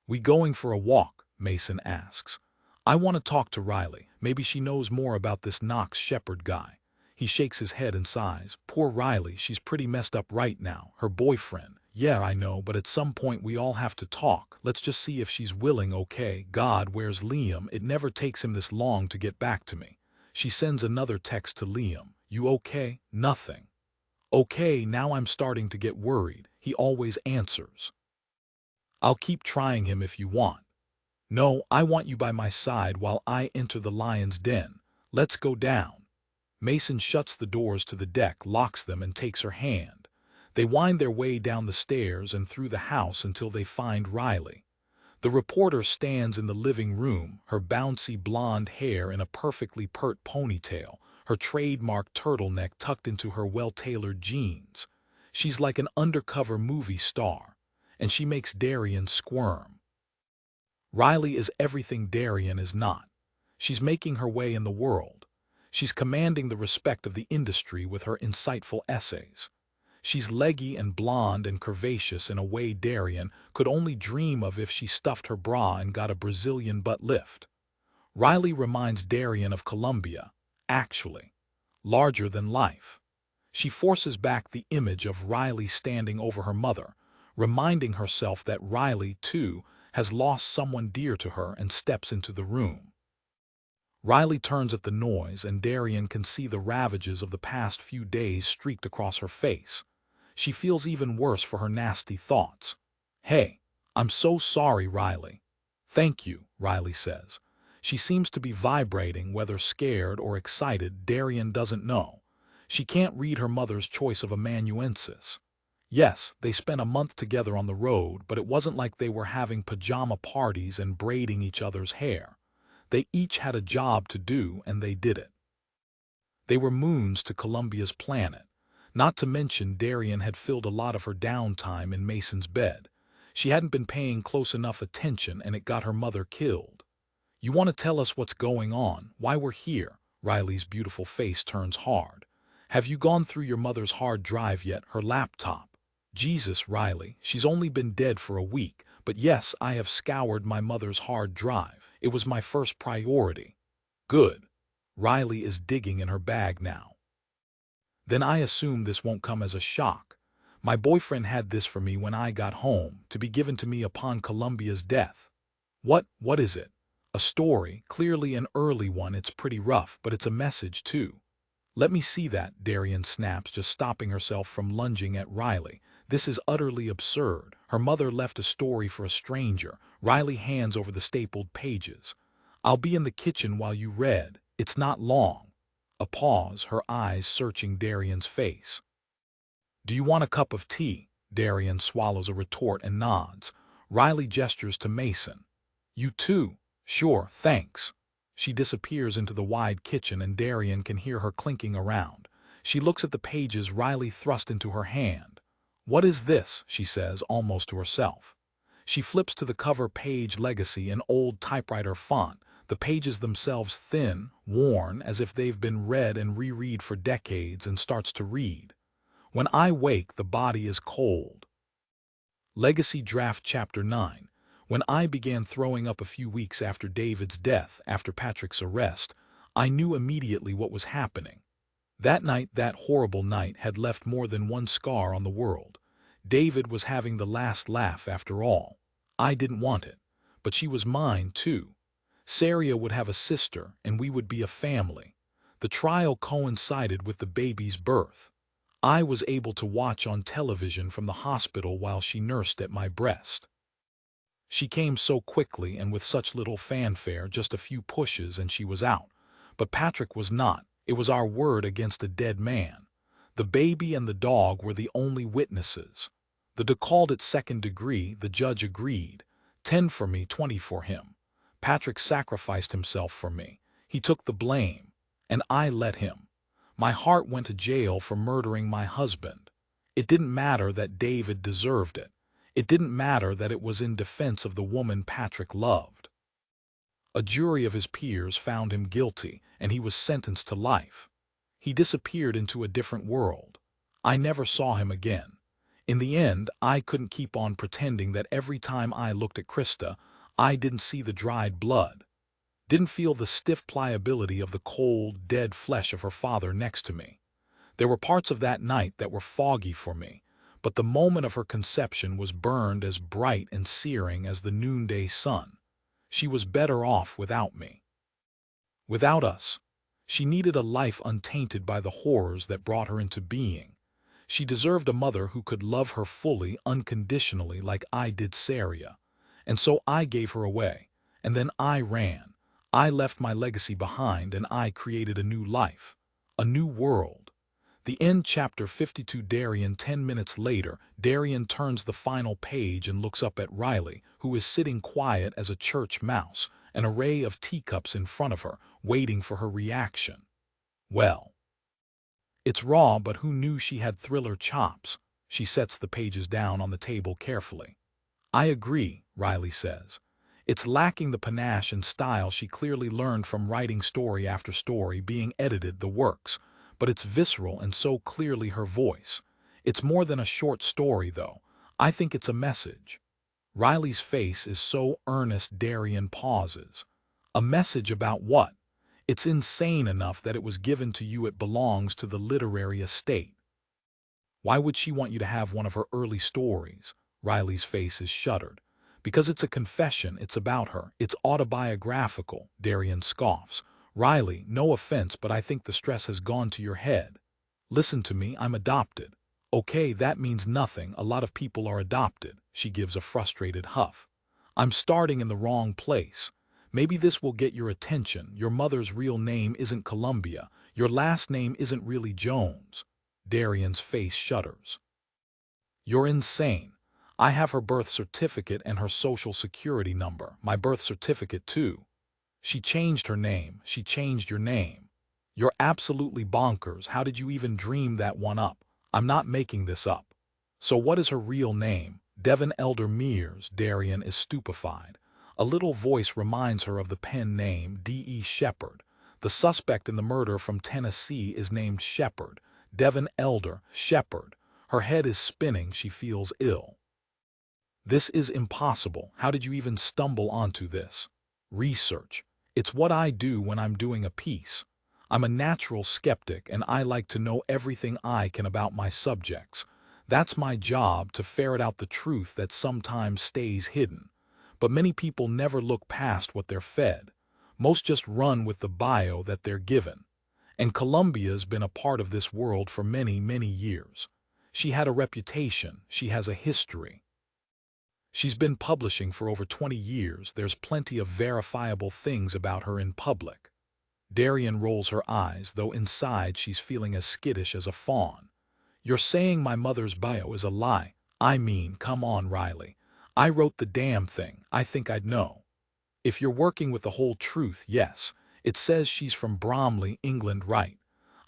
We going for a walk? Mason asks. I want to talk to Riley. Maybe she knows more about this Knox Shepherd guy. He shakes his head and sighs. Poor Riley, she's pretty messed up right now. Her boyfriend. Yeah, I know, but at some point we all have to talk. Let's just see if she's willing, okay? God, where's Liam? It never takes him this long to get back to me. She sends another text to Liam. You okay? Nothing. Okay, now I'm starting to get worried. He always answers. I'll keep trying him if you want. No, I want you by my side while I enter the lion's den. Let's go down. Mason shuts the doors to the deck, locks them, and takes her hand. They wind their way down the stairs and through the house until they find Riley. The reporter stands in the living room, her bouncy blonde hair in a perfectly pert ponytail, her trademark turtleneck tucked into her well-tailored jeans. She's like an undercover movie star, and she makes Darian squirm. Riley is everything Darian is not. She's making her way in the world. She's commanding the respect of the industry with her insightful essays. She's leggy and blonde and curvaceous in a way Darian could only dream of if she stuffed her bra and got a Brazilian butt lift. Riley reminds Darian of Columbia, actually. Larger than life. She forces back the image of Riley standing over her mother, reminding herself that Riley, too, has lost someone dear to her, and steps into the room. Riley turns at the noise, and Darian can see the ravages of the past few days streaked across her face. She feels even worse for her nasty thoughts. Hey, I'm so sorry, Riley. Thank you, Riley says. She seems to be vibrating, whether scared or excited, Darian doesn't know. She can't read her mother's choice of amanuensis. Yes, they spent a month together on the road, but it wasn't like they were having pajama parties and braiding each other's hair. They each had a job to do, and they did it. They were moons to Columbia's planet. Not to mention Darian had filled a lot of her downtime in Mason's bed. She hadn't been paying close enough attention, and it got her mother killed. You want to tell us what's going on, why we're here? Riley's beautiful face turns hard. Have you gone through your mother's hard drive yet, her laptop? Jesus, Riley, she's only been dead for a week, but yes, I have scoured my mother's hard drive. It was my first priority. Good. Riley is digging in her bag now. Then I assume this won't come as a shock. My boyfriend had this for me when I got home, to be given to me upon Columbia's death. What is it? A story, clearly an early one. It's pretty rough, but it's a message too. Let me see that, Darian snaps, just stopping herself from lunging at Riley. This is utterly absurd. Her mother left a story for a stranger. Riley hands over the stapled pages. I'll be in the kitchen while you read. It's not long. A pause, her eyes searching Darian's face. Do you want a cup of tea? Darian swallows a retort and nods. Riley gestures to Mason. You too? Sure, thanks. She disappears into the wide kitchen, and Darian can hear her clinking around. She looks at the pages Riley thrust into her hand. What is this? She says, almost to herself. She flips to the cover page, Legacy, in old typewriter font, the pages themselves thin, worn, as if they've been read and reread for decades, and starts to read. When I wake, the body is cold. Legacy Draft Chapter 9. When I began throwing up a few weeks after David's death, after Patrick's arrest, I knew immediately what was happening. That night, that horrible night, had left more than one scar on the world. David was having the last laugh after all. I didn't want it, but she was mine too. Saria would have a sister, and we would be a family. The trial coincided with the baby's birth. I was able to watch on television from the hospital while she nursed at my breast. She came so quickly and with such little fanfare, just a few pushes and she was out. But Patrick was not. It was our word against a dead man. The baby and the dog were the only witnesses. The DA called it second degree, the judge agreed. 10 for me, 20 for him. Patrick sacrificed himself for me. He took the blame. And I let him. My heart went to jail for murdering my husband. It didn't matter that David deserved it. It didn't matter that it was in defense of the woman Patrick loved. A jury of his peers found him guilty, and he was sentenced to life. He disappeared into a different world. I never saw him again. In the end, I couldn't keep on pretending that every time I looked at Krista, I didn't see the dried blood, didn't feel the stiff pliability of the cold, dead flesh of her father next to me. There were parts of that night that were foggy for me, but the moment of her conception was burned as bright and searing as the noonday sun. She was better off without me. Without us. She needed a life untainted by the horrors that brought her into being. She deserved a mother who could love her fully, unconditionally, like I did Saria. And so I gave her away, and then I ran. I left my legacy behind, and I created a new life, a new world. The end. Chapter 52. Darian. 10 minutes later, Darian turns the final page and looks up at Riley, who is sitting quiet as a church mouse, an array of teacups in front of her, waiting for her reaction. Well, it's raw, but who knew she had thriller chops? She sets the pages down on the table carefully. I agree, Riley says. It's lacking the panache and style she clearly learned from writing story after story, being edited, the works. But it's visceral and so clearly her voice. It's more than a short story, though. I think it's a message. Riley's face is so earnest. Darian pauses. A message about what? It's insane enough that it was given to you. It belongs to the literary estate. Why would she want you to have one of her early stories? Riley's face is shuttered. Because it's a confession. It's about her. It's autobiographical. Darian scoffs. Riley, no offense, but I think the stress has gone to your head. Listen to me, I'm adopted. Okay, that means nothing. A lot of people are adopted. She gives a frustrated huff. I'm starting in the wrong place. Maybe this will get your attention. Your mother's real name isn't Columbia. Your last name isn't really Jones. Darian's face shudders. You're insane. I have her birth certificate and her social security number. My birth certificate, too. She changed her name. She changed your name. You're absolutely bonkers. How did you even dream that one up? I'm not making this up. So what is her real name? Devon Elder Mears. Darian is stupefied. A little voice reminds her of the pen name D.E. Shepard. The suspect in the murder from Tennessee is named Shepard. Devon Elder Shepard. Her head is spinning. She feels ill. This is impossible. How did you even stumble onto this? Research. It's what I do when I'm doing a piece. I'm a natural skeptic, and I like to know everything I can about my subjects. That's my job, to ferret out the truth that sometimes stays hidden. But many people never look past what they're fed. Most just run with the bio that they're given. And Columbia's been a part of this world for many, many years. She had a reputation. She has a history. She's been publishing for over 20 years. There's plenty of verifiable things about her in public. Darian rolls her eyes, though inside she's feeling as skittish as a fawn. You're saying my mother's bio is a lie? I mean, come on, Riley. I wrote the damn thing. I think I'd know. If you're working with the whole truth, yes. It says she's from Bromley, England, right?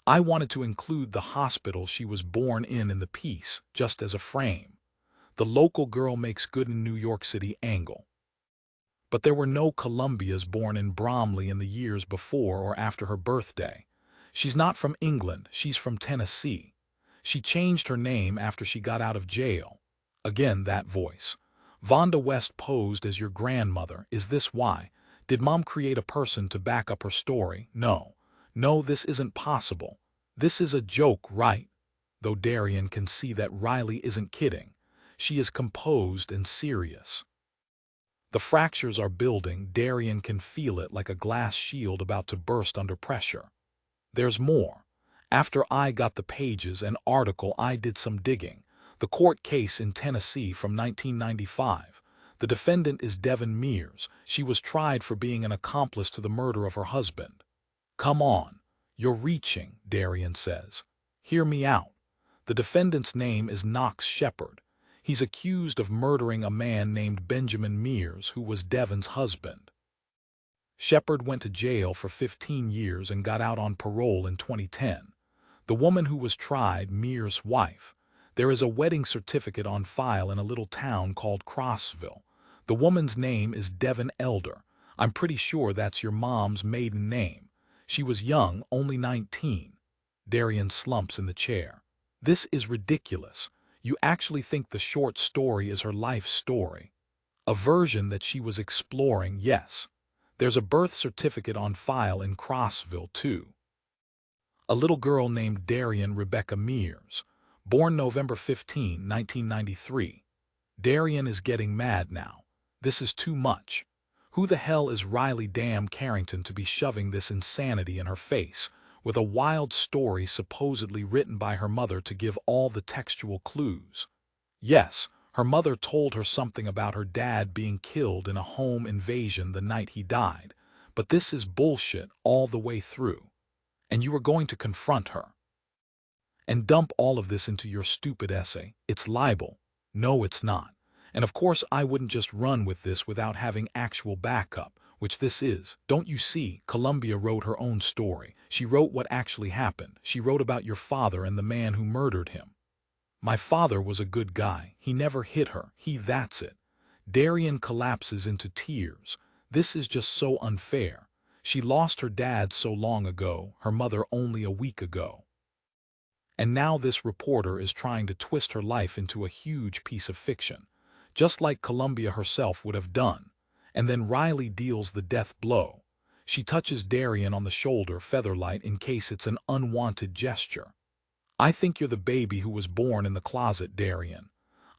I wanted to include the hospital she was born in the piece, just as a frame. The local girl makes good in New York City angle. But there were no Columbias born in Bromley in the years before or after her birthday. She's not from England, she's from Tennessee. She changed her name after she got out of jail. Again, that voice. Vonda West posed as your grandmother. Is this why? Did Mom create a person to back up her story? No. No, this isn't possible. This is a joke, right? Though Darian can see that Riley isn't kidding. She is composed and serious. The fractures are building. Darian can feel it, like a glass shield about to burst under pressure. There's more. After I got the pages and article, I did some digging. The court case in Tennessee from 1995. The defendant is Devon Mears. She was tried for being an accomplice to the murder of her husband. Come on. You're reaching, Darian says. Hear me out. The defendant's name is Knox Shepard. He's accused of murdering a man named Benjamin Mears, who was Devon's husband. Shepard went to jail for 15 years and got out on parole in 2010. The woman who was tried, Mears' wife. There is a wedding certificate on file in a little town called Crossville. The woman's name is Devon Elder. I'm pretty sure that's your mom's maiden name. She was young, only 19. Darian slumps in the chair. This is ridiculous. You actually think the short story is her life story? A version that she was exploring, yes. There's a birth certificate on file in Crossville, too. A little girl named Darian Rebecca Mears, born November 15, 1993. Darian is getting mad now. This is too much. Who the hell is Riley Damn Carrington to be shoving this insanity in her face, with a wild story supposedly written by her mother to give all the textual clues? Yes, her mother told her something about her dad being killed in a home invasion the night he died, but this is bullshit all the way through. And you are going to confront her and dump all of this into your stupid essay. It's libel. No, it's not. And of course I wouldn't just run with this without having actual backup, which this is. Don't you see? Columbia wrote her own story. She wrote what actually happened. She wrote about your father and the man who murdered him. My father was a good guy. He never hit her. That's it. Darian collapses into tears. This is just so unfair. She lost her dad so long ago, her mother only a week ago. And now this reporter is trying to twist her life into a huge piece of fiction, just like Columbia herself would have done. And then Riley deals the death blow. She touches Darian on the shoulder, featherlight, in case it's an unwanted gesture. I think you're the baby who was born in the closet, Darian.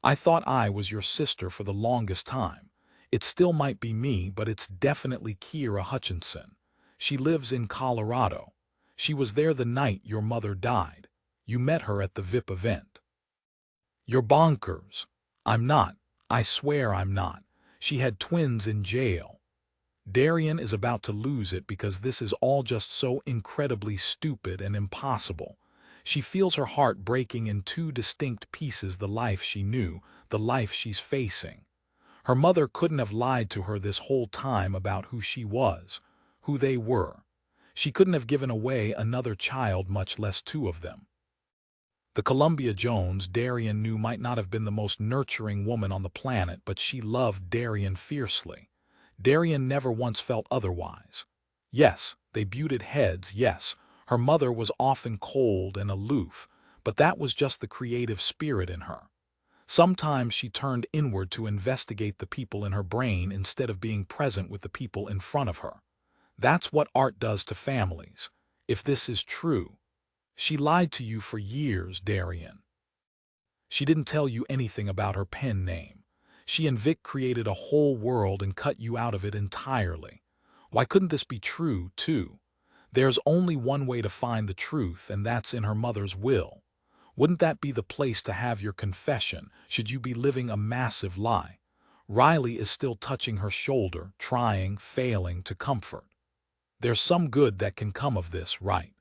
I thought I was your sister for the longest time. It still might be me, but it's definitely Kiera Hutchinson. She lives in Colorado. She was there the night your mother died. You met her at the VIP event. You're bonkers. I'm not. I swear I'm not. She had twins in jail. Darian is about to lose it because this is all just so incredibly stupid and impossible. She feels her heart breaking in two distinct pieces: the life she knew, the life she's facing. Her mother couldn't have lied to her this whole time about who she was, who they were. She couldn't have given away another child, much less two of them. The Columbia Jones Darian knew might not have been the most nurturing woman on the planet, but she loved Darian fiercely. Darian never once felt otherwise. Yes, they butted heads, yes. Her mother was often cold and aloof, but that was just the creative spirit in her. Sometimes she turned inward to investigate the people in her brain instead of being present with the people in front of her. That's what art does to families. If this is true, she lied to you for years, Darian. She didn't tell you anything about her pen name. She and Vic created a whole world and cut you out of it entirely. Why couldn't this be true, too? There's only one way to find the truth, and that's in her mother's will. Wouldn't that be the place to have your confession, should you be living a massive lie? Riley is still touching her shoulder, trying, failing to comfort. There's some good that can come of this, right?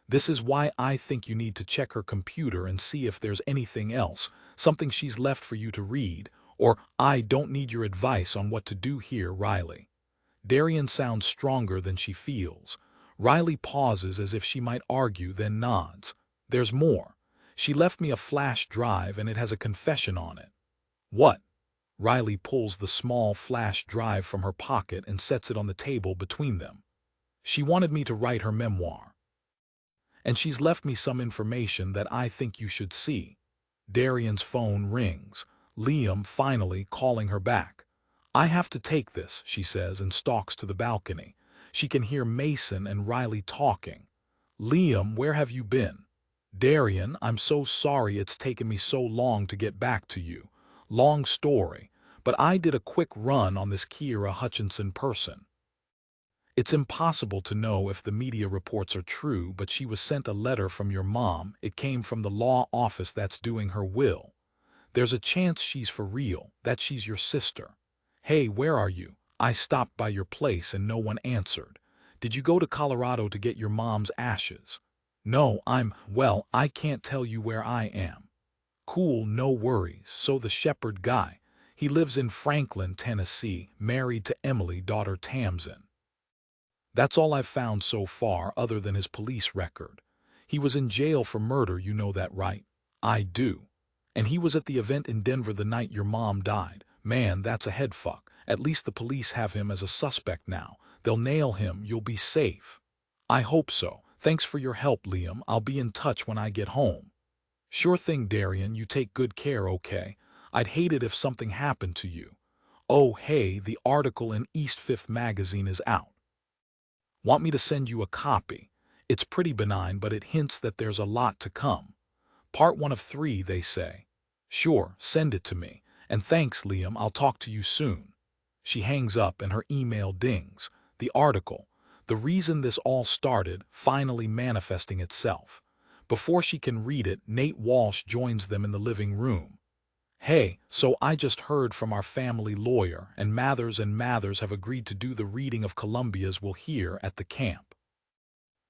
This is why I think you need to check her computer and see if there's anything else, something she's left for you to read, or I don't need your advice on what to do here, Riley. Darian sounds stronger than she feels. Riley pauses as if she might argue, then nods. There's more. She left me a flash drive and it has a confession on it. What? Riley pulls the small flash drive from her pocket and sets it on the table between them. She wanted me to write her memoir. And she's left me some information that I think you should see. Darian's phone rings. Liam finally calling her back. I have to take this, she says, and stalks to the balcony. She can hear Mason and Riley talking. Liam, where have you been? Darian, I'm so sorry it's taken me so long to get back to you. Long story, but I did a quick run on this Kiera Hutchinson person. It's impossible to know if the media reports are true, but she was sent a letter from your mom. It came from the law office that's doing her will. There's a chance she's for real, that she's your sister. Hey, where are you? I stopped by your place and no one answered. Did you go to Colorado to get your mom's ashes? No, well, I can't tell you where I am. Cool, no worries. So the Shepherd guy, he lives in Franklin, Tennessee, married to Emily, daughter Tamsin. That's all I've found so far other than his police record. He was in jail for murder, you know that, right? I do. And he was at the event in Denver the night your mom died. Man, that's a headfuck. At least the police have him as a suspect now. They'll nail him, you'll be safe. I hope so. Thanks for your help, Liam. I'll be in touch when I get home. Sure thing, Darian. You take good care, okay? I'd hate it if something happened to you. Oh, hey, the article in East Fifth magazine is out. Want me to send you a copy? It's pretty benign, but it hints that there's a lot to come. Part 1 of 3, they say. Sure, send it to me. And thanks, Liam. I'll talk to you soon. She hangs up and her email dings. The article, the reason this all started, finally manifesting itself. Before she can read it, Nate Walsh joins them in the living room. Hey, so I just heard from our family lawyer, and Mathers have agreed to do the reading of Columbia's Will Hear at the camp.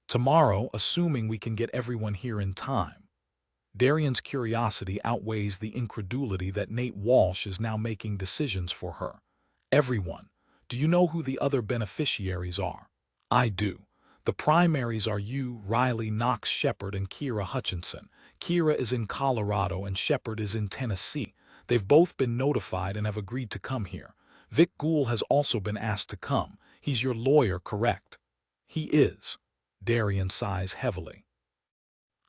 Tomorrow, assuming we can get everyone here in time. Darian's curiosity outweighs the incredulity that Nate Walsh is now making decisions for her. Everyone. Do you know who the other beneficiaries are? I do. The primaries are you, Riley, Knox, Shepard, and Kira Hutchinson. Kira is in Colorado and Shepard is in Tennessee. They've both been notified and have agreed to come here. Vic Gould has also been asked to come. He's your lawyer, correct? He is. Darian sighs heavily.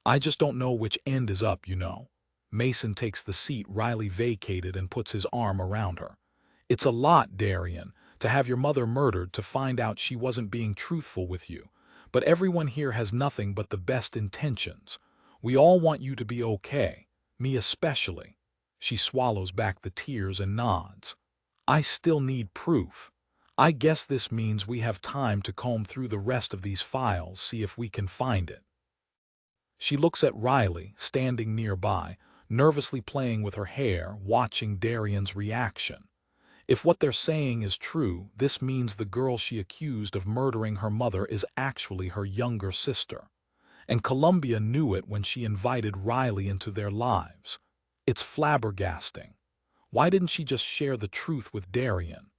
I just don't know which end is up, you know. Mason takes the seat Riley vacated and puts his arm around her. It's a lot, Darian, to have your mother murdered to find out she wasn't being truthful with you. But everyone here has nothing but the best intentions. We all want you to be okay, me especially. She swallows back the tears and nods. I still need proof. I guess this means we have time to comb through the rest of these files, see if we can find it. She looks at Riley, standing nearby, nervously playing with her hair, watching Darian's reaction. If what they're saying is true, this means the girl she accused of murdering her mother is actually her younger sister. And Columbia knew it when she invited Riley into their lives. It's flabbergasting. Why didn't she just share the truth with Darian?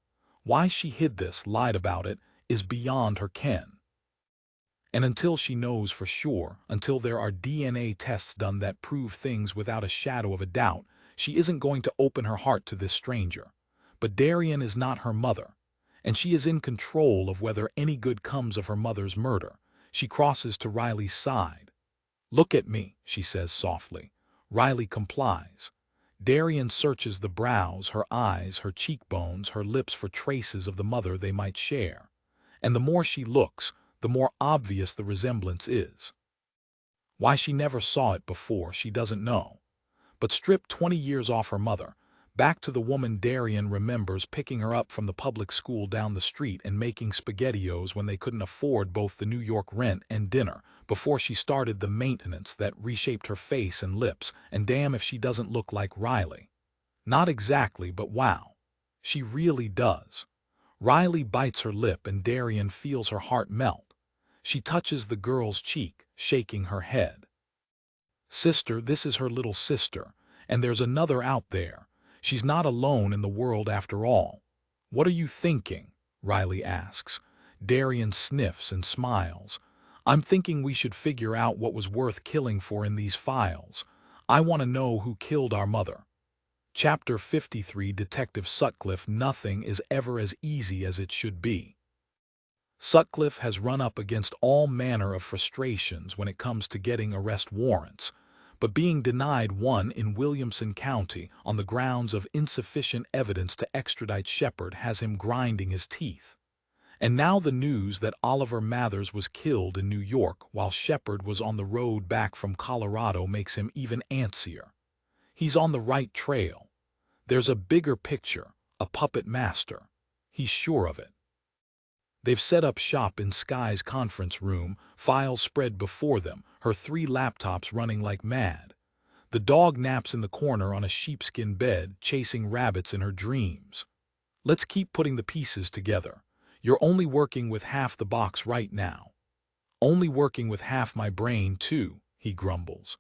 Why she hid this, lied about it, is beyond her ken. And until she knows for sure, until there are DNA tests done that prove things without a shadow of a doubt, she isn't going to open her heart to this stranger. But Darian is not her mother, and she is in control of whether any good comes of her mother's murder. She crosses to Riley's side. Look at me, she says softly. Riley complies. Darian searches the brows, her eyes, her cheekbones, her lips for traces of the mother they might share. And the more she looks, the more obvious the resemblance is. Why she never saw it before, she doesn't know. But strip 20 years off her mother, back to the woman Darian remembers picking her up from the public school down the street and making SpaghettiOs when they couldn't afford both the New York rent and dinner, before she started the maintenance that reshaped her face and lips, and damn if she doesn't look like Riley. Not exactly, but wow. She really does. Riley bites her lip and Darian feels her heart melt. She touches the girl's cheek, shaking her head. Sister, this is her little sister, and there's another out there. She's not alone in the world after all. What are you thinking? Riley asks. Darian sniffs and smiles. I'm thinking we should figure out what was worth killing for in these files. I want to know who killed our mother. Chapter 53, Detective Sutcliffe. Nothing is ever as easy as it should be. Sutcliffe has run up against all manner of frustrations when it comes to getting arrest warrants, but being denied one in Williamson County on the grounds of insufficient evidence to extradite Shepard has him grinding his teeth. And now the news that Oliver Mathers was killed in New York while Shepard was on the road back from Colorado makes him even antsier. He's on the right trail. There's a bigger picture, a puppet master. He's sure of it. They've set up shop in Sky's conference room, files spread before them, her 3 laptops running like mad. The dog naps in the corner on a sheepskin bed, chasing rabbits in her dreams. Let's keep putting the pieces together. You're only working with half the box right now. Only working with half my brain, too, he grumbles.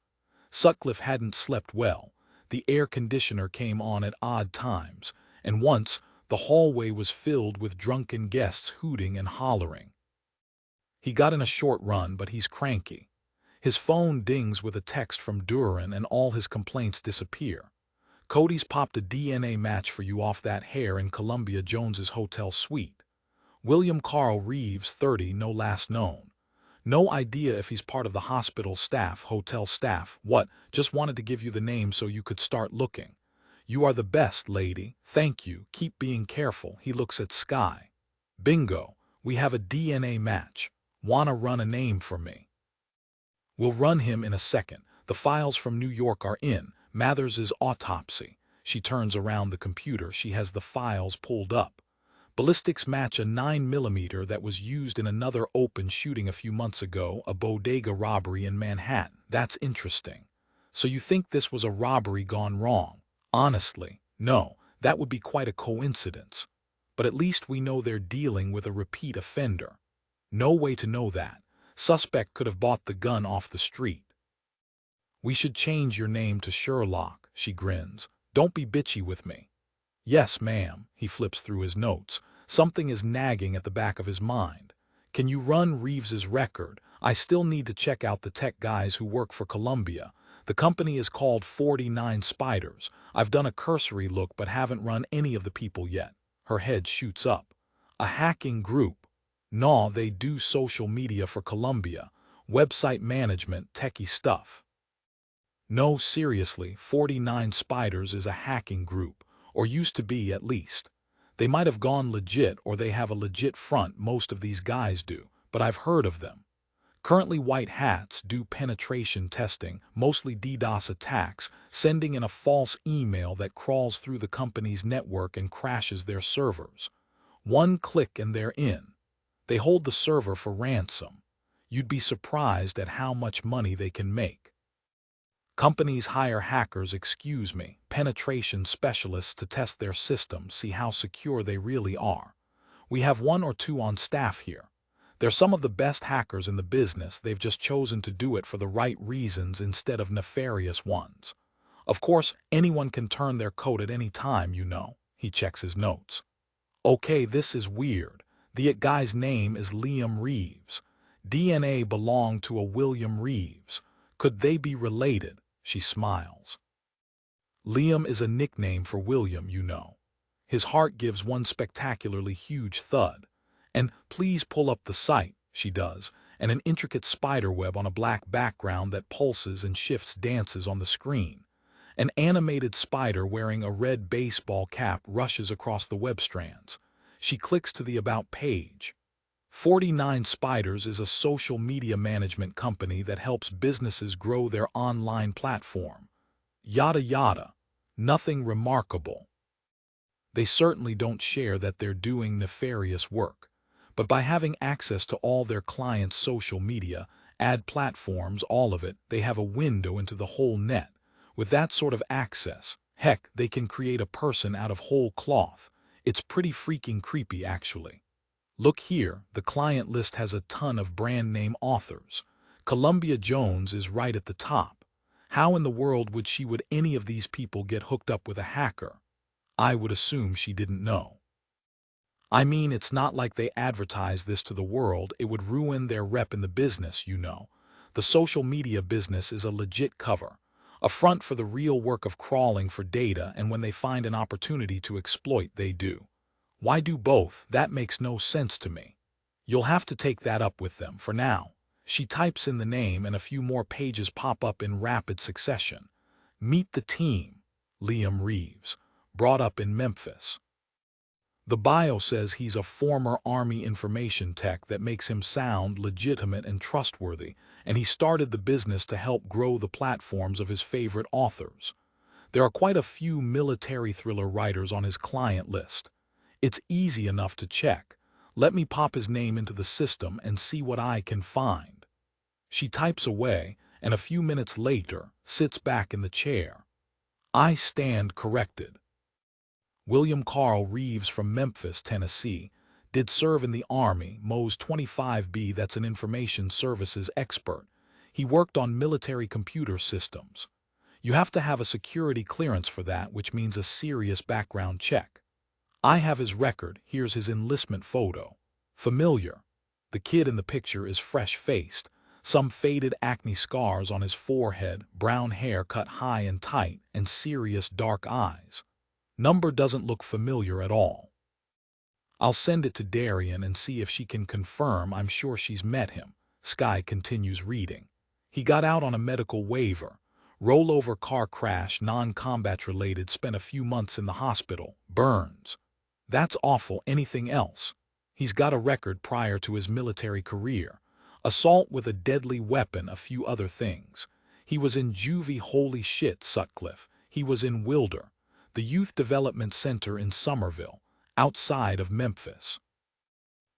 Sutcliffe hadn't slept well. The air conditioner came on at odd times, and once the hallway was filled with drunken guests hooting and hollering. He got in a short run, but he's cranky. His phone dings with a text from Darian and all his complaints disappear. Cody's popped a DNA match for you off that hair in Columbia Jones's hotel suite. William Carl Reeves, 30, no last known. No idea if he's part of the hospital staff, hotel staff. What? Just wanted to give you the name so you could start looking. You are the best, lady. Thank you. Keep being careful. He looks at Sky. Bingo. We have a DNA match. Wanna run a name for me? We'll run him in a second. The files from New York are in. Mathers's autopsy. She turns around the computer. She has the files pulled up. Ballistics match a 9mm that was used in another open shooting a few months ago, a bodega robbery in Manhattan. That's interesting. So you think this was a robbery gone wrong? Honestly, no. That would be quite a coincidence. But at least we know they're dealing with a repeat offender. No way to know that. Suspect could have bought the gun off the street. We should change your name to Sherlock, she grins. Don't be bitchy with me. Yes, ma'am. He flips through his notes. Something is nagging at the back of his mind. Can you run Reeves's record? I still need to check out the tech guys who work for Columbia. The company is called 49 Spiders. I've done a cursory look but haven't run any of the people yet. Her head shoots up. A hacking group. No, they do social media for Columbia. Website management, techie stuff. No, seriously, 49 Spiders is a hacking group. Or used to be, at least. They might have gone legit, or they have a legit front. Most of these guys do, but I've heard of them. Currently, white hats do penetration testing, mostly DDoS attacks, sending in a false email that crawls through the company's network and crashes their servers. One click and they're in. They hold the server for ransom. You'd be surprised at how much money they can make. Companies hire hackers, penetration specialists to test their systems, see how secure they really are. We have 1 or 2 on staff here. They're some of the best hackers in the business. They've just chosen to do it for the right reasons instead of nefarious ones. Of course, anyone can turn their code at any time, you know. He checks his notes. Okay, this is weird. The guy's name is Liam Reeves. DNA belonged to a William Reeves. Could they be related? She smiles. Liam is a nickname for William, you know. His heart gives one spectacularly huge thud. And please pull up the site, she does, and an intricate spider web on a black background that pulses and shifts dances on the screen. An animated spider wearing a red baseball cap rushes across the web strands. She clicks to the About page. 49 Spiders is a social media management company that helps businesses grow their online platform. Yada yada. Nothing remarkable. They certainly don't share that they're doing nefarious work. But by having access to all their clients' social media, ad platforms, all of it, they have a window into the whole net. With that sort of access, heck, they can create a person out of whole cloth. It's pretty freaking creepy, actually. Look here, the client list has a ton of brand name authors. Columbia Jones is right at the top. How in the world would any of these people get hooked up with a hacker? I would assume she didn't know. I mean, it's not like they advertise this to the world. It would ruin their rep in the business, you know. The social media business is a legit cover, a front for the real work of crawling for data, and when they find an opportunity to exploit, they do. Why do both? That makes no sense to me. You'll have to take that up with them for now. She types in the name and a few more pages pop up in rapid succession. Meet the team. Liam Reeves. Brought up in Memphis. The bio says he's a former Army information tech that makes him sound legitimate and trustworthy, and he started the business to help grow the platforms of his favorite authors. There are quite a few military thriller writers on his client list. It's easy enough to check. Let me pop his name into the system and see what I can find. She types away, and a few minutes later sits back in the chair. I stand corrected. William Carl Reeves from Memphis, Tennessee, did serve in the Army, Mo's 25B, that's an information services expert. He worked on military computer systems. You have to have a security clearance for that, which means a serious background check. I have his record. Here's his enlistment photo. Familiar. The kid in the picture is fresh-faced, some faded acne scars on his forehead, brown hair cut high and tight, and serious dark eyes. Number doesn't look familiar at all. I'll send it to Darian and see if she can confirm. I'm sure she's met him. Sky continues reading. He got out on a medical waiver. Rollover car crash, non-combat related, spent a few months in the hospital. Burns. That's awful. Anything else? He's got a record prior to his military career. Assault with a deadly weapon, a few other things. He was in juvie. Holy shit, Sutcliffe. He was in Wilder, the Youth Development Center in Somerville, outside of Memphis.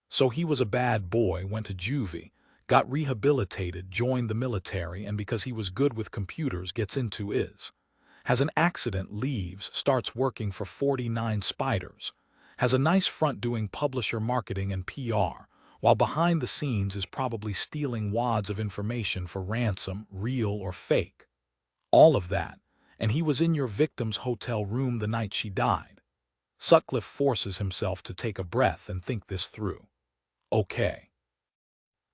So he was a bad boy, went to juvie, got rehabilitated, joined the military, and because he was good with computers, gets into has an accident, leaves, starts working for 49 Spiders, has a nice front doing publisher marketing and PR, while behind the scenes is probably stealing wads of information for ransom, real or fake. All of that, and he was in your victim's hotel room the night she died. Sutcliffe forces himself to take a breath and think this through. Okay.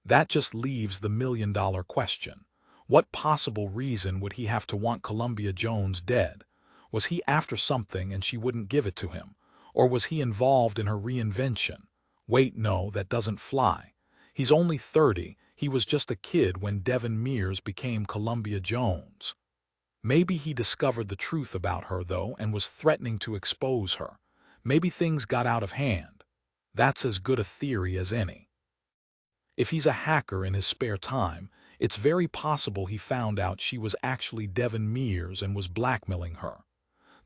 That just leaves the million-dollar question. What possible reason would he have to want Columbia Jones dead? Was he after something and she wouldn't give it to him? Or was he involved in her reinvention? Wait, no, that doesn't fly. He's only 30. He was just a kid when Devin Mears became Columbia Jones. Maybe he discovered the truth about her, though, and was threatening to expose her. Maybe things got out of hand. That's as good a theory as any. If he's a hacker in his spare time, it's very possible he found out she was actually Devin Mears and was blackmailing her.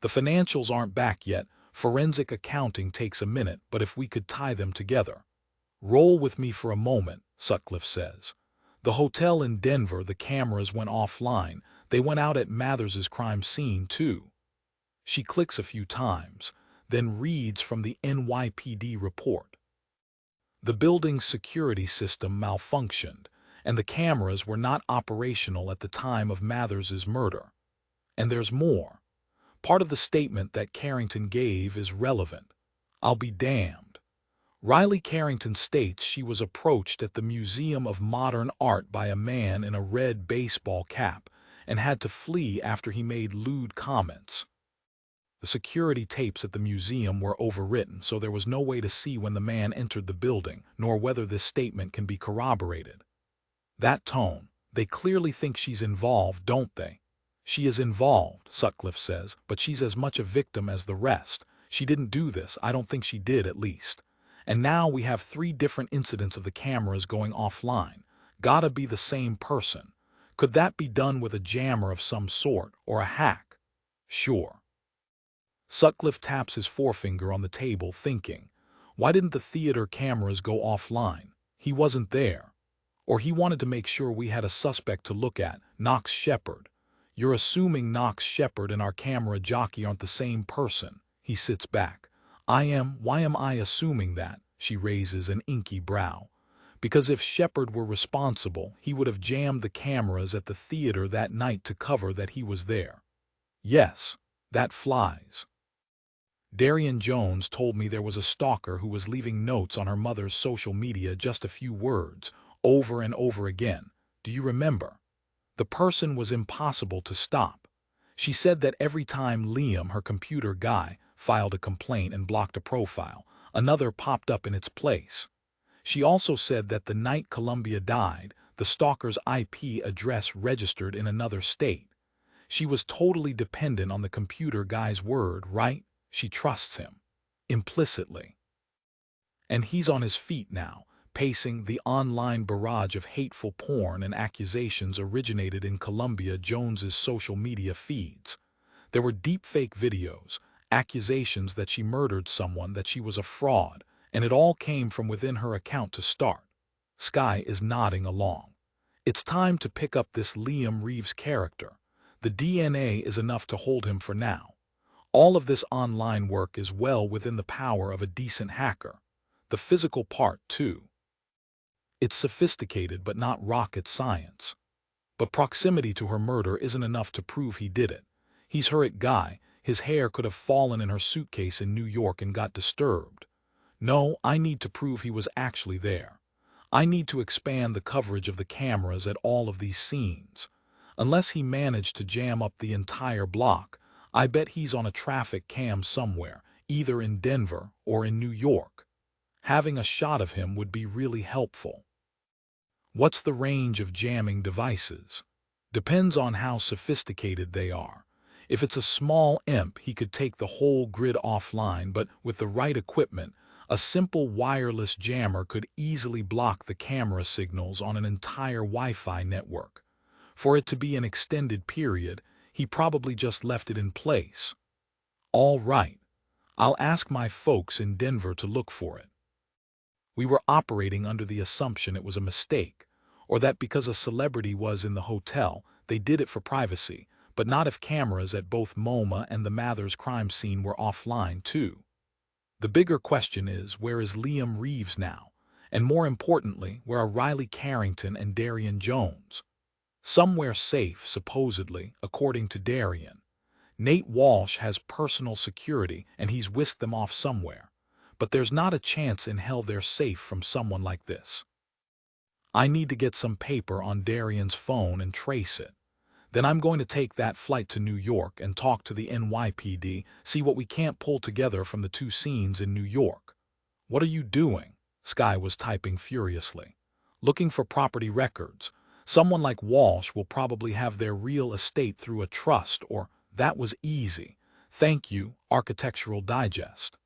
The financials aren't back yet. Forensic accounting takes a minute, but if we could tie them together. Roll with me for a moment, Sutcliffe says. The hotel in Denver, the cameras went offline. They went out at Mathers's crime scene, too. She clicks a few times, then reads from the NYPD report. The building's security system malfunctioned, and the cameras were not operational at the time of Mathers's murder. And there's more. Part of the statement that Carrington gave is relevant. I'll be damned. Riley Carrington states she was approached at the Museum of Modern Art by a man in a red baseball cap and had to flee after he made lewd comments. The security tapes at the museum were overwritten, so there was no way to see when the man entered the building, nor whether this statement can be corroborated. That tone, they clearly think she's involved, don't they? She is involved, Sutcliffe says, but she's as much a victim as the rest. She didn't do this. I don't think she did, at least. And now we have 3 different incidents of the cameras going offline. Gotta be the same person. Could that be done with a jammer of some sort, or a hack? Sure. Sutcliffe taps his forefinger on the table, thinking, why didn't the theater cameras go offline? He wasn't there. Or he wanted to make sure we had a suspect to look at, Knox Shepard. You're assuming Knox Shepard and our camera jockey aren't the same person. He sits back. I am. Why am I assuming that? She raises an inky brow. Because if Shepard were responsible, he would have jammed the cameras at the theater that night to cover that he was there. Yes, that flies. Darian Jones told me there was a stalker who was leaving notes on her mother's social media, just a few words, over and over again. Do you remember? The person was impossible to stop. She said that every time Liam, her computer guy, filed a complaint and blocked a profile, another popped up in its place. She also said that the night Columbia died, the stalker's IP address registered in another state. She was totally dependent on the computer guy's word, right? She trusts him. Implicitly. And he's on his feet now, pacing the online barrage of hateful porn and accusations originated in Columbia Jones's social media feeds. There were deepfake videos, accusations that she murdered someone, that she was a fraud, and it all came from within her account to start. Sky is nodding along. It's time to pick up this Liam Reeves character. The DNA is enough to hold him for now. All of this online work is well within the power of a decent hacker. The physical part, too. It's sophisticated but not rocket science. But proximity to her murder isn't enough to prove he did it. He's her it guy. His hair could have fallen in her suitcase in New York and got disturbed. No, I need to prove he was actually there. I need to expand the coverage of the cameras at all of these scenes. Unless he managed to jam up the entire block, I bet he's on a traffic cam somewhere, either in Denver or in New York. Having a shot of him would be really helpful. What's the range of jamming devices? Depends on how sophisticated they are. If it's a small imp, he could take the whole grid offline, but with the right equipment, a simple wireless jammer could easily block the camera signals on an entire Wi-Fi network. For it to be an extended period, he probably just left it in place. All right, I'll ask my folks in Denver to look for it. We were operating under the assumption it was a mistake, or that because a celebrity was in the hotel, they did it for privacy, but not if cameras at both MoMA and the Mathers crime scene were offline too. The bigger question is, where is Liam Reeves now? And more importantly, where are Riley Carrington and Darian Jones? Somewhere safe, supposedly, according to Darian. Nate Walsh has personal security and he's whisked them off somewhere. But there's not a chance in hell they're safe from someone like this. I need to get some paper on Darian's phone and trace it. Then I'm going to take that flight to New York and talk to the NYPD, see what we can't pull together from the two scenes in New York. What are you doing? Sky was typing furiously. Looking for property records. Someone like Walsh will probably have their real estate through a trust, or that was easy. Thank you, Architectural Digest.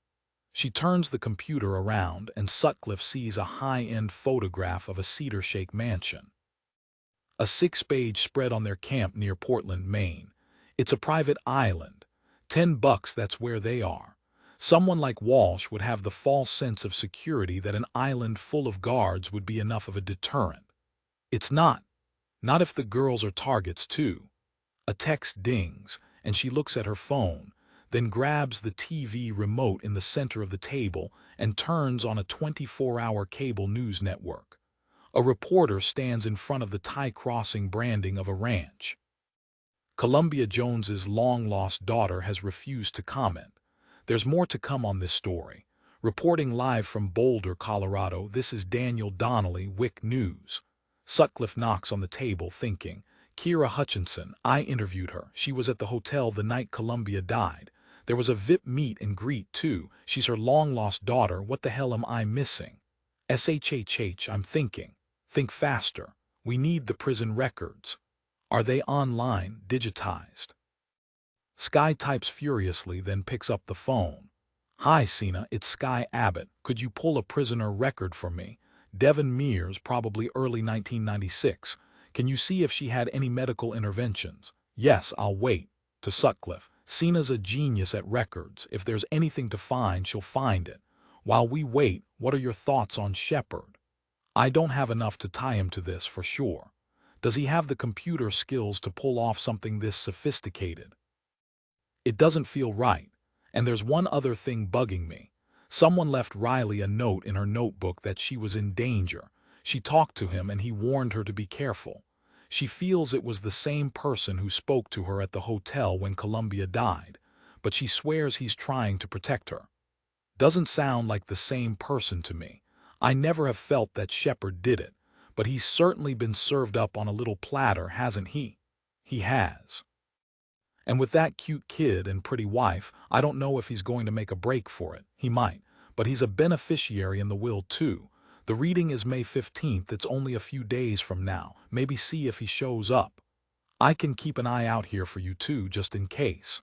She turns the computer around and Sutcliffe sees a high-end photograph of a Cedar Shake mansion. A 6-page spread on their camp near Portland, Maine. It's a private island. $10, that's where they are. Someone like Walsh would have the false sense of security that an island full of guards would be enough of a deterrent. It's not. Not if the girls are targets too. A text dings, and she looks at her phone, then grabs the TV remote in the center of the table and turns on a 24-hour cable news network. A reporter stands in front of the tie crossing branding of a ranch. Columbia Jones's long-lost daughter has refused to comment. There's more to come on this story. Reporting live from Boulder, Colorado, this is Daniel Donnelly, WIC News. Sutcliffe knocks on the table thinking, Kira Hutchinson, I interviewed her. She was at the hotel the night Columbia died. There was a VIP meet and greet too. She's her long-lost daughter. What the hell am I missing? SHHH, I'm thinking. Think faster. We need the prison records. Are they online, digitized? Sky types furiously, then picks up the phone. Hi, Sina, it's Sky Abbott. Could you pull a prisoner record for me? Devon Mears, probably early 1996. Can you see if she had any medical interventions? Yes, I'll wait. To Sutcliffe. Sina's a genius at records. If there's anything to find, she'll find it. While we wait, what are your thoughts on Shepard? I don't have enough to tie him to this for sure. Does he have the computer skills to pull off something this sophisticated? It doesn't feel right. And there's one other thing bugging me. Someone left Riley a note in her notebook that she was in danger. She talked to him and he warned her to be careful. She feels it was the same person who spoke to her at the hotel when Columbia died, but she swears he's trying to protect her. Doesn't sound like the same person to me. I never have felt that Shepard did it, but he's certainly been served up on a little platter, hasn't he? He has. And with that cute kid and pretty wife, I don't know if he's going to make a break for it. He might, but he's a beneficiary in the will too. The reading is May 15th. It's only a few days from now. Maybe see if he shows up. I can keep an eye out here for you too, just in case.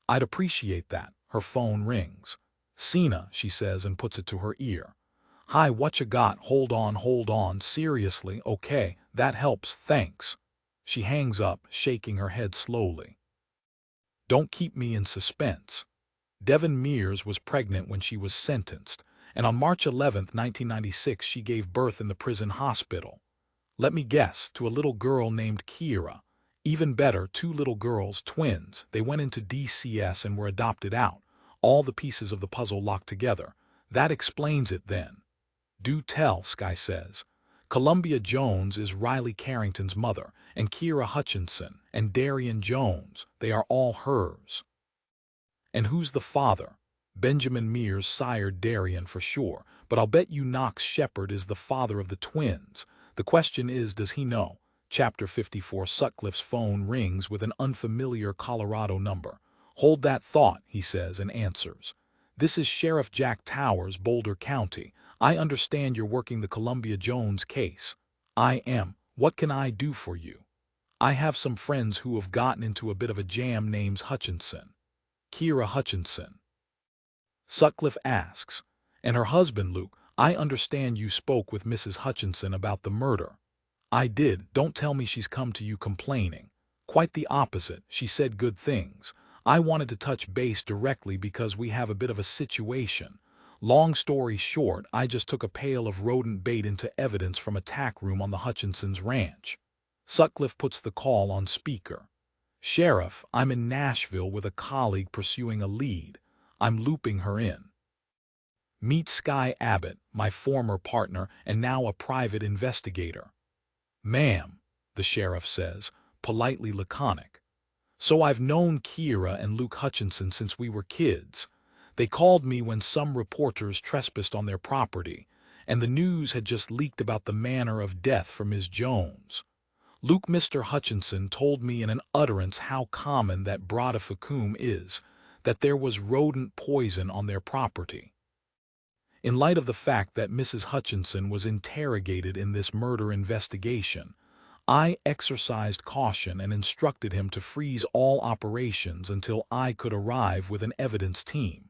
I'd appreciate that. Her phone rings. Sina, she says and puts it to her ear. Hi, what you got? Hold on. Seriously, okay, that helps, thanks. She hangs up, shaking her head slowly. Don't keep me in suspense. Devon Mears was pregnant when she was sentenced, and on March 11, 1996 she gave birth in the prison hospital. Let me guess, to a little girl named Kira. Even better, two little girls, twins. They went into DCS and were adopted out. All the pieces of the puzzle locked together. That explains it then. Do tell, Sky says. Columbia Jones is Riley Carrington's mother, and Kira Hutchinson, and Darian Jones. They are all hers. And who's the father? Benjamin Mears sired Darian for sure, but I'll bet you Knox Shepard is the father of the twins. The question is, does he know? Chapter 54. Sutcliffe's phone rings with an unfamiliar Colorado number. Hold that thought, he says and answers. This is Sheriff Jack Towers, Boulder County. I understand you're working the Columbia Jones case. I am. What can I do for you? I have some friends who have gotten into a bit of a jam. Name's Hutchinson. Kira Hutchinson. Sutcliffe asks. And her husband, Luke. I understand you spoke with Mrs. Hutchinson about the murder. I did. Don't tell me she's come to you complaining. Quite the opposite. She said good things. I wanted to touch base directly because we have a bit of a situation. Long story short, I just took a pail of rodent bait into evidence from a tack room on the Hutchinsons' ranch. Sutcliffe puts the call on speaker. Sheriff, I'm in Nashville with a colleague pursuing a lead. I'm looping her in. Meet Sky Abbott, my former partner and now a private investigator. Ma'am, the sheriff says, politely laconic. So I've known Kira and Luke Hutchinson since we were kids. They called me when some reporters trespassed on their property, and the news had just leaked about the manner of death for Ms. Jones. Luke Mr. Hutchinson told me in an utterance how common that bradifocum is, that there was rodent poison on their property. In light of the fact that Mrs. Hutchinson was interrogated in this murder investigation, I exercised caution and instructed him to freeze all operations until I could arrive with an evidence team.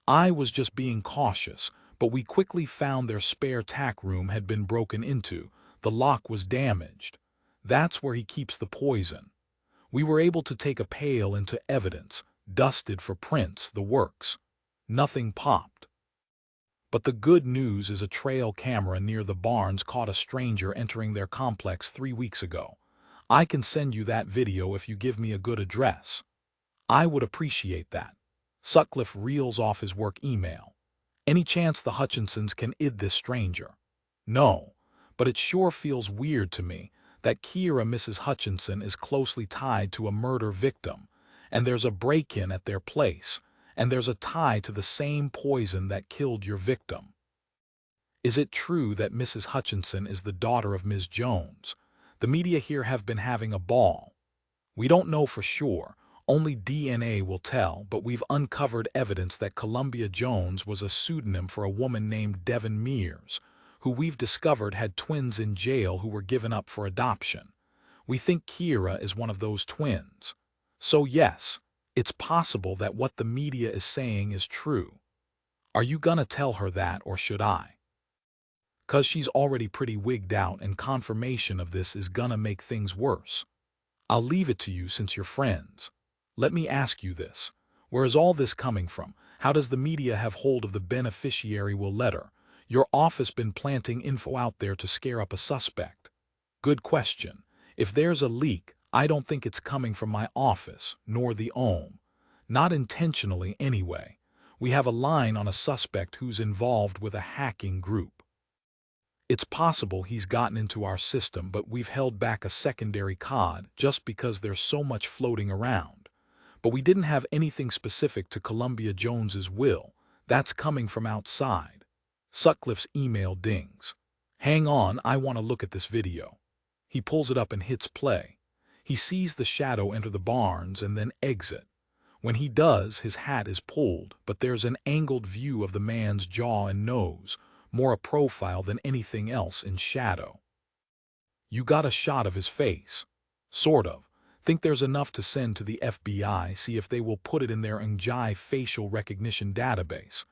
I was just being cautious, but we quickly found their spare tack room had been broken into. The lock was damaged. That's where he keeps the poison. We were able to take a pail into evidence, dusted for prints, the works. Nothing popped. But the good news is a trail camera near the barns caught a stranger entering their complex 3 weeks ago. I can send you that video if you give me a good address. I would appreciate that. Sutcliffe reels off his work email. Any chance the Hutchinsons can id this stranger? No, but it sure feels weird to me that Kira Mrs. Hutchinson is closely tied to a murder victim, and there's a break-in at their place, and there's a tie to the same poison that killed your victim. Is it true that Mrs. Hutchinson is the daughter of Ms. Jones? The media here have been having a ball. We don't know for sure. Only DNA will tell, but we've uncovered evidence that Columbia Jones was a pseudonym for a woman named Devin Mears, who we've discovered had twins in jail who were given up for adoption. We think Kira is one of those twins. So yes, it's possible that what the media is saying is true. Are you gonna tell her that, or should I? 'Cause she's already pretty wigged out, and confirmation of this is gonna make things worse. I'll leave it to you since you're friends. Let me ask you this. Where is all this coming from? How does the media have hold of the beneficiary will letter? Your office been planting info out there to scare up a suspect? Good question. If there's a leak, I don't think it's coming from my office, nor the OM. Not intentionally anyway. We have a line on a suspect who's involved with a hacking group. It's possible he's gotten into our system, but we've held back a secondary cod just because there's so much floating around. But we didn't have anything specific to Columbia Jones's will. That's coming from outside. Sutcliffe's email dings. Hang on, I want to look at this video. He pulls it up and hits play. He sees the shadow enter the barns and then exit. When he does, his hat is pulled, but there's an angled view of the man's jaw and nose, more a profile than anything else in shadow. You got a shot of his face. Sort of. Think there's enough to send to the FBI, see if they will put it in their NGI facial recognition database.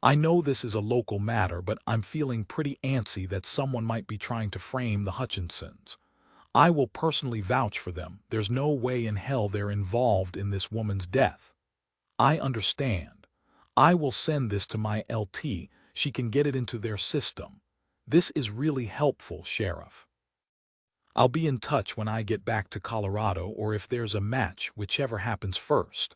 I know this is a local matter, but I'm feeling pretty antsy that someone might be trying to frame the Hutchinsons. I will personally vouch for them. There's no way in hell they're involved in this woman's death. I understand. I will send this to my LT. She can get it into their system. This is really helpful, Sheriff. I'll be in touch when I get back to Colorado or if there's a match, whichever happens first.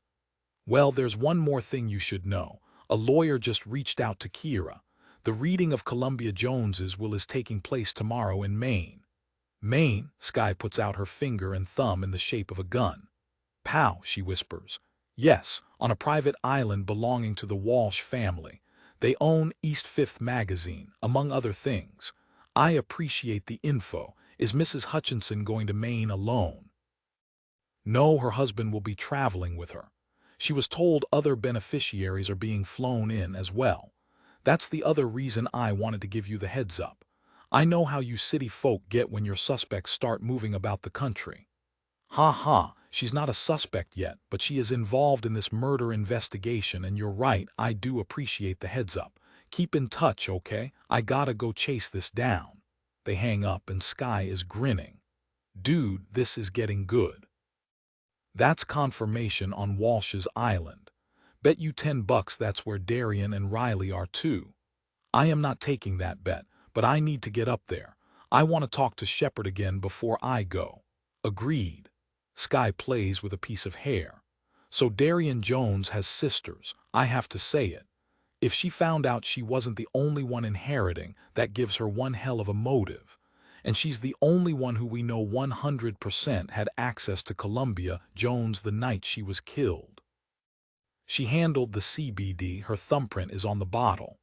Well, there's one more thing you should know. A lawyer just reached out to Kira. The reading of Columbia Jones's will is taking place tomorrow in Maine. Maine, Sky puts out her finger and thumb in the shape of a gun. Pow, she whispers. Yes, on a private island belonging to the Walsh family. They own East Fifth magazine, among other things. I appreciate the info. Is Mrs. Hutchinson going to Maine alone? No, her husband will be traveling with her. She was told other beneficiaries are being flown in as well. That's the other reason I wanted to give you the heads up. I know how you city folk get when your suspects start moving about the country. Ha ha, she's not a suspect yet, but she is involved in this murder investigation, and you're right, I do appreciate the heads up. Keep in touch, okay? I gotta go chase this down. They hang up and Sky is grinning. Dude, this is getting good. That's confirmation on Walsh's Island. Bet you $10 that's where Darian and Riley are too. I am not taking that bet, but I need to get up there. I want to talk to Shepard again before I go. Agreed. Sky plays with a piece of hair. So Darian Jones has sisters, I have to say it. If she found out she wasn't the only one inheriting, that gives her one hell of a motive. And she's the only one who we know 100% had access to Columbia Jones the night she was killed. She handled the CBD, her thumbprint is on the bottle.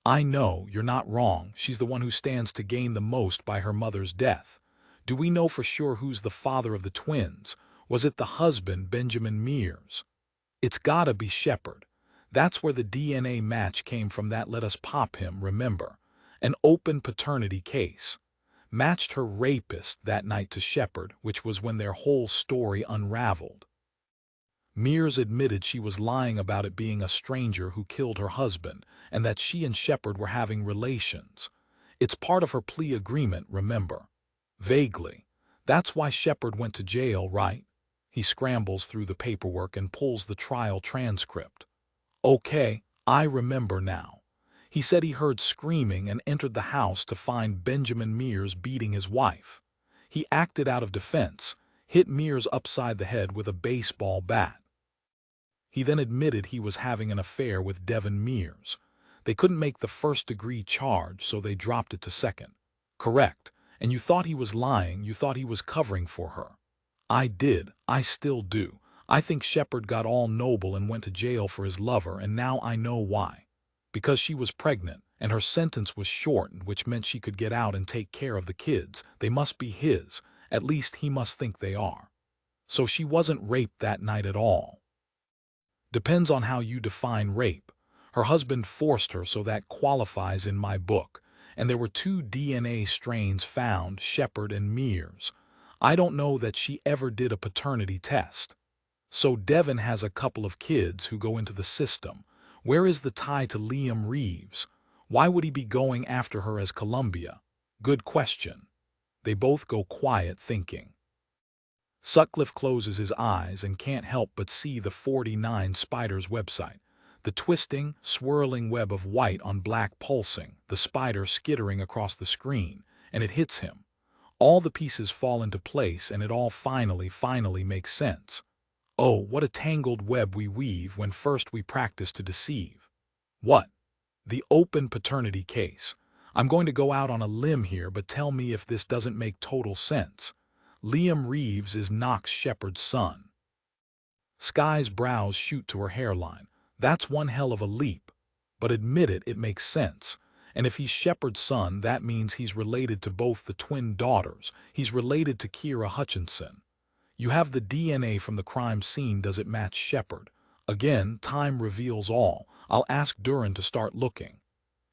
I know, you're not wrong, she's the one who stands to gain the most by her mother's death. Do we know for sure who's the father of the twins? Was it the husband, Benjamin Mears? It's gotta be Shepard. That's where the DNA match came from that let us pop him, remember? An open paternity case. Matched her rapist that night to Shepard, which was when their whole story unraveled. Mears admitted she was lying about it being a stranger who killed her husband, and that she and Shepard were having relations. It's part of her plea agreement, remember? Vaguely. That's why Shepard went to jail, right? He scrambles through the paperwork and pulls the trial transcript. Okay, I remember now. He said he heard screaming and entered the house to find Benjamin Mears beating his wife. He acted out of defense, hit Mears upside the head with a baseball bat. He then admitted he was having an affair with Devin Mears. They couldn't make the first-degree charge, so they dropped it to second. Correct. And you thought he was lying, you thought he was covering for her. I did, I still do. I think Shepard got all noble and went to jail for his lover, and now I know why. Because she was pregnant, and her sentence was shortened, which meant she could get out and take care of the kids. They must be his, at least he must think they are. So she wasn't raped that night at all. Depends on how you define rape. Her husband forced her, so that qualifies in my book. And there were 2 DNA strains found, Shepard and Mears. I don't know that she ever did a paternity test. So Devin has a couple of kids who go into the system. Where is the tie to Liam Reeves? Why would he be going after her as Columbia? Good question. They both go quiet thinking. Sutcliffe closes his eyes and can't help but see the 49 Spiders website. The twisting, swirling web of white on black pulsing, the spider skittering across the screen, and it hits him. All the pieces fall into place and it all finally makes sense. Oh, what a tangled web we weave when first we practice to deceive. What? The open paternity case. I'm going to go out on a limb here, but tell me if this doesn't make total sense. Liam Reeves is Knox Shepard's son. Sky's brows shoot to her hairline. That's one hell of a leap. But admit it, it makes sense. And if he's Shepard's son, that means he's related to both the twin daughters. He's related to Kira Hutchinson. You have the DNA from the crime scene. Does it match Shepard? Again, time reveals all. I'll ask Duran to start looking.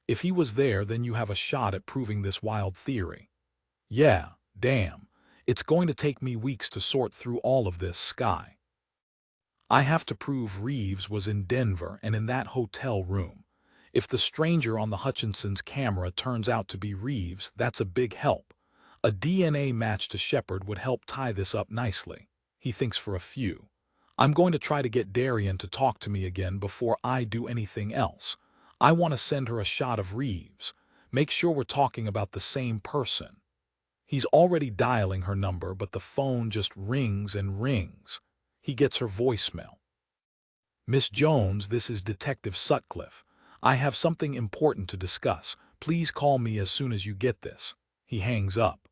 If he was there, then you have a shot at proving this wild theory. Yeah, damn. It's going to take me weeks to sort through all of this, Sky. I have to prove Reeves was in Denver and in that hotel room. If the stranger on the Hutchinson's camera turns out to be Reeves, that's a big help. A DNA match to Shepard would help tie this up nicely. He thinks for a few. I'm going to try to get Darian to talk to me again before I do anything else. I want to send her a shot of Reeves. Make sure we're talking about the same person. He's already dialing her number, but the phone just rings and rings. He gets her voicemail. "Miss Jones, this is Detective Sutcliffe. I have something important to discuss. Please call me as soon as you get this." He hangs up.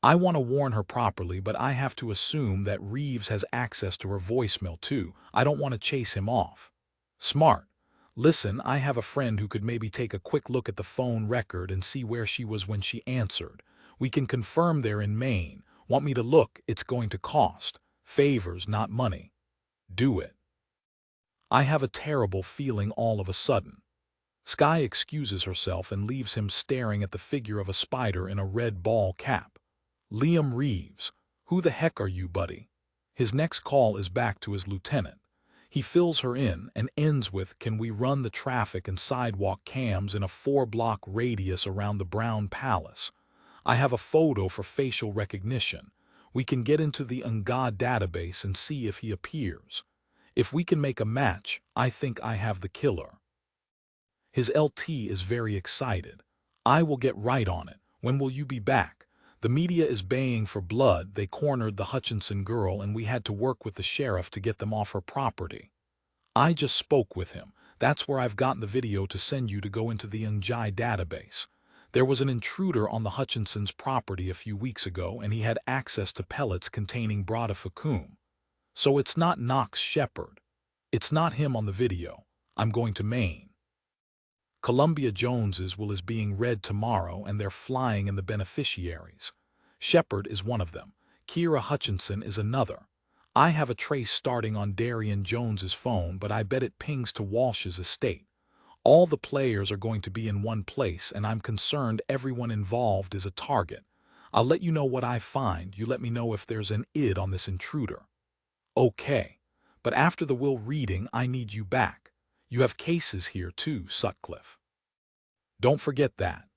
I want to warn her properly, but I have to assume that Reeves has access to her voicemail too. I don't want to chase him off. Smart. "Listen, I have a friend who could maybe take a quick look at the phone record and see where she was when she answered. We can confirm they're in Maine. Want me to look? It's going to cost. Favors, not money." "Do it." I have a terrible feeling all of a sudden. Skye excuses herself and leaves him staring at the figure of a spider in a red ball cap. Liam Reeves. "Who the heck are you, buddy?" His next call is back to his lieutenant. He fills her in and ends with, "Can we run the traffic and sidewalk cams in a 4-block radius around the Brown Palace? I have a photo for facial recognition. We can get into the Nga database and see if he appears. If we can make a match, I think I have the killer." His LT is very excited. "I will get right on it. When will you be back? The media is baying for blood. They cornered the Hutchinson girl and we had to work with the sheriff to get them off her property. I just spoke with him. That's where I've gotten the video to send you to go into the Nga database. There was an intruder on the Hutchinsons' property a few weeks ago and he had access to pellets containing brodifacoum. So it's not Knox Shepherd. It's not him on the video. I'm going to Maine. Columbia Jones's will is being read tomorrow and they're flying in the beneficiaries. Shepherd is one of them. Kira Hutchinson is another. I have a trace starting on Darian Jones's phone, but I bet it pings to Walsh's estate. All the players are going to be in one place and I'm concerned everyone involved is a target. I'll let you know what I find. You let me know if there's an id on this intruder." "Okay. But after the will reading, I need you back. You have cases here too, Sutcliffe." "Don't forget that."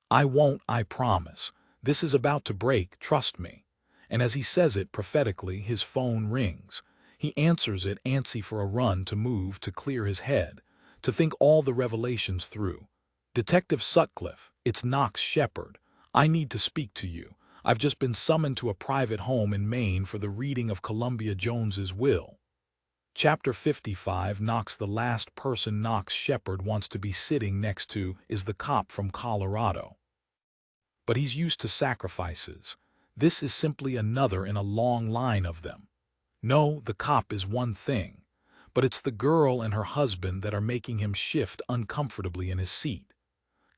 "I won't, I promise. This is about to break, trust me." And as he says it prophetically, his phone rings. He answers it, antsy for a run to move to clear his head, to think all the revelations through. "Detective Sutcliffe, it's Knox Shepherd. I need to speak to you. I've just been summoned to a private home in Maine for the reading of Columbia Jones's will." Chapter 55. Knox. The last person Knox Shepherd wants to be sitting next to is the cop from Colorado. But he's used to sacrifices. This is simply another in a long line of them. No, the cop is one thing, but it's the girl and her husband that are making him shift uncomfortably in his seat.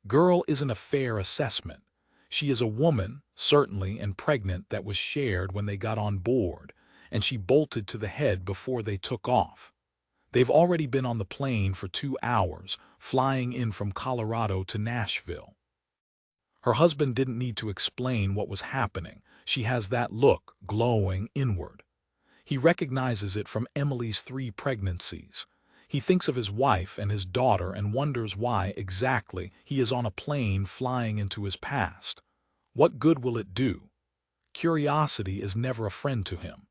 Girl isn't a fair assessment. She is a woman, certainly, and pregnant, that was shared when they got on board, and she bolted to the head before they took off. They've already been on the plane for 2 hours, flying in from Colorado to Nashville. Her husband didn't need to explain what was happening. She has that look, glowing inward. He recognizes it from Emily's 3 pregnancies. He thinks of his wife and his daughter and wonders why exactly he is on a plane flying into his past. What good will it do? Curiosity is never a friend to him.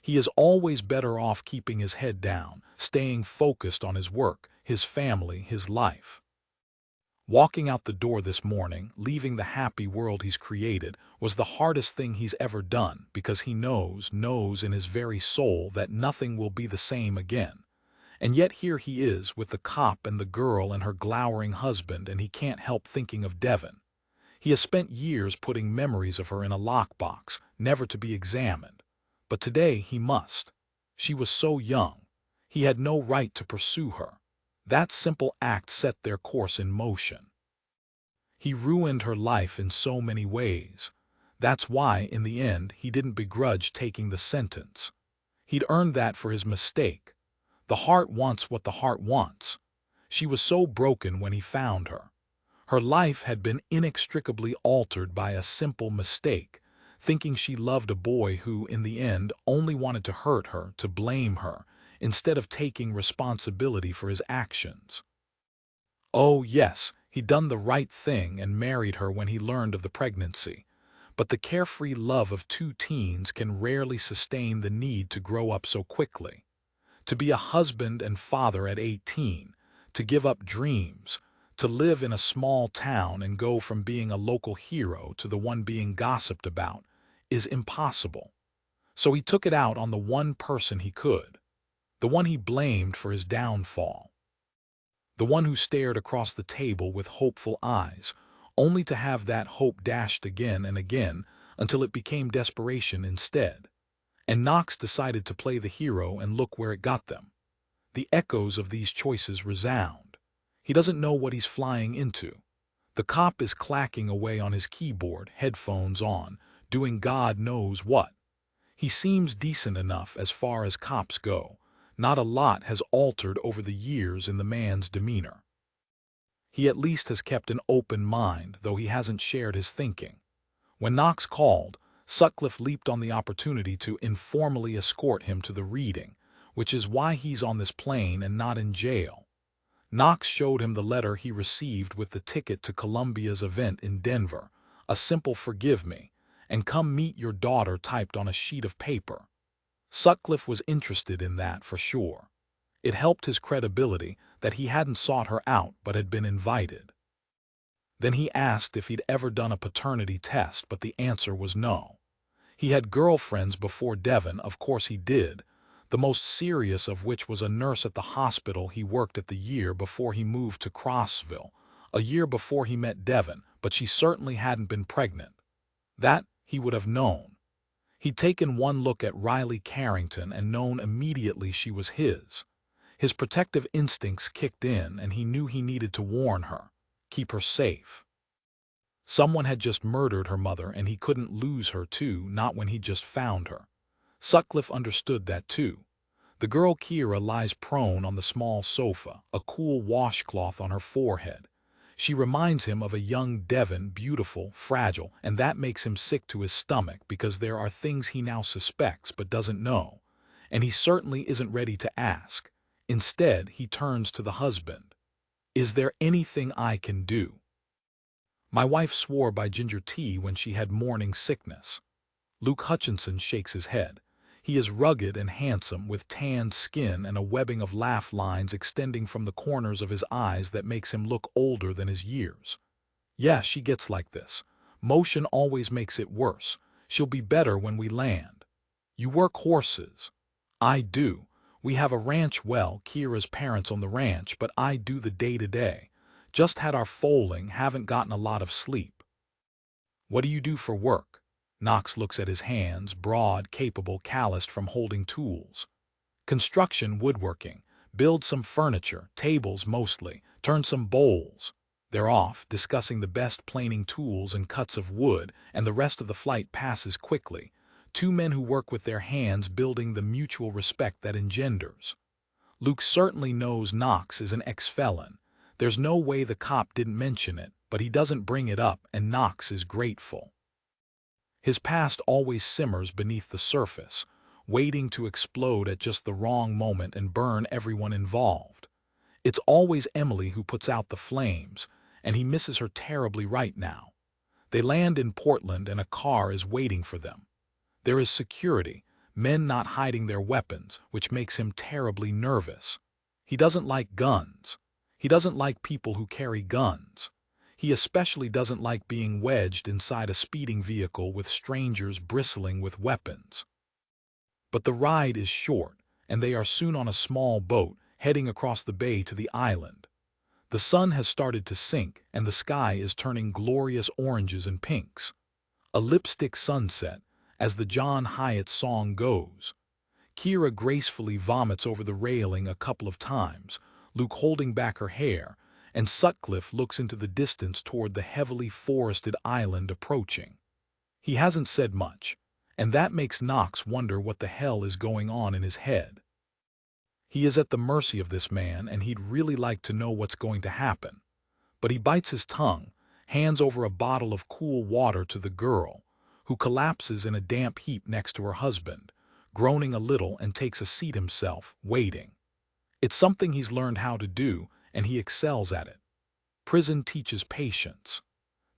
He is always better off keeping his head down, staying focused on his work, his family, his life. Walking out the door this morning, leaving the happy world he's created, was the hardest thing he's ever done, because he knows in his very soul that nothing will be the same again. And yet here he is with the cop and the girl and her glowering husband, and he can't help thinking of Devon. He has spent years putting memories of her in a lockbox, never to be examined. But today he must. She was so young. He had no right to pursue her. That simple act set their course in motion. He ruined her life in so many ways. That's why, in the end, he didn't begrudge taking the sentence. He'd earned that for his mistake. The heart wants what the heart wants. She was so broken when he found her. Her life had been inextricably altered by a simple mistake, thinking she loved a boy who, in the end, only wanted to hurt her, to blame her, instead of taking responsibility for his actions. Oh, yes, he'd done the right thing and married her when he learned of the pregnancy. But the carefree love of 2 teens can rarely sustain the need to grow up so quickly. To be a husband and father at 18, to give up dreams, To live in a small town and go from being a local hero to the one being gossiped about is impossible. So he took it out on the one person he could, the one he blamed for his downfall, the one who stared across the table with hopeful eyes, only to have that hope dashed again and again until it became desperation instead. And Knox decided to play the hero, and look where it got them. The echoes of these choices resound. He doesn't know what he's flying into. The cop is clacking away on his keyboard, headphones on, doing God knows what. He seems decent enough as far as cops go. Not a lot has altered over the years in the man's demeanor. He at least has kept an open mind, though he hasn't shared his thinking. When Knox called, Sutcliffe leaped on the opportunity to informally escort him to the reading, which is why he's on this plane and not in jail. Knox showed him the letter he received with the ticket to Columbia's event in Denver, a simple "forgive me, and come meet your daughter" typed on a sheet of paper. Sutcliffe was interested in that for sure. It helped his credibility that he hadn't sought her out but had been invited. Then he asked if he'd ever done a paternity test, but the answer was no. He had girlfriends before Devon, of course he did, the most serious of which was a nurse at the hospital he worked at the year before he moved to Crossville, a year before he met Devon, but she certainly hadn't been pregnant. That he would have known. He'd taken one look at Riley Carrington and known immediately she was his. His protective instincts kicked in, and he knew he needed to warn her, keep her safe. Someone had just murdered her mother, and he couldn't lose her too, not when he just found her. Sutcliffe understood that too. The girl Kira lies prone on the small sofa, a cool washcloth on her forehead. She reminds him of a young Devon, beautiful, fragile, and that makes him sick to his stomach because there are things he now suspects but doesn't know, and he certainly isn't ready to ask. Instead, he turns to the husband. "Is there anything I can do?" "My wife swore by ginger tea when she had morning sickness." Luke Hutchinson shakes his head. He is rugged and handsome, with tanned skin and a webbing of laugh lines extending from the corners of his eyes that makes him look older than his years. "Yeah, she gets like this. Motion always makes it worse. She'll be better when we land." "You work horses?" "I do. We have a ranch, well, Kira's parents own the ranch, but I do the day-to-day. Just had our foaling, haven't gotten a lot of sleep." "What do you do for work?" Knox looks at his hands, broad, capable, calloused from holding tools. "Construction, woodworking. Build some furniture, tables mostly, turn some bowls." They're off, discussing the best planing tools and cuts of wood, and the rest of the flight passes quickly. Two men who work with their hands, building the mutual respect that engenders. Luke certainly knows Knox is an ex-felon. There's no way the cop didn't mention it, but he doesn't bring it up, and Knox is grateful. His past always simmers beneath the surface, waiting to explode at just the wrong moment and burn everyone involved. It's always Emily who puts out the flames, and he misses her terribly right now. They land in Portland, and a car is waiting for them. There is security, men not hiding their weapons, which makes him terribly nervous. He doesn't like guns. He doesn't like people who carry guns. He especially doesn't like being wedged inside a speeding vehicle with strangers bristling with weapons. But the ride is short, and they are soon on a small boat, heading across the bay to the island. The sun has started to sink, and the sky is turning glorious oranges and pinks. A lipstick sunset, as the John Hyatt song goes. Kira gracefully vomits over the railing a couple of times, Luke holding back her hair, and Sutcliffe looks into the distance toward the heavily forested island approaching. He hasn't said much, and that makes Knox wonder what the hell is going on in his head. He is at the mercy of this man, and he'd really like to know what's going to happen. But he bites his tongue, hands over a bottle of cool water to the girl, who collapses in a damp heap next to her husband, groaning a little, and takes a seat himself, waiting. It's something he's learned how to do, and he excels at it. Prison teaches patience.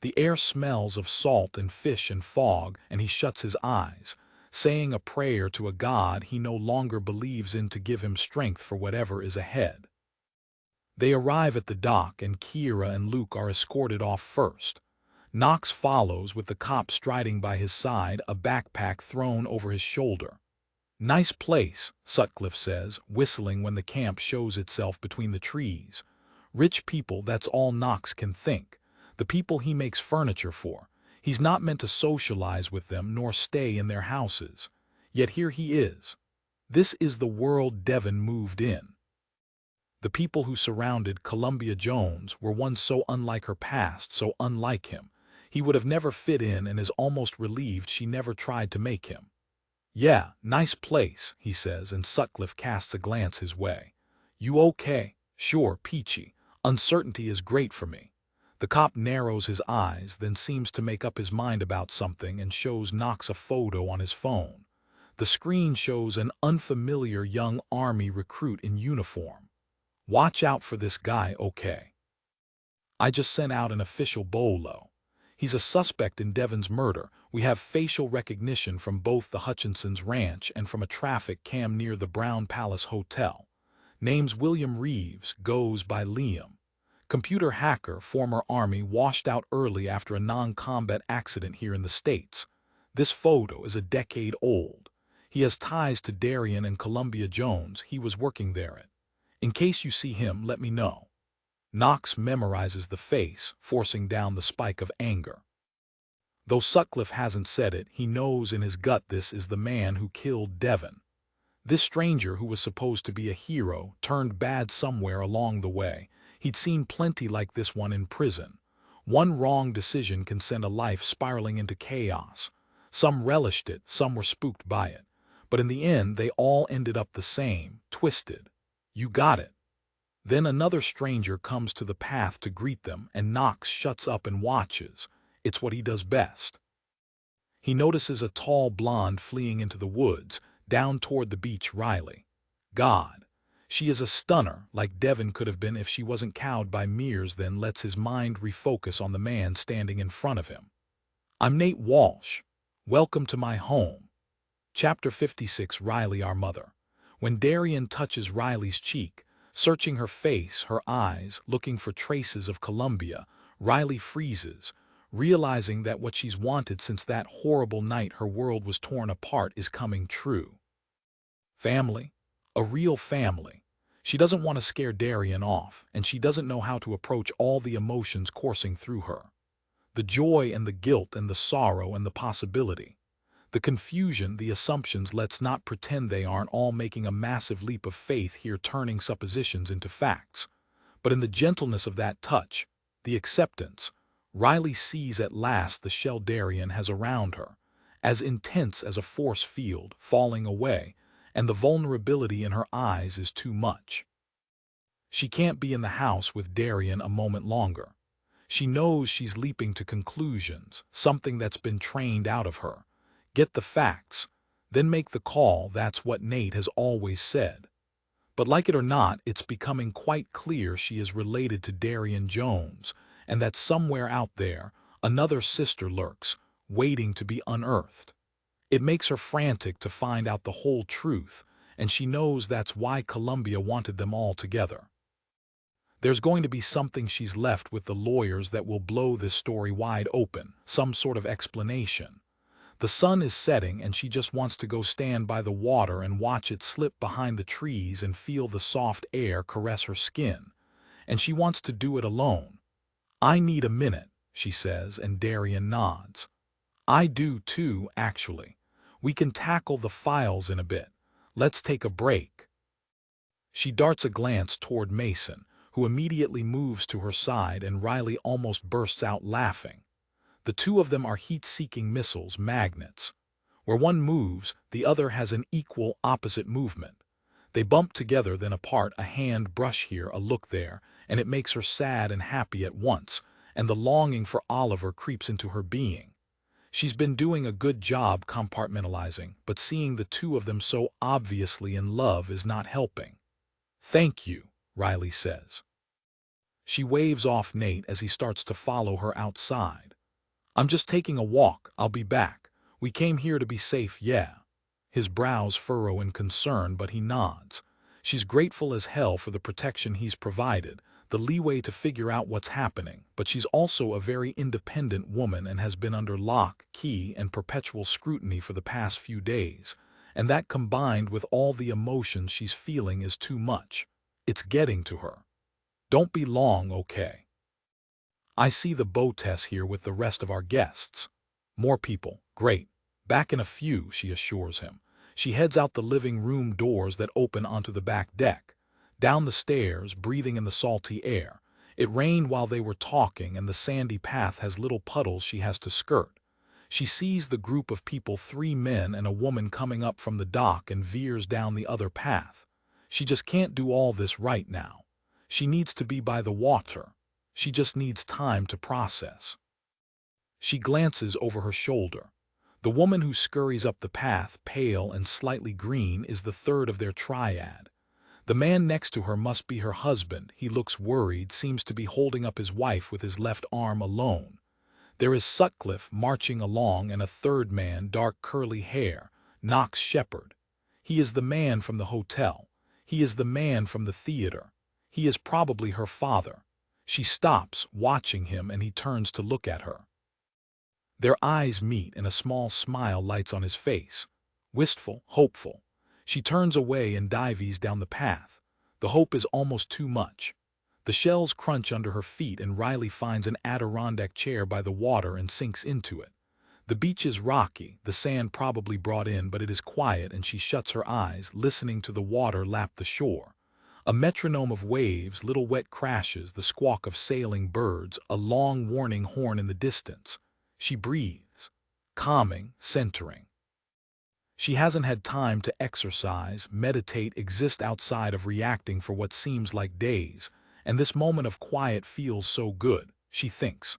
The air smells of salt and fish and fog, and he shuts his eyes, saying a prayer to a God he no longer believes in to give him strength for whatever is ahead. They arrive at the dock and Kira and Luke are escorted off first. Knox follows with the cop striding by his side, a backpack thrown over his shoulder. "Nice place," Sutcliffe says, whistling when the camp shows itself between the trees. Rich people, that's all Knox can think. The people he makes furniture for. He's not meant to socialize with them nor stay in their houses. Yet here he is. This is the world Devon moved in. The people who surrounded Columbia Jones were once so unlike her past, so unlike him. He would have never fit in and is almost relieved she never tried to make him. "Yeah, nice place," he says, and Sutcliffe casts a glance his way. "You okay?" "Sure, peachy. Uncertainty is great for me." The cop narrows his eyes, then seems to make up his mind about something and shows Knox a photo on his phone. The screen shows an unfamiliar young army recruit in uniform. "Watch out for this guy, okay? I just sent out an official bolo. He's a suspect in Devon's murder. We have facial recognition from both the Hutchinsons' ranch and from a traffic cam near the Brown Palace Hotel. Name's William Reeves, goes by Liam. Computer hacker, former Army, washed out early after a non-combat accident here in the States. This photo is a decade old. He has ties to Darian and Columbia Jones. He was working there. In case you see him, let me know." Knox memorizes the face, forcing down the spike of anger. Though Sutcliffe hasn't said it, he knows in his gut this is the man who killed Devon. This stranger, who was supposed to be a hero, turned bad somewhere along the way. He'd seen plenty like this one in prison. One wrong decision can send a life spiraling into chaos. Some relished it, some were spooked by it. But in the end, they all ended up the same, twisted. "You got it." Then another stranger comes to the path to greet them, and Knox shuts up and watches. It's what he does best. He notices a tall blonde fleeing into the woods, down toward the beach. Riley. God. She is a stunner, like Devon could have been if she wasn't cowed by mirrors. Then lets his mind refocus on the man standing in front of him. "I'm Nate Walsh. Welcome to my home." Chapter 56. Riley, our mother. When Darian touches Riley's cheek, searching her face, her eyes, looking for traces of Columbia, Riley freezes, realizing that what she's wanted since that horrible night her world was torn apart is coming true. Family. A real family. She doesn't want to scare Darian off, and she doesn't know how to approach all the emotions coursing through her. The joy and the guilt and the sorrow and the possibility. The confusion, the assumptions. Let's not pretend they aren't all making a massive leap of faith here, turning suppositions into facts. But in the gentleness of that touch, the acceptance, Riley sees at last the shell Darian has around her, as intense as a force field, falling away, and the vulnerability in her eyes is too much. She can't be in the house with Darian a moment longer. She knows she's leaping to conclusions, something that's been trained out of her. Get the facts, then make the call. That's what Nate has always said. But like it or not, it's becoming quite clear she is related to Darian Jones, and that somewhere out there, another sister lurks, waiting to be unearthed. It makes her frantic to find out the whole truth, and she knows that's why Columbia wanted them all together. There's going to be something she's left with the lawyers that will blow this story wide open, some sort of explanation. The sun is setting and she just wants to go stand by the water and watch it slip behind the trees and feel the soft air caress her skin. And she wants to do it alone. "I need a minute," she says, and Darian nods. "I do too, actually. We can tackle the files in a bit. Let's take a break." She darts a glance toward Mason, who immediately moves to her side, and Riley almost bursts out laughing. The two of them are heat-seeking missiles, magnets. Where one moves, the other has an equal opposite movement. They bump together, then apart, a hand brush here, a look there, and it makes her sad and happy at once, and the longing for Oliver creeps into her being. She's been doing a good job compartmentalizing, but seeing the two of them so obviously in love is not helping. "Thank you," Riley says. She waves off Nate as he starts to follow her outside. "I'm just taking a walk. I'll be back. We came here to be safe, yeah." His brows furrow in concern, but he nods. She's grateful as hell for the protection he's provided, the leeway to figure out what's happening, but she's also a very independent woman and has been under lock, key, and perpetual scrutiny for the past few days, and that combined with all the emotions she's feeling is too much. It's getting to her. Don't be long, okay? I see the Botess here with the rest of our guests. More people, great. Back in a few, she assures him. She heads out the living room doors that open onto the back deck. Down the stairs, breathing in the salty air. It rained while they were talking, and the sandy path has little puddles she has to skirt. She sees the group of people, 3 men and a woman, coming up from the dock and veers down the other path. She just can't do all this right now. She needs to be by the water. She just needs time to process. She glances over her shoulder. The woman who scurries up the path, pale and slightly green, is the third of their triad. The man next to her must be her husband. He looks worried, seems to be holding up his wife with his left arm alone. There is Sutcliffe marching along, and a third man, dark curly hair, Knox Shepherd. He is the man from the hotel. He is the man from the theater. He is probably her father. She stops, watching him, and he turns to look at her. Their eyes meet, and a small smile lights on his face. Wistful, hopeful. She turns away and dives down the path. The hope is almost too much. The shells crunch under her feet, and Riley finds an Adirondack chair by the water and sinks into it. The beach is rocky, the sand probably brought in, but it is quiet, and she shuts her eyes, listening to the water lap the shore. A metronome of waves, little wet crashes, the squawk of sailing birds, a long warning horn in the distance. She breathes, calming, centering. She hasn't had time to exercise, meditate, exist outside of reacting for what seems like days, and this moment of quiet feels so good. She thinks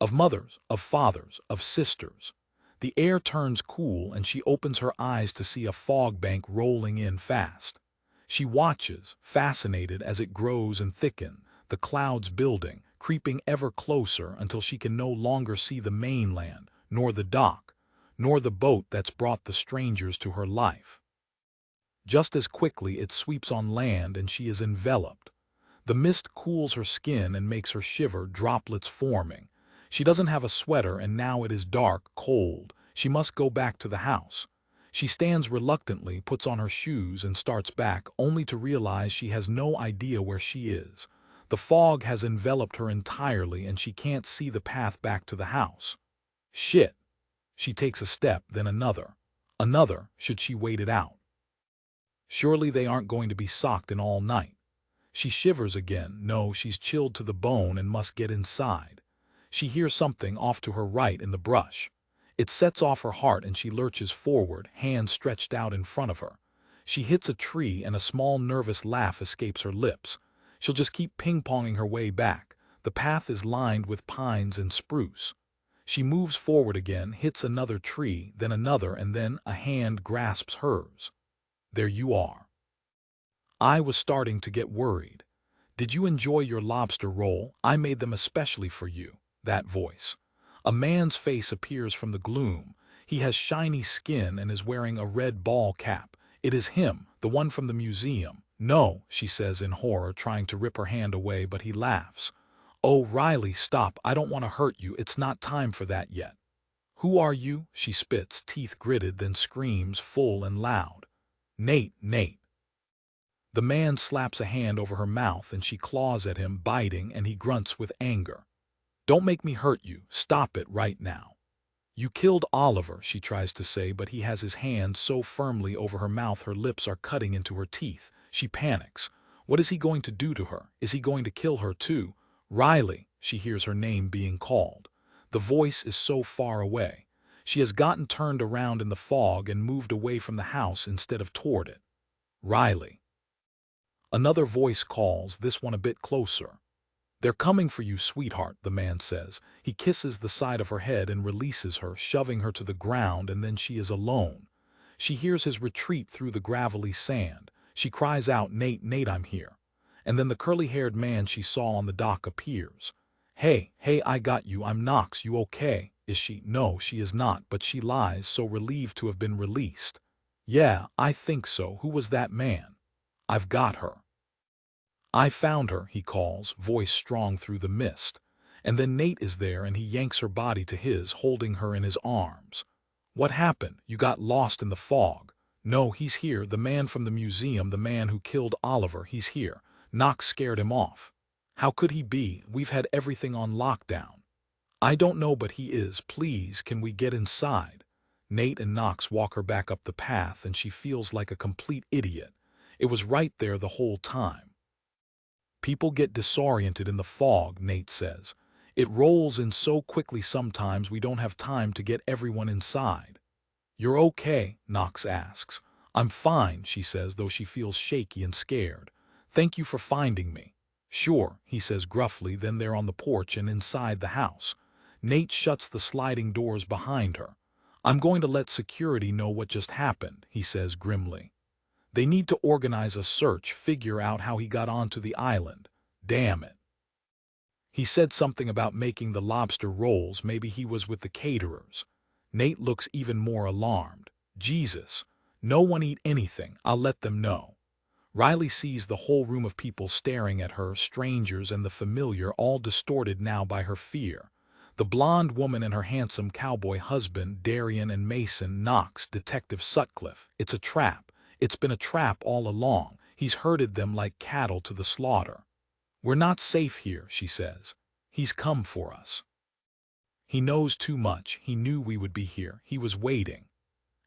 of mothers, of fathers, of sisters. The air turns cool, and she opens her eyes to see a fog bank rolling in fast. She watches, fascinated, as it grows and thickens, the clouds building, creeping ever closer until she can no longer see the mainland, nor the dock, nor the boat that's brought the strangers to her life. Just as quickly it sweeps on land, and she is enveloped. The mist cools her skin and makes her shiver, droplets forming. She doesn't have a sweater, and now it is dark, cold. She must go back to the house. She stands reluctantly, puts on her shoes, and starts back, only to realize she has no idea where she is. The fog has enveloped her entirely, and she can't see the path back to the house. Shit. She takes a step, then another. Another. Should she wait it out? Surely they aren't going to be socked in all night. She shivers again. No, she's chilled to the bone and must get inside. She hears something off to her right in the brush. It sets off her heart, and she lurches forward, hands stretched out in front of her. She hits a tree, and a small nervous laugh escapes her lips. She'll just keep ping-ponging her way back. The path is lined with pines and spruce. She moves forward again, hits another tree, then another, and then a hand grasps hers. There you are. I was starting to get worried. Did you enjoy your lobster roll? I made them especially for you. That voice. A man's face appears from the gloom. He has shiny skin and is wearing a red ball cap. It is him, the one from the museum. No, she says in horror, trying to rip her hand away, but he laughs. Oh, Riley, stop. I don't want to hurt you. It's not time for that yet. Who are you? She spits, teeth gritted, then screams full and loud. Nate, Nate. The man slaps a hand over her mouth, and she claws at him, biting, and he grunts with anger. Don't make me hurt you. Stop it right now. You killed Oliver, she tries to say, but he has his hand so firmly over her mouth her lips are cutting into her teeth. She panics. What is he going to do to her? Is he going to kill her too? Riley, she hears her name being called. The voice is so far away. She has gotten turned around in the fog and moved away from the house instead of toward it. Riley. Another voice calls, this one a bit closer. They're coming for you, sweetheart, the man says. He kisses the side of her head and releases her, shoving her to the ground, and then she is alone. She hears his retreat through the gravelly sand. She cries out, Nate, Nate, I'm here. And then the curly-haired man she saw on the dock appears. Hey, I got you. I'm Knox. You okay? Is she? No, she is not, but she lies, so relieved to have been released. Yeah, I think so. Who was that man? I've got her. I found her, he calls, voice strong through the mist. And then Nate is there and he yanks her body to his, holding her in his arms. What happened? You got lost in the fog. No, he's here, the man from the museum, the man who killed Oliver, he's here. Knox scared him off. How could he be? We've had everything on lockdown. I don't know, but he is. Please, can we get inside? Nate and Knox walk her back up the path and she feels like a complete idiot. It was right there the whole time. People get disoriented in the fog, Nate says. It rolls in so quickly sometimes we don't have time to get everyone inside. You're okay? Knox asks. I'm fine, she says, though she feels shaky and scared. Thank you for finding me. Sure, he says gruffly, then they're on the porch and inside the house. Nate shuts the sliding doors behind her. I'm going to let security know what just happened, he says grimly. They need to organize a search, figure out how he got onto the island. Damn it. He said something about making the lobster rolls, maybe he was with the caterers. Nate looks even more alarmed. Jesus, no one eat anything, I'll let them know. Riley sees the whole room of people staring at her, strangers and the familiar, all distorted now by her fear. The blonde woman and her handsome cowboy husband, Darian, and Mason, Knox, Detective Sutcliffe. It's a trap. It's been a trap all along. He's herded them like cattle to the slaughter. We're not safe here, she says. He's come for us. He knows too much. He knew we would be here. He was waiting.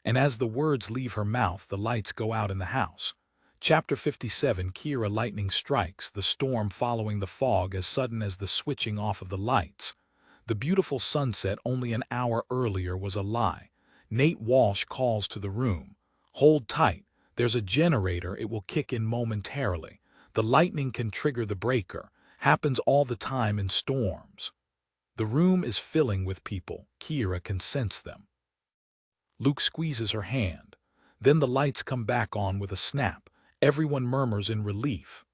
And as the words leave her mouth, the lights go out in the house. Chapter 57, Kira. Lightning strikes, the storm following the fog as sudden as the switching off of the lights. The beautiful sunset only an hour earlier was a lie. Nate Walsh calls to the room. Hold tight. There's a generator. It will kick in momentarily. The lightning can trigger the breaker. Happens all the time in storms. The room is filling with people. Kira can sense them. Luke squeezes her hand. Then the lights come back on with a snap. Everyone murmurs in relief.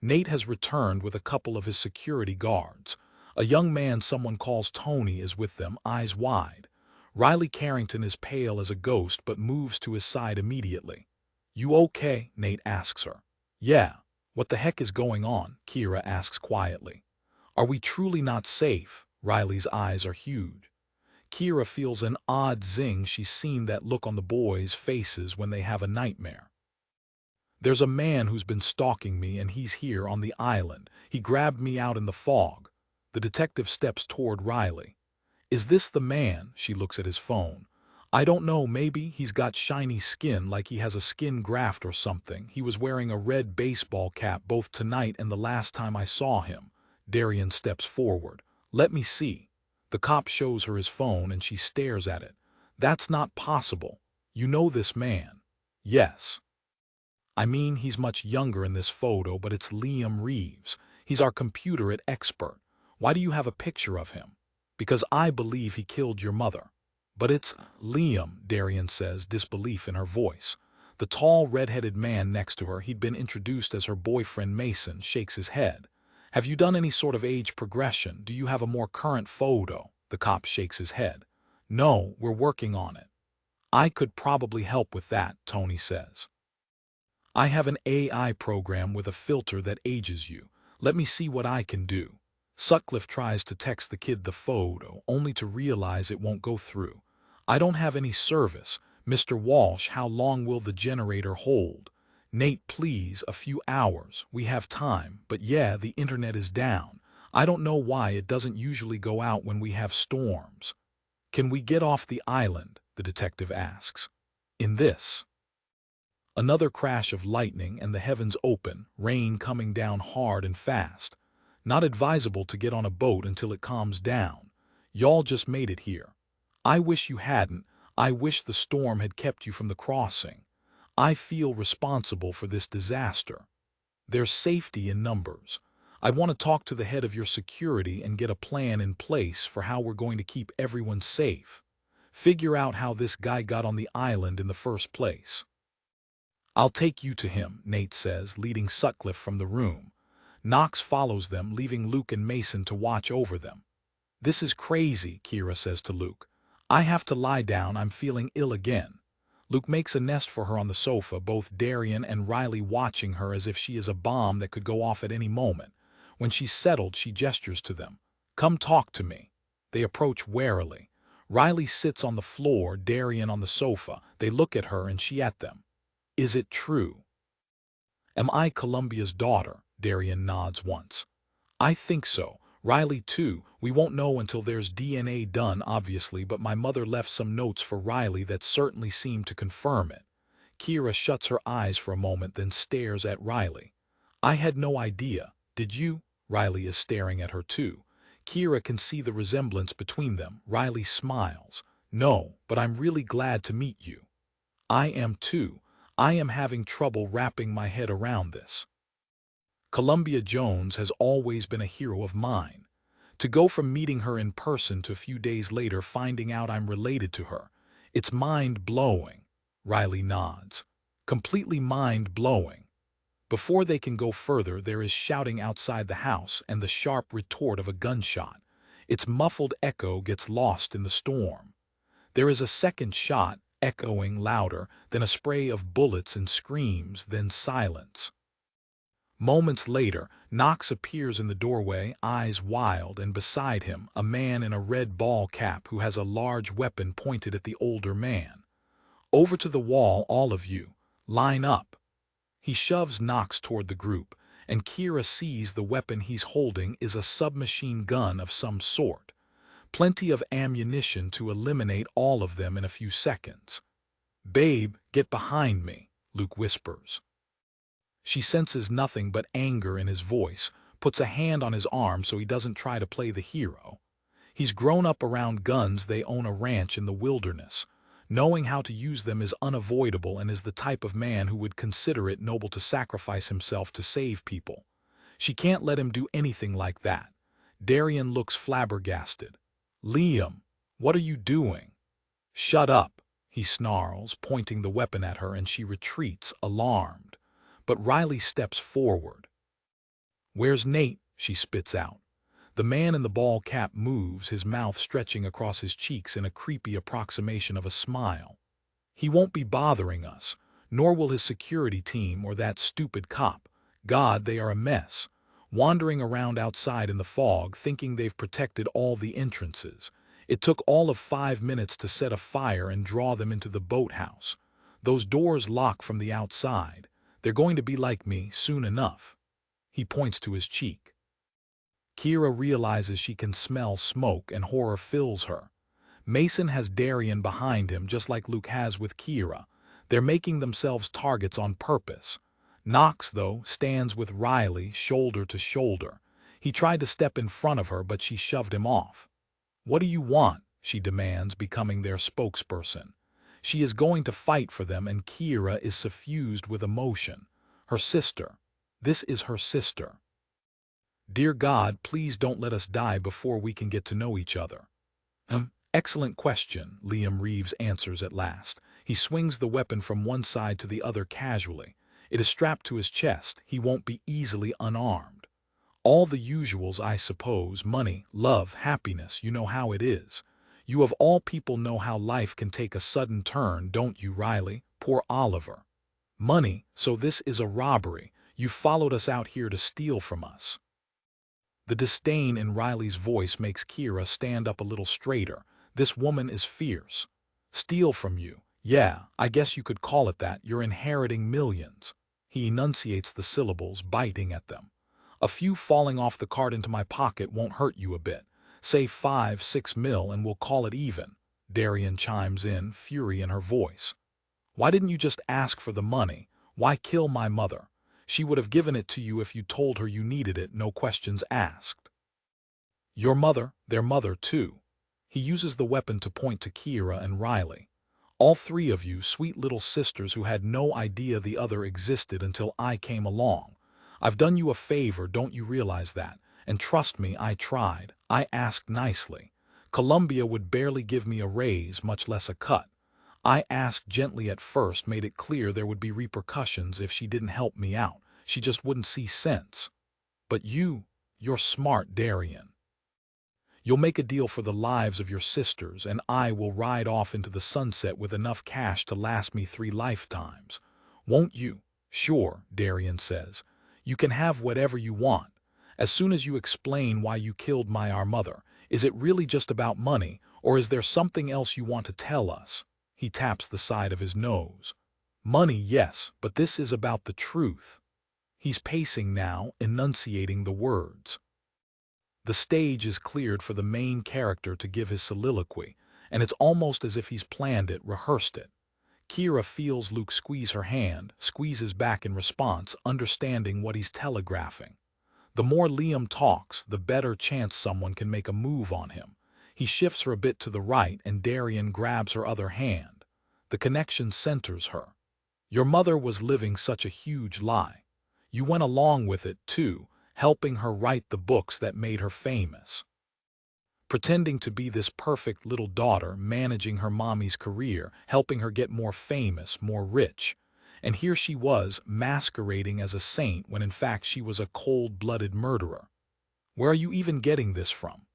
Nate has returned with a couple of his security guards. A young man someone calls Tony is with them, eyes wide. Riley Carrington is pale as a ghost but moves to his side immediately. You okay? Nate asks her. Yeah. What the heck is going on? Kira asks quietly. Are we truly not safe? Riley's eyes are huge. Kira feels an odd zing. She's seen that look on the boys' faces when they have a nightmare. There's a man who's been stalking me and he's here on the island. He grabbed me out in the fog. The detective steps toward Riley. Is this the man? She looks at his phone. I don't know, maybe he's got shiny skin like he has a skin graft or something. He was wearing a red baseball cap both tonight and the last time I saw him. Darian steps forward. Let me see. The cop shows her his phone and she stares at it. That's not possible. You know this man? Yes. I mean, he's much younger in this photo, but it's Liam Reeves. He's our computer expert. Why do you have a picture of him? Because I believe he killed your mother. But it's Liam, Darian says, disbelief in her voice. The tall, red-headed man next to her, he'd been introduced as her boyfriend Mason, shakes his head. Have you done any sort of age progression? Do you have a more current photo? The cop shakes his head. No, we're working on it. I could probably help with that, Tony says. I have an AI program with a filter that ages you. Let me see what I can do. Sutcliffe tries to text the kid the photo, only to realize it won't go through. I don't have any service. Mr. Walsh, how long will the generator hold? Nate, please, a few hours. We have time, but yeah, the internet is down. I don't know why it doesn't usually go out when we have storms. Can we get off the island? The detective asks. In this. Another crash of lightning and the heavens open, rain coming down hard and fast. Not advisable to get on a boat until it calms down. Y'all just made it here. I wish you hadn't. I wish the storm had kept you from the crossing. I feel responsible for this disaster. There's safety in numbers. I want to talk to the head of your security and get a plan in place for how we're going to keep everyone safe. Figure out how this guy got on the island in the first place. I'll take you to him, Nate says, leading Sutcliffe from the room. Knox follows them, leaving Luke and Mason to watch over them. This is crazy, Kira says to Luke. I have to lie down. I'm feeling ill again. Luke makes a nest for her on the sofa, both Darian and Riley watching her as if she is a bomb that could go off at any moment. When she's settled, she gestures to them. "Come talk to me." They approach warily. Riley sits on the floor, Darian on the sofa. They look at her and she at them. "Is it true?" "Am I Columbia's daughter?" Darian nods once. "I think so. Riley too. We won't know until there's DNA done, obviously, but my mother left some notes for Riley that certainly seem to confirm it." Kira shuts her eyes for a moment, then stares at Riley. "I had no idea. Did you?" Riley is staring at her too. Kira can see the resemblance between them. Riley smiles. "No, but I'm really glad to meet you." "I am too. I am having trouble wrapping my head around this. Columbia Jones has always been a hero of mine. To go from meeting her in person to a few days later finding out I'm related to her, it's mind-blowing." Riley nods. "Completely mind-blowing." Before they can go further, there is shouting outside the house and the sharp retort of a gunshot. Its muffled echo gets lost in the storm. There is a second shot, echoing louder, then a spray of bullets and screams, then silence. Moments later, Knox appears in the doorway, eyes wild, and beside him, a man in a red ball cap who has a large weapon pointed at the older man. "Over to the wall, all of you. Line up." He shoves Knox toward the group, and Kira sees the weapon he's holding is a submachine gun of some sort. Plenty of ammunition to eliminate all of them in a few seconds. "Babe, get behind me," Luke whispers. She senses nothing but anger in his voice, puts a hand on his arm so he doesn't try to play the hero. He's grown up around guns. They own a ranch in the wilderness. Knowing how to use them is unavoidable, and is the type of man who would consider it noble to sacrifice himself to save people. She can't let him do anything like that. Darian looks flabbergasted. "Liam, what are you doing?" "Shut up," he snarls, pointing the weapon at her, and she retreats, alarmed. But Riley steps forward. "Where's Nate?" she spits out. The man in the ball cap moves, his mouth stretching across his cheeks in a creepy approximation of a smile. "He won't be bothering us, nor will his security team or that stupid cop. God, they are a mess. Wandering around outside in the fog, thinking they've protected all the entrances. It took all of 5 minutes to set a fire and draw them into the boathouse. Those doors lock from the outside. They're going to be like me soon enough." He points to his cheek. Kira realizes she can smell smoke, and horror fills her. Mason has Darian behind him, just like Luke has with Kira. They're making themselves targets on purpose. Knox, though, stands with Riley, shoulder to shoulder. He tried to step in front of her, but she shoved him off. "What do you want?" she demands, becoming their spokesperson. She is going to fight for them, and Kira is suffused with emotion. Her sister. This is her sister. "Dear God, please don't let us die before we can get to know each other." Excellent question," Liam Reeves answers at last. He swings the weapon from one side to the other casually. It is strapped to his chest. He won't be easily unarmed. "All the usuals, I suppose. Money, love, happiness, you know how it is. You of all people know how life can take a sudden turn, don't you, Riley? Poor Oliver. Money, so this is a robbery. You followed us out here to steal from us." The disdain in Riley's voice makes Kira stand up a little straighter. This woman is fierce. "Steal from you? Yeah, I guess you could call it that. You're inheriting millions." He enunciates the syllables, biting at them. "A few falling off the cart into my pocket won't hurt you a bit. Say 5-6 mil and we'll call it even." Darian chimes in, fury in her voice. "Why didn't you just ask for the money? Why kill my mother? She would have given it to you if you told her you needed it, no questions asked." "Your mother, their mother too." He uses the weapon to point to Kira and Riley. "All three of you, sweet little sisters who had no idea the other existed until I came along. I've done you a favor, don't you realize that? And trust me, I tried. I asked nicely. Columbia would barely give me a raise, much less a cut. I asked gently at first, made it clear there would be repercussions if she didn't help me out. She just wouldn't see sense. But you're smart, Darian. You'll make a deal for the lives of your sisters, and I will ride off into the sunset with enough cash to last me 3 lifetimes. Won't you?" "Sure," Darian says. "You can have whatever you want. As soon as you explain why you killed our mother. Is it really just about money, or is there something else you want to tell us?" He taps the side of his nose. "Money, yes, but this is about the truth." He's pacing now, enunciating the words. The stage is cleared for the main character to give his soliloquy, and it's almost as if he's planned it, rehearsed it. Kira feels Luke squeeze her hand, squeezes back in response, understanding what he's telegraphing. The more Liam talks, the better chance someone can make a move on him. He shifts her a bit to the right, and Darian grabs her other hand. The connection centers her. "Your mother was living such a huge lie. You went along with it, too, helping her write the books that made her famous. Pretending to be this perfect little daughter, managing her mommy's career, helping her get more famous, more rich. And here she was, masquerading as a saint when in fact she was a cold-blooded murderer. Where are you even getting this from?"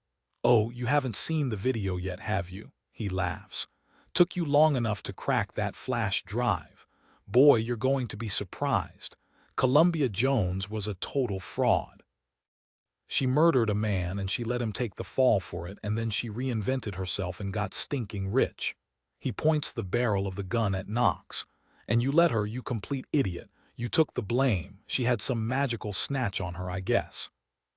"Oh, you haven't seen the video yet, have you?" He laughs. "Took you long enough to crack that flash drive. Boy, you're going to be surprised. Columbia Jones was a total fraud. She murdered a man and she let him take the fall for it, and then she reinvented herself and got stinking rich." He points the barrel of the gun at Knox. "And you let her, you complete idiot. You took the blame. She had some magical snatch on her, I guess."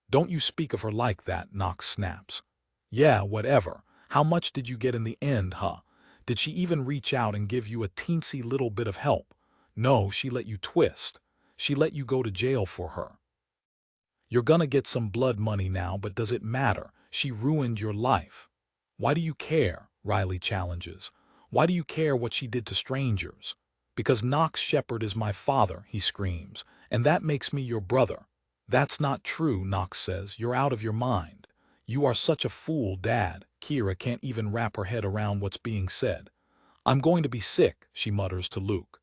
"Don't you speak of her like that," Knox snaps. "Yeah, whatever. How much did you get in the end, huh? Did she even reach out and give you a teensy little bit of help?" "No, she let you twist. She let you go to jail for her. You're gonna get some blood money now, but does it matter? She ruined your life." "Why do you care?" Riley challenges. "Why do you care what she did to strangers?" "Because Knox Shepard is my father," he screams, "and that makes me your brother." "That's not true," Knox says. "You're out of your mind. You are such a fool, Dad." Kira can't even wrap her head around what's being said. "I'm going to be sick," she mutters to Luke.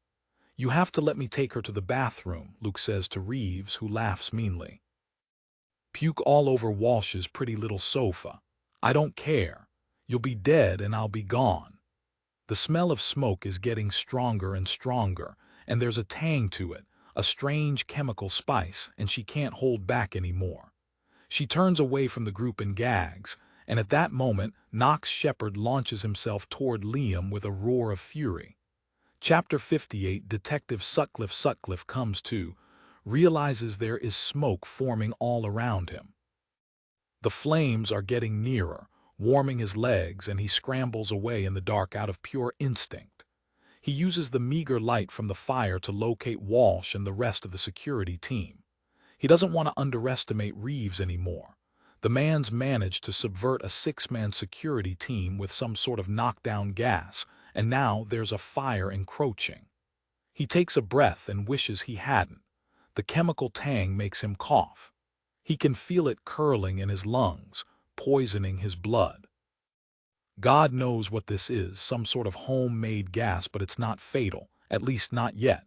"You have to let me take her to the bathroom," Luke says to Reeves, who laughs meanly. "Puke all over Walsh's pretty little sofa." "I don't care. You'll be dead and I'll be gone." The smell of smoke is getting stronger and stronger, and there's a tang to it, a strange chemical spice, and she can't hold back anymore. She turns away from the group and gags, and at that moment, Knox Shepard launches himself toward Liam with a roar of fury. Chapter 58. Detective Sutcliffe comes to, realizes there is smoke forming all around him. The flames are getting nearer, warming his legs, and he scrambles away in the dark out of pure instinct. He uses the meager light from the fire to locate Walsh and the rest of the security team. He doesn't want to underestimate Reeves anymore. The man's managed to subvert a 6-man security team with some sort of knockdown gas, and now there's a fire encroaching. He takes a breath and wishes he hadn't. The chemical tang makes him cough. He can feel it curling in his lungs, poisoning his blood. God knows what this is, some sort of homemade gas, but it's not fatal, at least not yet.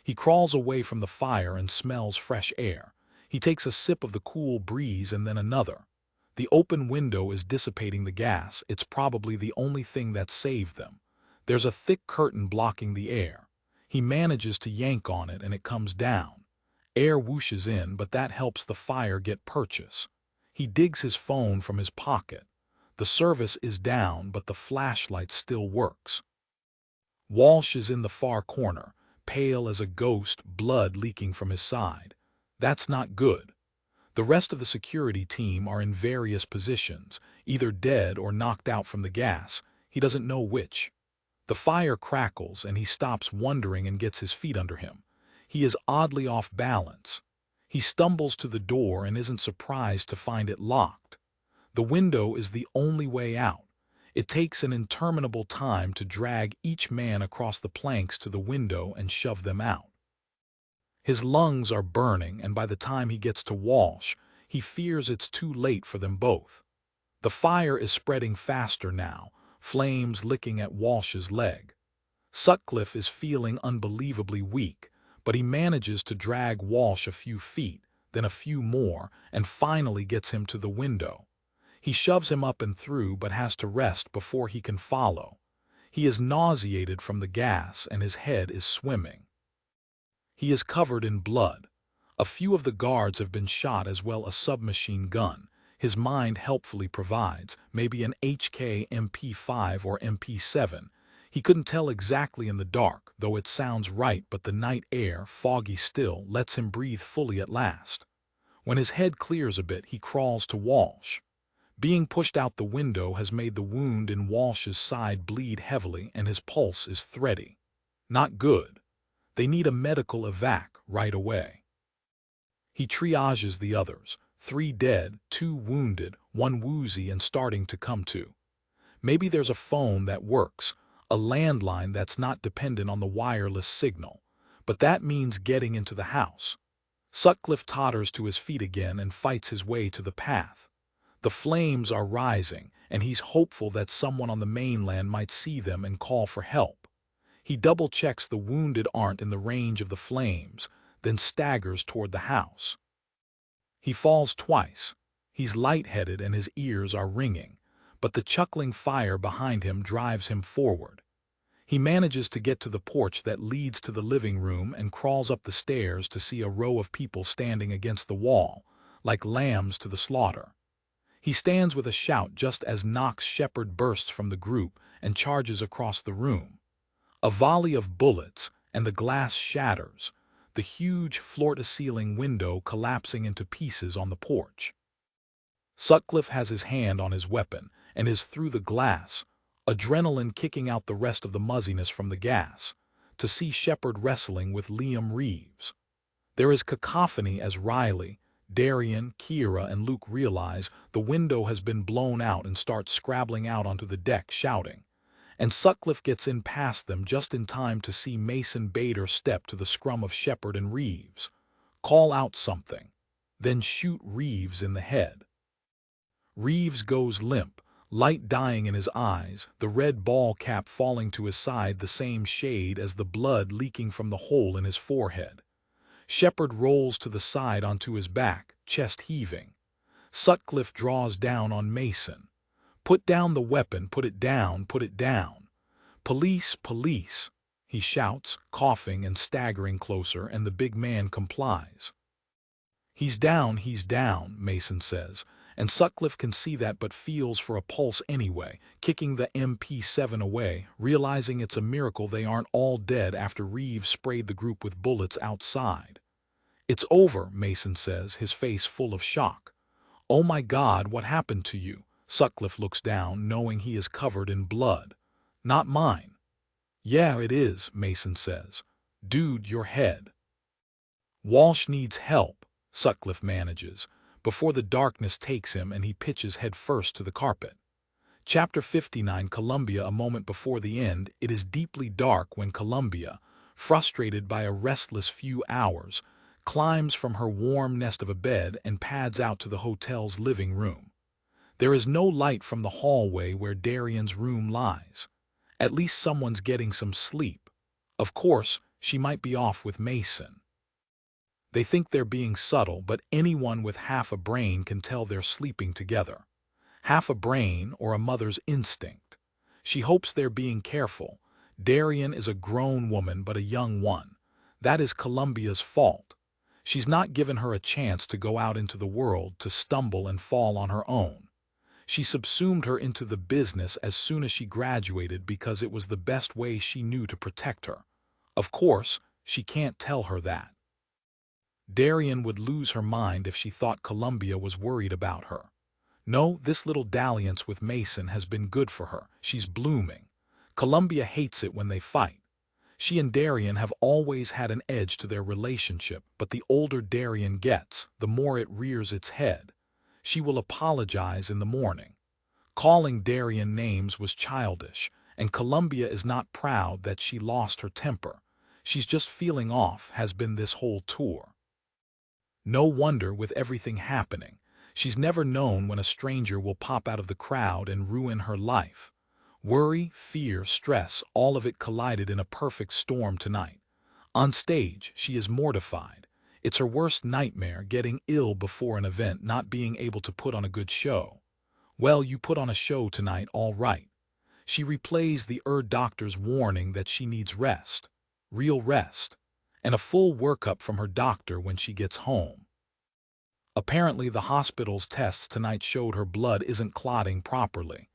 He crawls away from the fire and smells fresh air. He takes a sip of the cool breeze and then another. The open window is dissipating the gas. It's probably the only thing that saved them. There's a thick curtain blocking the air. He manages to yank on it and it comes down. Air whooshes in, but that helps the fire get purchase. He digs his phone from his pocket. The service is down, but the flashlight still works. Walsh is in the far corner, pale as a ghost, blood leaking from his side. That's not good. The rest of the security team are in various positions, either dead or knocked out from the gas. He doesn't know which. The fire crackles and he stops wondering and gets his feet under him. He is oddly off balance. He stumbles to the door and isn't surprised to find it locked. The window is the only way out. It takes an interminable time to drag each man across the planks to the window and shove them out. His lungs are burning, and by the time he gets to Walsh, he fears it's too late for them both. The fire is spreading faster now, flames licking at Walsh's leg. Sutcliffe is feeling unbelievably weak, but he manages to drag Walsh a few feet, then a few more, and finally gets him to the window. He shoves him up and through but has to rest before he can follow. He is nauseated from the gas and his head is swimming. He is covered in blood. A few of the guards have been shot as well as a submachine gun. His mind helpfully provides, maybe an HK MP5 or MP7. He couldn't tell exactly in the dark, though it sounds right, but the night air, foggy still, lets him breathe fully at last. When his head clears a bit, he crawls to Walsh. Being pushed out the window has made the wound in Walsh's side bleed heavily and his pulse is thready. Not good. They need a medical evac right away. He triages the others. 3 dead, 2 wounded, 1 woozy and starting to come to. Maybe there's a phone that works, a landline that's not dependent on the wireless signal. But that means getting into the house. Sutcliffe totters to his feet again and fights his way to the path. The flames are rising, and he's hopeful that someone on the mainland might see them and call for help. He double-checks the wounded aren't in the range of the flames, then staggers toward the house. He falls twice. He's lightheaded and his ears are ringing, but the chuckling fire behind him drives him forward. He manages to get to the porch that leads to the living room and crawls up the stairs to see a row of people standing against the wall, like lambs to the slaughter. He stands with a shout just as Knox Shepard bursts from the group and charges across the room. A volley of bullets, and the glass shatters, the huge floor-to-ceiling window collapsing into pieces on the porch. Sutcliffe has his hand on his weapon and is through the glass, adrenaline kicking out the rest of the muzziness from the gas, to see Shepard wrestling with Liam Reeves. There is cacophony as Riley, Darian, Kira, and Luke realize the window has been blown out and start scrabbling out onto the deck shouting. And Sutcliffe gets in past them just in time to see Mason Bader step to the scrum of Shepard and Reeves, call out something, then shoot Reeves in the head. Reeves goes limp, light dying in his eyes, the red ball cap falling to his side the same shade as the blood leaking from the hole in his forehead. Shepard rolls to the side onto his back, chest heaving. Sutcliffe draws down on Mason. "Put down the weapon, put it down, put it down. Police, police," he shouts, coughing and staggering closer, and the big man complies. He's down, Mason says, and Sutcliffe can see that but feels for a pulse anyway, kicking the MP7 away, realizing it's a miracle they aren't all dead after Reeves sprayed the group with bullets outside. "It's over," Mason says, his face full of shock. "Oh my God, what happened to you?" Sutcliffe looks down, knowing he is covered in blood. "Not mine." "Yeah, it is," Mason says. "Dude, your head." "Walsh needs help," Sutcliffe manages, before the darkness takes him and he pitches headfirst to the carpet. Chapter 59, Columbia. A moment before the end, it is deeply dark when Columbia, frustrated by a restless few hours, climbs from her warm nest of a bed and pads out to the hotel's living room. There is no light from the hallway where Darian's room lies. At least someone's getting some sleep. Of course, she might be off with Mason. They think they're being subtle, but anyone with half a brain can tell they're sleeping together. Half a brain or a mother's instinct. She hopes they're being careful. Darian is a grown woman but a young one. That is Columbia's fault. She's not given her a chance to go out into the world to stumble and fall on her own. She subsumed her into the business as soon as she graduated because it was the best way she knew to protect her. Of course, she can't tell her that. Darian would lose her mind if she thought Columbia was worried about her. No, this little dalliance with Mason has been good for her. She's blooming. Columbia hates it when they fight. She and Darian have always had an edge to their relationship, but the older Darian gets, the more it rears its head. She will apologize in the morning. Calling Darian names was childish, and Columbia is not proud that she lost her temper. She's just feeling off, has been this whole tour. No wonder with everything happening. She's never known when a stranger will pop out of the crowd and ruin her life. Worry, fear, stress, all of it collided in a perfect storm tonight. On stage, she is mortified. It's her worst nightmare, getting ill before an event, not being able to put on a good show. Well, you put on a show tonight, all right. She replays the doctor's warning that she needs rest, real rest, and a full workup from her doctor when she gets home. Apparently, the hospital's tests tonight showed her blood isn't clotting properly.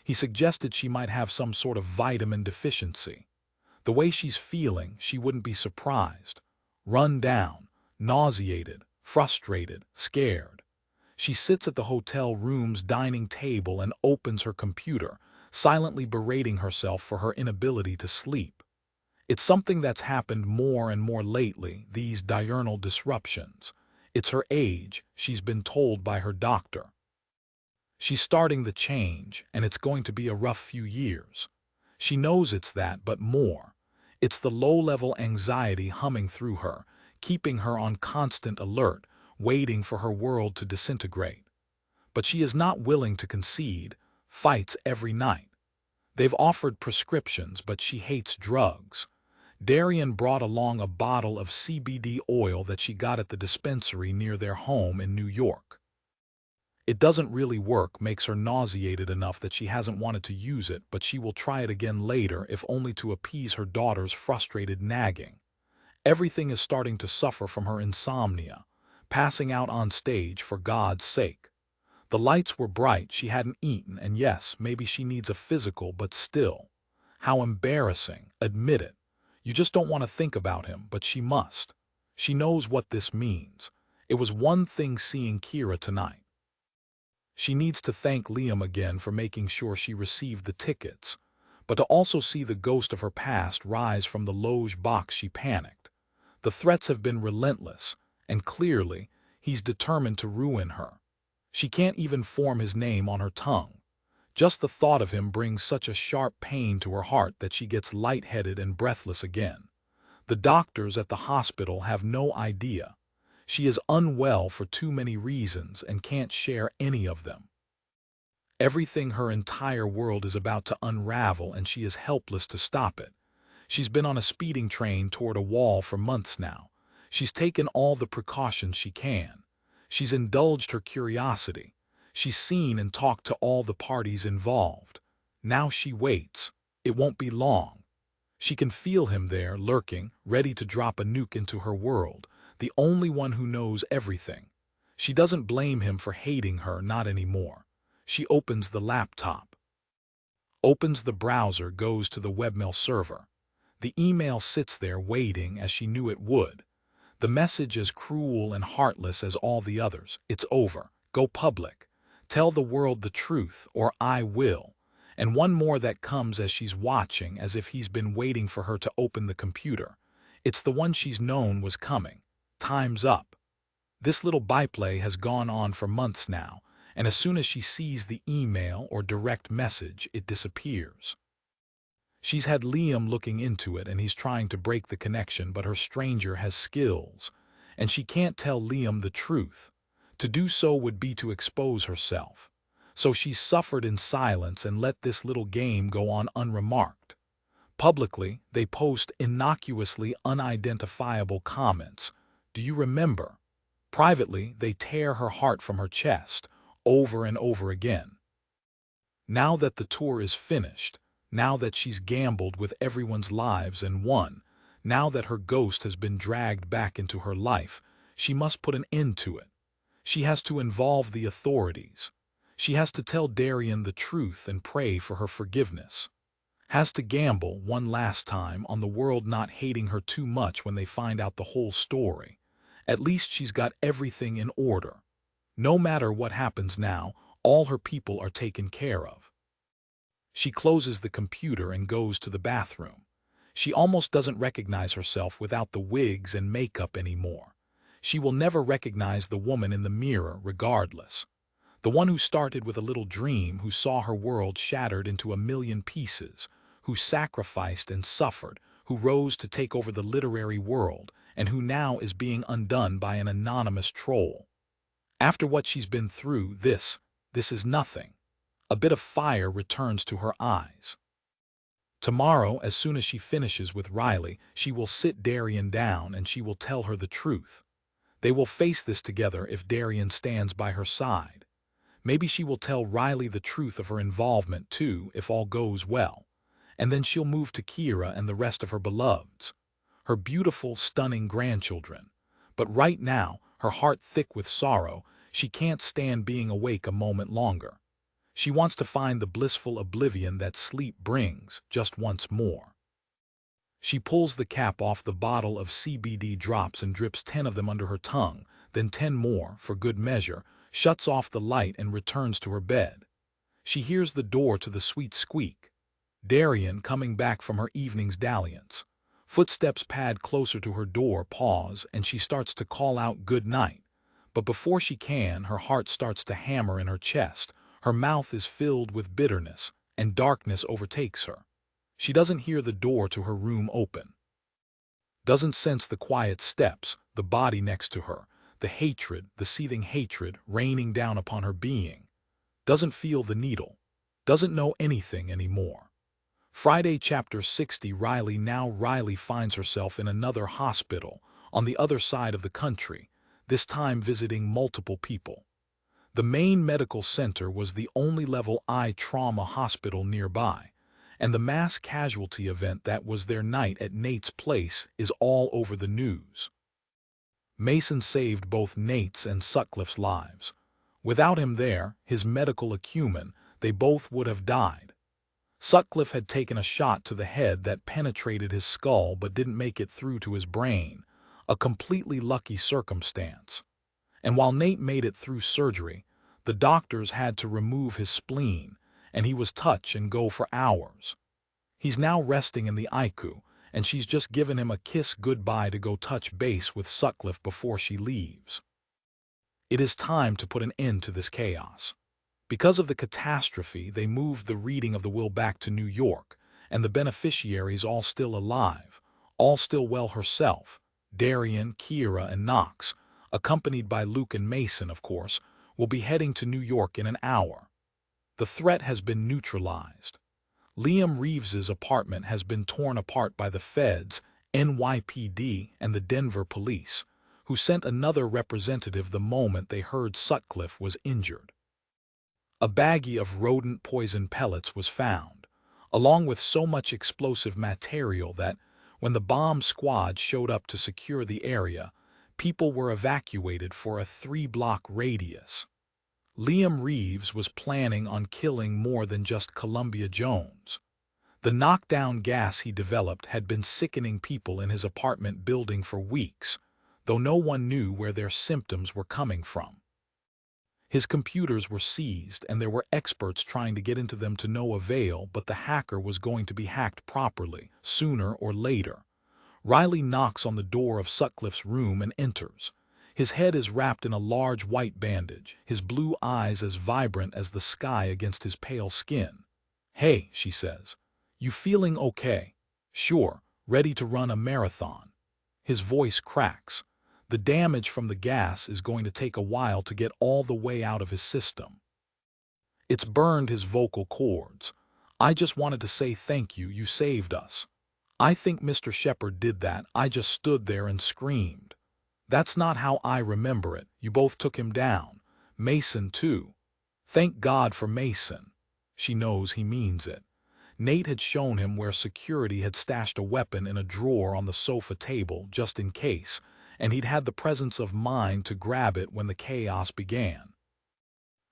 He suggested she might have some sort of vitamin deficiency. The way she's feeling, she wouldn't be surprised. Run down, nauseated, frustrated, scared. She sits at the hotel room's dining table and opens her computer, silently berating herself for her inability to sleep. It's something that's happened more and more lately, these diurnal disruptions. It's her age, she's been told by her doctor. She's starting the change, and it's going to be a rough few years. She knows it's that, but more. It's the low-level anxiety humming through her, keeping her on constant alert, waiting for her world to disintegrate. But she is not willing to concede, fights every night. They've offered prescriptions, but she hates drugs. Darian brought along a bottle of CBD oil that she got at the dispensary near their home in New York. It doesn't really work, makes her nauseated enough that she hasn't wanted to use it, but she will try it again later, if only to appease her daughter's frustrated nagging. Everything is starting to suffer from her insomnia, passing out on stage for God's sake. The lights were bright, she hadn't eaten, and yes, maybe she needs a physical, but still. How embarrassing, admit it. You just don't want to think about him, but she must. She knows what this means. It was one thing seeing Kira tonight. She needs to thank Liam again for making sure she received the tickets, but to also see the ghost of her past rise from the loge box, she panicked. The threats have been relentless, and clearly, he's determined to ruin her. She can't even form his name on her tongue. Just the thought of him brings such a sharp pain to her heart that she gets lightheaded and breathless again. The doctors at the hospital have no idea. She is unwell for too many reasons and can't share any of them. Everything, her entire world, is about to unravel, and she is helpless to stop it. She's been on a speeding train toward a wall for months now. She's taken all the precautions she can. She's indulged her curiosity. She's seen and talked to all the parties involved. Now she waits. It won't be long. She can feel him there, lurking, ready to drop a nuke into her world, the only one who knows everything. She doesn't blame him for hating her, not anymore. She opens the laptop. Opens the browser, goes to the webmail server. The email sits there waiting, as she knew it would. The message as cruel and heartless as all the others. It's over. Go public. Tell the world the truth, or I will. And one more that comes as she's watching, as if he's been waiting for her to open the computer. It's the one she's known was coming. Time's up. This little byplay has gone on for months now, and as soon as she sees the email or direct message, it disappears. She's had Liam looking into it, and he's trying to break the connection, but her stranger has skills, and she can't tell Liam the truth. To do so would be to expose herself. So she's suffered in silence and let this little game go on unremarked. Publicly, they post innocuously unidentifiable comments. Do you remember? Privately, they tear her heart from her chest, over and over again. Now that the tour is finished, now that she's gambled with everyone's lives and won, now that her ghost has been dragged back into her life, she must put an end to it. She has to involve the authorities. She has to tell Darian the truth and pray for her forgiveness. Has to gamble one last time on the world not hating her too much when they find out the whole story. At least she's got everything in order. No matter what happens now, all her people are taken care of. She closes the computer and goes to the bathroom. She almost doesn't recognize herself without the wigs and makeup anymore. She will never recognize the woman in the mirror regardless. The one who started with a little dream, who saw her world shattered into a million pieces, who sacrificed and suffered, who rose to take over the literary world, and who now is being undone by an anonymous troll. After what she's been through, this is nothing. A bit of fire returns to her eyes. Tomorrow, as soon as she finishes with Riley, she will sit Darian down and she will tell her the truth. They will face this together if Darian stands by her side. Maybe she will tell Riley the truth of her involvement too, if all goes well. And then she'll move to Kira and the rest of her beloveds, her beautiful, stunning grandchildren. But right now, her heart thick with sorrow, she can't stand being awake a moment longer. She wants to find the blissful oblivion that sleep brings just once more. She pulls the cap off the bottle of CBD drops and drips 10 of them under her tongue, then 10 more, for good measure, shuts off the light and returns to her bed. She hears the door to the sweet squeak. Darian coming back from her evening's dalliance. Footsteps pad closer to her door, pause, and she starts to call out good night. But before she can, her heart starts to hammer in her chest. Her mouth is filled with bitterness, and darkness overtakes her. She doesn't hear the door to her room open. Doesn't sense the quiet steps, the body next to her, the hatred, the seething hatred raining down upon her being. Doesn't feel the needle. Doesn't know anything anymore. Friday, chapter 60. Riley finds herself in another hospital, on the other side of the country, this time visiting multiple people. The main medical center was the only level I trauma hospital nearby, and the mass casualty event that was their night at Nate's place is all over the news. Mason saved both Nate's and Sutcliffe's lives. Without him there, his medical acumen, they both would have died. Sutcliffe had taken a shot to the head that penetrated his skull but didn't make it through to his brain, a completely lucky circumstance. And while Nate made it through surgery, the doctors had to remove his spleen, and he was touch and go for hours. He's now resting in the ICU, and she's just given him a kiss goodbye to go touch base with Sutcliffe before she leaves. It is time to put an end to this chaos. Because of the catastrophe, they moved the reading of the will back to New York, and the beneficiaries all still alive, all still well herself, Darian, Kira, and Knox, accompanied by Luke and Mason, of course, will be heading to New York in an hour. The threat has been neutralized. Liam Reeves's apartment has been torn apart by the feds, NYPD, and the Denver police, who sent another representative the moment they heard Sutcliffe was injured. A baggie of rodent poison pellets was found, along with so much explosive material that, when the bomb squad showed up to secure the area, people were evacuated for a 3-block radius. Liam Reeves was planning on killing more than just Columbia Jones. The knockdown gas he developed had been sickening people in his apartment building for weeks, though no one knew where their symptoms were coming from. His computers were seized, and there were experts trying to get into them to no avail, but the hacker was going to be hacked properly, sooner or later. Riley knocks on the door of Sutcliffe's room and enters. His head is wrapped in a large white bandage, his blue eyes as vibrant as the sky against his pale skin. "Hey," she says. "You feeling okay?" "Sure, ready to run a marathon." His voice cracks. The damage from the gas is going to take a while to get all the way out of his system. It's burned his vocal cords. "I just wanted to say thank you, you saved us." "I think Mr. Shepard did that, I just stood there and screamed." "That's not how I remember it, you both took him down. Mason too." "Thank God for Mason." She knows he means it. Nate had shown him where security had stashed a weapon in a drawer on the sofa table just in case, and he'd had the presence of mind to grab it when the chaos began.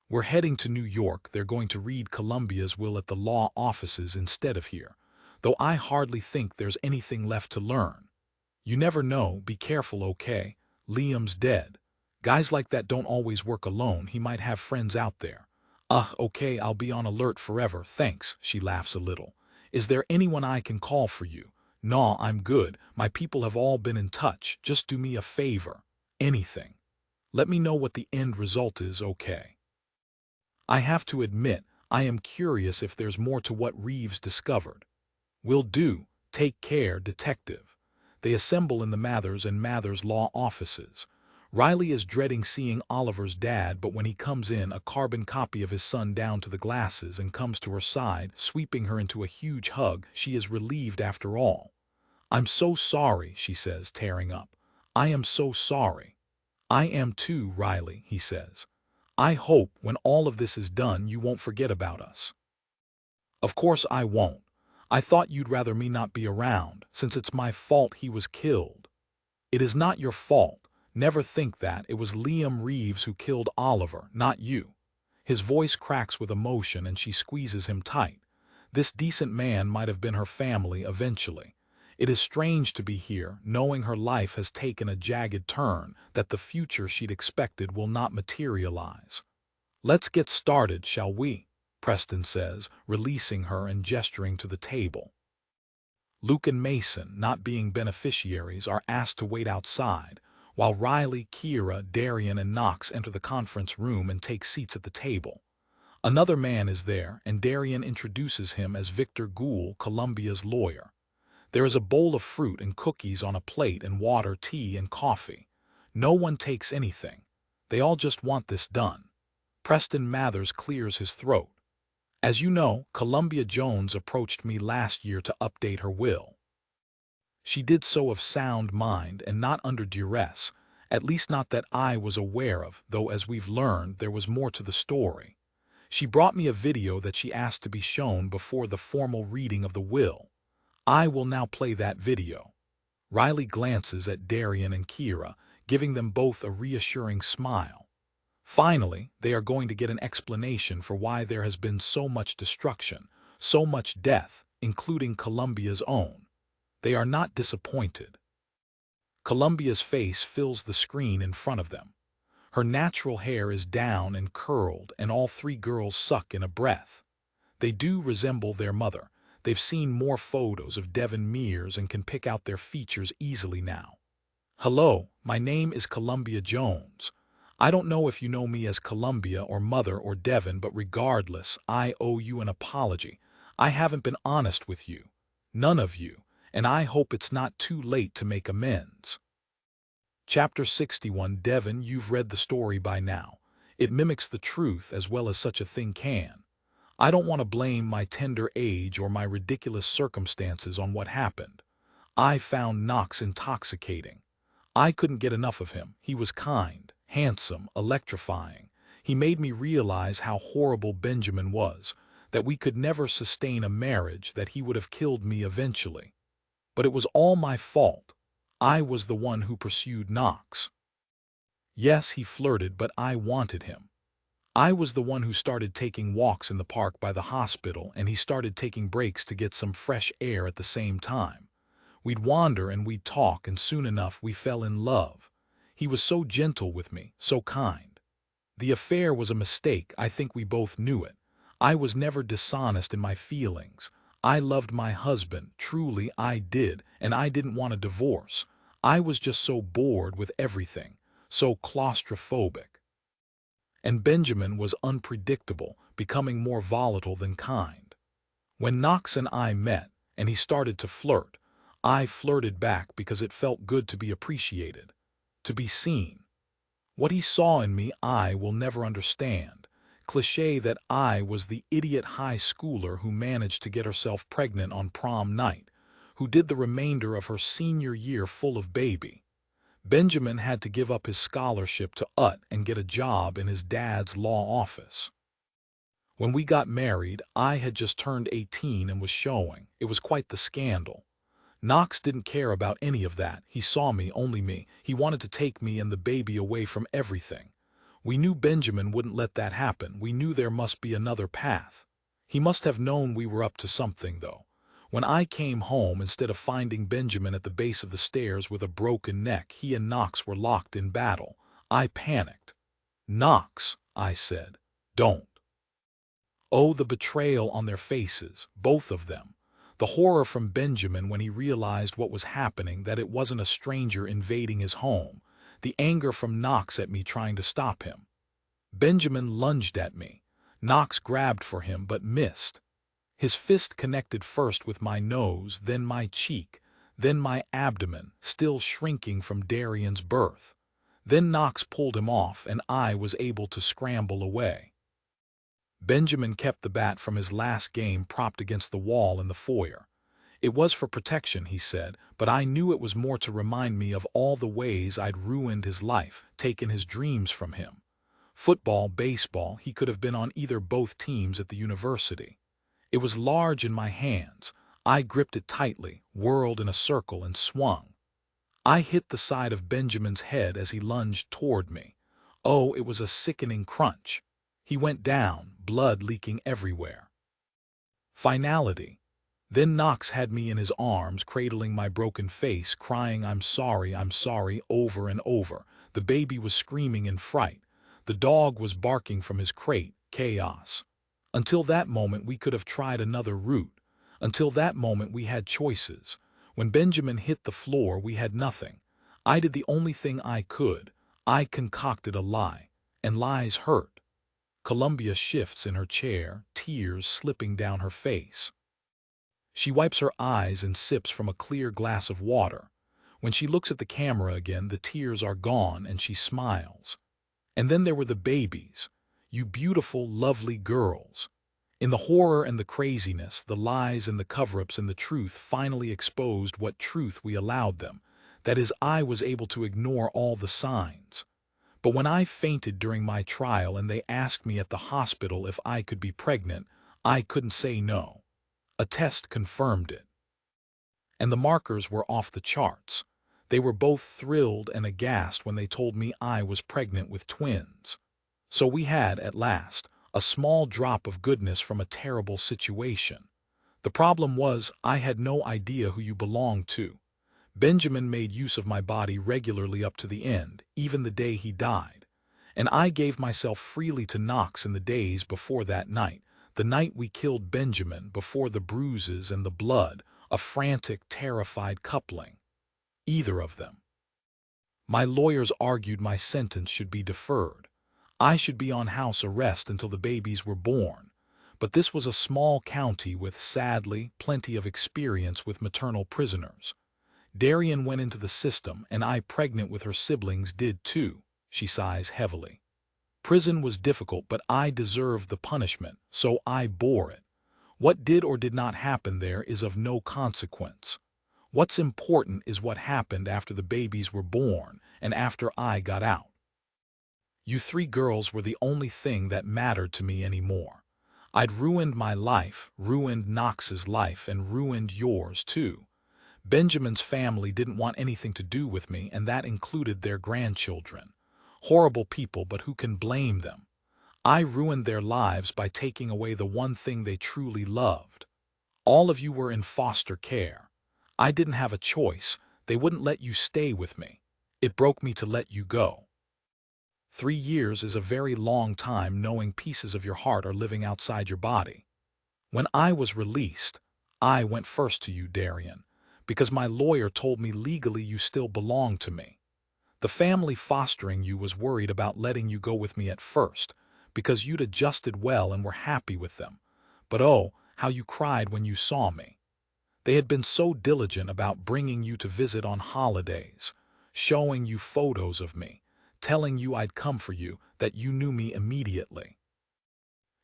"We're heading to New York. They're going to read Columbia's will at the law offices instead of here, though I hardly think there's anything left to learn. You never know, be careful, okay? Liam's dead. Guys like that don't always work alone, he might have friends out there." Okay, I'll be on alert forever, thanks," she laughs a little. "Is there anyone I can call for you?" "Nah, I'm good, my people have all been in touch, just do me a favor. Anything. Let me know what the end result is, okay?" "I have to admit, I am curious if there's more to what Reeves discovered." "Will do. Take care, detective." They assemble in the Mathers and Mathers law offices. Riley is dreading seeing Oliver's dad, but when he comes in, a carbon copy of his son down to the glasses and comes to her side, sweeping her into a huge hug, she is relieved after all. "I'm so sorry," she says, tearing up. "I am so sorry." "I am too, Riley," he says. I hope when all of this is done you won't forget about us." "Of course I won't. I thought you'd rather me not be around, since it's my fault he was killed." "It is not your fault. Never think that. It was Liam Reeves who killed Oliver, not you." His voice cracks with emotion and she squeezes him tight. This decent man might have been her family eventually. It is strange to be here, knowing her life has taken a jagged turn, that the future she'd expected will not materialize. "Let's get started, shall we?" Preston says, releasing her and gesturing to the table. Luke and Mason, not being beneficiaries, are asked to wait outside, while Riley, Kira, Darian, and Knox enter the conference room and take seats at the table. Another man is there, and Darian introduces him as Victor Gould, Columbia's lawyer. There is a bowl of fruit and cookies on a plate and water, tea, and coffee. No one takes anything. They all just want this done. Preston Mathers clears his throat. "As you know, Columbia Jones approached me last year to update her will. She did so of sound mind and not under duress, at least not that I was aware of, though as we've learned there was more to the story. She brought me a video that she asked to be shown before the formal reading of the will. I will now play that video." Riley glances at Darian and Kira, giving them both a reassuring smile. Finally, they are going to get an explanation for why there has been so much destruction, so much death, including Columbia's own. They are not disappointed. Columbia's face fills the screen in front of them. Her natural hair is down and curled, and all three girls suck in a breath. They do resemble their mother. They've seen more photos of Devon Mears and can pick out their features easily now. "Hello, my name is Columbia Jones. I don't know if you know me as Columbia or Mother or Devon, but regardless, I owe you an apology. I haven't been honest with you. None of you. And I hope it's not too late to make amends." Chapter 61. Devon, you've read the story by now. It mimics the truth as well as such a thing can. I don't want to blame my tender age or my ridiculous circumstances on what happened. I found Knox intoxicating. I couldn't get enough of him. He was kind, handsome, electrifying. He made me realize how horrible Benjamin was, that we could never sustain a marriage, that he would have killed me eventually. But it was all my fault. I was the one who pursued Knox. Yes, he flirted, but I wanted him. I was the one who started taking walks in the park by the hospital, and he started taking breaks to get some fresh air at the same time. We'd wander and we'd talk, and soon enough we fell in love. He was so gentle with me, so kind. The affair was a mistake. I think we both knew it. I was never dishonest in my feelings. I loved my husband, truly I did, and I didn't want a divorce. I was just so bored with everything, so claustrophobic. And Benjamin was unpredictable, becoming more volatile than kind. When Knox and I met, and he started to flirt, I flirted back because it felt good to be appreciated, to be seen. What he saw in me I will never understand. Cliché that I was the idiot high schooler who managed to get herself pregnant on prom night, who did the remainder of her senior year full of baby. Benjamin had to give up his scholarship to UT and get a job in his dad's law office. When we got married, I had just turned 18 and was showing. It was quite the scandal. Knox didn't care about any of that. He saw me, only me. He wanted to take me and the baby away from everything. We knew Benjamin wouldn't let that happen. We knew there must be another path. He must have known we were up to something, though. When I came home, instead of finding Benjamin at the base of the stairs with a broken neck, he and Knox were locked in battle. I panicked. "Knox," I said, "don't." Oh, the betrayal on their faces, both of them. The horror from Benjamin when he realized what was happening, that it wasn't a stranger invading his home. The anger from Knox at me trying to stop him. Benjamin lunged at me. Knox grabbed for him but missed. His fist connected first with my nose, then my cheek, then my abdomen, still shrinking from Darian's birth. Then Knox pulled him off and I was able to scramble away. Benjamin kept the bat from his last game propped against the wall in the foyer. It was for protection, he said, but I knew it was more to remind me of all the ways I'd ruined his life, taken his dreams from him. Football, baseball, he could have been on either both teams at the university. It was large in my hands. I gripped it tightly, whirled in a circle, and swung. I hit the side of Benjamin's head as he lunged toward me. Oh, it was a sickening crunch. He went down, blood leaking everywhere. Finality. Then Knox had me in his arms, cradling my broken face, crying, I'm sorry, over and over. The baby was screaming in fright. The dog was barking from his crate. Chaos. Until that moment, we could have tried another route. Until that moment, we had choices. When Benjamin hit the floor, we had nothing. I did the only thing I could. I concocted a lie. And lies hurt. Columbia shifts in her chair, tears slipping down her face. She wipes her eyes and sips from a clear glass of water. When she looks at the camera again, the tears are gone and she smiles. And then there were the babies. You beautiful, lovely girls. In the horror and the craziness, the lies and the cover-ups and the truth finally exposed what truth we allowed them. That is, I was able to ignore all the signs. But when I fainted during my trial and they asked me at the hospital if I could be pregnant, I couldn't say no. A test confirmed it. And the markers were off the charts. They were both thrilled and aghast when they told me I was pregnant with twins. So we had, at last, a small drop of goodness from a terrible situation. The problem was, I had no idea who you belonged to. Benjamin made use of my body regularly up to the end, even the day he died. And I gave myself freely to Knox in the days before that night, the night we killed Benjamin, before the bruises and the blood, a frantic, terrified coupling. Either of them. My lawyers argued my sentence should be deferred. I should be on house arrest until the babies were born. But this was a small county with, sadly, plenty of experience with maternal prisoners. Darian went into the system, and I, pregnant with her siblings, did too. She sighs heavily. Prison was difficult, but I deserved the punishment, so I bore it. What did or did not happen there is of no consequence. What's important is what happened after the babies were born and after I got out. You three girls were the only thing that mattered to me anymore. I'd ruined my life, ruined Knox's life, and ruined yours too. Benjamin's family didn't want anything to do with me, and that included their grandchildren. Horrible people, but who can blame them? I ruined their lives by taking away the one thing they truly loved. All of you were in foster care. I didn't have a choice. They wouldn't let you stay with me. It broke me to let you go. 3 years is a very long time knowing pieces of your heart are living outside your body. When I was released, I went first to you, Darian, because my lawyer told me legally you still belonged to me. The family fostering you was worried about letting you go with me at first, because you'd adjusted well and were happy with them. But oh, how you cried when you saw me. They had been so diligent about bringing you to visit on holidays, showing you photos of me, telling you I'd come for you, that you knew me immediately.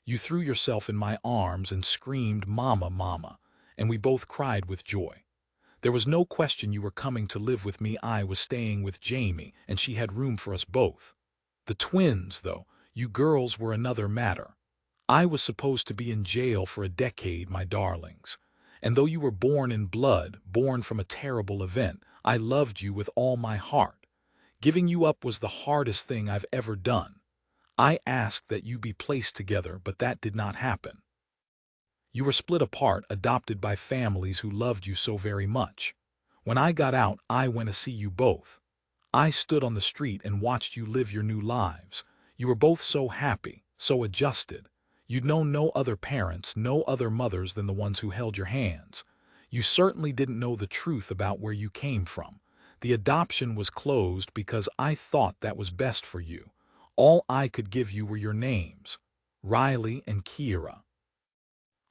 You threw yourself in my arms and screamed, "Mama, Mama," and we both cried with joy. There was no question you were coming to live with me. I was staying with Jamie, and she had room for us both. The twins, though, you girls were another matter. I was supposed to be in jail for a decade, my darlings. And though you were born in blood, born from a terrible event, I loved you with all my heart. Giving you up was the hardest thing I've ever done. I asked that you be placed together, but that did not happen. You were split apart, adopted by families who loved you so very much. When I got out, I went to see you both. I stood on the street and watched you live your new lives. You were both so happy, so adjusted. You'd known no other parents, no other mothers than the ones who held your hands. You certainly didn't know the truth about where you came from. The adoption was closed because I thought that was best for you. All I could give you were your names, Riley and Kiera.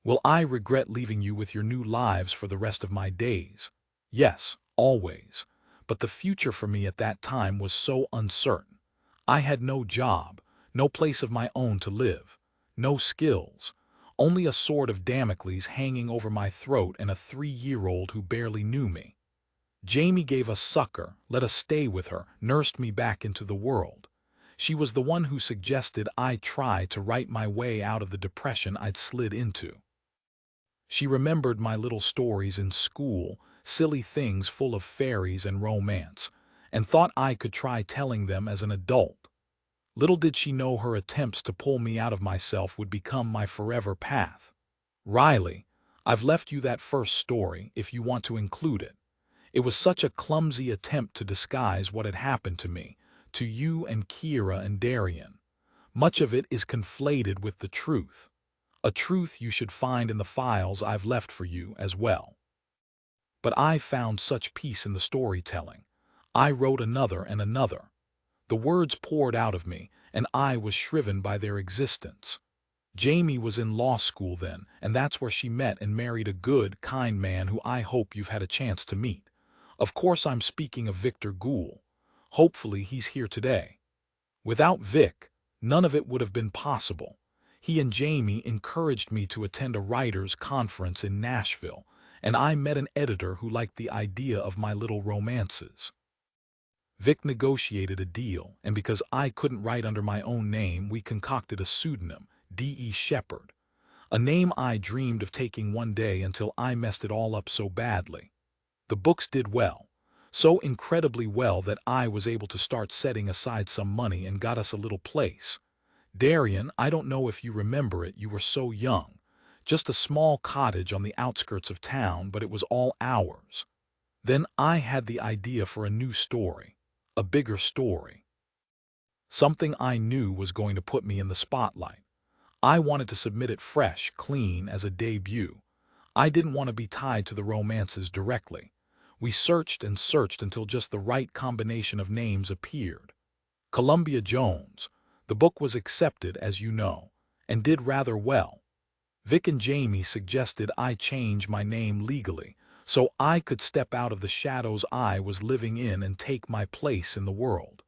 Will I regret leaving you with your new lives for the rest of my days? Yes, always. But the future for me at that time was so uncertain. I had no job, no place of my own to live, no skills, only a sword of Damocles hanging over my throat and a 3-year-old who barely knew me. Jamie gave us succor, let us stay with her, nursed me back into the world. She was the one who suggested I try to write my way out of the depression I'd slid into. She remembered my little stories in school, silly things full of fairies and romance, and thought I could try telling them as an adult. Little did she know her attempts to pull me out of myself would become my forever path. Riley, I've left you that first story if you want to include it. It was such a clumsy attempt to disguise what had happened to me, to you and Kira and Darian. Much of it is conflated with the truth. A truth you should find in the files I've left for you as well. But I found such peace in the storytelling. I wrote another and another. The words poured out of me, and I was shriven by their existence. Jamie was in law school then, and that's where she met and married a good, kind man who I hope you've had a chance to meet. Of course I'm speaking of Victor Gould. Hopefully he's here today. Without Vic, none of it would have been possible. He and Jamie encouraged me to attend a writers' conference in Nashville, and I met an editor who liked the idea of my little romances. Vic negotiated a deal, and because I couldn't write under my own name, we concocted a pseudonym, D.E. Shepard, a name I dreamed of taking one day until I messed it all up so badly. The books did well, so incredibly well that I was able to start setting aside some money and got us a little place. Darian, I don't know if you remember it, you were so young. Just a small cottage on the outskirts of town, but it was all ours. Then I had the idea for a new story, a bigger story. Something I knew was going to put me in the spotlight. I wanted to submit it fresh, clean, as a debut. I didn't want to be tied to the romances directly. We searched and searched until just the right combination of names appeared. Columbia Jones. The book was accepted, as you know, and did rather well. Vic and Jamie suggested I change my name legally, so I could step out of the shadows I was living in and take my place in the world.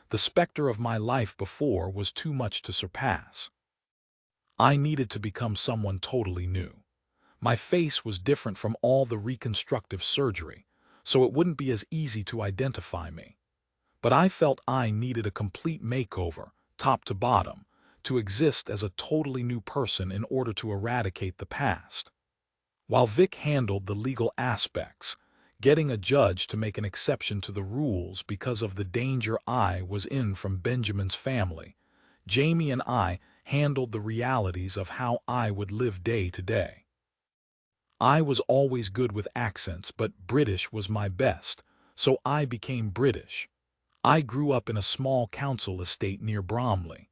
The specter of my life before was too much to surpass. I needed to become someone totally new. My face was different from all the reconstructive surgery, so it wouldn't be as easy to identify me. But I felt I needed a complete makeover, top to bottom, to exist as a totally new person in order to eradicate the past. While Vic handled the legal aspects, getting a judge to make an exception to the rules because of the danger I was in from Benjamin's family, Jamie and I handled the realities of how I would live day to day. I was always good with accents, but British was my best, so I became British. I grew up in a small council estate near Bromley.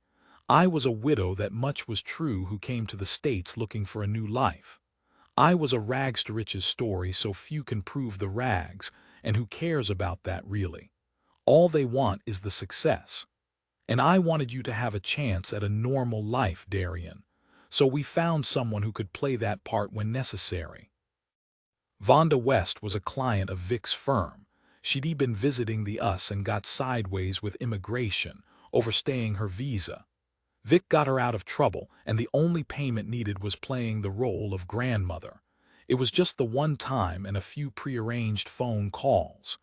I was a widow that much was true who came to the States looking for a new life. I was a rags to riches story, so few can prove the rags, and who cares about that really? All they want is the success. And I wanted you to have a chance at a normal life, Darian. So we found someone who could play that part when necessary. Vonda West was a client of Vic's firm. She'd been visiting the US and got sideways with immigration, overstaying her visa. Vic got her out of trouble, and the only payment needed was playing the role of grandmother. It was just the one time and a few prearranged phone calls.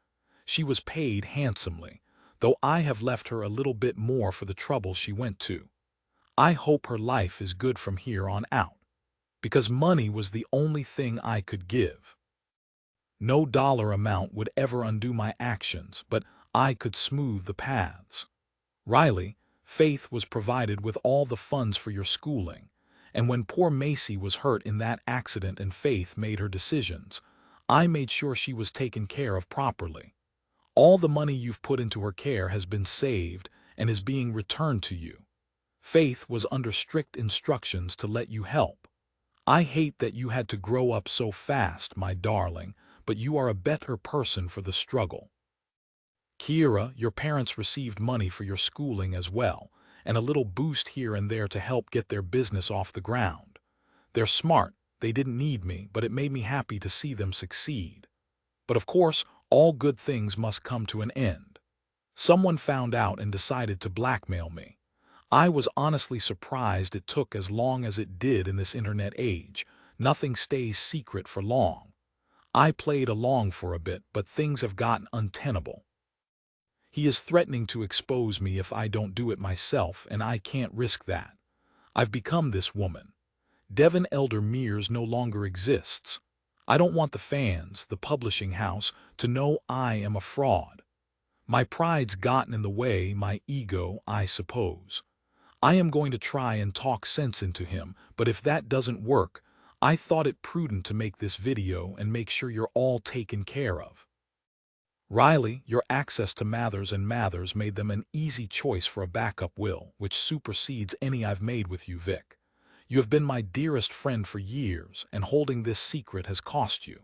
She was paid handsomely, though I have left her a little bit more for the trouble she went to. I hope her life is good from here on out, because money was the only thing I could give. No dollar amount would ever undo my actions, but I could smooth the paths. Riley, Faith was provided with all the funds for your schooling, and when poor Macy was hurt in that accident and Faith made her decisions, I made sure she was taken care of properly. All the money you've put into her care has been saved and is being returned to you. Faith was under strict instructions to let you help. I hate that you had to grow up so fast, my darling, but you are a better person for the struggle. Kira, your parents received money for your schooling as well, and a little boost here and there to help get their business off the ground. They're smart, they didn't need me, but it made me happy to see them succeed. But of course, all good things must come to an end. Someone found out and decided to blackmail me. I was honestly surprised it took as long as it did in this internet age. Nothing stays secret for long. I played along for a bit, but things have gotten untenable. He is threatening to expose me if I don't do it myself, and I can't risk that. I've become this woman. Devin Elder Mears no longer exists. I don't want the fans, the publishing house, to know I am a fraud. My pride's gotten in the way, my ego, I suppose. I am going to try and talk sense into him, but if that doesn't work, I thought it prudent to make this video and make sure you're all taken care of. Riley, your access to Mathers and Mathers made them an easy choice for a backup will, which supersedes any I've made with you, Vic. You have been my dearest friend for years, and holding this secret has cost you.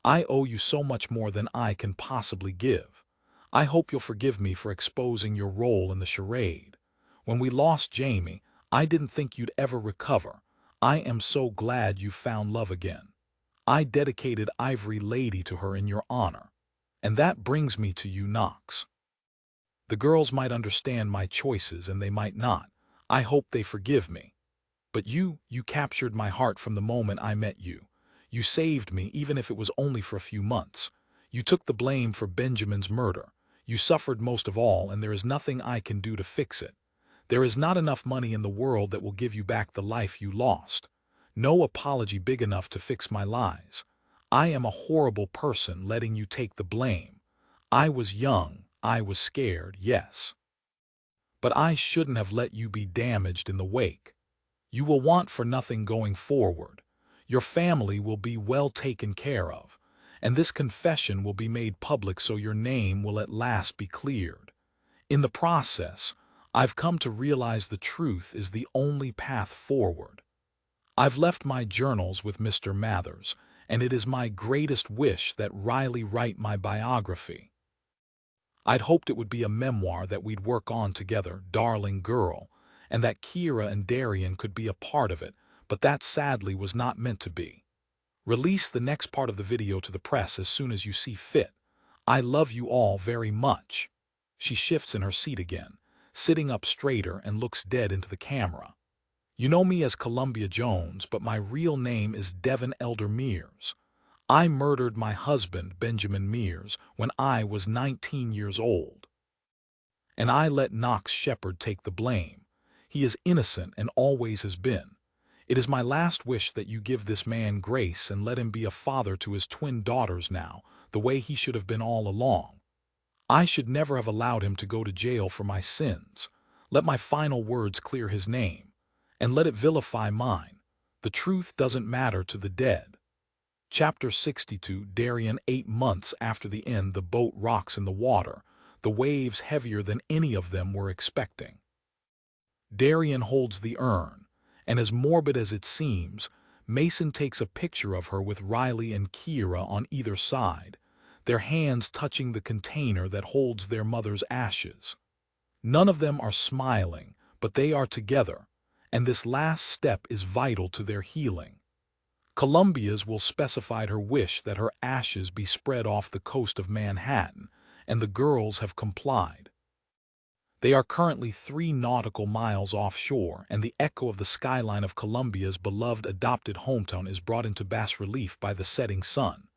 I owe you so much more than I can possibly give. I hope you'll forgive me for exposing your role in the charade. When we lost Jamie, I didn't think you'd ever recover. I am so glad you found love again. I dedicated Ivory Lady to her in your honor. And that brings me to you, Knox. The girls might understand my choices and they might not. I hope they forgive me. But you captured my heart from the moment I met you. You saved me, even if it was only for a few months. You took the blame for Benjamin's murder. You suffered most of all, and there is nothing I can do to fix it. There is not enough money in the world that will give you back the life you lost. No apology big enough to fix my lies. I am a horrible person letting you take the blame. I was young, I was scared, yes. But I shouldn't have let you be damaged in the wake. You will want for nothing going forward. Your family will be well taken care of, and this confession will be made public so your name will at last be cleared. In the process, I've come to realize the truth is the only path forward. I've left my journals with Mr. Mathers, and it is my greatest wish that Riley write my biography. I'd hoped it would be a memoir that we'd work on together, darling girl, and that Kira and Darian could be a part of it, but that sadly was not meant to be. Release the next part of the video to the press as soon as you see fit. I love you all very much. She shifts in her seat again, sitting up straighter and looks dead into the camera. You know me as Columbia Jones, but my real name is Devin Elder Mears. I murdered my husband, Benjamin Mears, when I was 19 years old. And I let Knox Shepard take the blame. He is innocent and always has been. It is my last wish that you give this man grace and let him be a father to his twin daughters now, the way he should have been all along. I should never have allowed him to go to jail for my sins. Let my final words clear his name, and let it vilify mine. The truth doesn't matter to the dead. Chapter 62. Darian. 8 months after the end, the boat rocks in the water, the waves heavier than any of them were expecting. Darian holds the urn, and as morbid as it seems, Mason takes a picture of her with Riley and Kira on either side, their hands touching the container that holds their mother's ashes. None of them are smiling, but they are together, and this last step is vital to their healing. Columbia's will specified her wish that her ashes be spread off the coast of Manhattan, and the girls have complied. They are currently 3 nautical miles offshore, and the echo of the skyline of Columbia's beloved adopted hometown is brought into bas relief by the setting sun.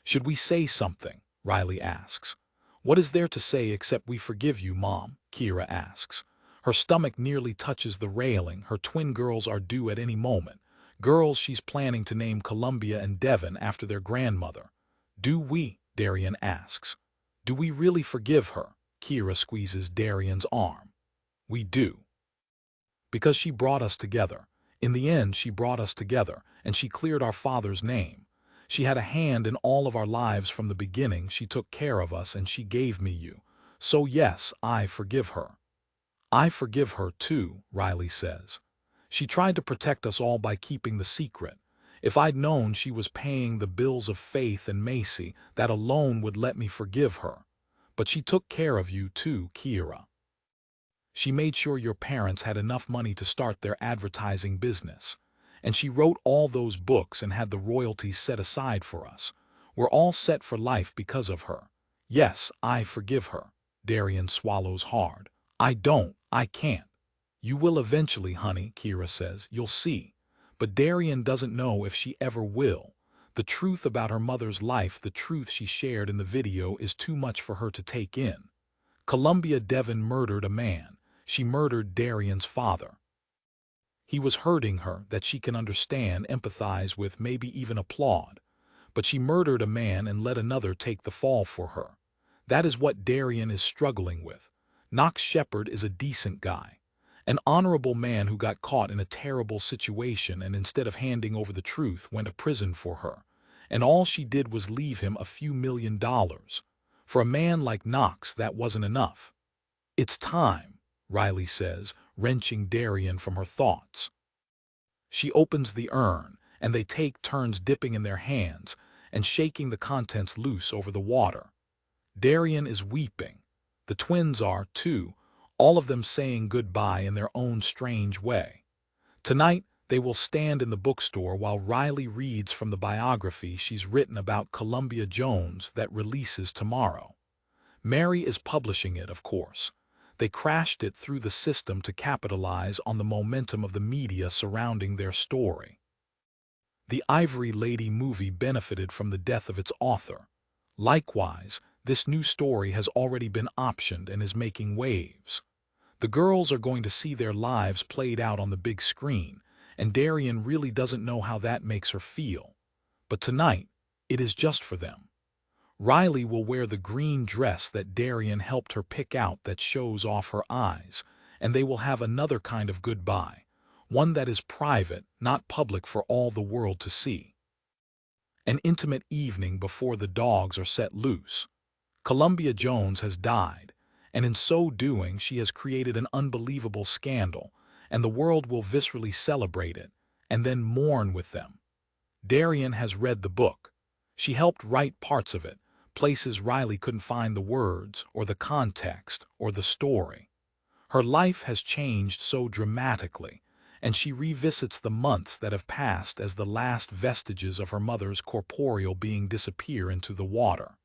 Should we say something? Riley asks. What is there to say except we forgive you, Mom? Kira asks. Her stomach nearly touches the railing. Her twin girls are due at any moment. Girls she's planning to name Columbia and Devin after their grandmother. Do we? Darian asks. Do we really forgive her? Kira squeezes Darian's arm. We do. Because she brought us together. In the end, she brought us together, and she cleared our father's name. She had a hand in all of our lives from the beginning. She took care of us, and she gave me you. So yes, I forgive her. I forgive her too, Riley says. She tried to protect us all by keeping the secret. If I'd known she was paying the bills of Faith and Macy, that alone would let me forgive her. But she took care of you too, Kira. She made sure your parents had enough money to start their advertising business. And she wrote all those books and had the royalties set aside for us. We're all set for life because of her. Yes, I forgive her. Darian swallows hard. I can't. You will eventually, honey, Kira says. You'll see. But Darian doesn't know if she ever will. The truth about her mother's life, the truth she shared in the video, is too much for her to take in. Columbia Devon murdered a man. She murdered Darian's father. He was hurting her that she can understand, empathize with, maybe even applaud. But she murdered a man and let another take the fall for her. That is what Darian is struggling with. Knox Shepherd is a decent guy. An honorable man who got caught in a terrible situation and instead of handing over the truth went to prison for her. And all she did was leave him a few $1,000,000. For a man like Knox, that wasn't enough. "It's time," Riley says, wrenching Darian from her thoughts. She opens the urn, and they take turns dipping in their hands and shaking the contents loose over the water. Darian is weeping. The twins are, too, all of them saying goodbye in their own strange way. Tonight, they will stand in the bookstore while Riley reads from the biography she's written about Columbia Jones that releases tomorrow. Mary is publishing it, of course. They crashed it through the system to capitalize on the momentum of the media surrounding their story. The Ivory Lady movie benefited from the death of its author. Likewise, this new story has already been optioned and is making waves. The girls are going to see their lives played out on the big screen, and Darian really doesn't know how that makes her feel. But tonight, it is just for them. Riley will wear the green dress that Darian helped her pick out that shows off her eyes, and they will have another kind of goodbye, one that is private, not public for all the world to see. An intimate evening before the dogs are set loose. Columbia Jones has died, and in so doing she has created an unbelievable scandal, and the world will viscerally celebrate it, and then mourn with them. Darian has read the book. She helped write parts of it, places Riley couldn't find the words, or the context, or the story. Her life has changed so dramatically, and she revisits the months that have passed as the last vestiges of her mother's corporeal being disappear into the water.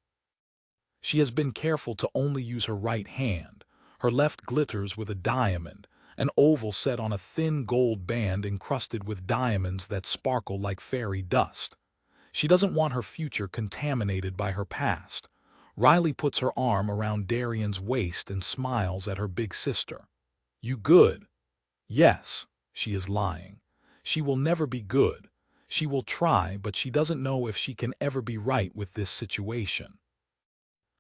She has been careful to only use her right hand. Her left glitters with a diamond, an oval set on a thin gold band encrusted with diamonds that sparkle like fairy dust. She doesn't want her future contaminated by her past. Riley puts her arm around Darian's waist and smiles at her big sister. "You good?" "Yes," she is lying. She will never be good. She will try, but she doesn't know if she can ever be right with this situation.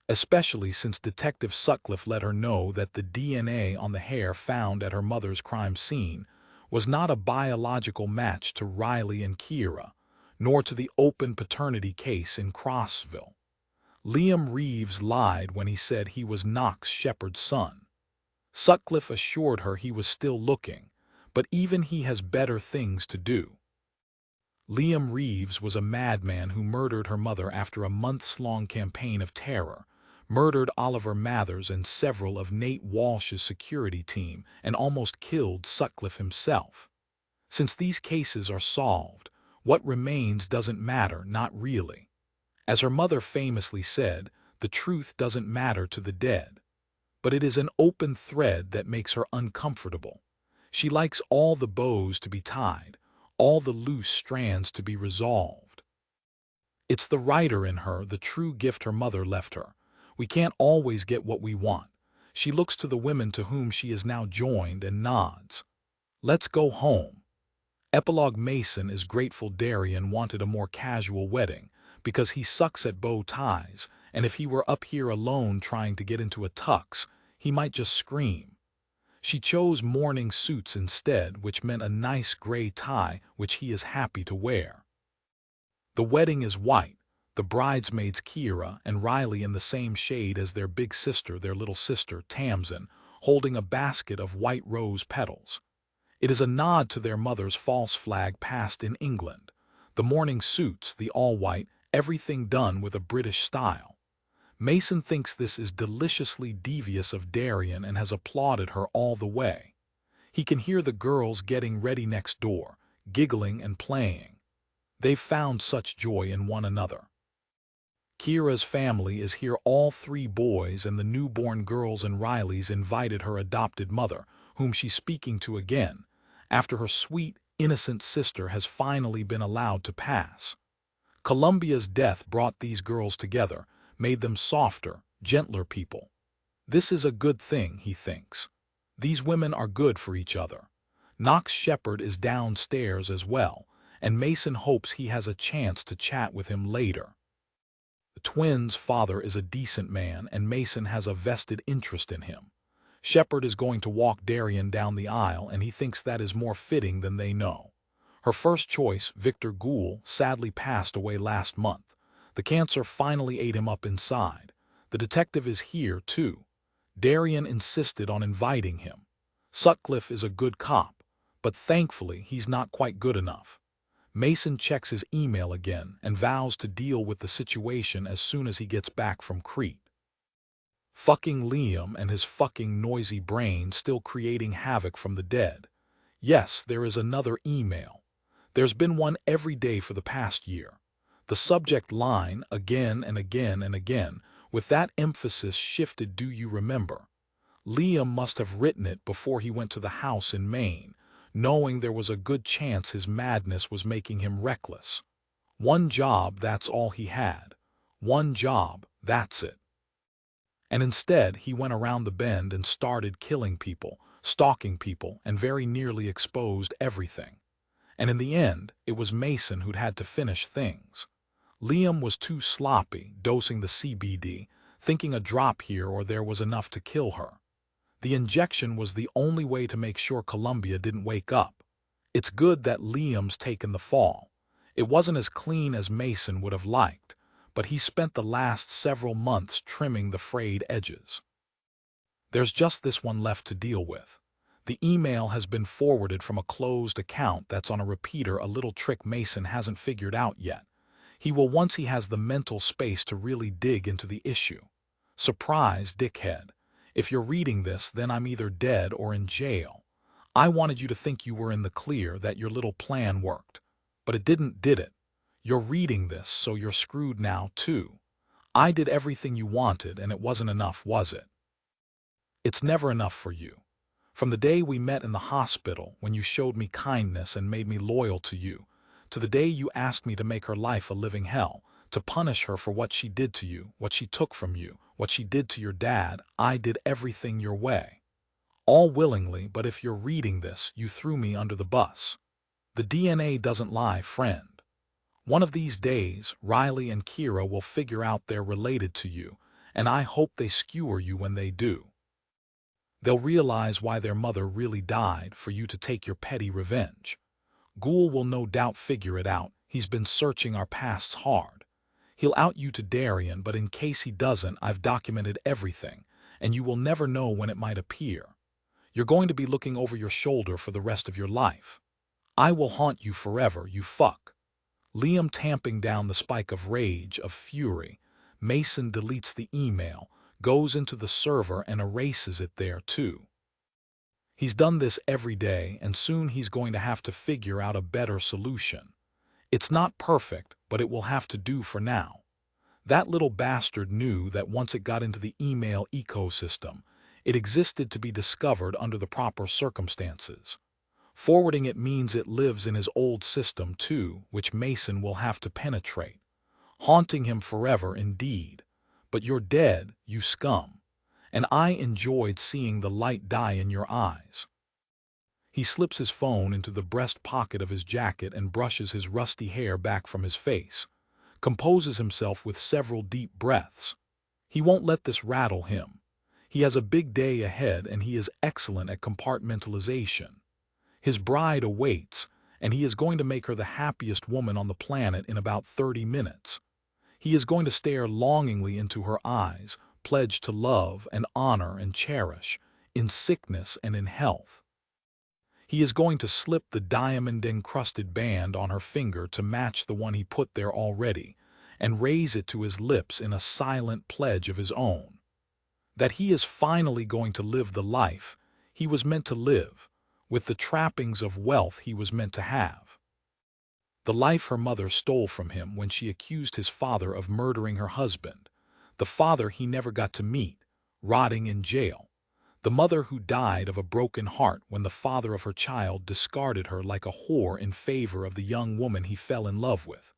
Especially since Detective Sutcliffe let her know that the DNA on the hair found at her mother's crime scene was not a biological match to Riley and Kira, nor to the open paternity case in Crossville. Liam Reeves lied when he said he was Knox Shepherd's son. Sutcliffe assured her he was still looking, but even he has better things to do. Liam Reeves was a madman who murdered her mother after a months-long campaign of terror, murdered Oliver Mathers and several of Nate Walsh's security team, and almost killed Sutcliffe himself. Since these cases are solved, what remains doesn't matter, not really. As her mother famously said, the truth doesn't matter to the dead. But it is an open thread that makes her uncomfortable. She likes all the bows to be tied, all the loose strands to be resolved. It's the writer in her, the true gift her mother left her. We can't always get what we want. She looks to the women to whom she is now joined and nods. "Let's go home." Epilogue Mason is grateful Darian wanted a more casual wedding, because he sucks at bow ties, and if he were up here alone trying to get into a tux, he might just scream. She chose morning suits instead, which meant a nice gray tie, which he is happy to wear. The wedding is white, the bridesmaids Kira and Riley in the same shade as their big sister, their little sister, Tamsin, holding a basket of white rose petals. It is a nod to their mother's false flag past in England. The morning suits, the all-white, everything done with a British style. Mason thinks this is deliciously devious of Darian and has applauded her all the way. He can hear the girls getting ready next door, giggling and playing. They've found such joy in one another. Kira's family is here, all three boys and the newborn girls, and Riley's invited her adopted mother, whom she's speaking to again, after her sweet, innocent sister has finally been allowed to pass. Columbia's death brought these girls together, made them softer, gentler people. This is a good thing, he thinks. These women are good for each other. Knox Shepherd is downstairs as well, and Mason hopes he has a chance to chat with him later. The twins' father is a decent man, and Mason has a vested interest in him. Shepherd is going to walk Darian down the aisle, and he thinks that is more fitting than they know. Her first choice, Victor Gould, sadly passed away last month. The cancer finally ate him up inside. The detective is here, too. Darian insisted on inviting him. Sutcliffe is a good cop, but thankfully he's not quite good enough. Mason checks his email again and vows to deal with the situation as soon as he gets back from Crete. Fucking Liam and his fucking noisy brain still creating havoc from the dead. Yes, there is another email. There's been one every day for the past year. The subject line, again and again and again, with that emphasis shifted, do you remember? Liam must have written it before he went to the house in Maine, knowing there was a good chance his madness was making him reckless. One job, that's all he had. One job, that's it. And instead, he went around the bend and started killing people, stalking people, and very nearly exposed everything. And in the end, it was Mason who'd had to finish things. Liam was too sloppy, dosing the CBD, thinking a drop here or there was enough to kill her. The injection was the only way to make sure Columbia didn't wake up. It's good that Liam's taken the fall. It wasn't as clean as Mason would have liked, but he spent the last several months trimming the frayed edges. There's just this one left to deal with. The email has been forwarded from a closed account that's on a repeater, a little trick Mason hasn't figured out yet. He will once he has the mental space to really dig into the issue. Surprise, dickhead. If you're reading this, then I'm either dead or in jail. I wanted you to think you were in the clear, that your little plan worked. But it didn't, did it? You're reading this, so you're screwed now, too. I did everything you wanted, and it wasn't enough, was it? It's never enough for you. From the day we met in the hospital, when you showed me kindness and made me loyal to you, to the day you asked me to make her life a living hell, to punish her for what she did to you, what she took from you, what she did to your dad, I did everything your way. All willingly, but if you're reading this, you threw me under the bus. The DNA doesn't lie, friend. One of these days, Riley and Kira will figure out they're related to you, and I hope they skewer you when they do. They'll realize why their mother really died, for you to take your petty revenge. Gould will no doubt figure it out. He's been searching our pasts hard. He'll out you to Darian, but in case he doesn't, I've documented everything, and you will never know when it might appear. You're going to be looking over your shoulder for the rest of your life. I will haunt you forever, you fuck. Liam tamping down the spike of rage, of fury. Mason deletes the email, goes into the server and erases it there too. He's done this every day, and soon he's going to have to figure out a better solution. It's not perfect, but it will have to do for now. That little bastard knew that once it got into the email ecosystem, it existed to be discovered under the proper circumstances. Forwarding it means it lives in his old system too, which Mason will have to penetrate. Haunting him forever indeed. But you're dead, you scum. And I enjoyed seeing the light die in your eyes. He slips his phone into the breast pocket of his jacket and brushes his rusty hair back from his face. Composes himself with several deep breaths. He won't let this rattle him. He has a big day ahead, and he is excellent at compartmentalization. His bride awaits, and he is going to make her the happiest woman on the planet in about 30 minutes. He is going to stare longingly into her eyes, pledged to love and honor and cherish, in sickness and in health. He is going to slip the diamond-encrusted band on her finger to match the one he put there already, and raise it to his lips in a silent pledge of his own. That he is finally going to live the life he was meant to live, with the trappings of wealth he was meant to have. The life her mother stole from him when she accused his father of murdering her husband, the father he never got to meet, rotting in jail, the mother who died of a broken heart when the father of her child discarded her like a whore in favor of the young woman he fell in love with.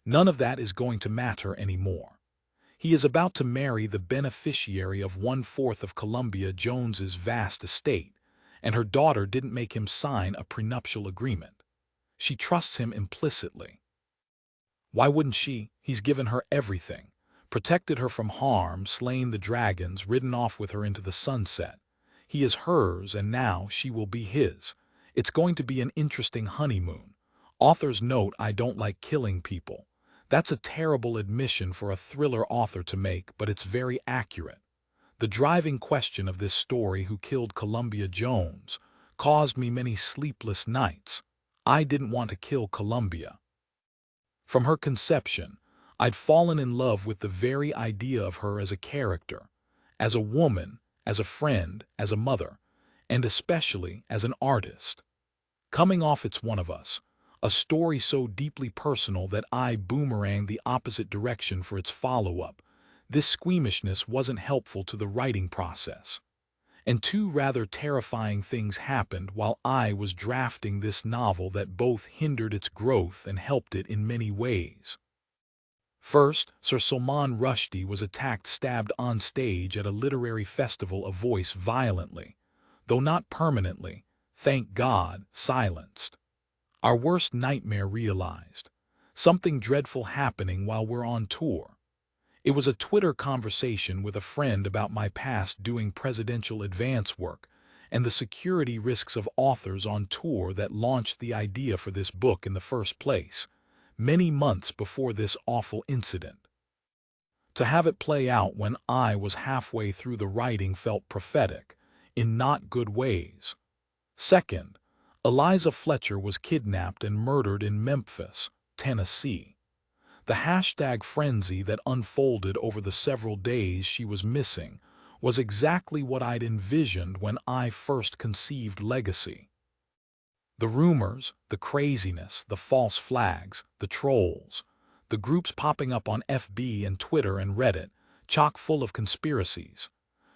None of that is going to matter anymore. He is about to marry the beneficiary of 1/4 of Columbia Jones's vast estate, and her daughter didn't make him sign a prenuptial agreement. She trusts him implicitly. Why wouldn't she? He's given her everything, protected her from harm, slain the dragons, ridden off with her into the sunset. He is hers, and now she will be his. It's going to be an interesting honeymoon. Author's note: I don't like killing people. That's a terrible admission for a thriller author to make, but it's very accurate. The driving question of this story, who killed Columbia Jones, caused me many sleepless nights. I didn't want to kill Columbia. From her conception, I'd fallen in love with the very idea of her as a character, as a woman, as a friend, as a mother, and especially as an artist. Coming off It's One of Us, a story so deeply personal that I boomeranged the opposite direction for its follow-up, this squeamishness wasn't helpful to the writing process. And two rather terrifying things happened while I was drafting this novel that both hindered its growth and helped it in many ways. First, Sir Salman Rushdie was stabbed on stage at a literary festival of Voice violently, though not permanently, thank God, silenced. Our worst nightmare realized. Something dreadful happening while we're on tour. It was a Twitter conversation with a friend about my past doing presidential advance work and the security risks of authors on tour that launched the idea for this book in the first place, many months before this awful incident. To have it play out when I was halfway through the writing felt prophetic, in not good ways. Second, Eliza Fletcher was kidnapped and murdered in Memphis, Tennessee. The #frenzy that unfolded over the several days she was missing was exactly what I'd envisioned when I first conceived Legacy. The rumors, the craziness, the false flags, the trolls, the groups popping up on FB and Twitter and Reddit, chock full of conspiracies.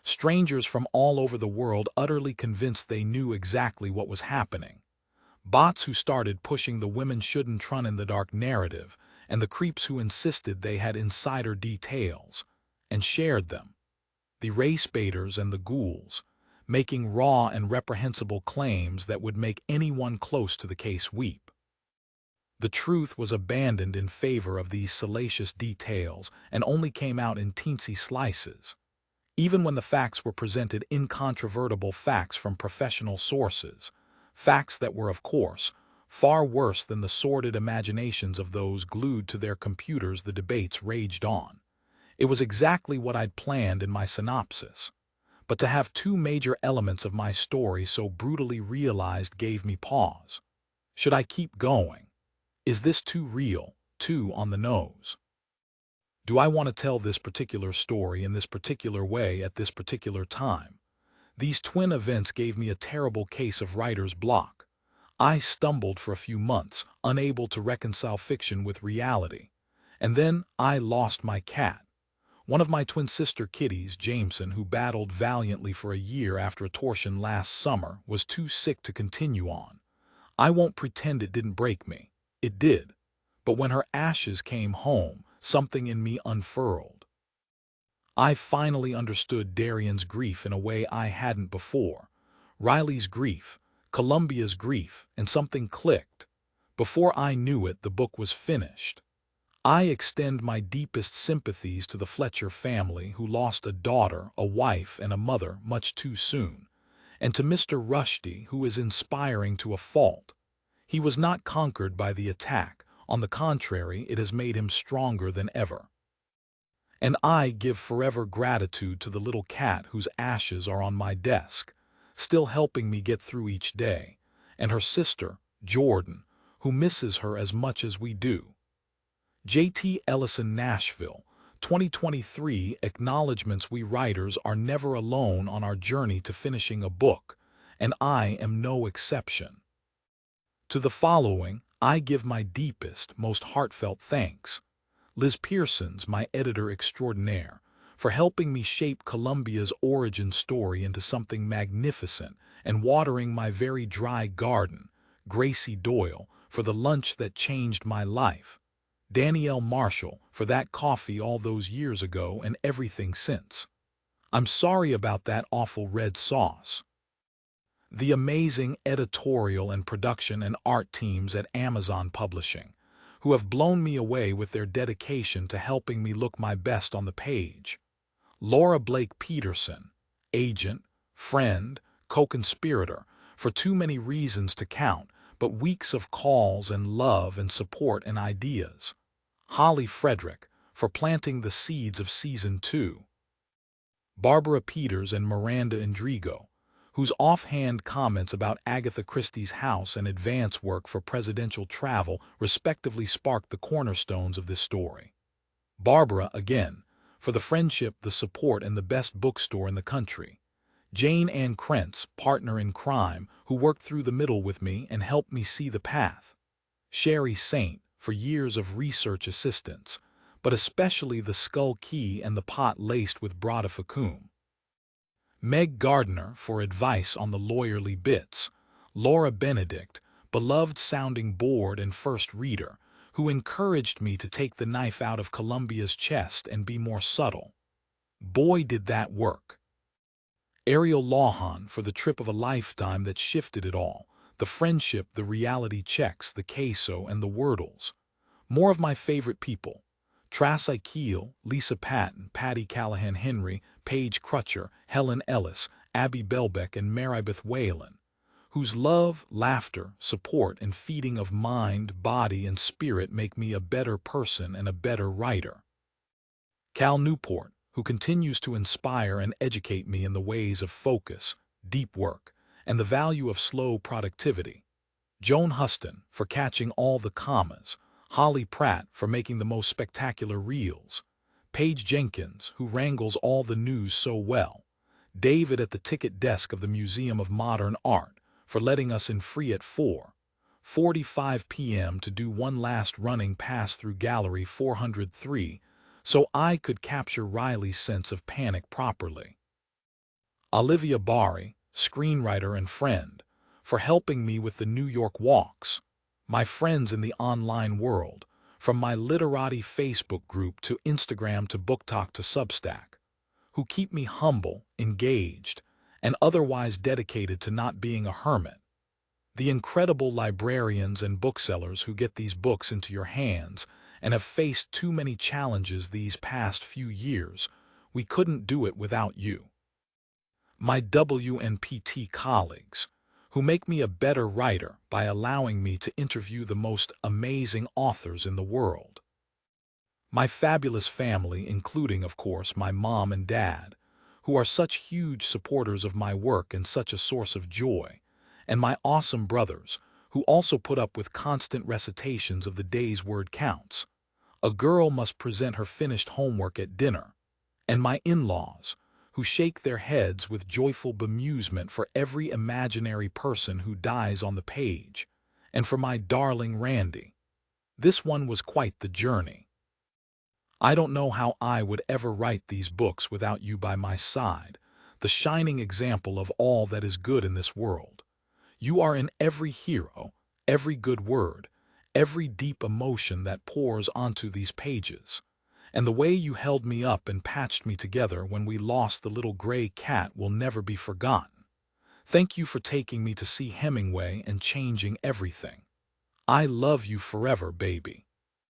Strangers from all over the world utterly convinced they knew exactly what was happening. Bots who started pushing the women shouldn't run in the dark narrative, and the creeps who insisted they had insider details, and shared them. The race baiters and the ghouls, making raw and reprehensible claims that would make anyone close to the case weep. The truth was abandoned in favor of these salacious details and only came out in teensy slices. Even when the facts were presented, incontrovertible facts from professional sources, facts that were, of course, far worse than the sordid imaginations of those glued to their computers, the debates raged on. It was exactly what I'd planned in my synopsis. But to have two major elements of my story so brutally realized gave me pause. Should I keep going? Is this too real, too on the nose? Do I want to tell this particular story in this particular way at this particular time? These twin events gave me a terrible case of writer's block. I stumbled for a few months, unable to reconcile fiction with reality. And then I lost my cat. One of my twin sister kitties, Jameson, who battled valiantly for a year after a torsion last summer, was too sick to continue on. I won't pretend it didn't break me. It did. But when her ashes came home, something in me unfurled. I finally understood Darian's grief in a way I hadn't before. Riley's grief, Columbia's grief, and something clicked. Before I knew it, the book was finished. I extend my deepest sympathies to the Fletcher family, who lost a daughter, a wife, and a mother much too soon, and to Mr. Rushdie, who is inspiring to a fault. He was not conquered by the attack. On the contrary, it has made him stronger than ever. And I give forever gratitude to the little cat whose ashes are on my desk, still helping me get through each day, and her sister, Jordan, who misses her as much as we do. J.T. Ellison, Nashville, 2023. Acknowledgements: we writers are never alone on our journey to finishing a book, and I am no exception. To the following, I give my deepest, most heartfelt thanks. Liz Pearsons, my editor extraordinaire, for helping me shape Columbia's origin story into something magnificent and watering my very dry garden. Gracie Doyle, for the lunch that changed my life. Danielle Marshall, for that coffee all those years ago and everything since. I'm sorry about that awful red sauce. The amazing editorial and production and art teams at Amazon Publishing, who have blown me away with their dedication to helping me look my best on the page. Laura Blake Peterson, agent, friend, co-conspirator, for too many reasons to count, but weeks of calls and love and support and ideas. Holly Frederick, for planting the seeds of Season 2. Barbara Peters and Miranda Indrigo, whose offhand comments about Agatha Christie's house and advance work for presidential travel respectively sparked the cornerstones of this story. Barbara, again, for the friendship, the support, and the best bookstore in the country. Jane Ann Krentz, partner in crime, who worked through the middle with me and helped me see the path. Sherry Saint, for years of research assistance, but especially the skull key and the pot laced with Brada Facum. Meg Gardner, for advice on the lawyerly bits. Laura Benedict, beloved sounding board and first reader, who encouraged me to take the knife out of Columbia's chest and be more subtle. Boy, did that work. Ariel Lawhon, for the trip of a lifetime that shifted it all, the friendship, the reality checks, the queso, and the wordles. More of my favorite people. Tracy Keel, Lisa Patton, Patty Callahan Henry, Paige Crutcher, Helen Ellis, Abby Belbeck, and Maribeth Whalen, whose love, laughter, support, and feeding of mind, body, and spirit make me a better person and a better writer. Cal Newport, who continues to inspire and educate me in the ways of focus, deep work, and the value of slow productivity. Joan Huston, for catching all the commas. Holly Pratt, for making the most spectacular reels. Paige Jenkins, who wrangles all the news so well. David at the ticket desk of the Museum of Modern Art, for letting us in free at 4:45 p.m. to do one last running pass through Gallery 403, so I could capture Riley's sense of panic properly. Olivia Bari, screenwriter and friend, for helping me with the New York walks. My friends in the online world, from my literati Facebook group to Instagram to Book Talk to Substack, who keep me humble, engaged, and otherwise dedicated to not being a hermit. The incredible librarians and booksellers who get these books into your hands and have faced too many challenges these past few years, we couldn't do it without you. My WNPT colleagues, who make me a better writer by allowing me to interview the most amazing authors in the world. My fabulous family, including, of course, my mom and dad, who are such huge supporters of my work and such a source of joy, and my awesome brothers, who also put up with constant recitations of the day's word counts. A girl must present her finished homework at dinner. And my in-laws, who shake their heads with joyful bemusement for every imaginary person who dies on the page, and for my darling Randy. This one was quite the journey. I don't know how I would ever write these books without you by my side, the shining example of all that is good in this world. You are in every hero, every good word, every deep emotion that pours onto these pages. And the way you held me up and patched me together when we lost the little gray cat will never be forgotten. Thank you for taking me to see Hemingway and changing everything. I love you forever, baby.